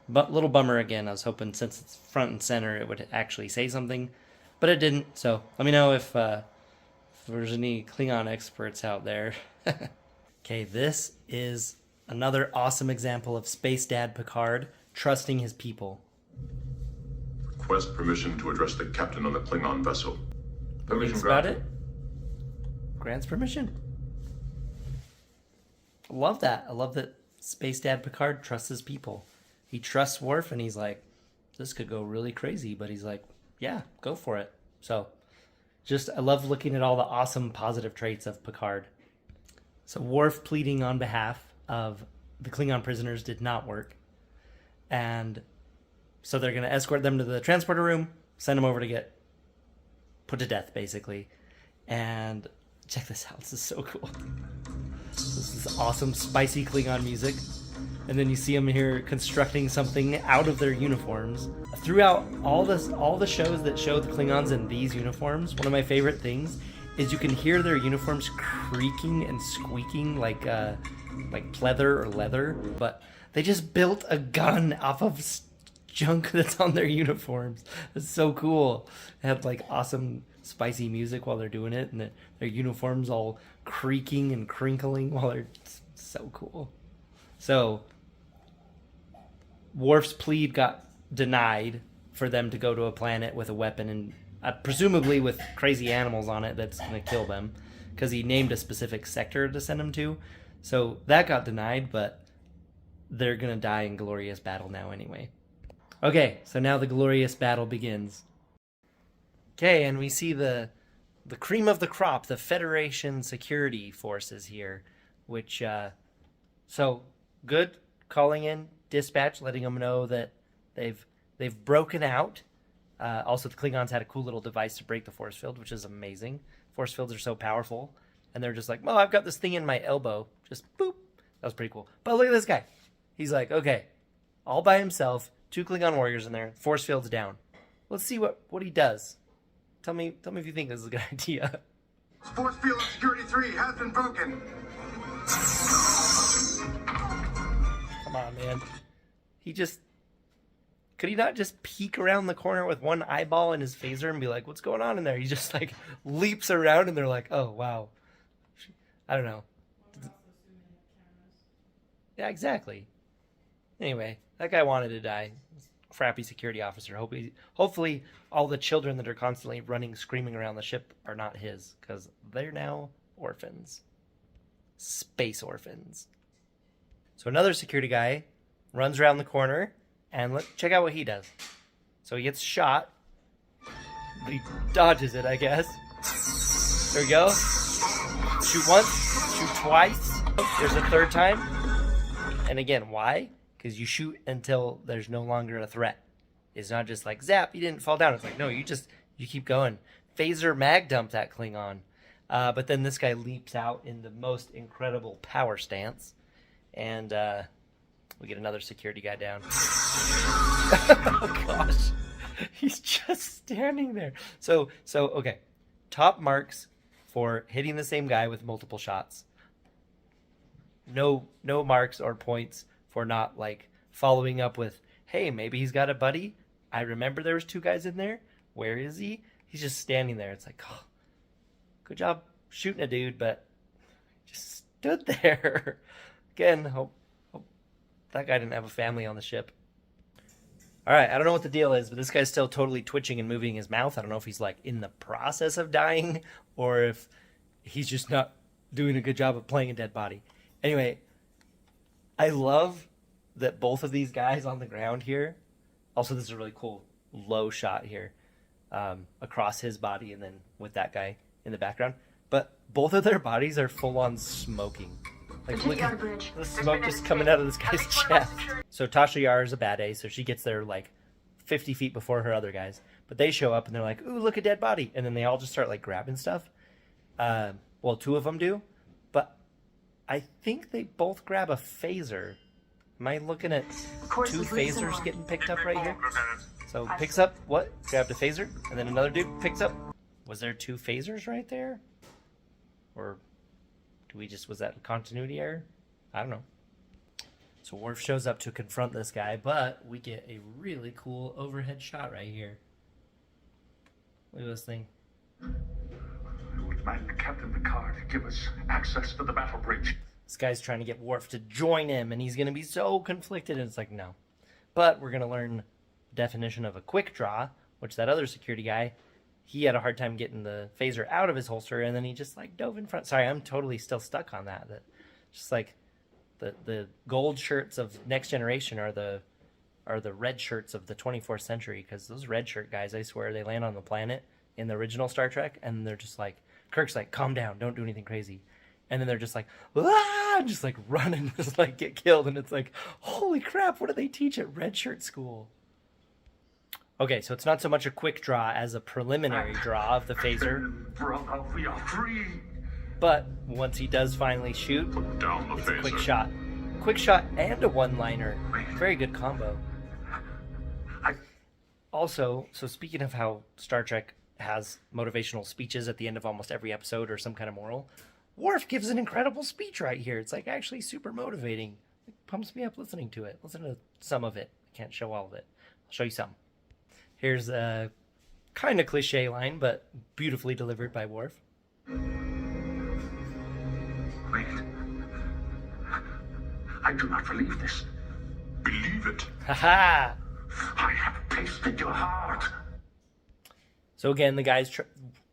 S1: but little bummer again. I was hoping since it's front and center, it would actually say something, but it didn't. So let me know if there's any Klingon experts out there. Okay, this is another awesome example of Space Dad Picard trusting his people.
S20: Request permission to address the captain on the Klingon vessel.
S1: That's about it. Grants permission. I love that. I love that Space Dad Picard trusts his people. He trusts Worf, and he's like, this could go really crazy, but he's like, yeah, go for it. So just, I love looking at all the awesome positive traits of Picard. So Worf pleading on behalf of the Klingon prisoners did not work. And so they're going to escort them to the transporter room, send them over to get put to death, basically. And check this out. This is so cool. This is awesome, spicy Klingon music. And then you see them here constructing something out of their uniforms. Throughout all the shows that show the Klingons in these uniforms, one of my favorite things is you can hear their uniforms creaking and squeaking like pleather or leather. But they just built a gun off of junk that's on their uniforms. It's so cool. They have like awesome spicy music while they're doing it, and their uniforms all creaking and crinkling while they're so cool. So Worf's plea got denied for them to go to a planet with a weapon and presumably with crazy animals on it that's going to kill them, because he named a specific sector to send them to. So that got denied, but they're going to die in glorious battle now anyway. Okay, so now the glorious battle begins. Okay, and we see the cream of the crop, the Federation security forces here, which, so good, calling in dispatch, letting them know that they've broken out. Also, the Klingons had a cool little device to break the force field, which is amazing. Force fields are so powerful, and they're just like, well, I've got this thing in my elbow, just boop. That was pretty cool. But look at this guy. He's like, okay, all by himself, 2 Klingon warriors in there, force field's down. Let's see what he does. Tell me if you think this is a good idea.
S22: Force field security 3 has been broken.
S1: Come on, man. Could he not just peek around the corner with one eyeball in his phaser and be like, what's going on in there? He just like leaps around and they're like, oh, wow. I don't know. Yeah, exactly. Anyway, that guy wanted to die. Crappy security officer. Hopefully all the children that are constantly running, screaming around the ship are not his, because they're now orphans. Space orphans. So another security guy runs around the corner, and check out what he does. So he gets shot, but he dodges it, I guess. There we go. Shoot once, shoot twice. There's a third time. And again, why? Because you shoot until there's no longer a threat. It's not just like, zap, you didn't fall down. It's like, no, you keep going. Phaser mag dump that Klingon. But then this guy leaps out in the most incredible power stance. And we get another security guy down. Oh, gosh. He's just standing there. So okay. Top marks for hitting the same guy with multiple shots. No marks or points for not like following up with, hey, maybe he's got a buddy. I remember there was 2 guys in there. Where is he? He's just standing there. It's like, oh, good job shooting a dude, but just stood there. Again, hope that guy didn't have a family on the ship. All right, I don't know what the deal is, but this guy's still totally twitching and moving his mouth. I don't know if he's like in the process of dying or if he's just not doing a good job of playing a dead body. Anyway, I love that both of these guys on the ground here. Also, this is a really cool low shot here across his body and then with that guy in the background. But both of their bodies are full on smoking. Like, look at the smoke just coming out of this guy's chest. So Tasha Yar is a bad A, so she gets there like 50 feet before her other guys. But they show up and they're like, ooh, look, a dead body. And then they all just start like grabbing stuff. Well, two of them do. But I think they both grab a phaser. Am I looking at two phasers getting picked up right here? So picks up what? Grabbed a phaser. And then another dude picks up. Was there two phasers right there? Or was that a continuity error? I don't know. So Worf shows up to confront this guy, but we get a really cool overhead shot right here. Look at this thing.
S17: Would Captain Picard give us access to the battle bridge?
S1: This guy's trying to get Worf to join him, and he's going to be so conflicted, and it's like, no. But we're going to learn the definition of a quick draw, which that other security guy, he had a hard time getting the phaser out of his holster, and then he just like dove in front. Sorry, I'm totally still stuck on that. That just like the gold shirts of Next Generation are the red shirts of the 24th century, because those red shirt guys, I swear, they land on the planet in the original Star Trek, and they're just like, Kirk's like, calm down, don't do anything crazy. And then they're just like, ah, just like run and just like get killed. And it's like, holy crap, what do they teach at red shirt school? Okay, so it's not so much a quick draw as a preliminary draw of the phaser.
S17: We are free.
S1: But once he does finally shoot,
S20: down the
S1: it's
S20: phaser.
S1: A quick shot. Quick shot and a one-liner. Very good combo. Also, so speaking of how Star Trek has motivational speeches at the end of almost every episode or some kind of moral, Worf gives an incredible speech right here. It's like actually super motivating. It pumps me up listening to it. Listen to some of it. I can't show all of it. I'll show you some. Here's a kind of cliche line, but beautifully delivered by Worf.
S17: Wait. I do not believe this.
S20: Believe it.
S1: Haha!
S17: I have tasted your heart.
S1: So again, the guy's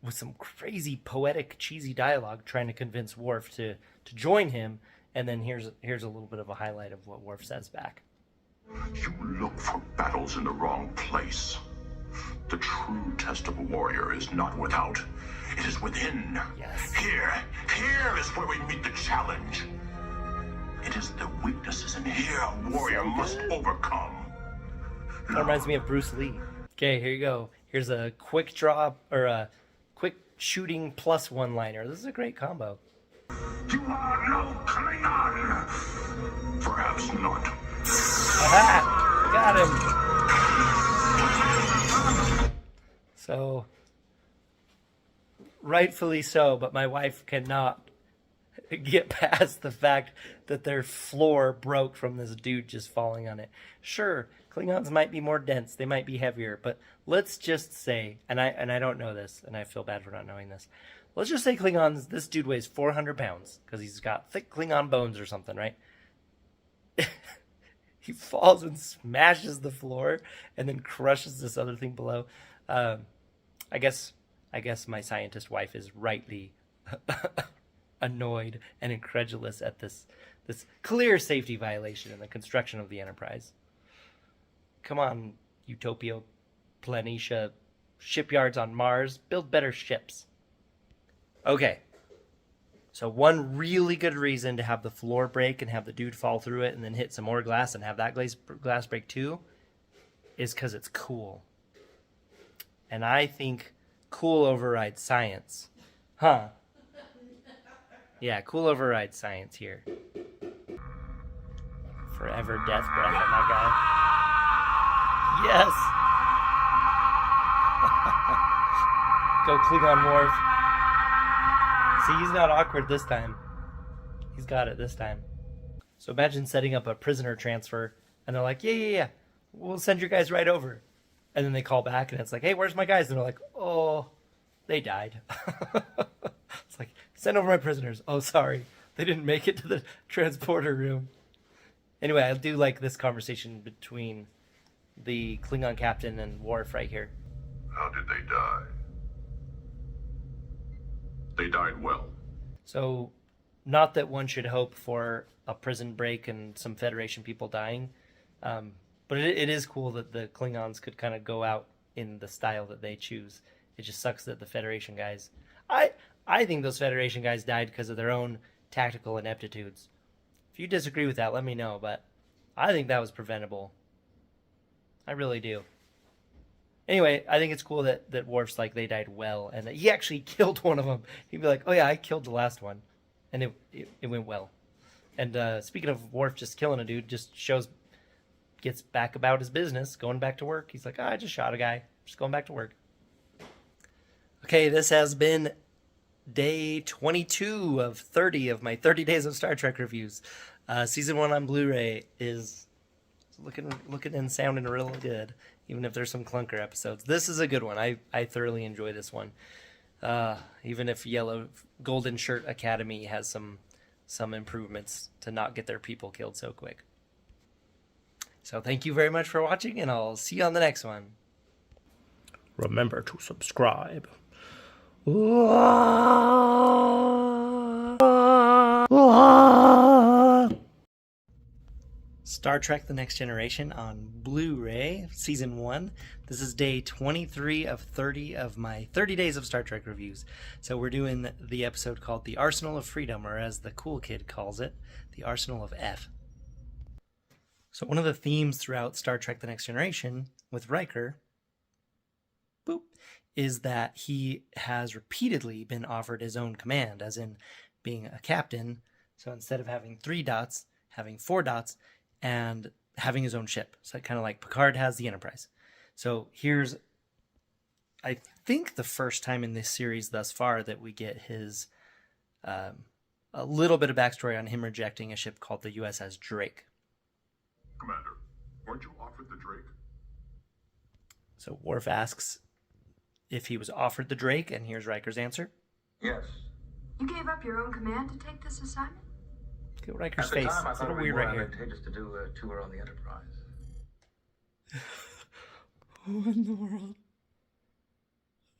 S1: with some crazy poetic, cheesy dialogue trying to convince Worf to join him, and then here's a little bit of a highlight of what Worf says back.
S20: You look for battles in the wrong place. The true test of a warrior is not without, it is within.
S1: Yes.
S20: Here is where we meet the challenge. It is the weaknesses in here a warrior must overcome.
S1: That reminds me of Bruce Lee. Okay, here you go. Here's a quick draw, or a quick shooting plus one-liner. This is a great combo.
S17: You are no Klingon.
S20: Perhaps not.
S1: Aha! Got him! So, rightfully so, but my wife cannot get past the fact that their floor broke from this dude just falling on it. Sure, Klingons might be more dense, they might be heavier, but let's just say, and I don't know this, and I feel bad for not knowing this, let's just say Klingons, this dude weighs 400 pounds, because he's got thick Klingon bones or something, right? He falls and smashes the floor, and then crushes this other thing below. I guess my scientist wife is rightly annoyed and incredulous at this clear safety violation in the construction of the Enterprise. Come on, Utopia, Planitia, shipyards on Mars, build better ships. Okay, so one really good reason to have the floor break and have the dude fall through it and then hit some more glass and have that glass break too is because it's cool. And I think cool overrides science. Huh? Yeah, cool overrides science here. Forever death breath on that guy. Yes! Go Klingon Worf. See, he's not awkward this time. He's got it this time. So imagine setting up a prisoner transfer, and they're like, yeah, we'll send your guys right over. And then they call back, and it's like, hey, where's my guys? And they're like, oh, they died. It's like, send over my prisoners. Oh, sorry. They didn't make it to the transporter room. Anyway, I do like this conversation between the Klingon captain and Worf right here.
S20: How did they die? They died well.
S1: So not that one should hope for a prison break and some Federation people dying, but it is cool that the Klingons could kind of go out in the style that they choose. It just sucks that the Federation guys... I think those Federation guys died because of their own tactical ineptitudes. If you disagree with that, let me know, but I think that was preventable. I really do. Anyway, I think it's cool that Worf's like, they died well, and that he actually killed one of them. He'd be like, oh yeah, I killed the last one. And it went well. And speaking of Worf just killing a dude, just gets back about his business, going back to work. He's like, I just shot a guy. Just going back to work. Okay, this has been day 22 of 30 of my 30 days of Star Trek reviews. Season 1 on Blu-ray is looking and sounding real good, even if there's some clunker episodes. This is a good one. I thoroughly enjoy this one. Even if Yellow Golden Shirt Academy has some improvements to not get their people killed so quick. So thank you very much for watching, and I'll see you on the next one. Remember to subscribe. Star Trek The Next Generation on Blu-ray, Season 1. This is day 23 of 30 of my 30 days of Star Trek reviews. So we're doing the episode called The Arsenal of Freedom, or as the cool kid calls it, The Arsenal of F. So one of the themes throughout Star Trek The Next Generation with Riker, is that he has repeatedly been offered his own command, as in being a captain. So instead of having 3 dots, having 4 dots, and having his own ship. So kind of like Picard has the Enterprise. So here's, I think, the first time in this series thus far that we get his, a little bit of backstory on him rejecting a ship called the USS Drake.
S20: Commander, weren't you offered the Drake?
S1: So Worf asks if he was offered the Drake, and here's Riker's answer.
S14: Yes.
S15: You gave up your own command to take this assignment?
S1: Look at Riker's
S14: At the
S1: face.
S14: time, I
S1: It's a
S14: thought
S1: little
S14: it would be
S1: weird
S14: more
S1: right here.
S14: advantageous to do a tour on the Enterprise.
S1: Who in the world?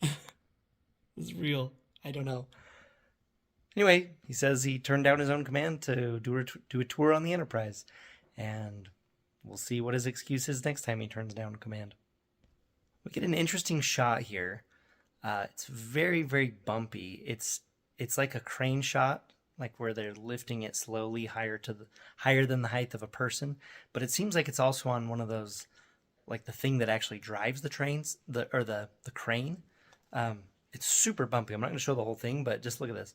S1: This is real. I don't know. Anyway, he says he turned down his own command to do a tour on the Enterprise. And we'll see what his excuse is next time he turns down command. We get an interesting shot here. It's very, very bumpy. It's like a crane shot, like where they're lifting it slowly higher than the height of a person. But it seems like it's also on one of those, like the thing that actually drives the trains, the crane. It's super bumpy. I'm not going to show the whole thing, but just look at this.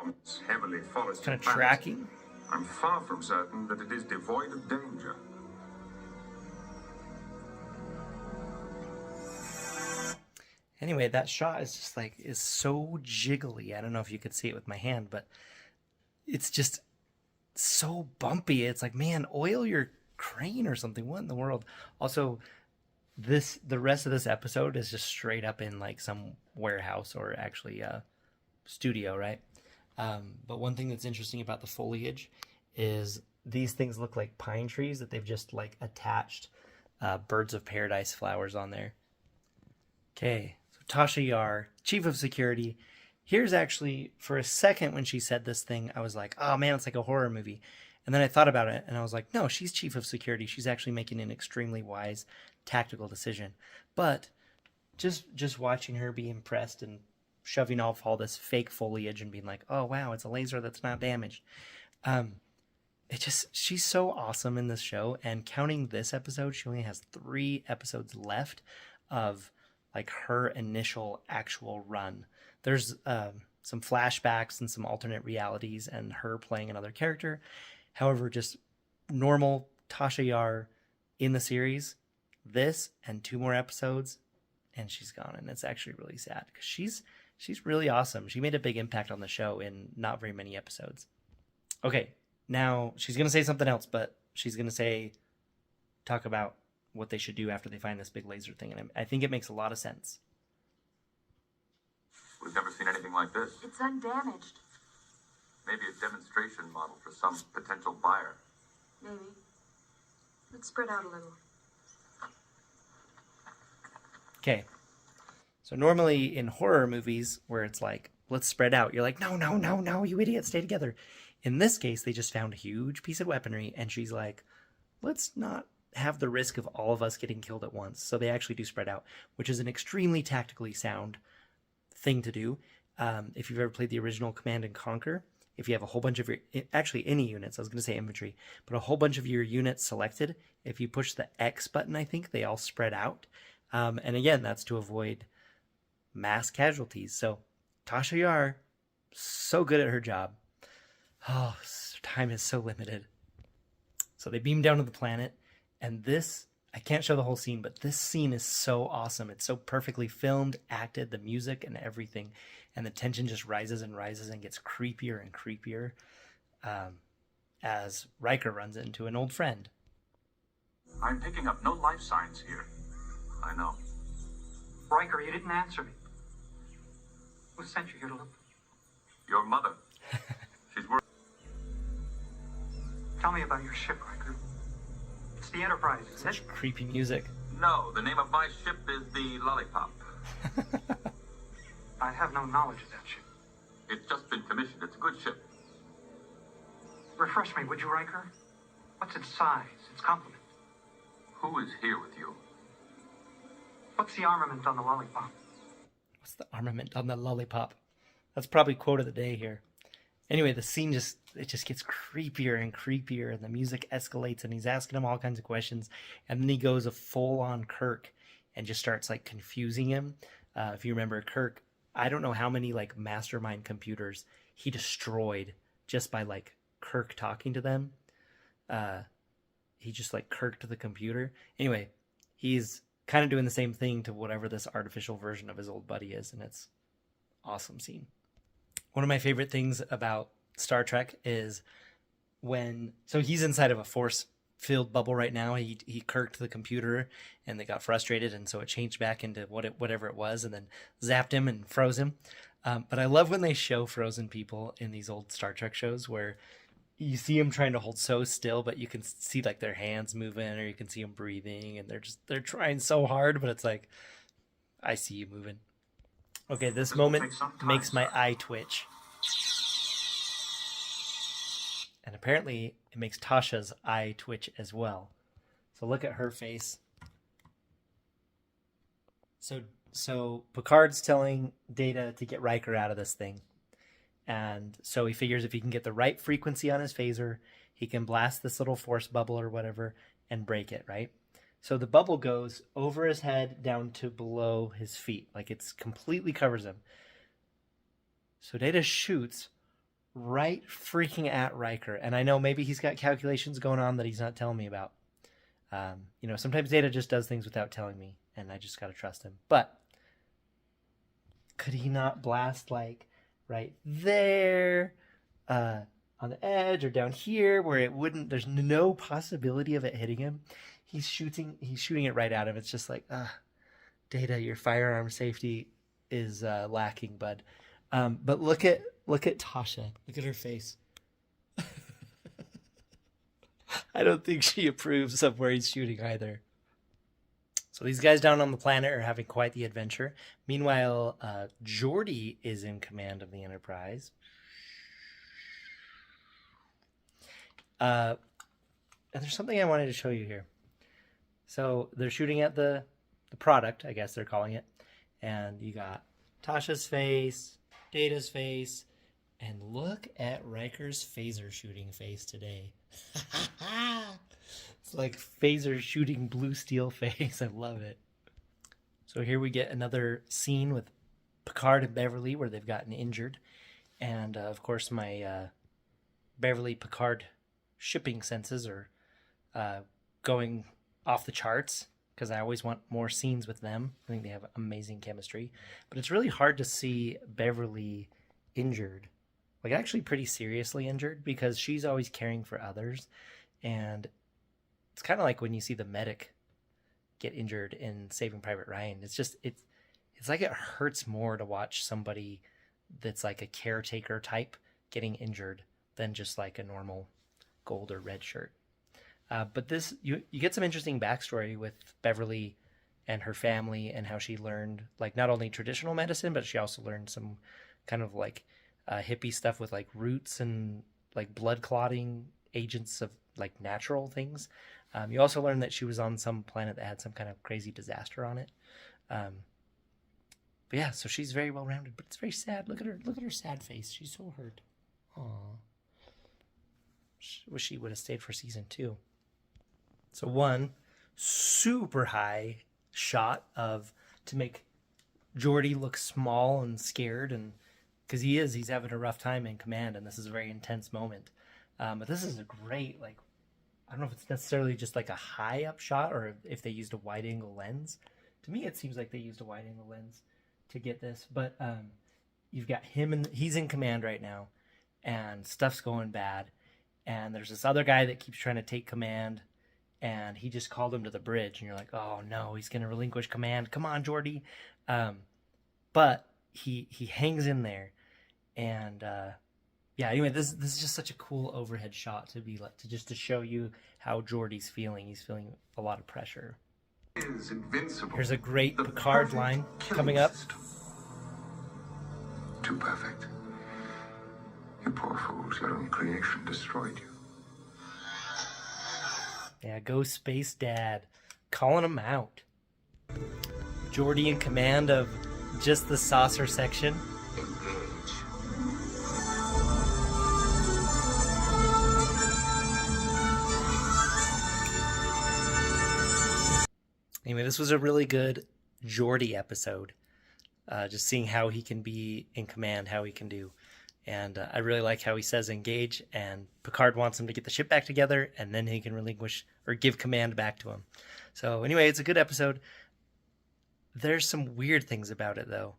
S14: It's heavily forested.
S1: Kind of tracking.
S14: I'm far from certain that it is devoid of danger.
S1: Anyway, that shot is just like, is so jiggly. I don't know if you could see it with my hand, but it's just so bumpy. It's like, man, oil your crane or something. What in the world? Also, the rest of this episode is just straight up in like some warehouse or actually a studio, right? But one thing that's interesting about the foliage is these things look like pine trees that they've just like attached birds of paradise flowers on there. Okay. Tasha Yar, Chief of Security. Here's actually, for a second when she said this thing, I was like, oh man, it's like a horror movie. And then I thought about it, and I was like, no, she's Chief of Security. She's actually making an extremely wise, tactical decision. But just watching her be impressed and shoving off all this fake foliage and being like, oh wow, it's a laser that's not damaged. She's so awesome in this show. And counting this episode, she only has 3 episodes left of like her initial actual run. There's some flashbacks and some alternate realities and her playing another character. However, just normal Tasha Yar in the series, this and 2 more episodes, and she's gone. And it's actually really sad because she's really awesome. She made a big impact on the show in not very many episodes. Okay, now she's going to say something else, but she's going to talk about what they should do after they find this big laser thing. And I think it makes a lot of sense.
S12: We've never seen anything like this.
S15: It's undamaged.
S12: Maybe a demonstration model for some potential buyer.
S15: Maybe. Let's spread out a little.
S1: Okay. So normally in horror movies where it's like let's spread out. You're like, no, you idiot, stay together. In this case, they just found a huge piece of weaponry, and she's like, let's not have the risk of all of us getting killed at once. So they actually do spread out, which is an extremely tactically sound thing to do. If you've ever played the original Command and Conquer, if you have a whole bunch of your, actually any units, I was going to say infantry, but a whole bunch of your units selected, if you push the X button, I think, they all spread out. And again, that's to avoid mass casualties. So Tasha Yar, so good at her job. Oh, time is so limited. So they beam down to the planet, and this, I can't show the whole scene, but this scene is so awesome. It's so perfectly filmed, acted, the music and everything. And the tension just rises and rises and gets creepier and creepier as Riker runs into an old friend.
S2: I'm picking up no life signs here.
S12: I know.
S18: Riker, you didn't answer me. Who sent you here to look?
S12: Your mother. She's working.
S18: Tell me about your ship, Riker. It's the Enterprise, isn't it?
S1: Such creepy music.
S12: No, the name of my ship is the Lollipop.
S18: I have no knowledge of that ship.
S12: It's just been commissioned. It's a good ship.
S18: Refresh me, would you, Riker? What's its size, its complement?
S12: Who is here with you?
S18: What's the armament on the Lollipop?
S1: What's the armament on the Lollipop? That's probably quote of the day here. Anyway, the scene just gets creepier and creepier, and the music escalates, and he's asking him all kinds of questions, and then he goes a full-on Kirk and just starts like confusing him. If you remember, Kirk, I don't know how many like mastermind computers he destroyed just by like Kirk talking to them. He just like Kirked the computer. Anyway, he's kind of doing the same thing to whatever this artificial version of his old buddy is, and it's awesome scene. One of my favorite things about Star Trek is so he's inside of a force-filled bubble right now. He Kirked the computer, and they got frustrated, and so it changed back into whatever it was, and then zapped him and froze him. But I love when they show frozen people in these old Star Trek shows where you see them trying to hold so still, but you can see like their hands moving, or you can see them breathing, and they're trying so hard, but it's like, I see you moving. Okay, this moment makes my eye twitch. And apparently it makes Tasha's eye twitch as well. So look at her face. So Picard's telling Data to get Riker out of this thing. And so he figures if he can get the right frequency on his phaser, he can blast this little force bubble or whatever and break it, right? So the bubble goes over his head down to below his feet. Like it's completely covers him. So Data shoots right freaking at Riker. And I know maybe he's got calculations going on that he's not telling me about. Sometimes Data just does things without telling me, and I just got to trust him. But could he not blast like right there on the edge or down here where it wouldn't, there's no possibility of it hitting him? He's shooting it right at him. It's just like, Data, your firearm safety is lacking, bud. But look at Tasha. Look at her face. I don't think she approves of where he's shooting either. So these guys down on the planet are having quite the adventure. Meanwhile, Geordi is in command of the Enterprise. And there's something I wanted to show you here. So they're shooting at the product, I guess they're calling it. And you got Tasha's face, Data's face, and look at Riker's phaser shooting face today. It's like phaser shooting blue steel face. I love it. So here we get another scene with Picard and Beverly where they've gotten injured. And of course my Beverly Picard shipping senses are going off the charts because I always want more scenes with them. I think they have amazing chemistry. But it's really hard to see Beverly injured. Like actually pretty seriously injured because she's always caring for others. And it's kind of like when you see the medic get injured in Saving Private Ryan. It's just, it's like it hurts more to watch somebody that's like a caretaker type getting injured than just like a normal gold or red shirt. But this, you get some interesting backstory with Beverly and her family and how she learned like not only traditional medicine, but she also learned some kind of like hippie stuff with like roots and like blood clotting agents of like natural things. You also learn that she was on some planet that had some kind of crazy disaster on it. But yeah, so she's very well rounded, but it's very sad. Look at her sad face. She's so hurt. Aww. Wish she would have stayed for season 2. So one super high shot to make Geordi look small and scared, and because he's having a rough time in command, and this is a very intense moment. But this is a great, like, I don't know if it's necessarily just like a high up shot or if they used a wide angle lens. To me, it seems like they used a wide angle lens to get this. But you've got him, and he's in command right now, and stuff's going bad. And there's this other guy that keeps trying to take command, and he just called him to the bridge, and you're like, oh no, he's going to relinquish command. Come on, Geordi. But he hangs in there, and yeah. Anyway, this is just such a cool overhead shot to show you how Geordi's feeling. He's feeling a lot of pressure.
S14: Is invincible.
S1: Here's a great Picard line coming up.
S19: Too perfect. You poor fools, your own creation destroyed you.
S1: Yeah, go Space Dad. Calling him out. Geordi in command of just the saucer section. Anyway, this was a really good Geordi episode. Just seeing how he can be in command, how he can do. And I really like how he says engage, and Picard wants him to get the ship back together, and then he can relinquish or give command back to him. So anyway, it's a good episode. There's some weird things about it, though.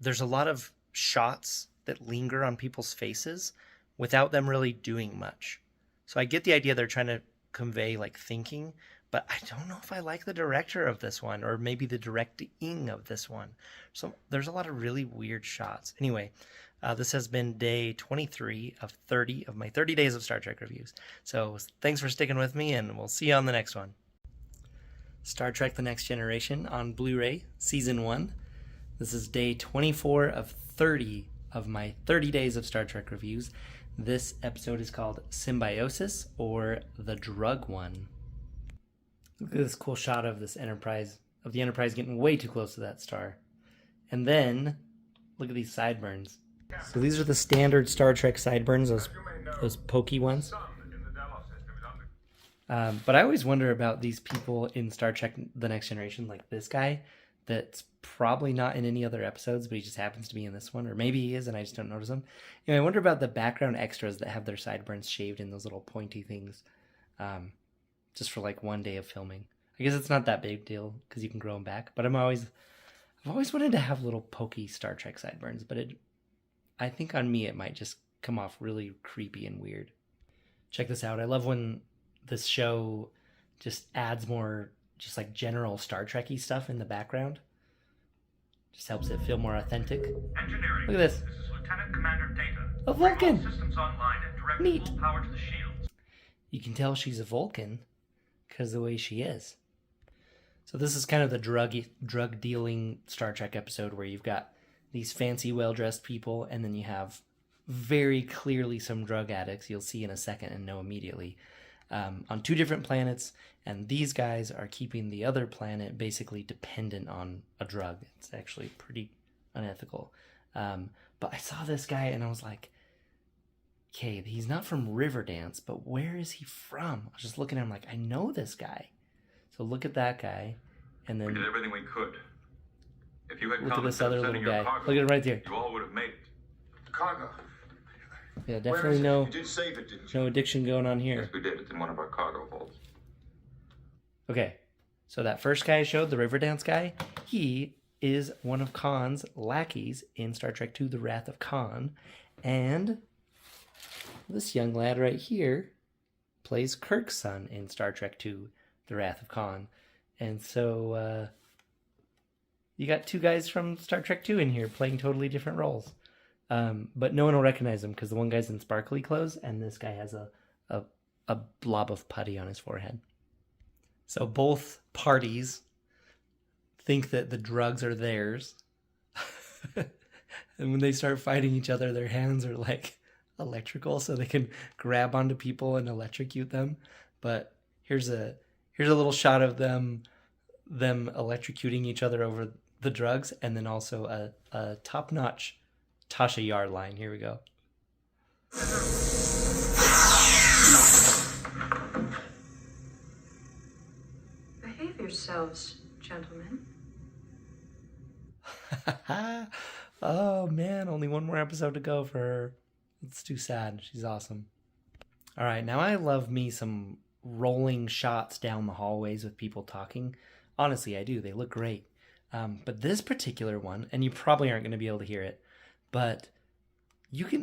S1: There's a lot of shots that linger on people's faces without them really doing much. So I get the idea they're trying to convey like thinking, but I don't know if I like the director of this one, or maybe the directing of this one. So there's a lot of really weird shots. Anyway, this has been day 23 of 30 of my 30 days of Star Trek reviews. So thanks for sticking with me, and we'll see you on the next one. Star Trek The Next Generation on Blu-ray, Season 1. This is day 24 of 30 of my 30 days of Star Trek reviews. This episode is called Symbiosis, or The Drug One. Look at this cool shot of the Enterprise getting way too close to that star. And then, look at these sideburns. So these are the standard Star Trek sideburns, those pokey ones. But I always wonder about these people in Star Trek The Next Generation, like this guy, that's probably not in any other episodes, but he just happens to be in this one. Or maybe he is, and I just don't notice him. Anyway, I wonder about the background extras that have their sideburns shaved in those little pointy things. Just for like one day of filming. I guess it's not that big deal because you can grow them back. But I've always wanted to have little pokey Star Trek sideburns, but I think on me it might just come off really creepy and weird. Check this out. I love when this show just adds more just like general Star Trek-y stuff in the background. Just helps it feel more authentic.
S2: Engineering.
S1: Look at this.
S2: This is Lieutenant Commander Data.
S1: A Vulcan.
S2: Bring all systems online and direct
S1: Neat.
S2: full power to the shields.
S1: You can tell she's a Vulcan because of the way she is. So this is kind of the drug dealing Star Trek episode where you've got these fancy, well-dressed people, and then you have very clearly some drug addicts you'll see in a second and know immediately on two different planets, and these guys are keeping the other planet basically dependent on a drug. It's actually pretty unethical. But I saw this guy and I was like, okay, he's not from Riverdance, but where is he from? I was just looking at him like, I know this guy. So look at that guy, and then
S12: We did everything we could. If you had
S1: look at
S12: come
S1: this
S12: instead
S1: other
S12: of
S1: little
S12: sending your
S1: guy.
S12: cargo,
S1: Look at him right there.
S12: you all would have made it.
S22: Cargo.
S1: Yeah, definitely no,
S22: You did save it, didn't you?
S1: no addiction going on here.
S12: Yes, we did. It's in one of our cargo holds.
S1: Okay, so that first guy I showed, the Riverdance guy, he is one of Khan's lackeys in Star Trek II, The Wrath of Khan. And this young lad right here plays Kirk's son in Star Trek II, The Wrath of Khan. And so you got two guys from Star Trek II in here playing totally different roles. But no one will recognize them because the one guy's in sparkly clothes and this guy has a blob of putty on his forehead. So both parties think that the drugs are theirs. And when they start fighting each other, their hands are like electrical, so they can grab onto people and electrocute them. But here's a little shot of them electrocuting each other over the drugs, and then also a top-notch Tasha Yar line. Here we go.
S3: Behave yourselves, gentlemen.
S1: Oh man, only one more episode to go for her. It's too sad. She's awesome. All right, now I love me some rolling shots down the hallways with people talking. Honestly, I do. They look great. But this particular one, and you probably aren't going to be able to hear it, but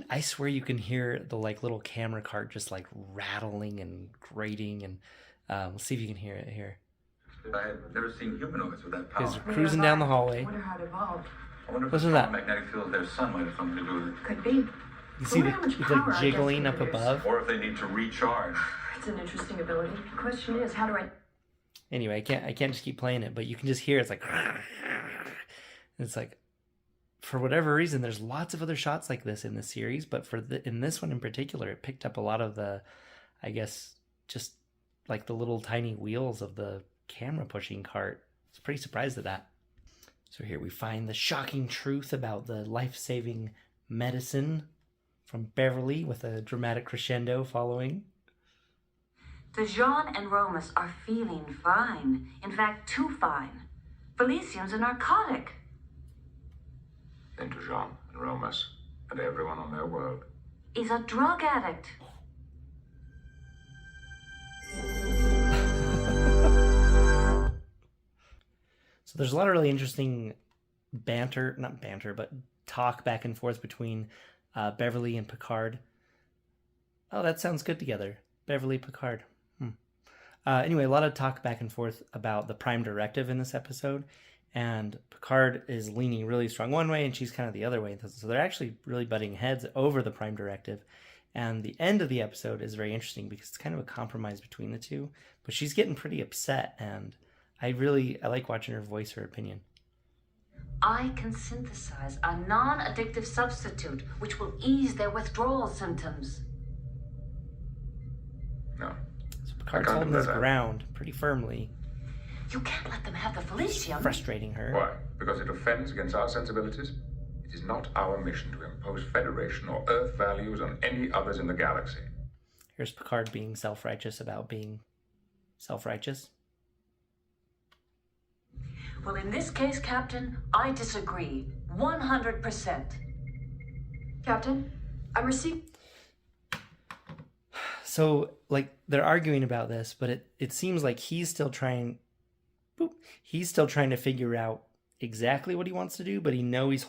S1: I swear you can hear the like little camera cart just like rattling and grating, and let's see if you can hear it here.
S12: I've never seen humanoids with that power.
S1: Guys are cruising down the hallway.
S3: I wonder how it evolved.
S12: I wonder if
S1: Listen
S12: the
S1: to that.
S12: magnetic field of their sun might have something to do with it.
S3: Could be.
S1: You see it's like jiggling up above.
S12: Or if they need to recharge.
S3: It's an interesting ability. The question is, how do I...
S1: Anyway, I can't just keep playing it, but you can just hear it's like... It's like, for whatever reason, there's lots of other shots like this in the series, but in this one in particular, it picked up a lot of the, I guess, just like the little tiny wheels of the camera pushing cart. I was pretty surprised at that. So here we find the shocking truth about the life-saving medicine from Beverly with a dramatic crescendo following.
S6: Dejan and Romus are feeling fine. In fact, too fine. Felician's a narcotic.
S19: Then Jean and Romus and everyone on their world
S6: He's a drug addict.
S1: So there's a lot of really interesting not banter, but talk back and forth between Beverly and Picard. Oh, that sounds good together. Beverly, Picard. Anyway, a lot of talk back and forth about the Prime Directive in this episode. And Picard is leaning really strong one way and she's kind of the other way. So they're actually really butting heads over the Prime Directive. And the end of the episode is very interesting because it's kind of a compromise between the two. But she's getting pretty upset, and I like watching her voice her opinion.
S6: I can synthesize a non-addictive substitute which will ease their withdrawal symptoms.
S19: No.
S1: So Picard's holding his ground pretty firmly.
S6: You can't let them have the Felicium.
S1: Frustrating her.
S19: Why? Because it offends against our sensibilities? It is not our mission to impose Federation or Earth values on any others in the galaxy.
S1: Here's Picard being self-righteous about being self-righteous.
S6: Well, in this case, Captain, I disagree. 100%.
S3: Captain, I'm receiving...
S1: So, like, they're arguing about this, but it seems like he's still trying to figure out exactly what he wants to do, but he knows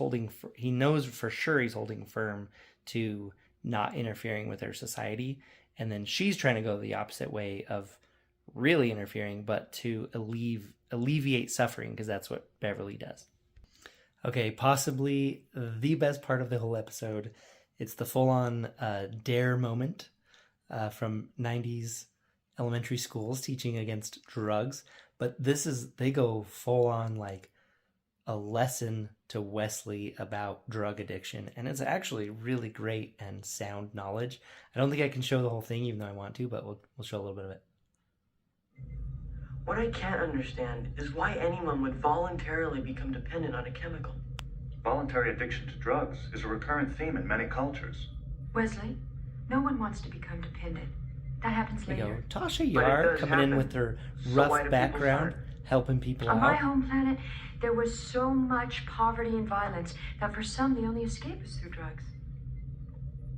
S1: for sure he's holding firm to not interfering with their society. And then she's trying to go the opposite way of really interfering, but to alleviate suffering, because that's what Beverly does. Okay, possibly the best part of the whole episode. It's the full-on dare moment from 90s elementary schools teaching against drugs. But they go full-on like a lesson to Wesley about drug addiction. And it's actually really great and sound knowledge. I don't think I can show the whole thing, even though I want to, but we'll show a little bit of it.
S21: What I can't understand is why anyone would voluntarily become dependent on a chemical.
S17: Voluntary addiction to drugs is a recurrent theme in many cultures.
S3: Wesley, no one wants to become dependent. That happens
S1: There you
S3: later.
S1: go. Tasha Yar coming in with her rough background, helping people
S3: On my
S1: out.
S3: home planet, there was so much poverty and violence that for some, the only escape is through drugs.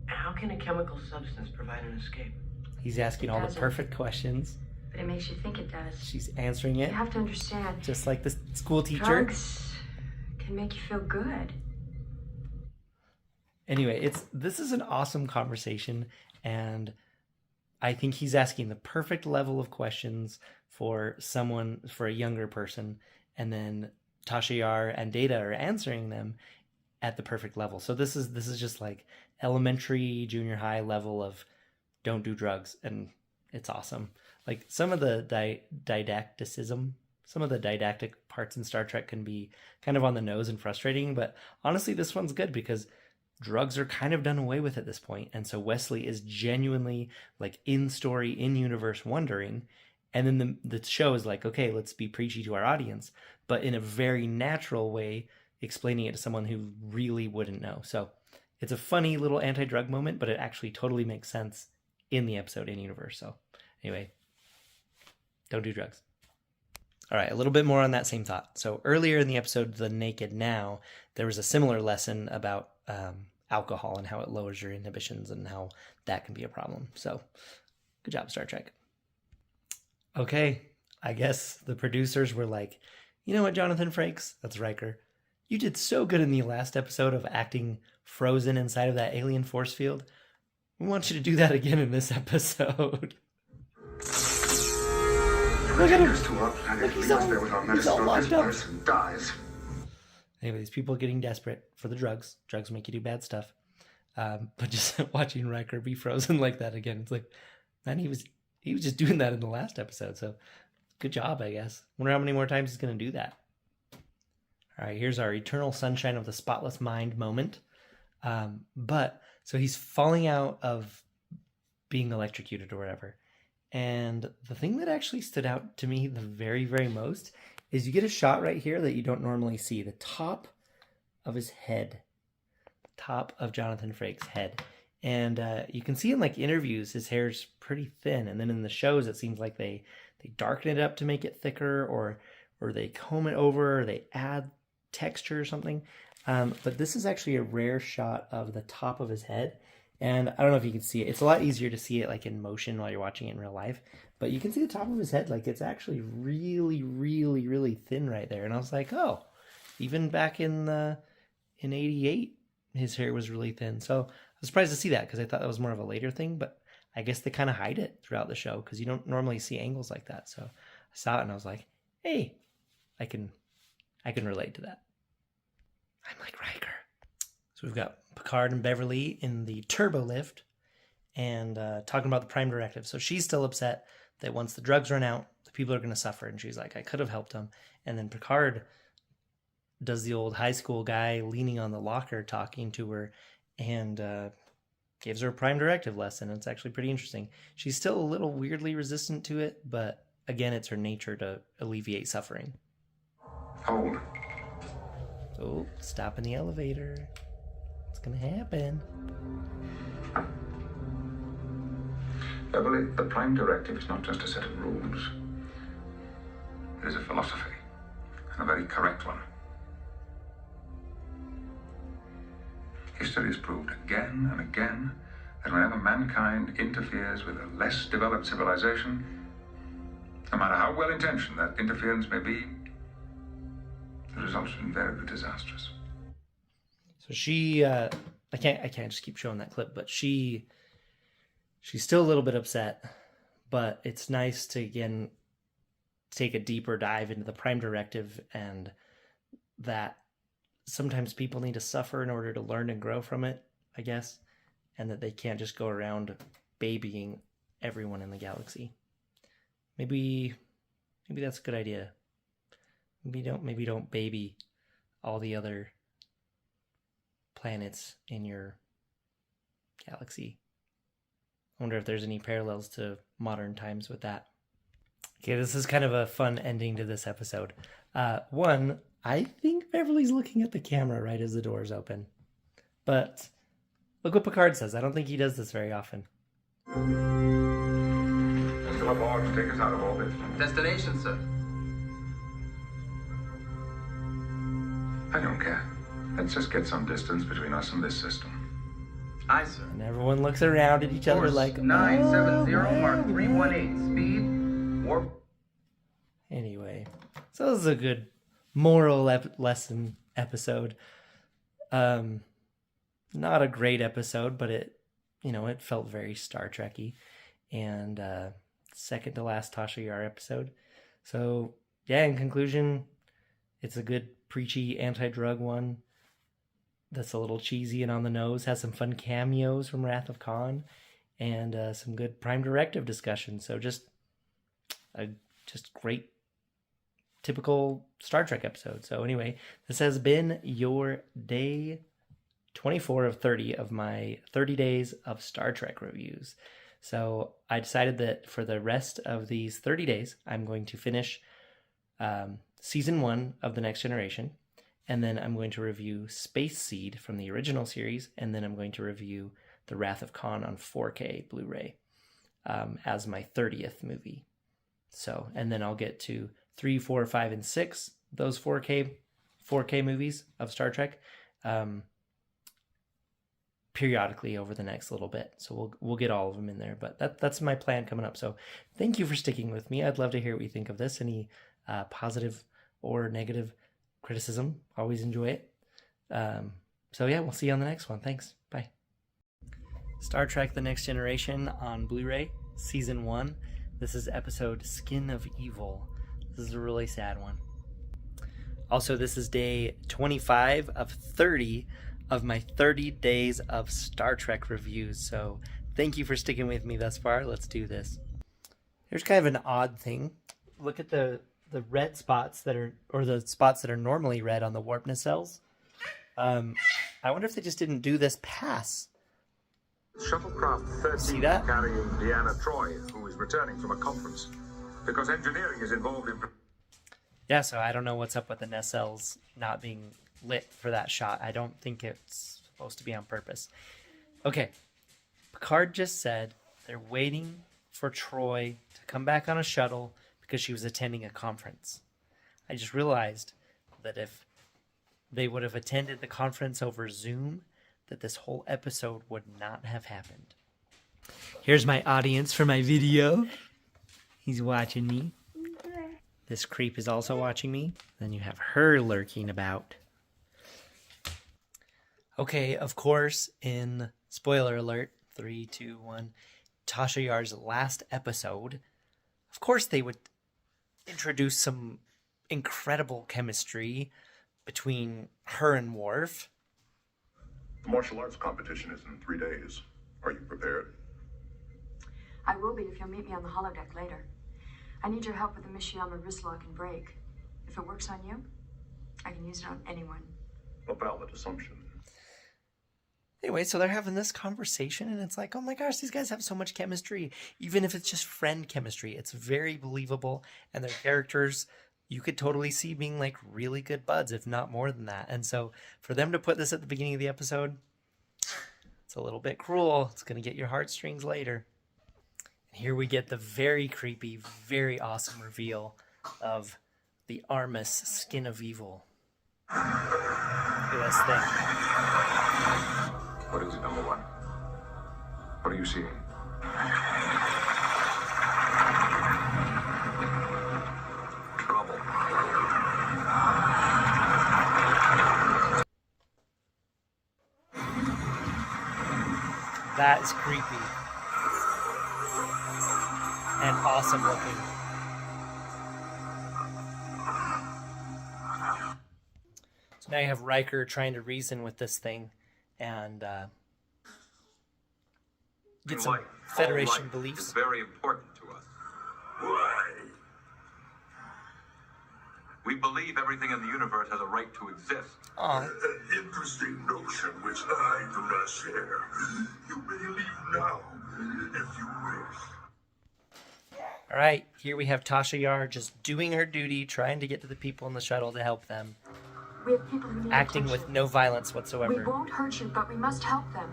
S21: How can a chemical substance provide an escape?
S1: He's asking all the
S3: doesn't.
S1: perfect questions.
S3: But it makes you think it does.
S1: She's answering it.
S3: You have to understand.
S1: Just like the school teacher.
S3: Drugs can make you feel good.
S1: Anyway, this is an awesome conversation, and I think he's asking the perfect level of questions for a younger person, and then Tasha Yar and Data are answering them at the perfect level. So this is just like elementary, junior high level of don't do drugs, and it's awesome. Like some of the didacticism some of the didactic parts in Star Trek can be kind of on the nose and frustrating, but honestly, this one's good because drugs are kind of done away with at this point, and so Wesley is genuinely like in story, in universe wondering, and then the show is like, okay, let's be preachy to our audience, but in a very natural way, explaining it to someone who really wouldn't know. So it's a funny little anti-drug moment, but it actually totally makes sense in the episode, in universe. So anyway, don't do drugs. All right, a little bit more on that same thought. So earlier in the episode, The Naked Now, there was a similar lesson about alcohol and how it lowers your inhibitions and how that can be a problem. So good job, Star Trek. Okay, I guess the producers were like, you know what, Jonathan Frakes? That's Riker. You did so good in the last episode of acting frozen inside of that alien force field. We want you to do that again in this episode. Look at him. He's all locked up.
S22: Dies.
S1: Anyway, these people are getting desperate for the drugs. Drugs make you do bad stuff. But just watching Riker be frozen like that again, it's like, man, he was just doing that in the last episode. So good job, I guess. Wonder how many more times he's going to do that. All right, here's our eternal sunshine of the spotless mind moment. So he's falling out of being electrocuted or whatever. And the thing that actually stood out to me the very, very most is you get a shot right here that you don't normally see. The top of his head. Top of Jonathan Frakes' head. And you can see in like interviews, his hair's pretty thin. And then in the shows, it seems like they darken it up to make it thicker, or they comb it over, or they add texture or something. But this is actually a rare shot of the top of his head. And I don't know if you can see it. It's a lot easier to see it like in motion while you're watching it in real life. But you can see the top of his head. Like it's actually really, really, really thin right there. And I was like, oh, even back in 88, his hair was really thin. So I was surprised to see that because I thought that was more of a later thing. But I guess they kind of hide it throughout the show because you don't normally see angles like that. So I saw it and I was like, hey, I can relate to that. I'm like Riker. So we've got Picard and Beverly in the turbo lift and talking about the Prime Directive. So she's still upset that once the drugs run out, the people are going to suffer. And she's like, I could have helped them. And then Picard does the old high school guy leaning on the locker talking to her and gives her a Prime Directive lesson. It's actually pretty interesting. She's still a little weirdly resistant to it, but again, it's her nature to alleviate suffering.
S19: Hold.
S1: Oh, stop in the elevator. What's going to happen?
S19: Beverly, the Prime Directive is not just a set of rules. It is a philosophy, and a very correct one. History has proved again and again that whenever mankind interferes with a less developed civilization, no matter how well-intentioned that interference may be, the results are invariably disastrous.
S1: So she, I can't just keep showing that clip, but she's still a little bit upset, but it's nice to, again, take a deeper dive into the Prime Directive and that sometimes people need to suffer in order to learn and grow from it, I guess, and that they can't just go around babying everyone in the galaxy. Maybe that's a good idea. Maybe don't baby all the other planets in your galaxy. I wonder if there's any parallels to modern times with that. Okay, this is kind of a fun ending to this episode. One, I think Beverly's looking at the camera right as the doors open. But look what Picard says. I don't think he does this very often.
S19: Still aboard to take us out of orbit.
S7: Destination, sir.
S19: I don't care. Let's just get some distance between us and this system.
S7: Aye, sir.
S1: And everyone looks around at each other like,
S11: 970,
S1: oh,
S11: Mark 318, speed, warp.
S1: Anyway, so this is a good moral lesson episode. Not a great episode, but it felt very Star Trek-y. And second to last Tasha Yar episode. So yeah, in conclusion, it's a good preachy anti-drug one that's a little cheesy and on the nose, has some fun cameos from Wrath of Khan, and some good Prime Directive discussion. So just great typical Star Trek episode. So anyway, this has been your day 24 of 30 of my 30 days of Star Trek reviews. So I decided that for the rest of these 30 days, I'm going to finish season 1 of The Next Generation, and then I'm going to review Space Seed from the original series, and then I'm going to review The Wrath of Khan on 4K Blu-ray as my 30th movie. So, and then I'll get to 3, 4, 5, and 6, those 4K movies of Star Trek, periodically over the next little bit. So we'll get all of them in there, but that's my plan coming up. So thank you for sticking with me. I'd love to hear what you think of this. Any positive or negative criticism, always enjoy it. So yeah, we'll see you on the next one. Thanks. Bye. Star Trek The Next Generation on Blu-ray, Season 1. This is episode Skin of Evil. This is a really sad one. Also, this is day 25 of 30 of my 30 days of Star Trek reviews. So thank you for sticking with me thus far. Let's do this. Here's kind of an odd thing. Look at the red spots that are, or the spots that are normally red on the warp nacelles. I wonder if they just didn't do this pass.
S8: Shuttlecraft 13 carrying Deanna Troi, who is returning from a conference, because engineering is involved in...
S1: Yeah, so I don't know what's up with the nacelles not being lit for that shot. I don't think it's supposed to be on purpose. Okay, Picard just said they're waiting for Troi to come back on a shuttle because she was attending a conference. I just realized that if they would have attended the conference over Zoom, that this whole episode would not have happened. Here's my audience for my video. He's watching me. This creep is also watching me. Then you have her lurking about. Okay, of course, in spoiler alert, 3, 2, 1, Tasha Yar's last episode, of course they would introduce some incredible chemistry between her and Worf.
S20: The martial arts competition is in 3 days. Are you prepared?
S3: I will be if you'll meet me on the holodeck later. I need your help with the Mishiyama wrist lock and break. If it works on you, I can use it on anyone.
S20: A valid assumption.
S1: Anyway, so they're having this conversation, and it's like, oh my gosh, these guys have so much chemistry. Even if it's just friend chemistry, it's very believable, and their characters, you could totally see being like really good buds, if not more than that. And so for them to put this at the beginning of the episode, it's a little bit cruel. It's going to get your heartstrings later. And here we get the very creepy, very awesome reveal of the Armus Skin of Evil. Look at this thing.
S8: What is it, number one? What are you seeing?
S20: Trouble.
S1: That is creepy. And awesome looking. So now you have Riker trying to reason with this thing and get some Federation beliefs.
S12: It's very important to us.
S20: Why?
S12: We believe everything in the universe has a right to exist.
S20: An interesting notion which I do not share. You may leave now, if you wish.
S1: All right, here we have Tasha Yar just doing her duty, trying to get to the people in the shuttle to help them.
S3: We have people who need
S1: acting
S3: attention.
S1: with no violence whatsoever.
S3: We won't hurt you, but we must help them.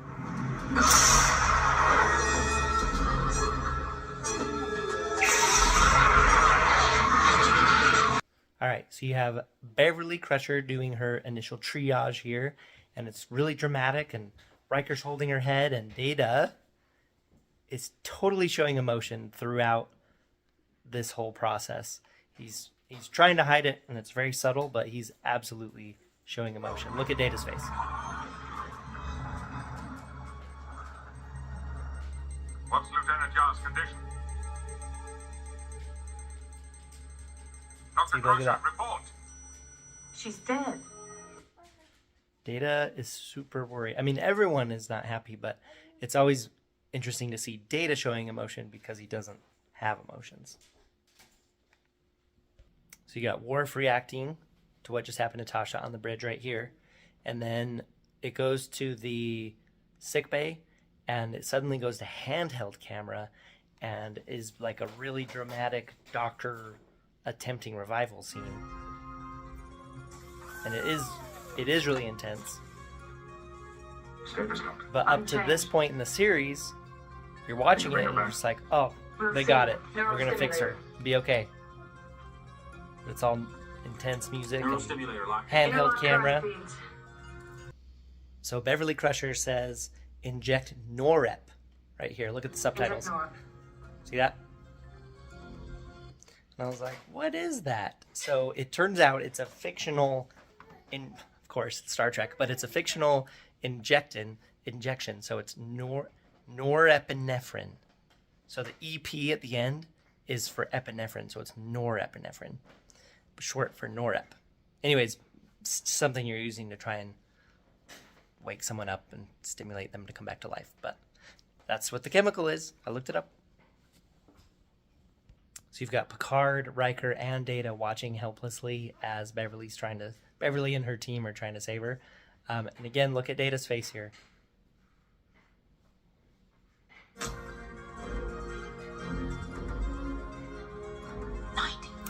S1: All right, so you have Beverly Crusher doing her initial triage here, and it's really dramatic, and Riker's holding her head, and Data is totally showing emotion throughout this whole process. He's trying to hide it, and it's very subtle, but he's absolutely showing emotion. Look at Data's face.
S8: What's Lieutenant Yar's condition? Dr. Crusher, report.
S3: She's dead.
S1: Data is super worried. I mean, everyone is not happy, but it's always interesting to see Data showing emotion because he doesn't have emotions. So you got Worf reacting to what just happened to Tasha on the bridge right here. And then it goes to the sickbay, and it suddenly goes to handheld camera and is like a really dramatic doctor attempting revival scene. And it is really intense. But up to this point in the series, you're watching it and you're just like, oh, they got it. We're going to fix her. Be okay. It's all intense music and handheld camera. So Beverly Crusher says, inject Norep right here. Look at the subtitles. See that? And I was like, what is that? So it turns out it's a fictional, of course, it's Star Trek, but it's a fictional injection. So it's norepinephrine. So the EP at the end is for epinephrine, so it's norepinephrine, short for Norep. Anyways, something you're using to try and wake someone up and stimulate them to come back to life. But that's what the chemical is. I looked it up. So you've got Picard, Riker, and Data watching helplessly as Beverly and her team are trying to save her. And again, look at Data's face here.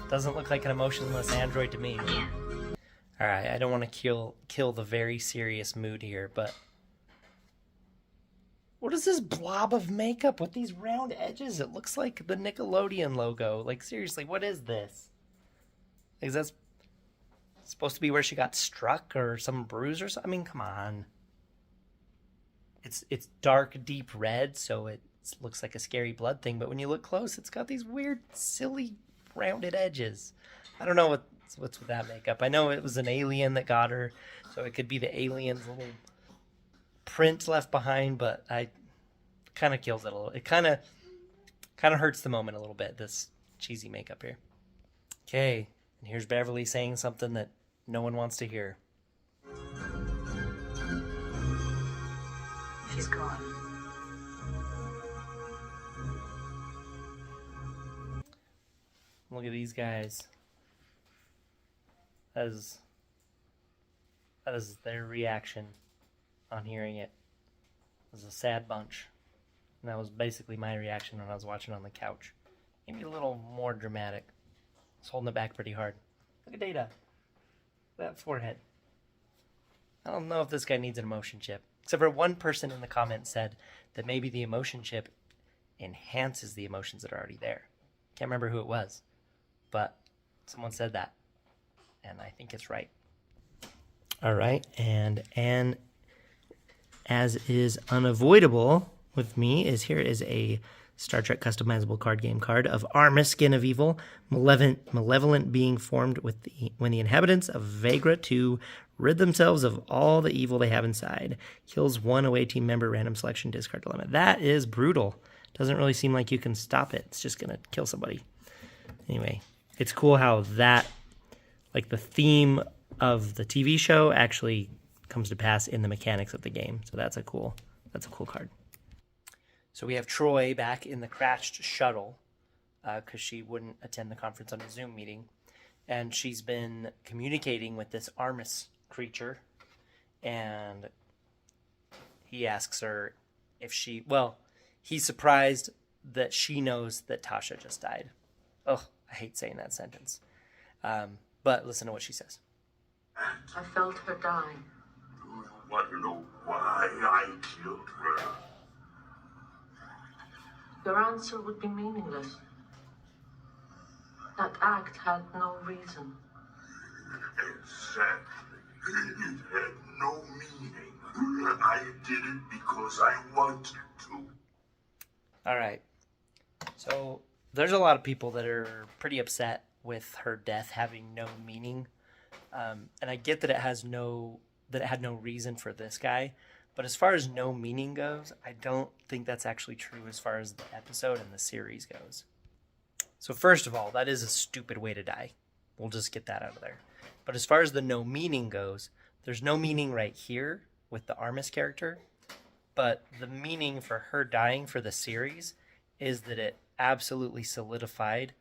S1: Doesn't look like an emotionless android to me. All right, I don't want to kill the very serious mood here, but what is this blob of makeup with these round edges? It looks like the Nickelodeon logo. Like, seriously, what is this? Is that supposed to be where she got struck or some bruise or something? I mean, come on. It's dark, deep red, so it looks like a scary blood thing, but when you look close, it's got these weird, silly, rounded edges. I don't know what's with that makeup. I know it was an alien that got her, so it could be the alien's little print left behind, but I kind of kills it a little. It kind of hurts the moment a little bit, this cheesy makeup here. Okay, and here's Beverly saying something that no one wants to hear.
S6: She's gone.
S1: Look at these guys. That is their reaction on hearing it. It was a sad bunch. And that was basically my reaction when I was watching on the couch. Maybe a little more dramatic. I was holding it back pretty hard. Look at Data. That forehead. I don't know if this guy needs an emotion chip. Except for one person in the comments said that maybe the emotion chip enhances the emotions that are already there. Can't remember who it was. But someone said that. And I think it's right. All right. And as is unavoidable with me, here is a Star Trek customizable card game card of Arma, Skin of Evil, malevolent being formed when the inhabitants of Vagra 2 rid themselves of all the evil they have inside. Kills one away team member, random selection, discard dilemma. That is brutal. Doesn't really seem like you can stop it. It's just going to kill somebody. Anyway, it's cool how that, like the theme of the TV show actually comes to pass in the mechanics of the game. So that's a cool card. So we have Troy back in the crashed shuttle because she wouldn't attend the conference on a Zoom meeting. And she's been communicating with this Armis creature. And he asks her if he's surprised that she knows that Tasha just died. Ugh, I hate saying that sentence. But listen to what she says.
S6: I felt her die.
S20: You want to know why I killed her?
S6: Your answer would be meaningless. That act had no reason.
S20: Exactly. It had no meaning. I did it because I wanted to.
S1: All right. So there's a lot of people that are pretty upset with her death having no meaning. And I get that it had no reason for this guy. But as far as no meaning goes, I don't think that's actually true as far as the episode and the series goes. So first of all, that is a stupid way to die. We'll just get that out of there. But as far as the no meaning goes, there's no meaning right here with the Armis character. But the meaning for her dying for the series is that it absolutely solidified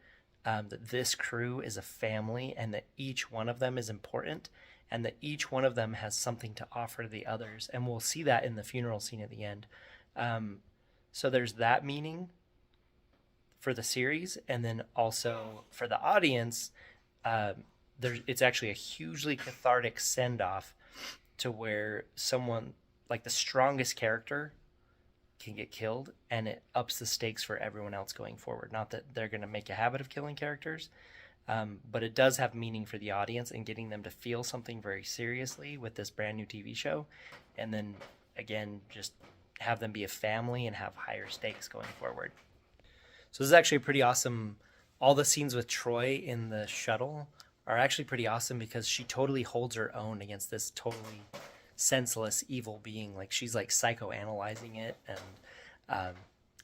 S1: that this crew is a family and that each one of them is important and that each one of them has something to offer to the others. And we'll see that in the funeral scene at the end. So there's that meaning for the series. And then also for the audience, it's actually a hugely cathartic send-off to where someone, like the strongest character, can get killed, and it ups the stakes for everyone else going forward. Not that they're going to make a habit of killing characters, but it does have meaning for the audience and getting them to feel something very seriously with this brand new TV show. And then, again, just have them be a family and have higher stakes going forward. So this is actually pretty awesome. All the scenes with Troy in the shuttle are actually pretty awesome because she totally holds her own against this totally senseless evil being. Like, she's like psychoanalyzing it and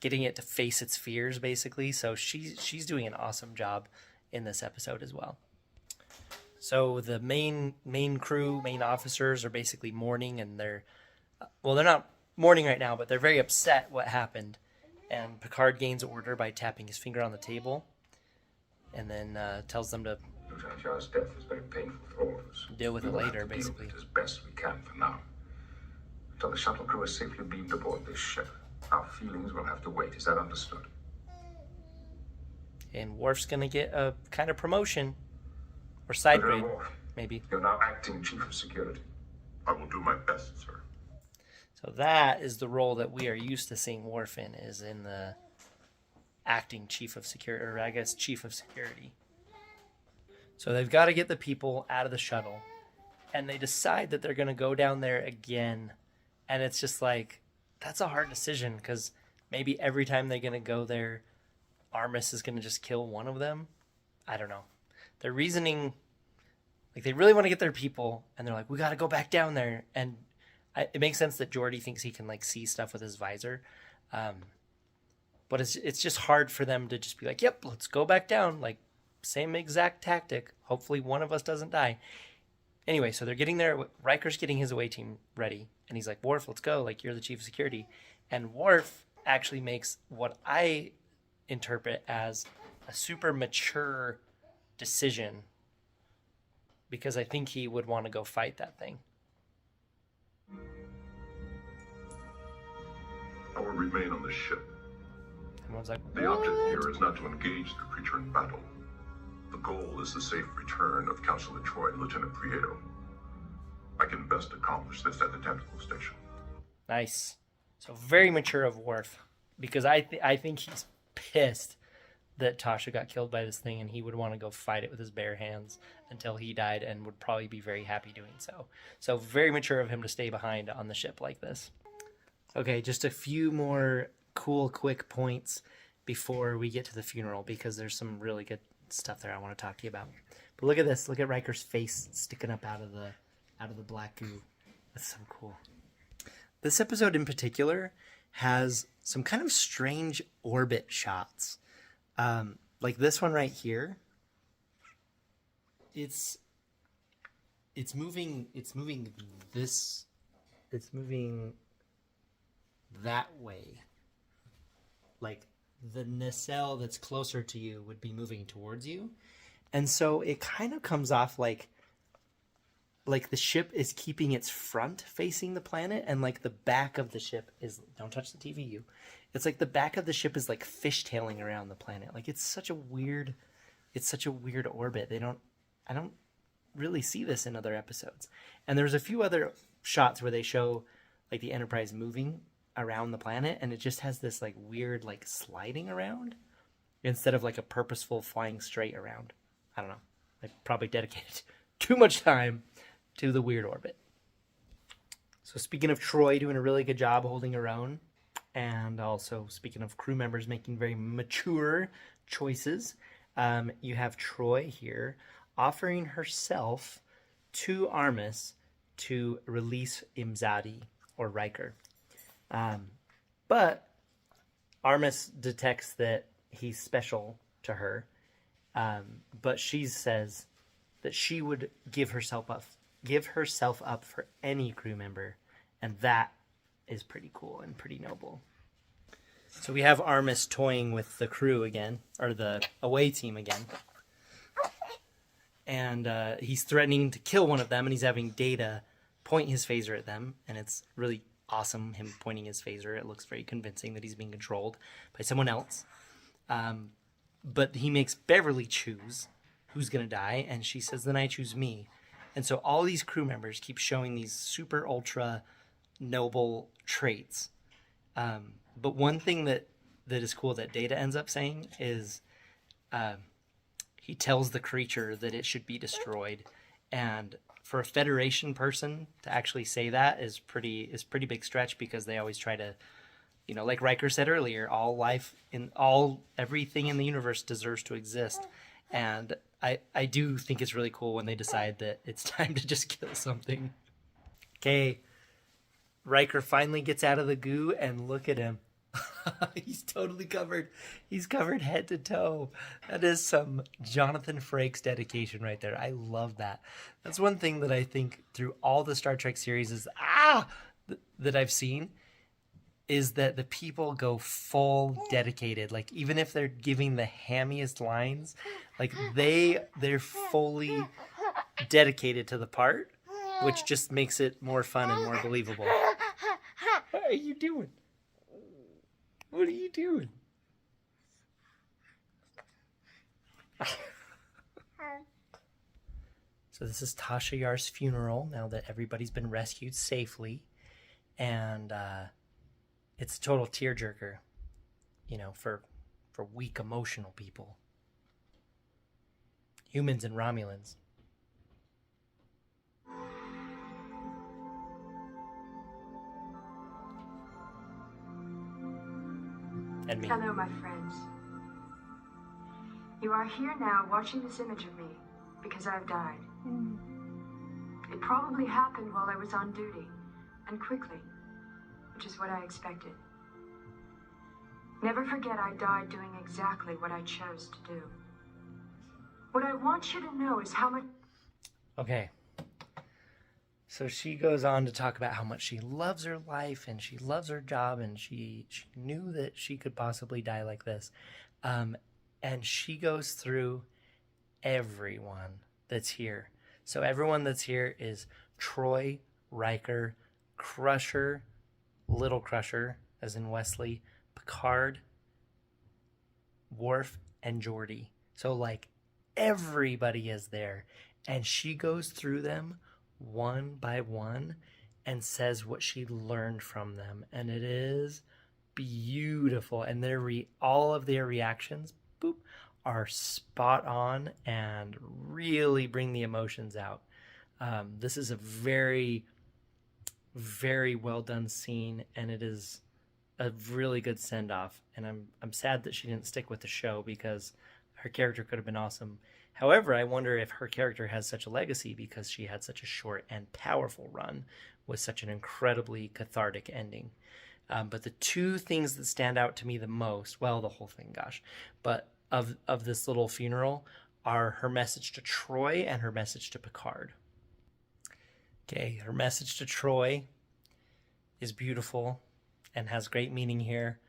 S1: getting it to face its fears, basically. So she's doing an awesome job in this episode as well. So the main crew, main officers are basically mourning, and they're not mourning right now, but they're very upset what happened. And Picard gains order by tapping his finger on the table, and then tells them to
S14: Lieutenant Jar's death is very painful for all of us.
S1: deal with it later, basically.
S14: As best we can for now. Until the shuttle crew is safely beamed aboard this ship. Our feelings will have to wait. Is that understood?
S1: And Worf's gonna get a kind of promotion or side grade, maybe.
S14: You're now acting chief of security. I will do my best, sir.
S1: So that is the role that we are used to seeing Worf in, is in the acting chief of security, or I guess chief of security. So they've got to get the people out of the shuttle, and they decide that they're going to go down there again. And it's just like, that's a hard decision, because maybe every time they're going to go there, Armus is going to just kill one of them. I don't know. Their reasoning, like, they really want to get their people, and they're like, we got to go back down there. And it makes sense that Geordi thinks he can, like, see stuff with his visor. But it's just hard for them to just be like, yep, let's go back down. Like, same exact tactic. Hopefully one of us doesn't die. Anyway, so they're getting there. Riker's getting his away team ready. And he's like, Worf, let's go. Like, you're the chief of security. And Worf actually makes what I interpret as a super mature decision, because I think he would want to go fight that thing.
S20: I will remain on the ship.
S1: Everyone's like,
S20: The object here is not to engage the creature in battle. The goal is the safe return of Counselor Troy and Lieutenant Prieto. I can best accomplish this at the tactical station.
S1: Nice. So very mature of Worf, because I think he's pissed that Tasha got killed by this thing, and he would want to go fight it with his bare hands until he died, and would probably be very happy doing so. So very mature of him to stay behind on the ship like this. Okay, just a few more cool, quick points before we get to the funeral, because there's some really good stuff there I want to talk to you about. But look at this. Look at Riker's face sticking up out of the black goo. That's so cool. This episode in particular has some kind of strange orbit shots. Like this one right here. It's moving that way. Like the nacelle that's closer to you would be moving towards you. And so it kind of comes off like the ship is keeping its front facing the planet, and like the back of the ship is, don't touch the TVU. It's like the back of the ship is like fishtailing around the planet. Like it's such a weird orbit. I don't really see this in other episodes. And there's a few other shots where they show like the Enterprise moving around the planet, and it just has this like weird like sliding around instead of like a purposeful flying straight around. I don't know. I probably dedicated too much time to the weird orbit. So speaking of Troy doing a really good job holding her own, and also speaking of crew members making very mature choices, you have Troy here offering herself to Armus to release Imzadi or Riker. But Armus detects that he's special to her, but she says that she would give herself up for any crew member, and that is pretty cool and pretty noble. So we have Armis toying with the crew again, or the away team again. And he's threatening to kill one of them, and he's having Data point his phaser at them. And it's really awesome, him pointing his phaser. It looks very convincing that he's being controlled by someone else. But he makes Beverly choose who's going to die, and she says, then I choose me. And so all these crew members keep showing these super ultra noble traits. But one thing that is cool that Data ends up saying is he tells the creature that it should be destroyed. And for a Federation person to actually say that is pretty big stretch, because they always try to, you know, like Riker said earlier, everything in the universe deserves to exist. And I do think it's really cool when they decide that it's time to just kill something. Okay, Riker finally gets out of the goo, and look at him. He's totally covered. He's covered head to toe. That is some Jonathan Frakes dedication right there. I love that. That's one thing that I think through all the Star Trek series is that I've seen, is that the people go full dedicated. Like, even if they're giving the hammiest lines, like they're fully dedicated to the part, which just makes it more fun and more believable. What are you doing? What are you doing? So this is Tasha Yar's funeral now that everybody's been rescued safely. And it's a total tearjerker, you know, for weak emotional people. Humans and Romulans. And me.
S3: Hello, my friends. You are here now watching this image of me because I've died. It probably happened while I was on duty, and quickly, which is what I expected. Never forget I died doing exactly what I chose to do. What I want you to know is how much...
S1: Okay. So she goes on to talk about how much she loves her life and she loves her job, and she knew that she could possibly die like this. And she goes through everyone that's here. So everyone that's here is Troy, Riker, Crusher, Little Crusher, as in Wesley, Picard, Worf, and Geordi. So, like, everybody is there. And she goes through them one by one and says what she learned from them. And it is beautiful. And all of their reactions, are spot on and really bring the emotions out. This is a very, very well done scene, and it is a really good send off. And I'm sad that she didn't stick with the show, because her character could have been awesome. However, I wonder if her character has such a legacy because she had such a short and powerful run with such an incredibly cathartic ending. But the two things that stand out to me the most, well, the whole thing, gosh, but of this little funeral are her message to Troy and her message to Picard. Okay, her message to Troy is beautiful and has great meaning here.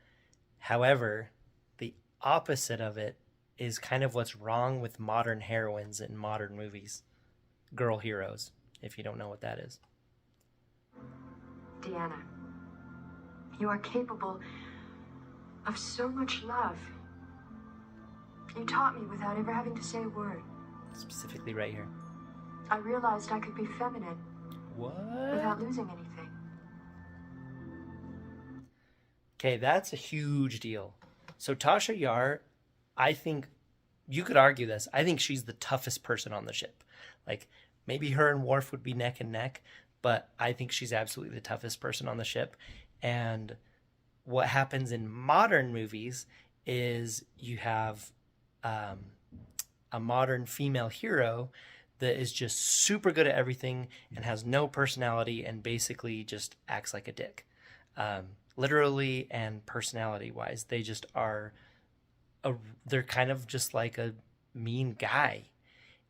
S1: However, the opposite of it is kind of what's wrong with modern heroines in modern movies. Girl heroes, if you don't know what that is.
S3: Deanna, you are capable of so much love. You taught me without ever having to say a word.
S1: Specifically right here.
S3: I realized I could be feminine.
S1: What?
S3: Without losing anything.
S1: Okay, that's a huge deal. So Tasha Yar, I think you could argue this. I think she's the toughest person on the ship. Like, maybe her and Worf would be neck and neck, but I think she's absolutely the toughest person on the ship. And what happens in modern movies is you have a modern female hero that is just super good at everything and has no personality and basically just acts like a dick. Literally and personality wise, they just are they're kind of just like a mean guy.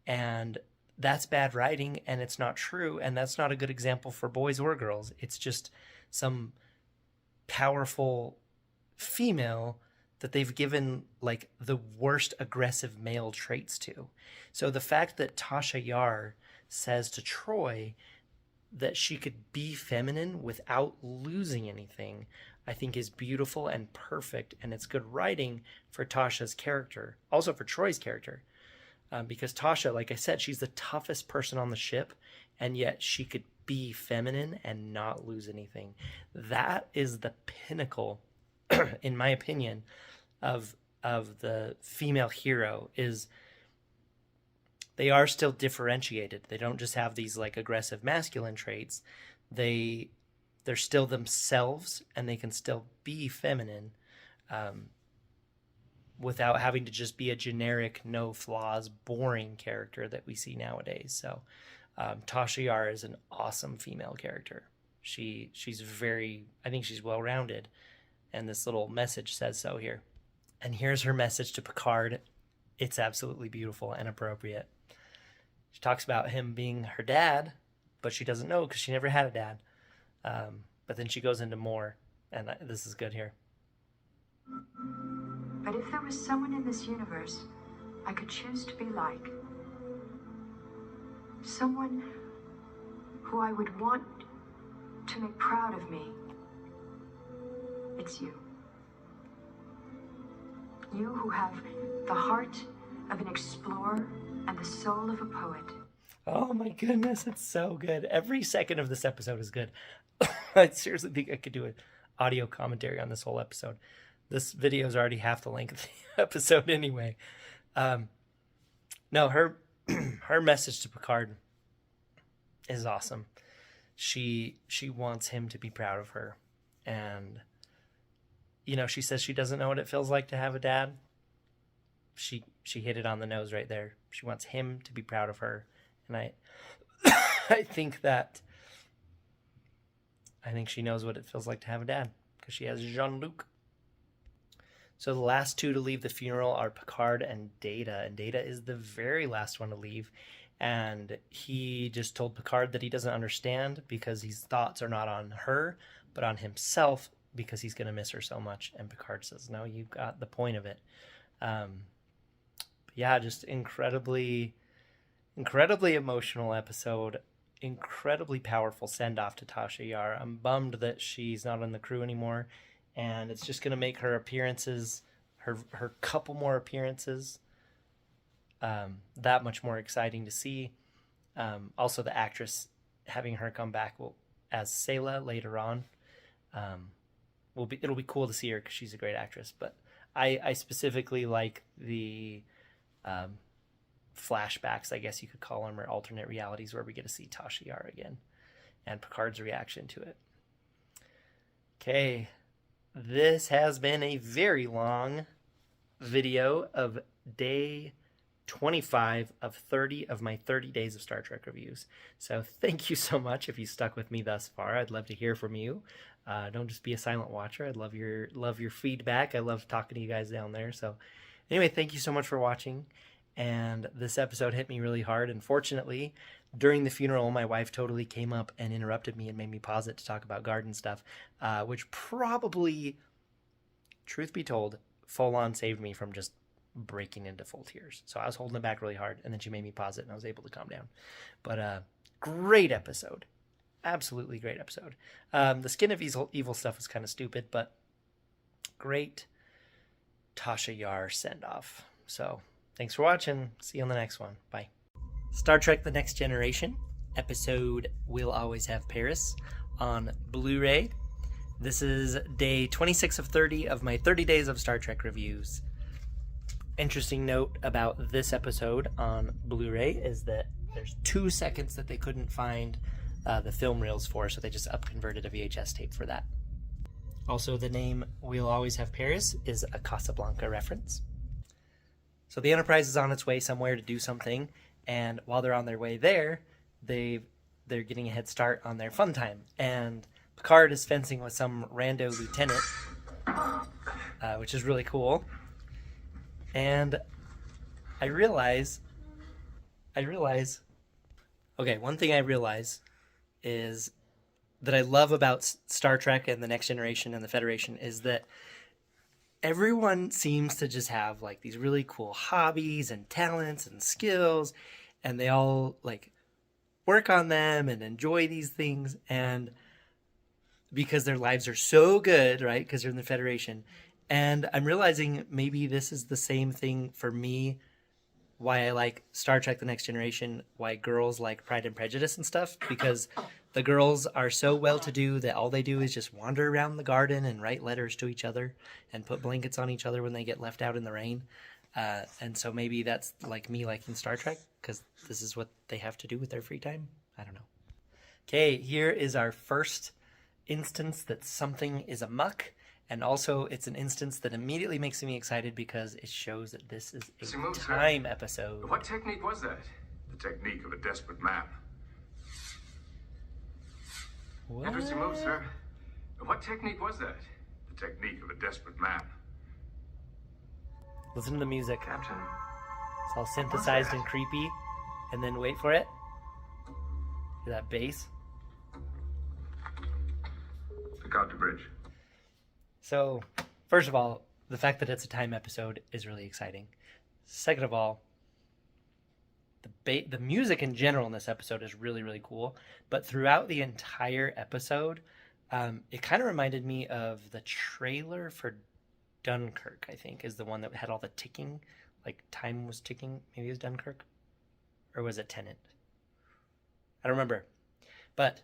S1: And that's bad writing, and it's not true, and that's not a good example for boys or girls. It's just some powerful female that they've given like the worst aggressive male traits to. So the fact that Tasha Yar says to Troy that she could be feminine without losing anything, I think is beautiful and perfect, and it's good writing for Tasha's character, also for Troy's character, because Tasha, like I said, she's the toughest person on the ship, and yet she could be feminine and not lose anything. That is the pinnacle, in my opinion, of the female hero. Is they are still differentiated. They don't just have these like aggressive masculine traits. They're still themselves, and they can still be feminine, without having to just be a generic, no flaws, boring character that we see nowadays. So Tasha Yar is an awesome female character. She's very, I think she's well-rounded, and this little message says so here. And here's her message to Picard. It's absolutely beautiful and appropriate. She talks about him being her dad, but she doesn't know because she never had a dad. But then she goes into more, and this is good here.
S3: But if there was someone in this universe I could choose to be like, someone who I would want to make proud of me, it's you. You who have the heart of an explorer and the soul of a poet.
S1: Oh my goodness, it's so good. Every second of this episode is good. I seriously think I could do an audio commentary on this whole episode. This video is already half the length of the episode anyway. No, her message to Picard is awesome. She wants him to be proud of her. And, she says she doesn't know what it feels like to have a dad. She hit it on the nose right there. She wants him to be proud of her. And I think she knows what it feels like to have a dad, because she has Jean-Luc. So the last two to leave the funeral are Picard and Data. And Data is the very last one to leave. And he just told Picard that he doesn't understand because his thoughts are not on her, but on himself, because he's going to miss her so much. And Picard says, no, you got the point of it. Yeah, just incredibly emotional episode. Incredibly powerful send-off to Tasha Yar. I'm bummed that she's not on the crew anymore, and it's just going to make her appearances, her couple more appearances, that much more exciting to see. Also, the actress, having her come back as Sayla later on, it'll be cool to see her because she's a great actress. But I specifically like the flashbacks, I guess you could call them, or alternate realities, where we get to see Tasha Yar again and Picard's reaction to it. Okay, this has been a very long video of day 25 of 30 of my 30 days of Star Trek reviews. So thank you so much if you stuck with me thus far. I'd love to hear from you. Don't just be a silent watcher. I'd love your feedback. I love talking to you guys down there. So anyway, thank you so much for watching. And this episode hit me really hard. Unfortunately, during the funeral, my wife totally came up and interrupted me and made me pause it to talk about garden stuff, which probably, truth be told, full on saved me from just breaking into full tears. So I was holding it back really hard, and then she made me pause it, and I was able to calm down. But great episode. Absolutely great episode. The Skin of Evil stuff was kind of stupid, but great Tasha Yar send-off. So thanks for watching. See you on the next one. Bye. Star Trek The Next Generation, episode We'll Always Have Paris, on Blu-ray. This is day 26 of 30 of my 30 days of Star Trek reviews. Interesting note about this episode on Blu-ray is that there's 2 seconds that they couldn't find the film reels for, so they just upconverted a VHS tape for that. Also, the name We'll Always Have Paris is a Casablanca reference. So the Enterprise is on its way somewhere to do something, and while they're on their way there, they're getting a head start on their fun time. And Picard is fencing with some rando lieutenant, which is really cool. And I realize, okay, one thing I realize is that I love about Star Trek and the Next Generation and the Federation is that everyone seems to just have like these really cool hobbies and talents and skills, and they all like work on them and enjoy these things, and because their lives are so good, right? Because they're in the Federation. And I'm realizing maybe this is the same thing for me, why I like Star Trek The Next Generation, why girls like Pride and Prejudice and stuff, because the girls are so well-to-do that all they do is just wander around the garden and write letters to each other and put blankets on each other when they get left out in the rain. And so maybe that's like me liking Star Trek, because this is what they have to do with their free time. I don't know. Okay, here is our first instance that something is amok, and also it's an instance that immediately makes me excited because it shows that this is a time episode.
S22: What technique was that?
S8: The technique of a desperate man.
S1: What?
S22: Interesting move, sir. What technique was that?
S8: The technique of a desperate man.
S1: Listen to the music.
S22: Captain.
S1: It's all synthesized and creepy, and then wait for it. Hear that bass?
S8: Picard to bridge.
S1: So, first of all, the fact that it's a time episode is really exciting. Second of all, the music in general in this episode is really, really cool. But throughout the entire episode, it kind of reminded me of the trailer for Dunkirk, I think, is the one that had all the ticking, like time was ticking. Maybe it was Dunkirk? Or was it Tenet? I don't remember. But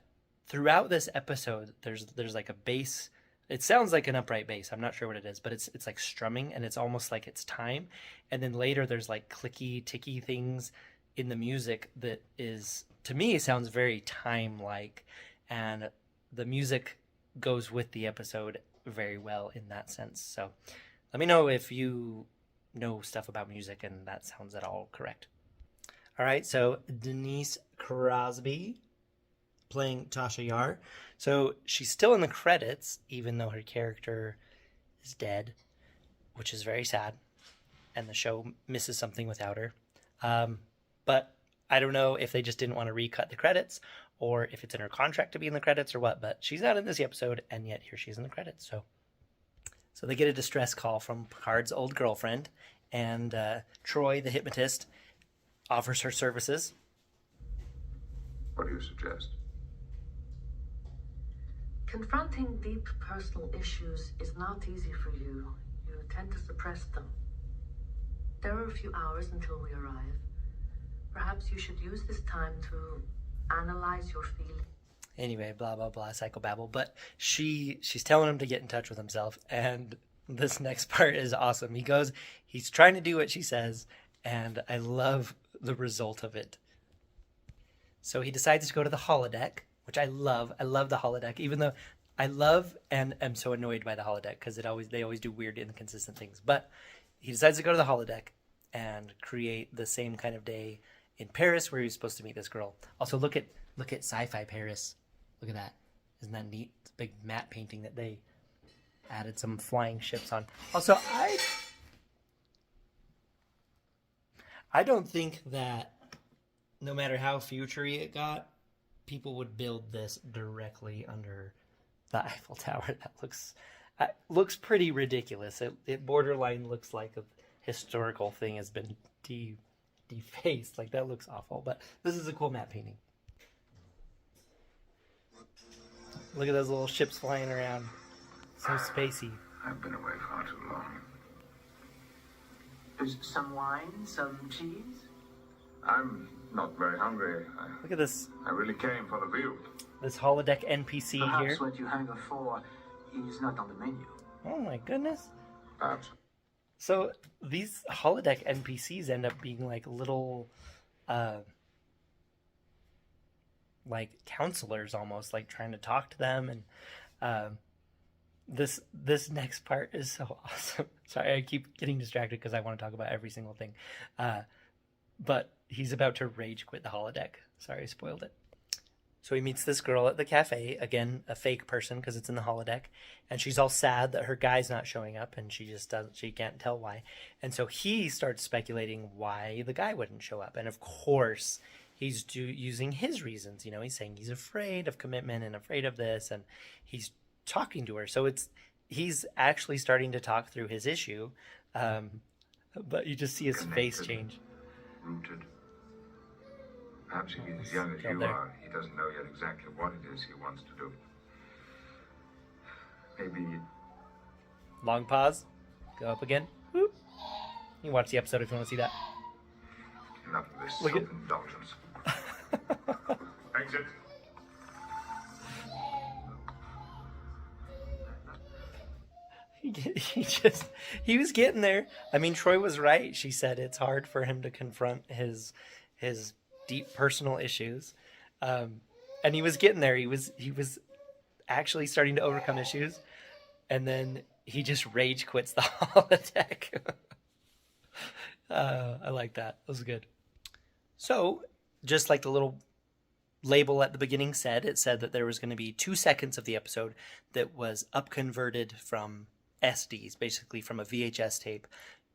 S1: throughout this episode, there's like a bass. It sounds like an upright bass. I'm not sure what it is, but it's like strumming, and it's almost like it's time. And then later there's like clicky, ticky things in the music that is, to me, sounds very time-like. And the music goes with the episode very well in that sense. So let me know if you know stuff about music and that sounds at all correct. All right, so Denise Crosby playing Tasha Yar. So she's still in the credits, even though her character is dead, which is very sad, and the show misses something without her. But I don't know if they just didn't want to recut the credits, or if it's in her contract to be in the credits or what, but she's not in this episode, and yet here she is in the credits. So they get a distress call from Picard's old girlfriend, and Troy, the hypnotist, offers her services.
S8: What do you suggest?
S6: Confronting deep personal issues is not easy for you. You tend to suppress them. There are a few hours until we arrive. Perhaps you should use this time to analyze your feelings.
S1: Anyway, blah, blah, blah, psychobabble. But she's telling him to get in touch with himself, and this next part is awesome. He's trying to do what she says, and I love the result of it. So he decides to go to the holodeck, which I love. I love the holodeck, even though I love and am so annoyed by the holodeck because they always do weird, inconsistent things. But he decides to go to the holodeck and create the same kind of day in Paris where he was supposed to meet this girl. Also, look at sci-fi Paris. Look at that. Isn't that neat? It's a big matte painting that they added some flying ships on. Also, I don't think that no matter how futury it got, people would build this directly under the Eiffel Tower. That looks pretty ridiculous. It borderline looks like a historical thing has been defaced. Like, that looks awful. But this is a cool matte painting. Look at those little ships flying around. So spacey.
S8: I've been away far too long.
S11: There's some wine, some cheese?
S8: I'm not very hungry.
S1: Look at this.
S8: I really came for the view.
S1: This holodeck NPC
S11: Perhaps
S1: here.
S11: what you hunger for is not on the menu.
S1: Oh my goodness.
S8: Perhaps.
S1: So these holodeck NPCs end up being like little like counselors almost, like trying to talk to them, and this next part is so awesome. Sorry, I keep getting distracted because I want to talk about every single thing. But he's about to rage quit the holodeck. Sorry, I spoiled it. So he meets this girl at the cafe, again, a fake person because it's in the holodeck, and she's all sad that her guy's not showing up, and she can't tell why. And so he starts speculating why the guy wouldn't show up. And of course, he's using his reasons. He's saying he's afraid of commitment and afraid of this, and he's talking to her. So he's actually starting to talk through his issue, but you just see his face change.
S19: Rooted. Perhaps if he's as young as you are, he doesn't know yet exactly what it is he wants to do. Maybe...
S1: Long pause. Go up again. Whoop. You can watch the episode if you want to see that.
S19: Enough of this self-indulgence. Exit.
S1: He was getting there. I mean, Troy was right. She said it's hard for him to confront his deep personal issues, and he was getting there. He was actually starting to overcome issues, and then he just rage quits the holodeck. I like that. That was good. So, just like the little label at the beginning said, it said that there was going to be 2 seconds of the episode that was upconverted from SDs, basically from a VHS tape,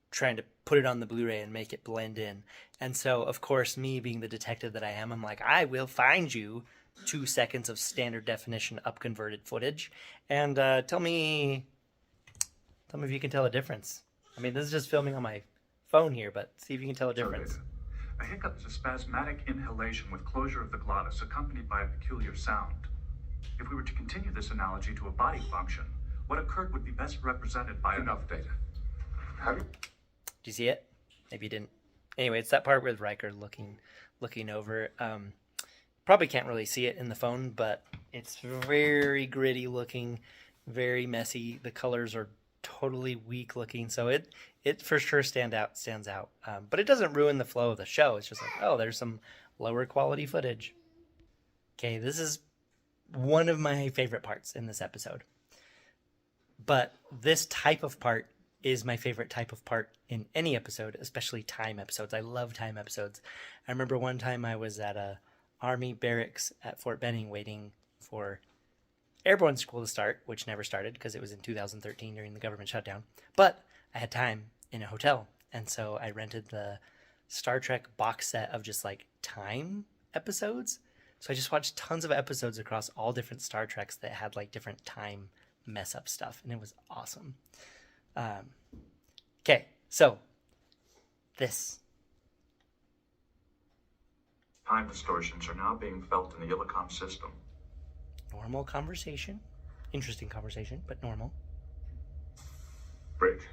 S1: trying to put it on the Blu-ray and make it blend in. And so, of course, me being the detective that I am, I'm like, I will find you 2 seconds of standard definition upconverted footage, and tell me if you can tell a difference. I mean, this is just filming on my phone here, but see if you can tell a difference.
S17: A hiccup is a spasmodic inhalation with closure of the glottis accompanied by a peculiar sound. If we were to continue this analogy to a body function, what occurred would be best represented by
S19: enough data.
S1: Did you see it? Maybe you didn't. Anyway, it's that part with Riker looking over. Probably can't really see it in the phone, but it's very gritty looking, very messy. The colors are totally weak looking, so it for sure stands out. But it doesn't ruin the flow of the show. It's just like, oh, there's some lower quality footage. Okay, this is one of my favorite parts in this episode. But this type of part is my favorite type of part in any episode, especially time episodes. I love time episodes. I remember one time I was at a Army barracks at Fort Benning waiting for airborne school to start, which never started because it was in 2013 during the government shutdown. But I had time in a hotel, and so I rented the Star Trek box set of just like time episodes. So I just watched tons of episodes across all different Star Treks that had like different time mess up stuff, and it was awesome. Okay, so this.
S17: Time distortions are now being felt in the Illicom system.
S1: Normal conversation. Interesting conversation, but normal.
S19: Bridge.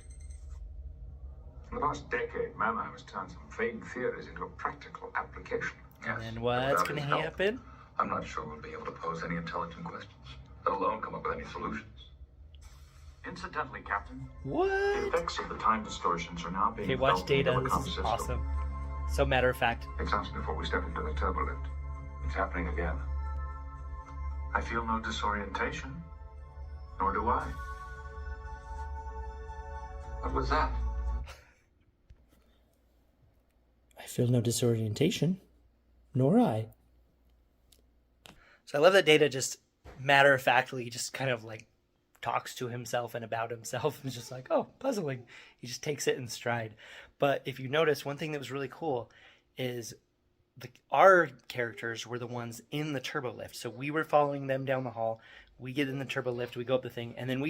S19: In the last decade, Mannheim has turned some vague theories into a practical application.
S1: And then what's going to happen?
S14: I'm not sure we'll be able to pose any intelligent questions, let alone come up with any solutions.
S17: Incidentally, Captain,
S1: what?
S17: The effects of the time distortions are now being
S1: Okay, watch
S17: felt in the
S1: Data.
S17: Illicom
S1: This is
S17: system.
S1: awesome. So matter of fact.
S19: It's us before we step into the turbo lift. It's happening again.
S17: I feel no disorientation, nor do I.
S14: What was that?
S1: I feel no disorientation, nor I. So I love that Data just matter of factly just kind of like talks to himself and about himself and just like, oh, puzzling. He just takes it in stride. But if you notice, one thing that was really cool is our characters were the ones in the turbo lift. So we were following them down the hall. We get in the turbo lift, we go up the thing, and then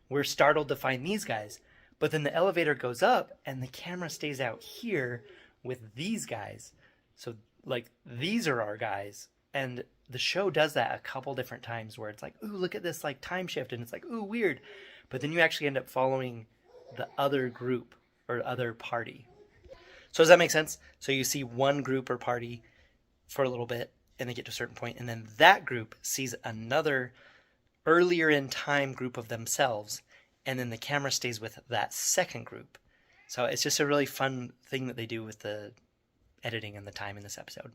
S1: we're startled to find these guys. But then the elevator goes up and the camera stays out here with these guys. So like these are our guys. And the show does that a couple different times where it's like, ooh, look at this like time shift, and it's like, ooh, weird. But then you actually end up following the other group or other party. So does that make sense? So you see one group or party for a little bit, and they get to a certain point, and then that group sees another earlier in time group of themselves, and then the camera stays with that second group. So it's just a really fun thing that they do with the editing and the time in this episode.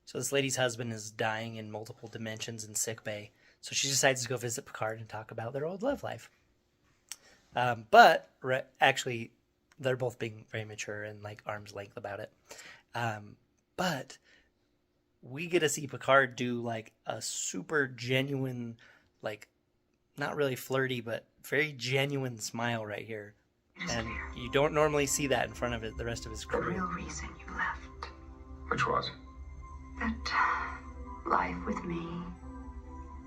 S1: So this lady's husband is dying in multiple dimensions in sickbay, so she decides to go visit Picard and talk about their old love life. Actually, they're both being very mature and like arm's length about it. But we get to see Picard do like a super genuine, like not really flirty, but very genuine smile right here. And you don't normally see that in front of the rest of his crew.
S3: The real reason you left.
S19: Which was?
S3: That life with me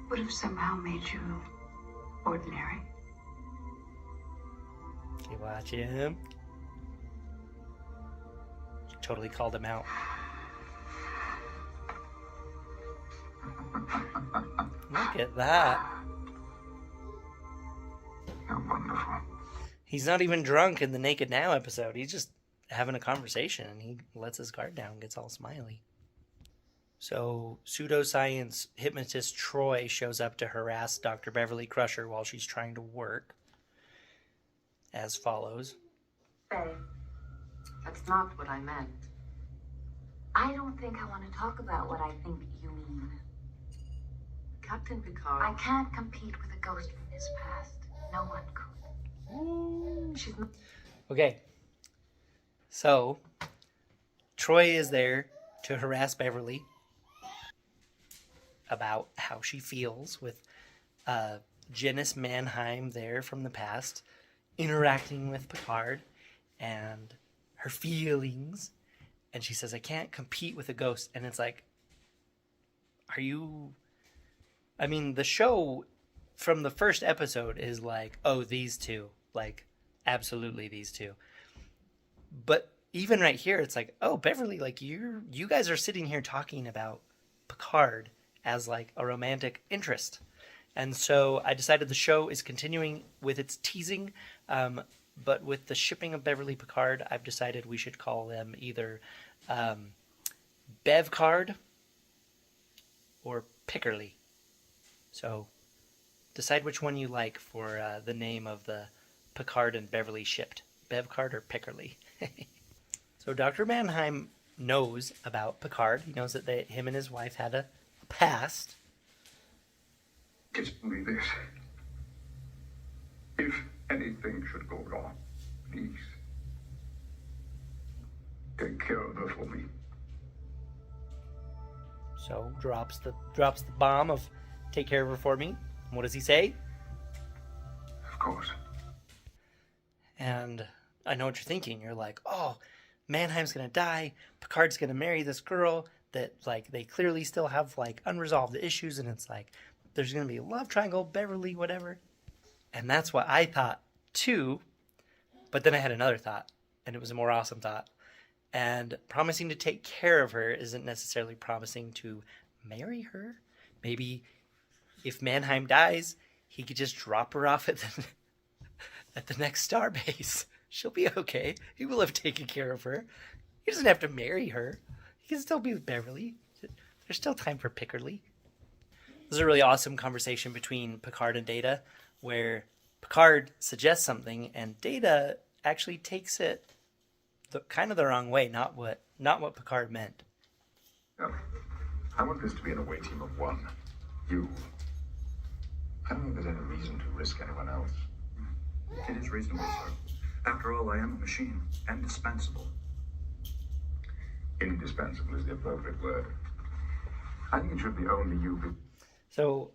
S3: would have somehow made you ordinary.
S1: You watch him. Totally called him out. Look at that.
S19: You're wonderful.
S1: He's not even drunk in the Naked Now episode. He's just having a conversation, and he lets his guard down, gets all smiley. So, pseudoscience hypnotist Troy shows up to harass Dr. Beverly Crusher while she's trying to work. As follows.
S6: Faye, that's not what I meant.
S3: I don't think I want to talk about what I think you mean.
S6: Captain Picard.
S3: I can't compete with a ghost from his past. No one could. She's not.
S1: Okay. So, Troy is there to harass Beverly about how she feels with Janice Mannheim there from the past interacting with Picard and her feelings. And she says, I can't compete with a ghost. And it's like, are you... I mean, the show from the first episode is like, oh, these two. Like, absolutely these two. But even right here, it's like, oh, Beverly, like, you guys are sitting here talking about Picard as, like, a romantic interest. And so I decided the show is continuing with its teasing, but with the shipping of Beverly Picard, I've decided we should call them either Bevcard or Pickerly. So decide which one you like for the name of the Picard and Beverly shipped. Bevcard or Pickerly. So Dr. Mannheim knows about Picard. He knows that him and his wife had a past.
S19: Kiss me this. If anything should go wrong, please take care of her for me.
S1: So drops the bomb of take care of her for me. And what does he say?
S19: Of course.
S1: And I know what you're thinking. You're like, oh, Mannheim's gonna die. Picard's gonna marry this girl that, like, they clearly still have, like, unresolved issues, and it's like there's gonna be a love triangle, Beverly, whatever. And that's what I thought too. But then I had another thought, and it was a more awesome thought. And promising to take care of her isn't necessarily promising to marry her. Maybe if Mannheim dies, he could just drop her off at the next star base. She'll be okay. He will have taken care of her. He doesn't have to marry her. He can still be with Beverly. There's still time for Pickerly. This is a really awesome conversation between Picard and Data, where Picard suggests something and Data actually takes it kind of the wrong way, not what Picard meant.
S19: No, I want this to be an away team of one. You. I don't think there's any reason to risk anyone else.
S17: It is reasonable, sir. After all, I am a machine, and dispensable.
S19: Indispensable is the appropriate word. I think it should be only you.
S1: So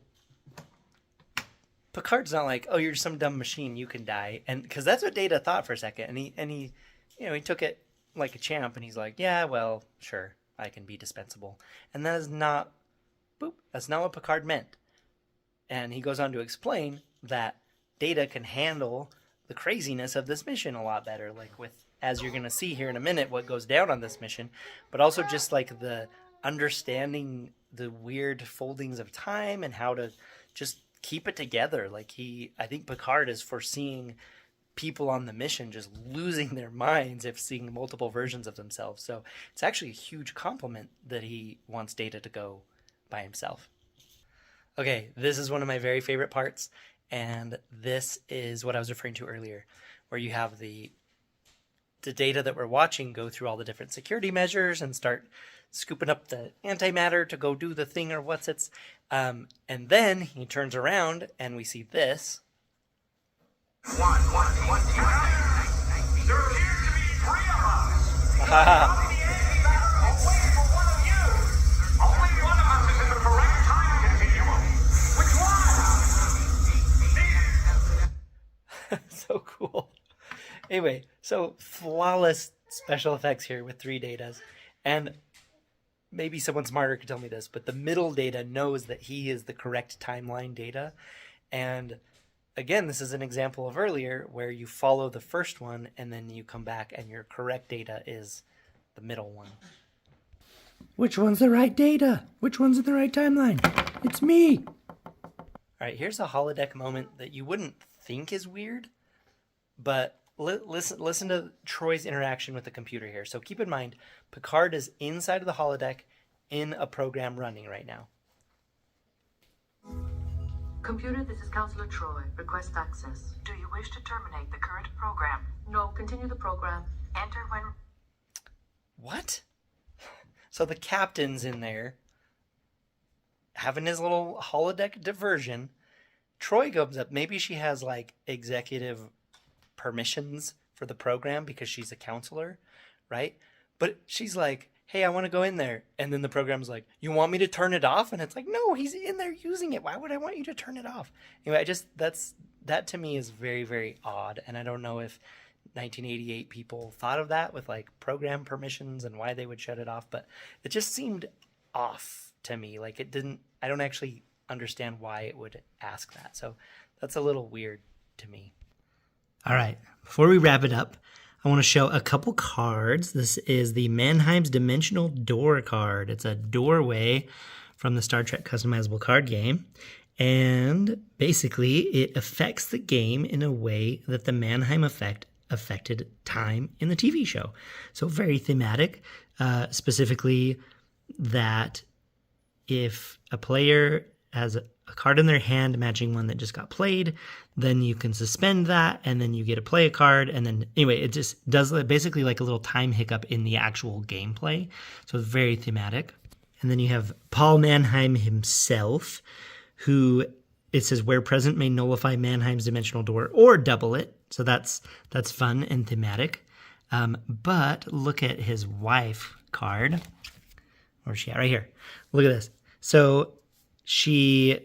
S1: Picard's not like, oh, you're some dumb machine, you can die, and because that's what Data thought for a second, and he, he took it like a champ, and he's like, yeah, well, sure, I can be dispensable, and that's not what Picard meant, and he goes on to explain that Data can handle the craziness of this mission a lot better, like with, as you're gonna see here in a minute, what goes down on this mission, but also just like the understanding the weird foldings of time and how to just keep it together. Like I think Picard is foreseeing people on the mission just losing their minds if seeing multiple versions of themselves. So it's actually a huge compliment that he wants Data to go by himself. Okay, this is one of my very favorite parts, and this is what I was referring to earlier, where you have the Data that we're watching go through all the different security measures and start scooping up the antimatter to go do the thing or what's it's. And then he turns around and we see this.
S2: There appear to be 3 of us. Waiting for one of you. Only one of us is in the correct time continuum. Which one?
S1: So cool. Anyway, so flawless special effects here with 3 Datas. And maybe someone smarter could tell me this, but the middle Data knows that he is the correct timeline Data. And again, this is an example of earlier where you follow the first one and then you come back and your correct data is the middle one.
S4: Which one's the right data? Which one's in the right timeline? It's me.
S1: All right, here's a holodeck moment that you wouldn't think is weird, but listen to Troy's interaction with the computer here. So keep in mind, Picard is inside of the holodeck in a program running right now.
S6: Computer, this is Counselor Troy. Request access.
S9: Do you wish to terminate the current program?
S6: No, continue the program.
S9: Enter when...
S1: What? So the captain's in there having his little holodeck diversion. Troy comes up. Maybe she has like executive permissions for the program because she's a counselor, right? But she's like, hey, I want to go in there. And then the program's like, you want me to turn it off? And it's like, no, he's in there using it. Why would I want you to turn it off? Anyway, that to me is very, very odd. And I don't know if 1988 people thought of that with like program permissions and why they would shut it off, but it just seemed off to me. Like I don't actually understand why it would ask that. So that's a little weird to me.
S4: All right, before we wrap it up, I want to show a couple cards. This is the Mannheim's Dimensional Door card. It's a doorway from the Star Trek customizable card game. And basically, it affects the game in a way that the Mannheim effect affected time in the TV show. So very thematic, specifically that if a player has a card in their hand matching one that just got played, then you can suspend that and then you get to play a card. And then anyway, it just does basically like a little time hiccup in the actual gameplay. So it's very thematic. And then you have Paul Mannheim himself, who it says where present may nullify Mannheim's dimensional door or double it. So that's fun and thematic. But look at his wife card. Where's she at? Right here. Look at this. So she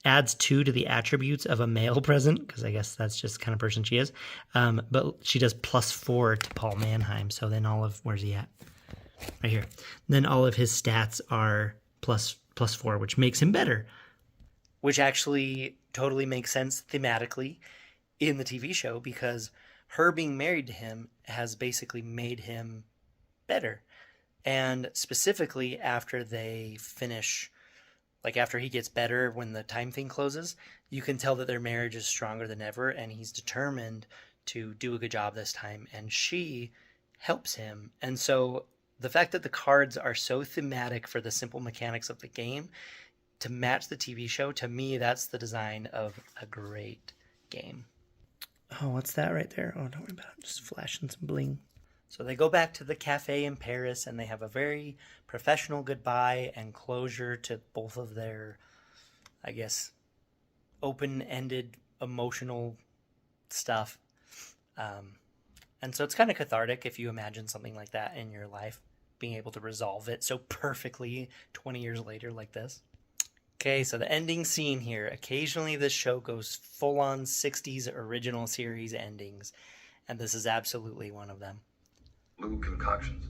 S4: adds 2 to the attributes of a male present, because I guess that's just the kind of person she is. But she does +4 to Paul Mannheim. So then where's he at? Right here. Then all of his stats are +4, which makes him better.
S1: Which actually totally makes sense thematically in the TV show, because her being married to him has basically made him better. And specifically after they finish, like after he gets better when the time thing closes, you can tell that their marriage is stronger than ever and he's determined to do a good job this time, and she helps him. And so the fact that the cards are so thematic for the simple mechanics of the game to match the TV show, to me, that's the design of a great game.
S4: Oh, what's that right there? Oh, don't worry about it. Just flashing some bling.
S1: So they go back to the cafe in Paris and they have a very professional goodbye and closure to both of their, I guess, open-ended emotional stuff. And so it's kind of cathartic if you imagine something like that in your life, being able to resolve it so perfectly 20 years later like this. Okay, so the ending scene here. Occasionally this show goes full-on 60s original series endings, and this is absolutely one of them.
S12: Blue concoctions.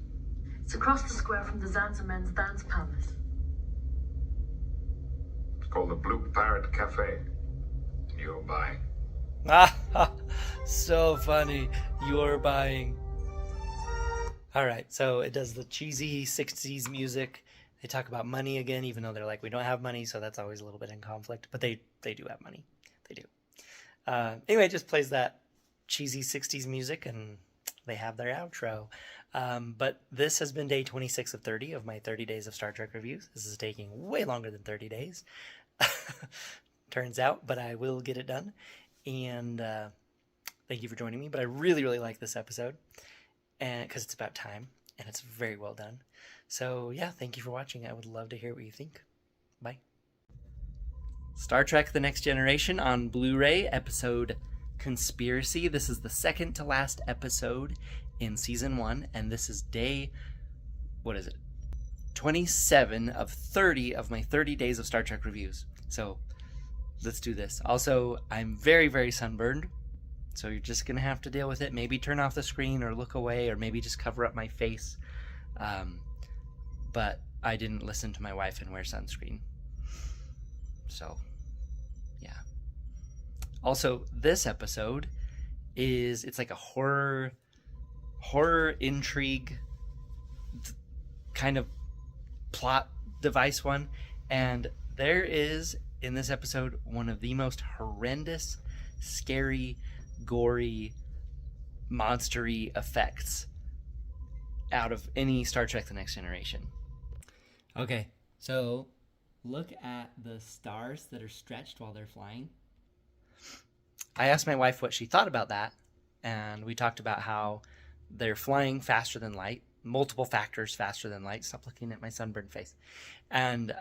S6: It's across the square from the Zanzimen's dance palace.
S8: It's called the Blue Parrot Cafe. You're buying.
S1: Ah, so funny. You're buying. All right, so it does the cheesy 60s music. They talk about money again, even though they're like, we don't have money, so that's always a little bit in conflict. But they do have money. They do. Anyway, it just plays that cheesy 60s music, and they have their outro. But this has been day 26 of 30 of my 30 days of Star Trek reviews. This is taking way longer than 30 days. Turns out, but I will get it done. And thank you for joining me. But I really, really like this episode, and because it's about time, and it's very well done. So yeah, thank you for watching. I would love to hear what you think. Bye. Star Trek The Next Generation on Blu-ray, episode Conspiracy. This is the second to last episode in season 1, and this is day, 27 of 30 of my 30 days of Star Trek reviews. So let's do this. Also, I'm very, very sunburned, so you're just gonna have to deal with it. Maybe turn off the screen or look away, or maybe just cover up my face. But I didn't listen to my wife and wear sunscreen. So, yeah. Also, this episode it's like a horror intrigue kind of plot device one, and there is in this episode one of the most horrendous, scary, gory, monstery effects out of any Star Trek The Next Generation.
S4: Okay, so look at the stars that are stretched while they're flying.
S1: I asked my wife what she thought about that, and we talked about how they're flying faster than light, multiple factors faster than light. Stop looking at my sunburned face. And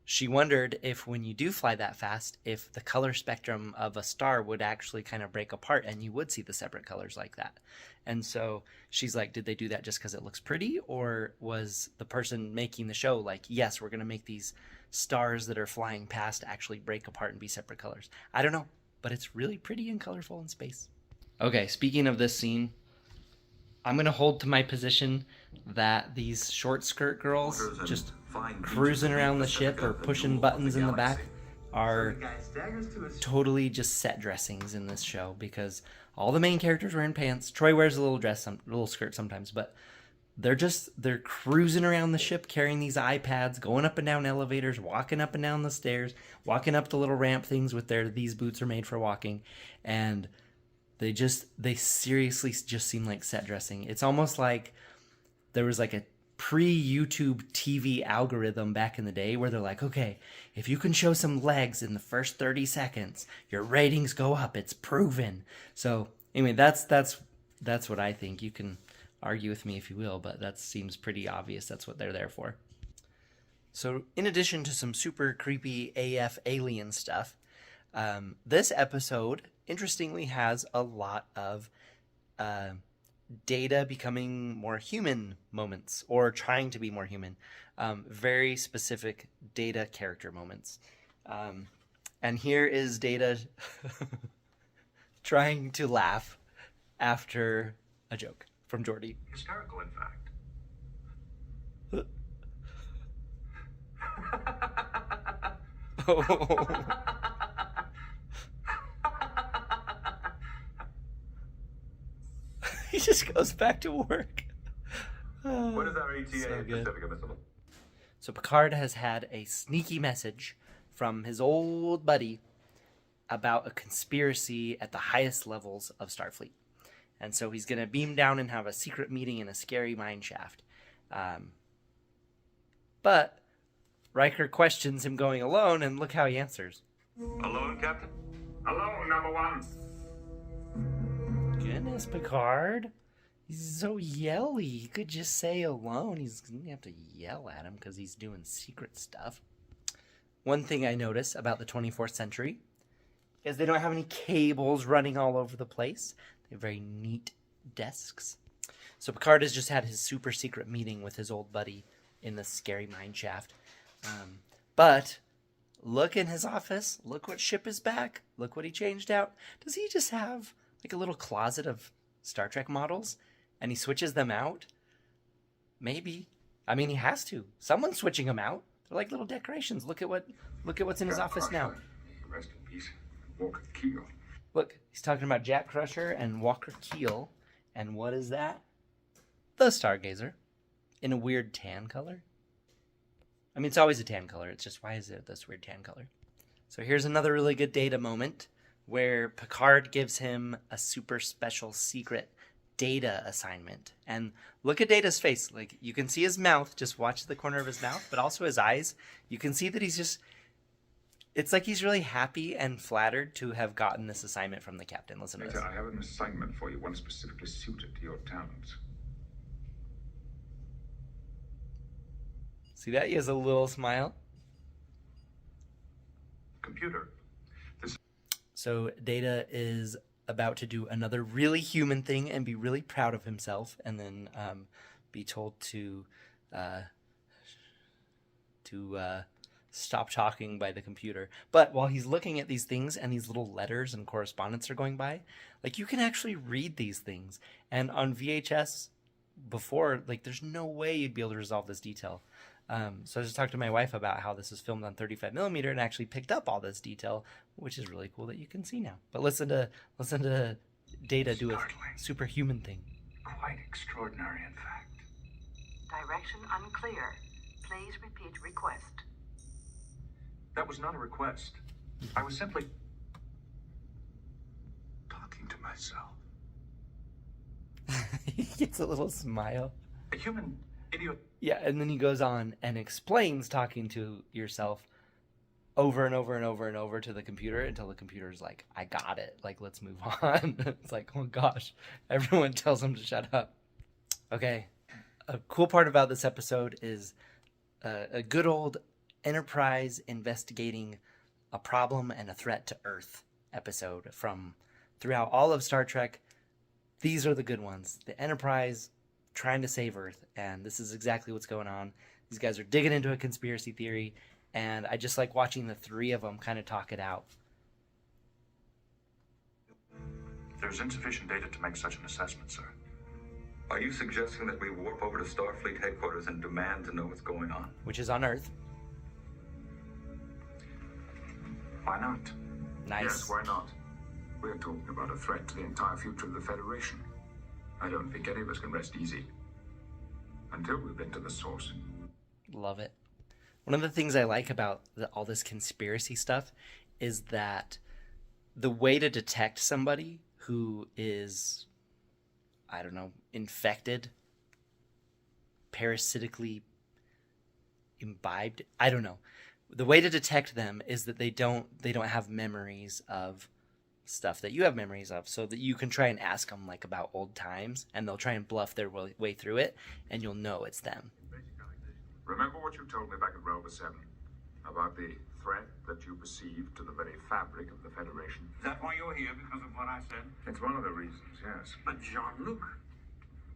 S1: she wondered if when you do fly that fast, if the color spectrum of a star would actually kind of break apart and you would see the separate colors like that. And so she's like, did they do that just because it looks pretty? Or was the person making the show like, yes, we're going to make these stars that are flying past actually break apart and be separate colors? I don't know, but it's really pretty and colorful in space. Okay, speaking of this scene, I'm going to hold to my position that these short skirt girls just cruising around the ship or pushing buttons in the back are totally just set dressings in this show, because all the main characters wearing pants. Troy wears a little skirt sometimes, but they're cruising around the ship carrying these iPads, going up and down elevators, walking up and down the stairs, walking up the little ramp things with these boots are made for walking, and they seriously just seem like set dressing. It's almost like there was like a pre-YouTube TV algorithm back in the day where they're like, okay, if you can show some legs in the first 30 seconds, your ratings go up. It's proven. So anyway, that's what I think. You can argue with me if you will, but that seems pretty obvious. That's what they're there for. So in addition to some super creepy AF alien stuff, this episode interestingly has a lot of Data becoming more human moments, or trying to be more human. Very specific Data character moments. And here is Data trying to laugh after a joke from Geordi.
S17: Hysterical, in fact.
S1: Oh. He just goes back to work.
S7: What is our ETA
S1: So good.
S7: Pacific, Mr. Lo-
S1: So Picard has had a sneaky message from his old buddy about a conspiracy at the highest levels of Starfleet. And so he's going to beam down and have a secret meeting in a scary mine shaft. But Riker questions him going alone, and look how he answers.
S7: Alone, Captain?
S8: Alone, number one.
S1: Goodness, Picard. He's so yelly. He could just say alone. He's going to have to yell at him because he's doing secret stuff. One thing I notice about the 24th century is they don't have any cables running all over the place. They have very neat desks. So Picard has just had his super secret meeting with his old buddy in the scary mine shaft. But look in his office. Look what ship is back. Look what he changed out. Does he just have like a little closet of Star Trek models and he switches them out? Maybe. I mean, he has to. Someone's switching them out. They're like little decorations. Look at what's in his office now.
S8: Rest in peace. Walker Keel.
S1: Look, he's talking about Jack Crusher and Walker Keel. And what is that? The Stargazer. In a weird tan color. I mean, it's always a tan color. It's just, why is it this weird tan color? So here's another really good Data moment where Picard gives him a super special secret Data assignment. And look at Data's face. Like, you can see his mouth. Just watch the corner of his mouth, but also his eyes. You can see that he's just... It's like he's really happy and flattered to have gotten this assignment from the captain. Listen to this.
S8: I have an assignment for you, one specifically suited to your talents.
S1: See that? He has a little smile.
S17: Computer.
S1: So Data is about to do another really human thing and be really proud of himself, and then be told to stop talking by the computer. But while he's looking at these things and these little letters and correspondence are going by, like, you can actually read these things. And on VHS, before, like, there's no way you'd be able to resolve this detail. So I just talked to my wife about how this is filmed on 35 millimeter and actually picked up all this detail, which is really cool that you can see now. But listen to Data do a superhuman thing.
S18: Quite extraordinary, in fact.
S9: Direction unclear. Please repeat request.
S17: That was not a request. I was simply
S18: Talking to myself.
S1: He gets a little smile.
S17: a human idiot.
S1: Yeah, and then he goes on and explains talking to yourself over and over and over and over to the computer until the computer's like, I got it. Like, let's move on. It's like, oh gosh, everyone tells him to shut up. Okay, a cool part about this episode is a good old Enterprise investigating a problem and a threat to Earth episode from throughout all of Star Trek. These are the good ones. The Enterprise trying to save Earth, and this is exactly what's going on. These guys are digging into a conspiracy theory, and I just like watching the three of them kind of talk it out.
S17: There's insufficient data to make such an assessment, sir.
S12: Are you suggesting that we warp over to Starfleet headquarters and demand to know what's going on?
S1: Which is on Earth.
S17: Why not?
S1: Nice.
S19: Yes, why not? We're talking about a threat to the entire future of the Federation. I don't think any of us can rest easy until we've been to the source.
S1: Love it. One of the things I like about all this conspiracy stuff is that the way to detect somebody who is, I don't know, infected, parasitically imbibed, I don't know. The way to detect them is that they don't have memories of stuff that you have memories of, so that you can try and ask them like about old times, and they'll try and bluff their way through it, and you'll know it's them.
S19: Remember what you told me back at Rover 7 about the threat that you perceived to the very fabric of the Federation?
S18: Is that why you're here? Because of what I said?
S19: It's one of the reasons, yes.
S18: But Jean-Luc,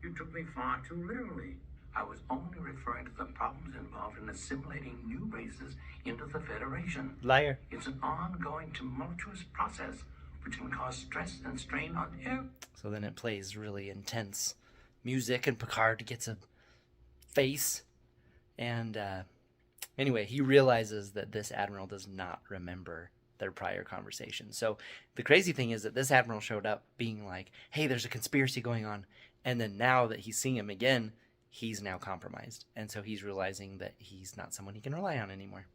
S18: you took me far too literally. I was only referring to the problems involved in assimilating new races into the Federation.
S1: Liar.
S18: It's an ongoing tumultuous process which can cause stress and strain on every...
S1: So then it plays really intense music, and Picard gets a face. And anyway, he realizes that this admiral does not remember their prior conversation. So the crazy thing is that this admiral showed up being like, hey, there's a conspiracy going on. And then now that he's seeing him again, he's now compromised. And so he's realizing that he's not someone he can rely on anymore.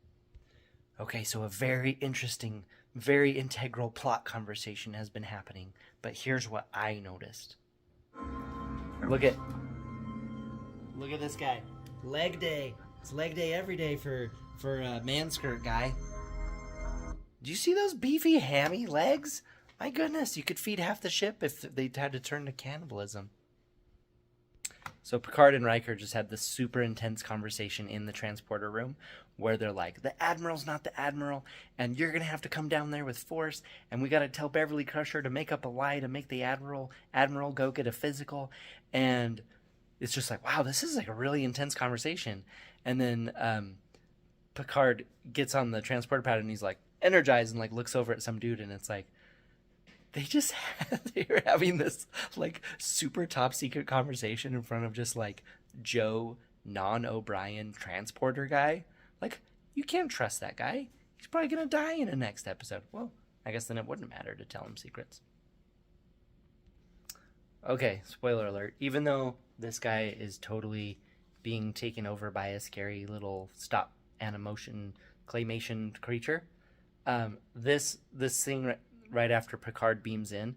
S1: Okay, so a very interesting, very integral plot conversation has been happening. But here's what I noticed. Look at this guy. Leg day. It's leg day every day for a man skirt guy. Do you see those beefy hammy legs? My goodness, you could feed half the ship if they had to turn to cannibalism. So Picard and Riker just had this super intense conversation in the transporter room where they're like, the Admiral's not the Admiral, and you're going to have to come down there with force, and we got to tell Beverly Crusher to make up a lie to make the Admiral go get a physical. And it's just like, wow, this is like a really intense conversation. And then Picard gets on the transporter pad and he's like, energized, and like looks over at some dude, and it's like, they were having this like super top secret conversation in front of just like Joe non-O'Brien transporter guy. Like, you can't trust that guy. He's probably gonna die in the next episode. Well, I guess then it wouldn't matter to tell him secrets. Okay, spoiler alert. Even though this guy is totally being taken over by a scary little stop animation claymation creature, this thing right after Picard beams in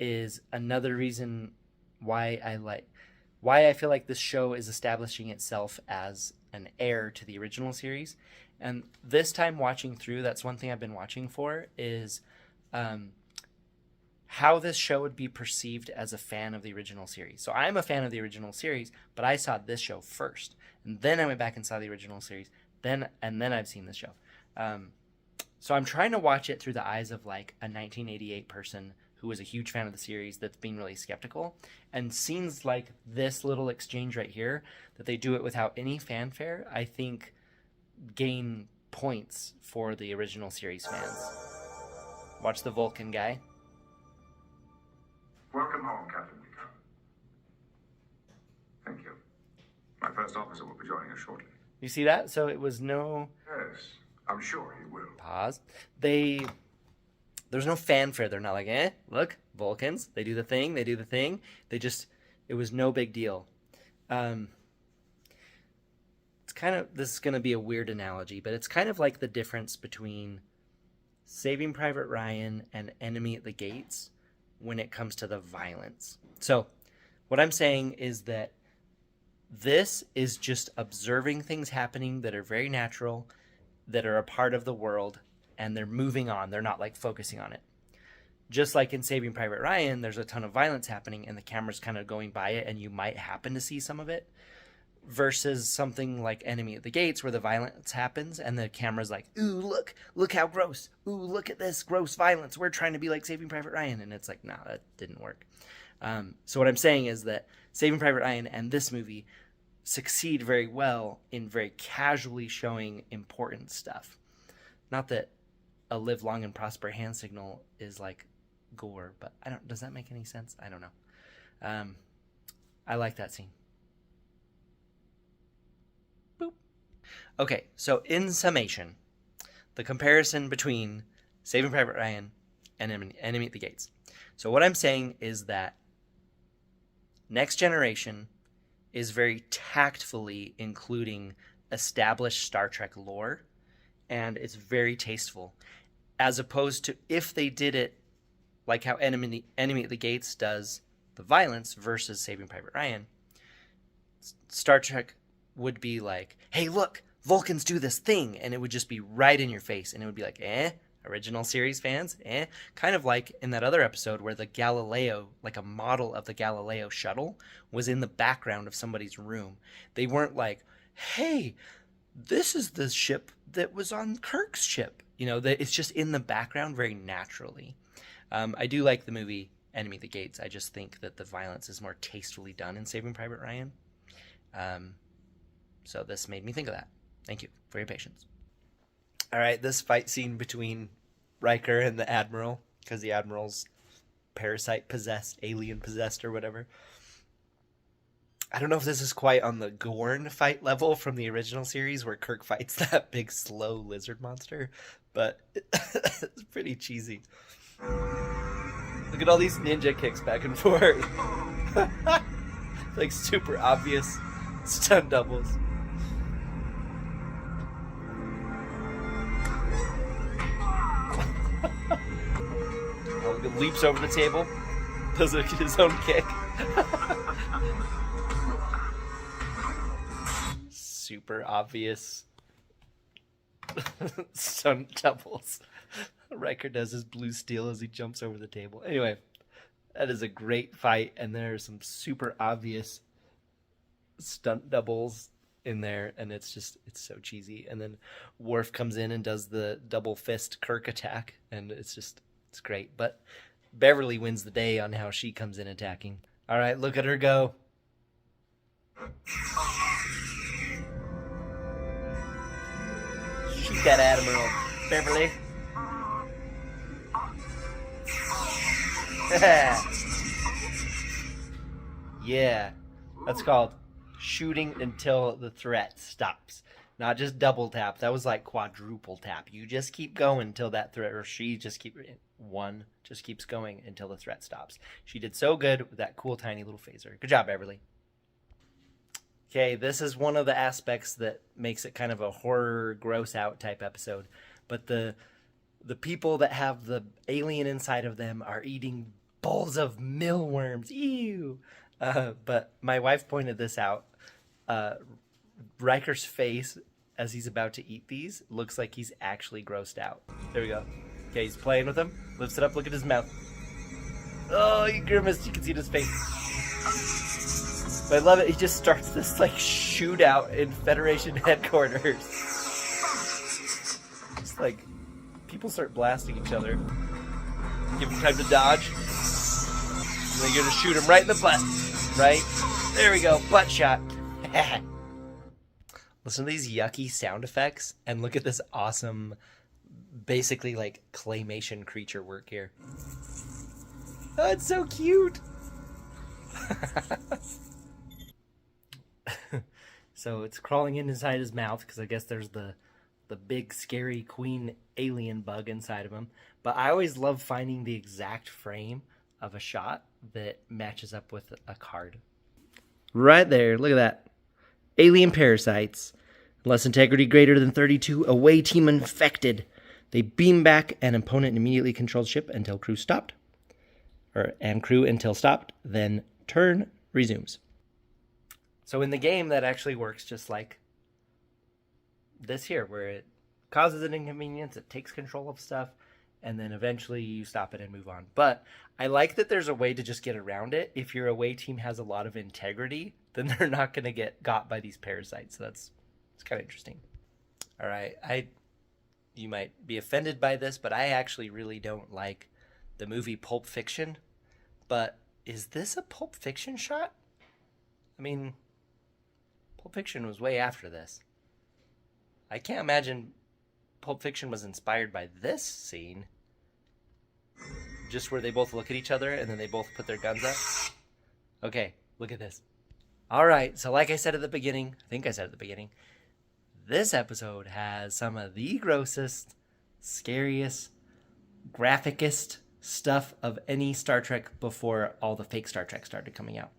S1: is another reason why I feel like this show is establishing itself as an heir to the original series. And this time watching through, that's one thing I've been watching for, is how this show would be perceived as a fan of the original series. So I'm a fan of the original series, but I saw this show first, and then I went back and saw the original series, and then I've seen this show. So I'm trying to watch it through the eyes of like a 1988 person who was a huge fan of the series that's being really skeptical. And scenes like this little exchange right here, that they do it without any fanfare, I think gain points for the original series fans. Watch the Vulcan guy.
S19: Welcome home, Captain Picard. Thank first officer will be joining us shortly.
S1: You see that? So it was no...
S19: Yes, I'm sure he will.
S1: Pause. There's no fanfare. They're not like, look, Vulcans. They do the thing. It was no big deal. It's kind of, this is going to be a weird analogy, but it's kind of like the difference between Saving Private Ryan and Enemy at the Gates when it comes to the violence. So what I'm saying is that this is just observing things happening that are very natural, that are a part of the world, and they're moving on. They're not like focusing on it. Just like in Saving Private Ryan, there's a ton of violence happening and the camera's kind of going by it and you might happen to see some of it, versus something like Enemy at the Gates where the violence happens and the camera's like, ooh, look how gross. Ooh, look at this gross violence. We're trying to be like Saving Private Ryan. And it's like, nah, that didn't work. So what I'm saying is that Saving Private Ryan and this movie succeed very well in very casually showing important stuff. Not that a live long and prosper hand signal is like gore, but does that make any sense? I don't know. I like that scene. Boop. Okay, so in summation, the comparison between Saving Private Ryan and Enemy at the Gates. So what I'm saying is that Next Generation is very tactfully including established Star Trek lore, and it's very tasteful, as opposed to if they did it like how Enemy at the Gates does the violence versus Saving Private Ryan. Star Trek would be like, hey, look, Vulcans do this thing, and it would just be right in your face, and it would be like, original series fans, kind of like in that other episode where the Galileo, like a model of the Galileo shuttle, was in the background of somebody's room. They weren't like, hey, this is the ship that was on Kirk's ship. It's just in the background very naturally. I do like the movie Enemy at the Gates. I just think that the violence is more tastefully done in Saving Private Ryan. So this made me think of that. Thank you for your patience. All right, this fight scene between Riker and the Admiral, because the Admiral's parasite possessed, alien possessed or whatever. I don't know if this is quite on the Gorn fight level from the original series where Kirk fights that big slow lizard monster, but it's pretty cheesy. Look at all these ninja kicks back and forth. Like super obvious stunt doubles. Leaps over the table, does his own kick. Super obvious stunt doubles. Riker does his blue steel as he jumps over the table. Anyway, that is a great fight, and there are some super obvious stunt doubles in there, and it's so cheesy. And then Worf comes in and does the double fist Kirk attack, and it's great. But Beverly wins the day on how she comes in attacking. All right, look at her go. Shoot that Admiral, Beverly. Yeah, that's called shooting until the threat stops. Not just double tap. That was like quadruple tap. You just keep going until that threat, or she just keeps going until the threat stops. She did so good with that cool tiny little phaser. Good job, Beverly. Okay, this is one of the aspects that makes it kind of a horror, gross out type episode. But the people that have the alien inside of them are eating bowls of mealworms. Ew. But my wife pointed this out. Riker's face as he's about to eat these looks like he's actually grossed out. There we go. Okay, he's playing with them. Lifts it up. Look at his mouth. Oh, he grimaced. You can see it in his face. But I love it. He just starts this like shootout in Federation headquarters. Just like people start blasting each other. Give him time to dodge. And then you're gonna shoot him right in the butt. Right? There we go. Butt shot. Listen to these yucky sound effects and look at this awesome, basically like claymation creature work here. Oh, it's so cute. So it's crawling inside his mouth because I guess there's the big scary queen alien bug inside of him. But I always love finding the exact frame of a shot that matches up with a card. Right there, look at that. Alien parasites. Unless integrity greater than 32, away team infected. They beam back an opponent immediately controlled ship until crew stopped. And crew until stopped, then turn resumes. So in the game, that actually works just like this here, where it causes an inconvenience, it takes control of stuff, and then eventually you stop it and move on. But I like that there's a way to just get around it. If your away team has a lot of integrity, then they're not going to get got by these parasites. So it's kind of interesting. All right, you might be offended by this, but I actually really don't like the movie Pulp Fiction. But is this a Pulp Fiction shot? I mean, Pulp Fiction was way after this. I can't imagine Pulp Fiction was inspired by this scene. Just where they both look at each other and then they both put their guns up. Okay, look at this. All right, so like I said at the beginning, this episode has some of the grossest, scariest, graphicest stuff of any Star Trek before all the fake Star Trek started coming out.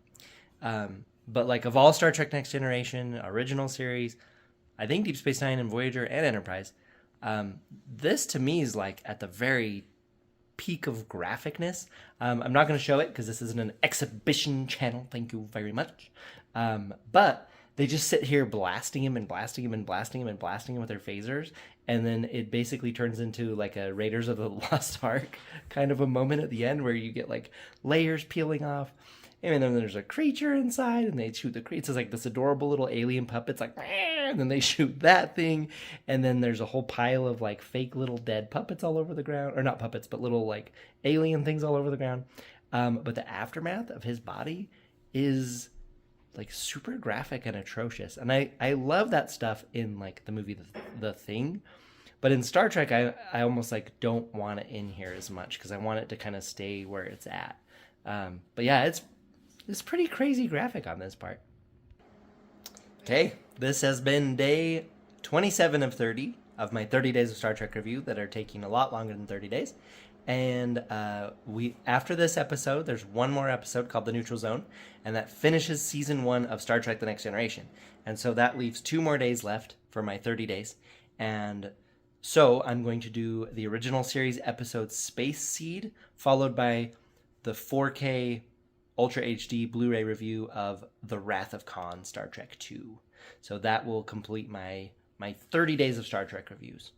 S1: But like of all Star Trek Next Generation, original series, I think Deep Space Nine and Voyager and Enterprise, this to me is like at the very peak of graphicness. I'm not going to show it because this isn't an exhibition channel. Thank you very much. But they just sit here blasting him and blasting him and blasting him and blasting him with their phasers. And then it basically turns into like a Raiders of the Lost Ark kind of a moment at the end where you get like layers peeling off. And then there's a creature inside, and they shoot the creature. It's like this adorable little alien puppet's like, and then they shoot that thing. And then there's a whole pile of like fake little dead puppets all over the ground. Or not puppets, but little like alien things all over the ground. But the aftermath of his body is like super graphic and atrocious. And I love that stuff in like the movie The Thing. But in Star Trek, I almost like don't want it in here as much because I want it to kind of stay where it's at. But yeah, it's pretty crazy graphic on this part. Okay, this has been day 27 of 30 of my 30 days of Star Trek review that are taking a lot longer than 30 days. And after this episode, there's one more episode called The Neutral Zone, and that finishes season 1 of Star Trek The Next Generation. And so that leaves 2 more days left for my 30 days. And so I'm going to do the original series episode Space Seed, followed by the 4K Ultra HD Blu-ray review of The Wrath of Khan Star Trek 2. So that will complete my 30 days of Star Trek reviews.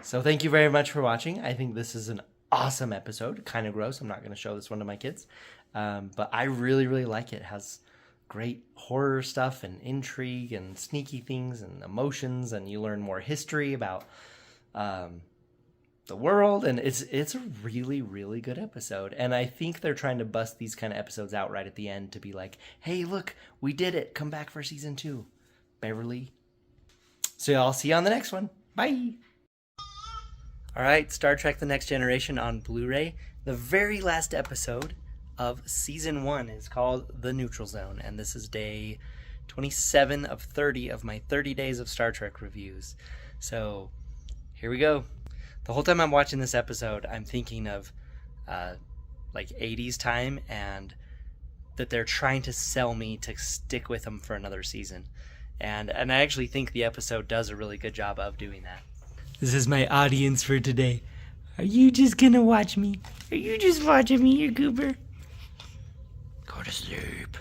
S1: So thank you very much for watching. I think this is an awesome episode. Kind of gross. I'm not going to show this one to my kids. But I really, really like it. It has great horror stuff and intrigue and sneaky things and emotions. And you learn more history about the world, and it's a really, really good episode. And I think they're trying to bust these kind of episodes out right at the end to be like, hey, look, we did it. Come back for season 2, Beverly. So I'll see you on the next one. Bye. All right, Star Trek The Next Generation on Blu-ray. The very last episode of season 1 is called The Neutral Zone, and this is day 27 of 30 of my 30 days of Star Trek reviews. So here we go. The whole time I'm watching this episode, I'm thinking of like 80s time, and that they're trying to sell me to stick with them for another season. And I actually think the episode does a really good job of doing that. This is my audience for today. Are you just gonna watch me? Are you just watching me, you goober? Go to sleep.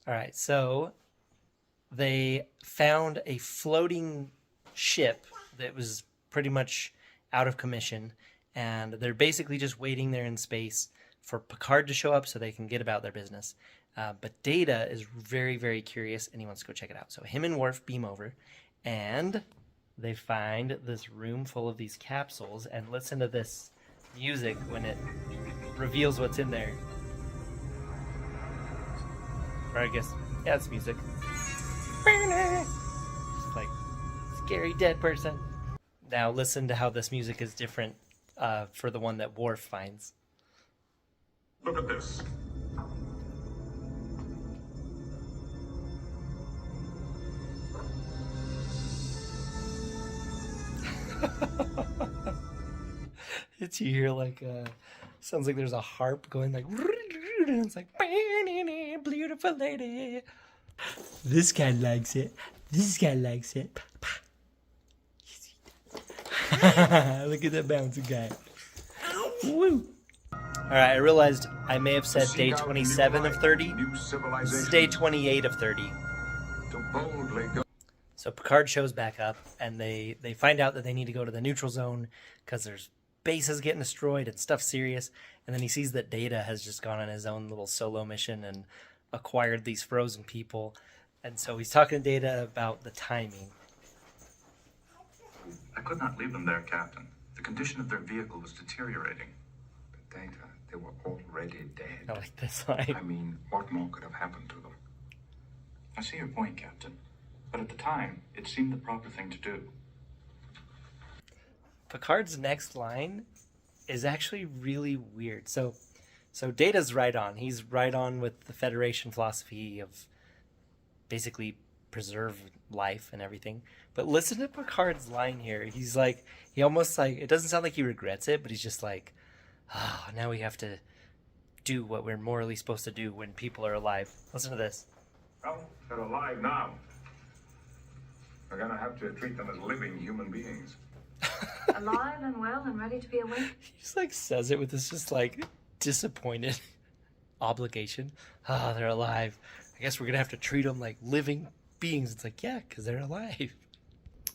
S1: All right, so they found a floating ship that was pretty much out of commission, and they're basically just waiting there in space for Picard to show up so they can get about their business. But Data is very, very curious, and he wants to go check it out. So him and Worf beam over, and they find this room full of these capsules, and listen to this music when it reveals what's in there. Or I guess, yeah, it's music. It's like scary dead person. Now listen to how this music is different for the one that Worf finds.
S20: Look at this.
S1: It's you hear like sounds like there's a harp going like, and it's like beautiful lady. This guy likes it. This guy likes it. Look at that bouncing guy. Woo. All right, I realized I may have said day 27 of 30. This is day 28 of 30. So Picard shows back up, and they find out that they need to go to the neutral zone because there's bases getting destroyed and stuff serious. And then he sees that Data has just gone on his own little solo mission and acquired these frozen people. And so he's talking to Data about the timing.
S17: I could not leave them there, Captain. The condition of their vehicle was deteriorating.
S14: But Data, they were already dead.
S1: I like this line.
S14: I mean, what more could have happened to them?
S17: I see your point, Captain. But at the time, it seemed the proper thing to do.
S1: Picard's next line is actually really weird. So Data's right on. He's right on with the Federation philosophy of basically preserve life and everything. But listen to Picard's line here. He's like, he almost like, it doesn't sound like he regrets it, but he's just like, oh, now we have to do what we're morally supposed to do when people are alive. Listen to this.
S14: Well, they're alive now. We're gonna have to treat them as living human beings.
S3: Alive and well and ready to be awake?
S1: He just like says it with this just like disappointed obligation. Ah, they're alive. I guess we're gonna have to treat them like living beings. It's like, yeah, because they're alive.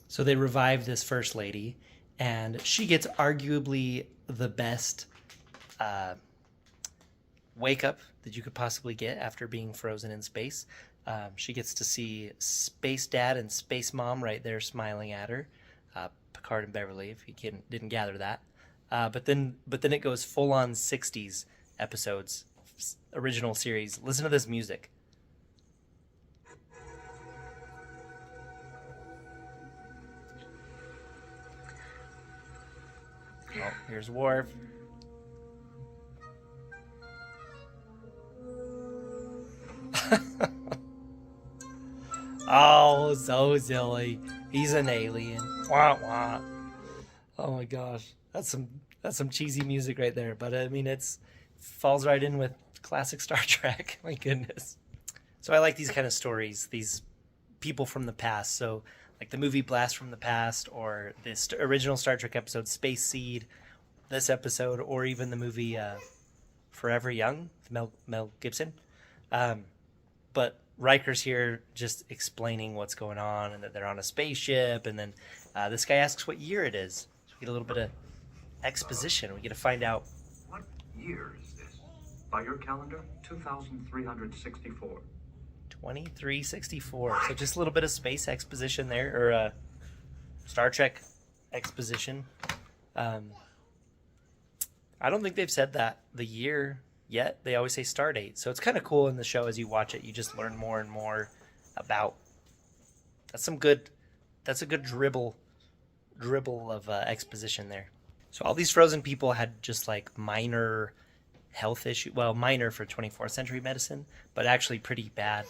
S1: So they revive this first lady, and she gets arguably the best wake up that you could possibly get after being frozen in space. She gets to see Space Dad and Space Mom right there smiling at her. Picard and Beverly, if you didn't gather that. But then it goes full on 60s episodes, original series. Listen to this music. Oh, here's Worf. Oh, so silly. He's an alien. Wah wah. Oh my gosh, that's some cheesy music right there. But I mean, it falls right in with classic Star Trek. My goodness. So I like these kind of stories. These people from the past. So like the movie Blast from the Past, or this original Star Trek episode Space Seed, this episode, or even the movie Forever Young, Mel Gibson. But Riker's here just explaining what's going on and that they're on a spaceship, and then this guy asks what year it is. So we get a little bit of exposition. We get to find out.
S17: What year is this? By your calendar, 2364.
S1: 2364. So just a little bit of space exposition there, or Star Trek exposition. I don't think they've said that the year yet. They always say star date. So it's kind of cool in the show as you watch it. You just learn more and more about. That's a good dribble of exposition there. So all these frozen people had just like minor health issues. Well, minor for 24th century medicine, but actually pretty bad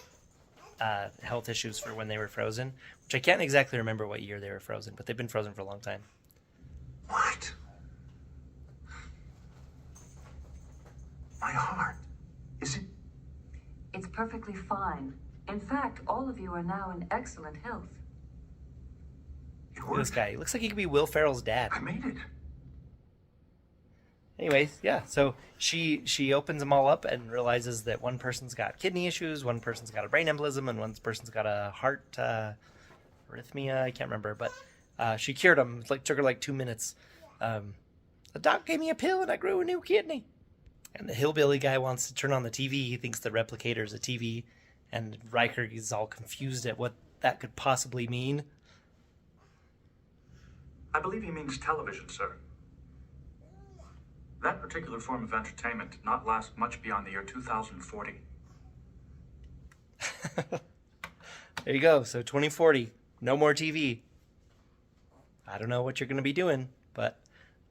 S1: health issues for when they were frozen, which I can't exactly remember what year they were frozen, but they've been frozen for a long time.
S14: What? My heart. Is it?
S3: It's perfectly fine. In fact, all of you are now in excellent health.
S1: This guy, he looks like he could be Will Ferrell's dad.
S14: I made it.
S1: Anyways, yeah, so she opens them all up and realizes that one person's got kidney issues, one person's got a brain embolism, and one person's got a heart arrhythmia. I can't remember, but she cured them. It took her like 2 minutes. The doc gave me a pill and I grew a new kidney. And the hillbilly guy wants to turn on the TV. He thinks the replicator's a TV, and Riker is all confused at what that could possibly mean.
S17: I believe he means television, sir. That particular form of entertainment did not last much beyond the year 2040.
S1: There you go. So 2040, no more TV. I don't know what you're going to be doing, but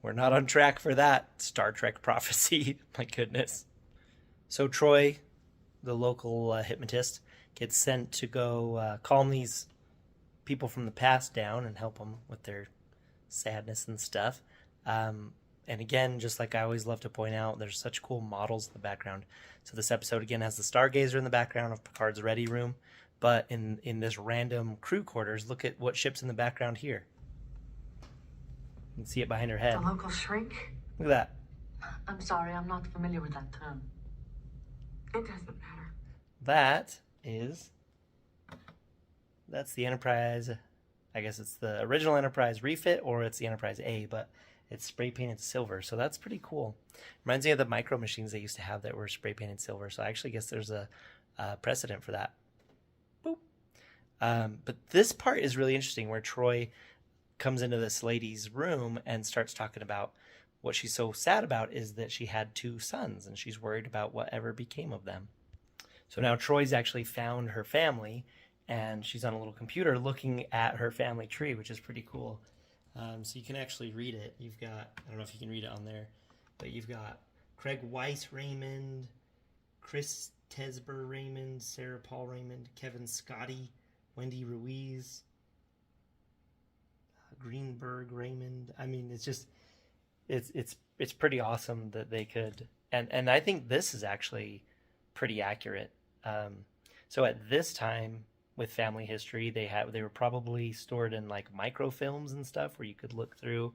S1: we're not on track for that Star Trek prophecy. My goodness. So Troy, the local hypnotist, gets sent to go calm these people from the past down and help them with their sadness and stuff. And And again, just like I always love to point out, there's such cool models in the background. So this episode again has the Stargazer in the background of Picard's ready room, but in this random crew quarters, look at what ship's in the background here. You can see it behind her head.
S6: The local shrink?
S1: Look at that.
S6: I'm sorry, I'm not familiar with that term.
S3: It doesn't matter.
S1: That's the Enterprise. I guess it's the original Enterprise refit, or it's the Enterprise A, but it's spray painted silver, so that's pretty cool. Reminds me of the micro machines they used to have that were spray painted silver, so I actually guess there's a precedent for that. Boop. But this part is really interesting, where Troy comes into this lady's room and starts talking about what she's so sad about is that she had 2 sons, and she's worried about whatever became of them. So now Troy's actually found her family, and she's on a little computer looking at her family tree, which is pretty cool. So you can actually read it. You've got, I don't know if you can read it on there, but you've got Craig Weiss Raymond, Chris Tesber Raymond, Sarah Paul Raymond, Kevin Scotty, Wendy Ruiz, Greenberg Raymond. I mean, it's just, it's pretty awesome that they could, and I think this is actually pretty accurate. So at this time with family history, they were probably stored in like microfilms and stuff where you could look through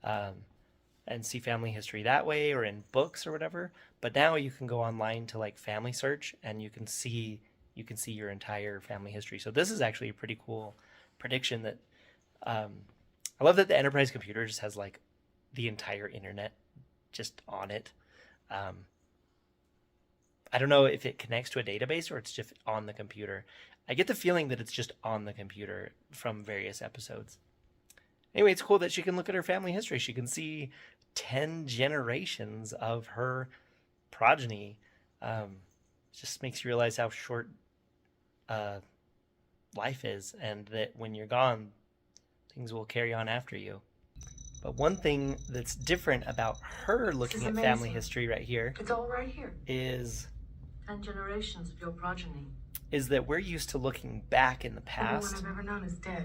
S1: and see family history that way, or in books or whatever. But now you can go online to like Family Search, and you can see your entire family history. So this is actually a pretty cool prediction that I love that the Enterprise computer just has like the entire internet just on it. I don't know if it connects to a database or it's just on the computer. I get the feeling that it's just on the computer from various episodes. Anyway, it's cool that she can look at her family history. She can see 10 generations of her progeny. Just makes you realize how short life is, and that when you're gone, things will carry on after you. But one thing that's different about her looking at family history right here,
S6: it's all right here,
S1: is
S6: 10 generations of your progeny.
S1: Is that we're used to looking back in the past.
S6: Everyone I've ever known is dead.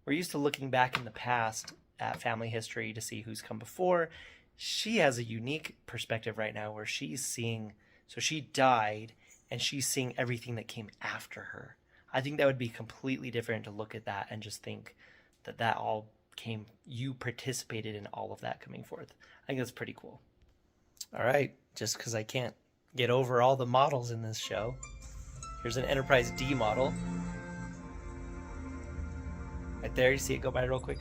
S1: We're used to looking back in the past at family history to see who's come before. She has a unique perspective right now where she's seeing, so she died and she's seeing everything that came after her. I think that would be completely different to look at that and just think that all came, you participated in all of that coming forth. I think that's pretty cool. All right, just because I can't get over all the models in this show, here's an Enterprise D model. Right there, you see it go by real quick?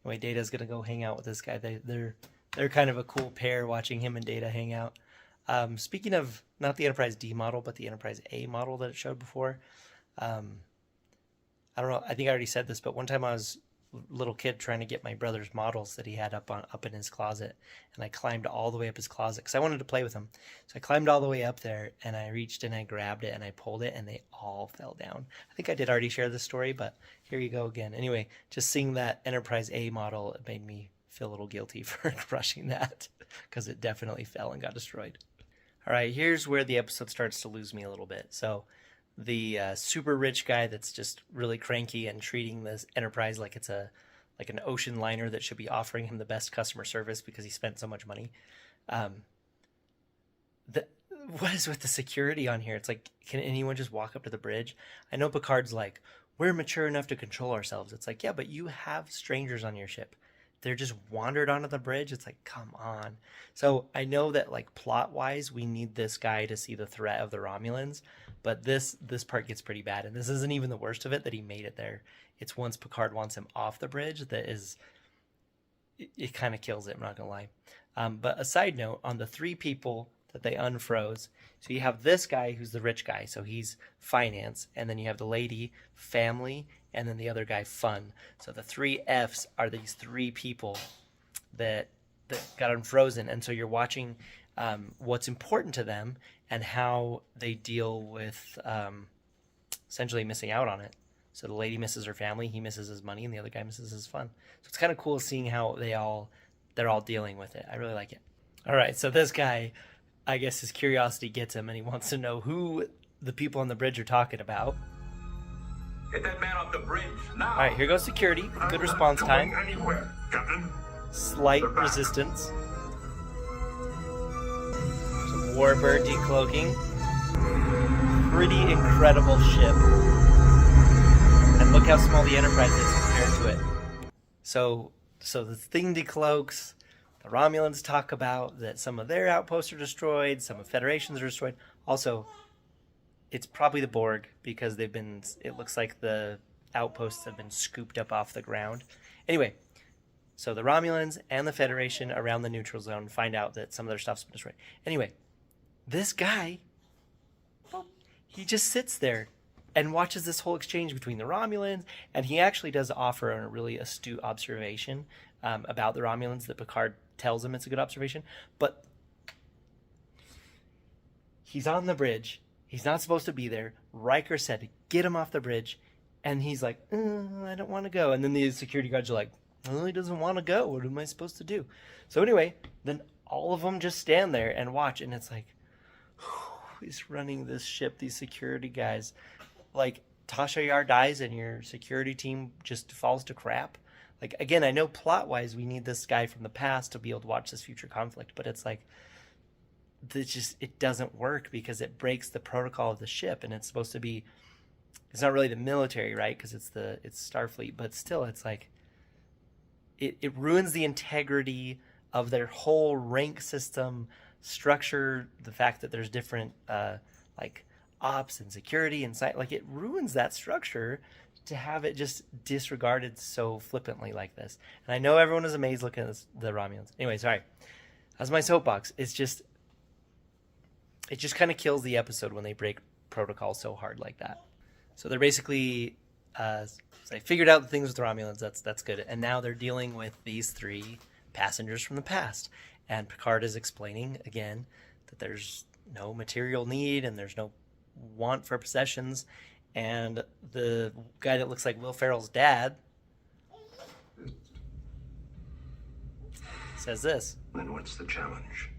S1: Anyway, Data's gonna go hang out with this guy. They're kind of a cool pair, watching him and Data hang out. Speaking of not the Enterprise D model, but the Enterprise A model that it showed before, I don't know, I think I already said this, but one time I was a little kid trying to get my brother's models that he had up in his closet, and I climbed all the way up his closet because I wanted to play with them. So I climbed all the way up there, and I reached and I grabbed it and I pulled it, and they all fell down. I think I did already share this story, but here you go again. Anyway, just seeing that Enterprise A model, it made me feel a little guilty for crushing that because it definitely fell and got destroyed. All right, here's where the episode starts to lose me a little bit. So the super rich guy that's just really cranky and treating this Enterprise like it's like an ocean liner that should be offering him the best customer service because he spent so much money. What is with the security on here? It's like, can anyone just walk up to the bridge? I know Picard's like, we're mature enough to control ourselves. It's like, yeah, but you have strangers on your ship. They're just wandered onto the bridge. It's like, come on. So I know that like plot wise, we need this guy to see the threat of the Romulans, but this part gets pretty bad. And this isn't even the worst of it that he made it there. It's once Picard wants him off the bridge that is, it kind of kills it. I'm not gonna lie. But a side note on the 3 people that they unfroze. So you have this guy who's the rich guy. So he's finance. And then you have the lady, family, and then the other guy, fun. So the 3 Fs are these 3 people that got unfrozen. And so you're watching what's important to them and how they deal with essentially missing out on it. So the lady misses her family, he misses his money, and the other guy misses his fun. So it's kind of cool seeing how they're all dealing with it. I really like it. All right, so this guy, I guess his curiosity gets him, and he wants to know who the people on the bridge are talking about.
S7: Get that man off the bridge now.
S1: All right, here goes security. Good response time.
S20: Anywhere, Captain.
S1: slight resistance. Some warbird decloaking. Pretty incredible ship. And look how small the Enterprise is compared to it. So the thing decloaks. The Romulans talk about that some of their outposts are destroyed, some of Federation's are destroyed. Also, it's probably the Borg because it looks like the outposts have been scooped up off the ground. Anyway, so the Romulans and the Federation around the neutral zone find out that some of their stuff's been destroyed. Anyway, this guy, he just sits there and watches this whole exchange between the Romulans, and he actually does offer a really astute observation about the Romulans that Picard tells him it's a good observation, but he's on the bridge. He's not supposed to be there. Riker said, get him off the bridge, and he's like, I don't want to go. And then the security guards are like, well, he doesn't want to go. What am I supposed to do? So anyway, then all of them just stand there and watch, and it's like, who's running this ship, these security guys? Like, Tasha Yar dies and your security team just falls to crap. Like, again, I know plot-wise we need this guy from the past to be able to watch this future conflict, but it's like, it doesn't work because it breaks the protocol of the ship, and it's supposed to be, it's not really the military, right? Because it's Starfleet, but still, it's like, it ruins the integrity of their whole rank system structure, the fact that there's different, like, ops and security and site, like, it ruins that structure to have it just disregarded so flippantly like this. And I know everyone is amazed looking at the Romulans. Anyway, sorry. As my soapbox, it just kind of kills the episode when they break protocol so hard like that. So they're basically, they figured out the things with the Romulans. That's good. And now they're dealing with these 3 passengers from the past. And Picard is explaining again that there's no material need and there's no want for possessions. And the guy that looks like Will Ferrell's dad says this.
S18: Then what's the challenge?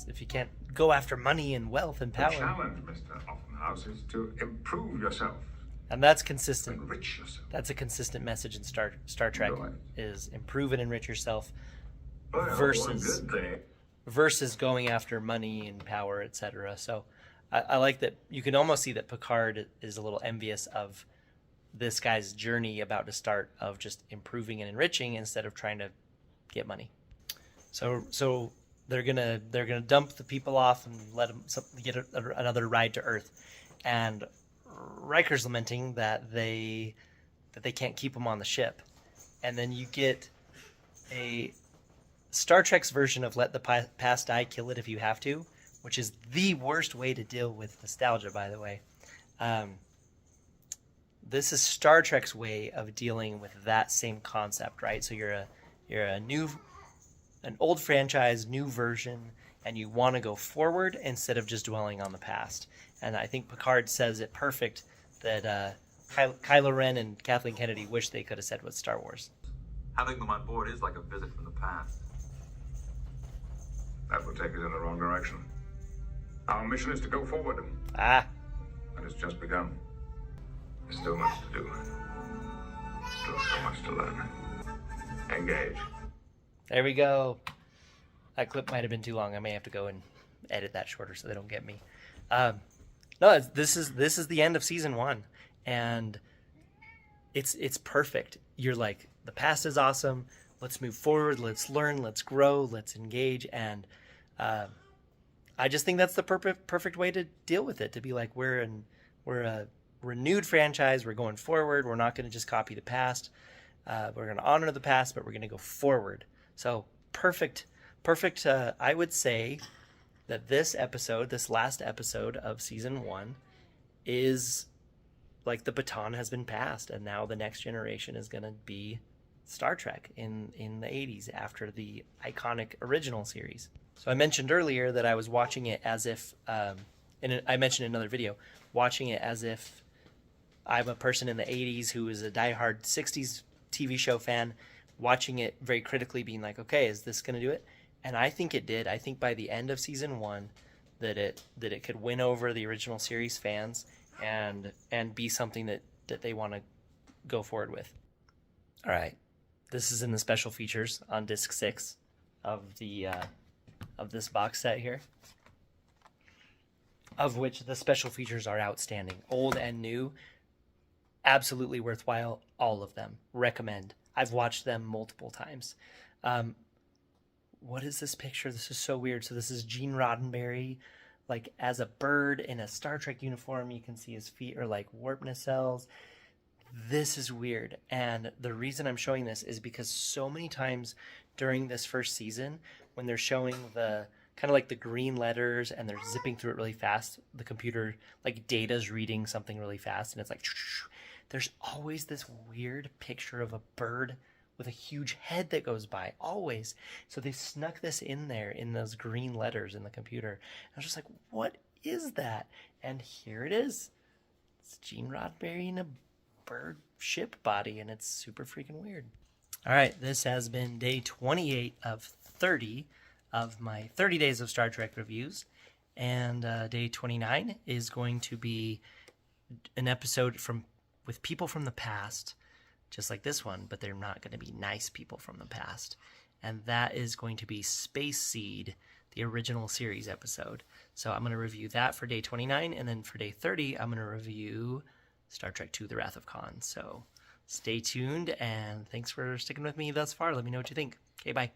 S1: If you can't go after money and wealth and power.
S19: The challenge, Mr. Offenhouse, is to improve yourself.
S1: And that's consistent.
S19: Enrich yourself.
S1: That's a consistent message in Star Trek, is improve and enrich yourself versus going after money and power, etc. So I like that you can almost see that Picard is a little envious of this guy's journey about to start of just improving and enriching instead of trying to get money. So they're gonna dump the people off and let them get another ride to Earth, and Riker's lamenting that they can't keep him on the ship, and then you get a Star Trek's version of let the past die, kill it if you have to, which is the worst way to deal with nostalgia, by the way. This is Star Trek's way of dealing with that same concept, right? So you're an old franchise, new version, and you want to go forward instead of just dwelling on the past. And I think Picard says it perfect that Kylo Ren and Kathleen Kennedy wish they could have said with Star Wars.
S12: Having them on board is like a visit from the past.
S8: That will take us in the wrong direction. Our mission is to go forward.
S1: And
S8: it's just begun. There's still much to do. Still so much to learn. Engage.
S1: There we go. That clip might have been too long. I may have to go and edit that shorter so they don't get me. No, this is the end of season 1, and it's perfect. You're like, the past is awesome. Let's move forward. Let's learn. Let's grow. Let's engage. And I just think that's the perfect way to deal with it. To be like, we're a renewed franchise. We're going forward. We're not going to just copy the past. We're going to honor the past, but we're going to go forward. So perfect. I would say that this last episode of season 1, is like the baton has been passed, and now the next generation is going to be Star Trek in the 80s after the iconic original series. So I mentioned earlier that I was watching it as if, and I mentioned in another video, watching it as if I'm a person in the 80s who is a diehard 60s TV show fan, watching it very critically, being like, okay, is this going to do it? And I think it did. I think by the end of season 1 that it could win over the original series fans and be something that they want to go forward with. All right. This is in the special features on disc 6 of the of this box set here, of which the special features are outstanding, old and new, absolutely worthwhile. All of them, recommend. I've watched them multiple times. What is this picture? This is so weird. So this is Gene Roddenberry, like as a bird in a Star Trek uniform. You can see his feet are like warp nacelles. This is weird. And the reason I'm showing this is because so many times during this first season, when they're showing the kind of like the green letters and they're zipping through it really fast, the computer, like Data's reading something really fast, and it's like, there's always this weird picture of a bird with a huge head that goes by, always. So they snuck this in there in those green letters in the computer. And I was just like, what is that? And here it is. It's Gene Roddenberry in a bird ship body, and it's super freaking weird. All right, this has been day 28 of 30 of my 30 days of Star Trek reviews. And day 29 is going to be an episode with people from the past, just like this one, but they're not going to be nice people from the past. And that is going to be Space Seed, the original series episode. So I'm going to review that for day 29, and then for day 30, I'm going to review Star Trek II, The Wrath of Khan. So stay tuned, and thanks for sticking with me thus far. Let me know what you think. Okay, bye.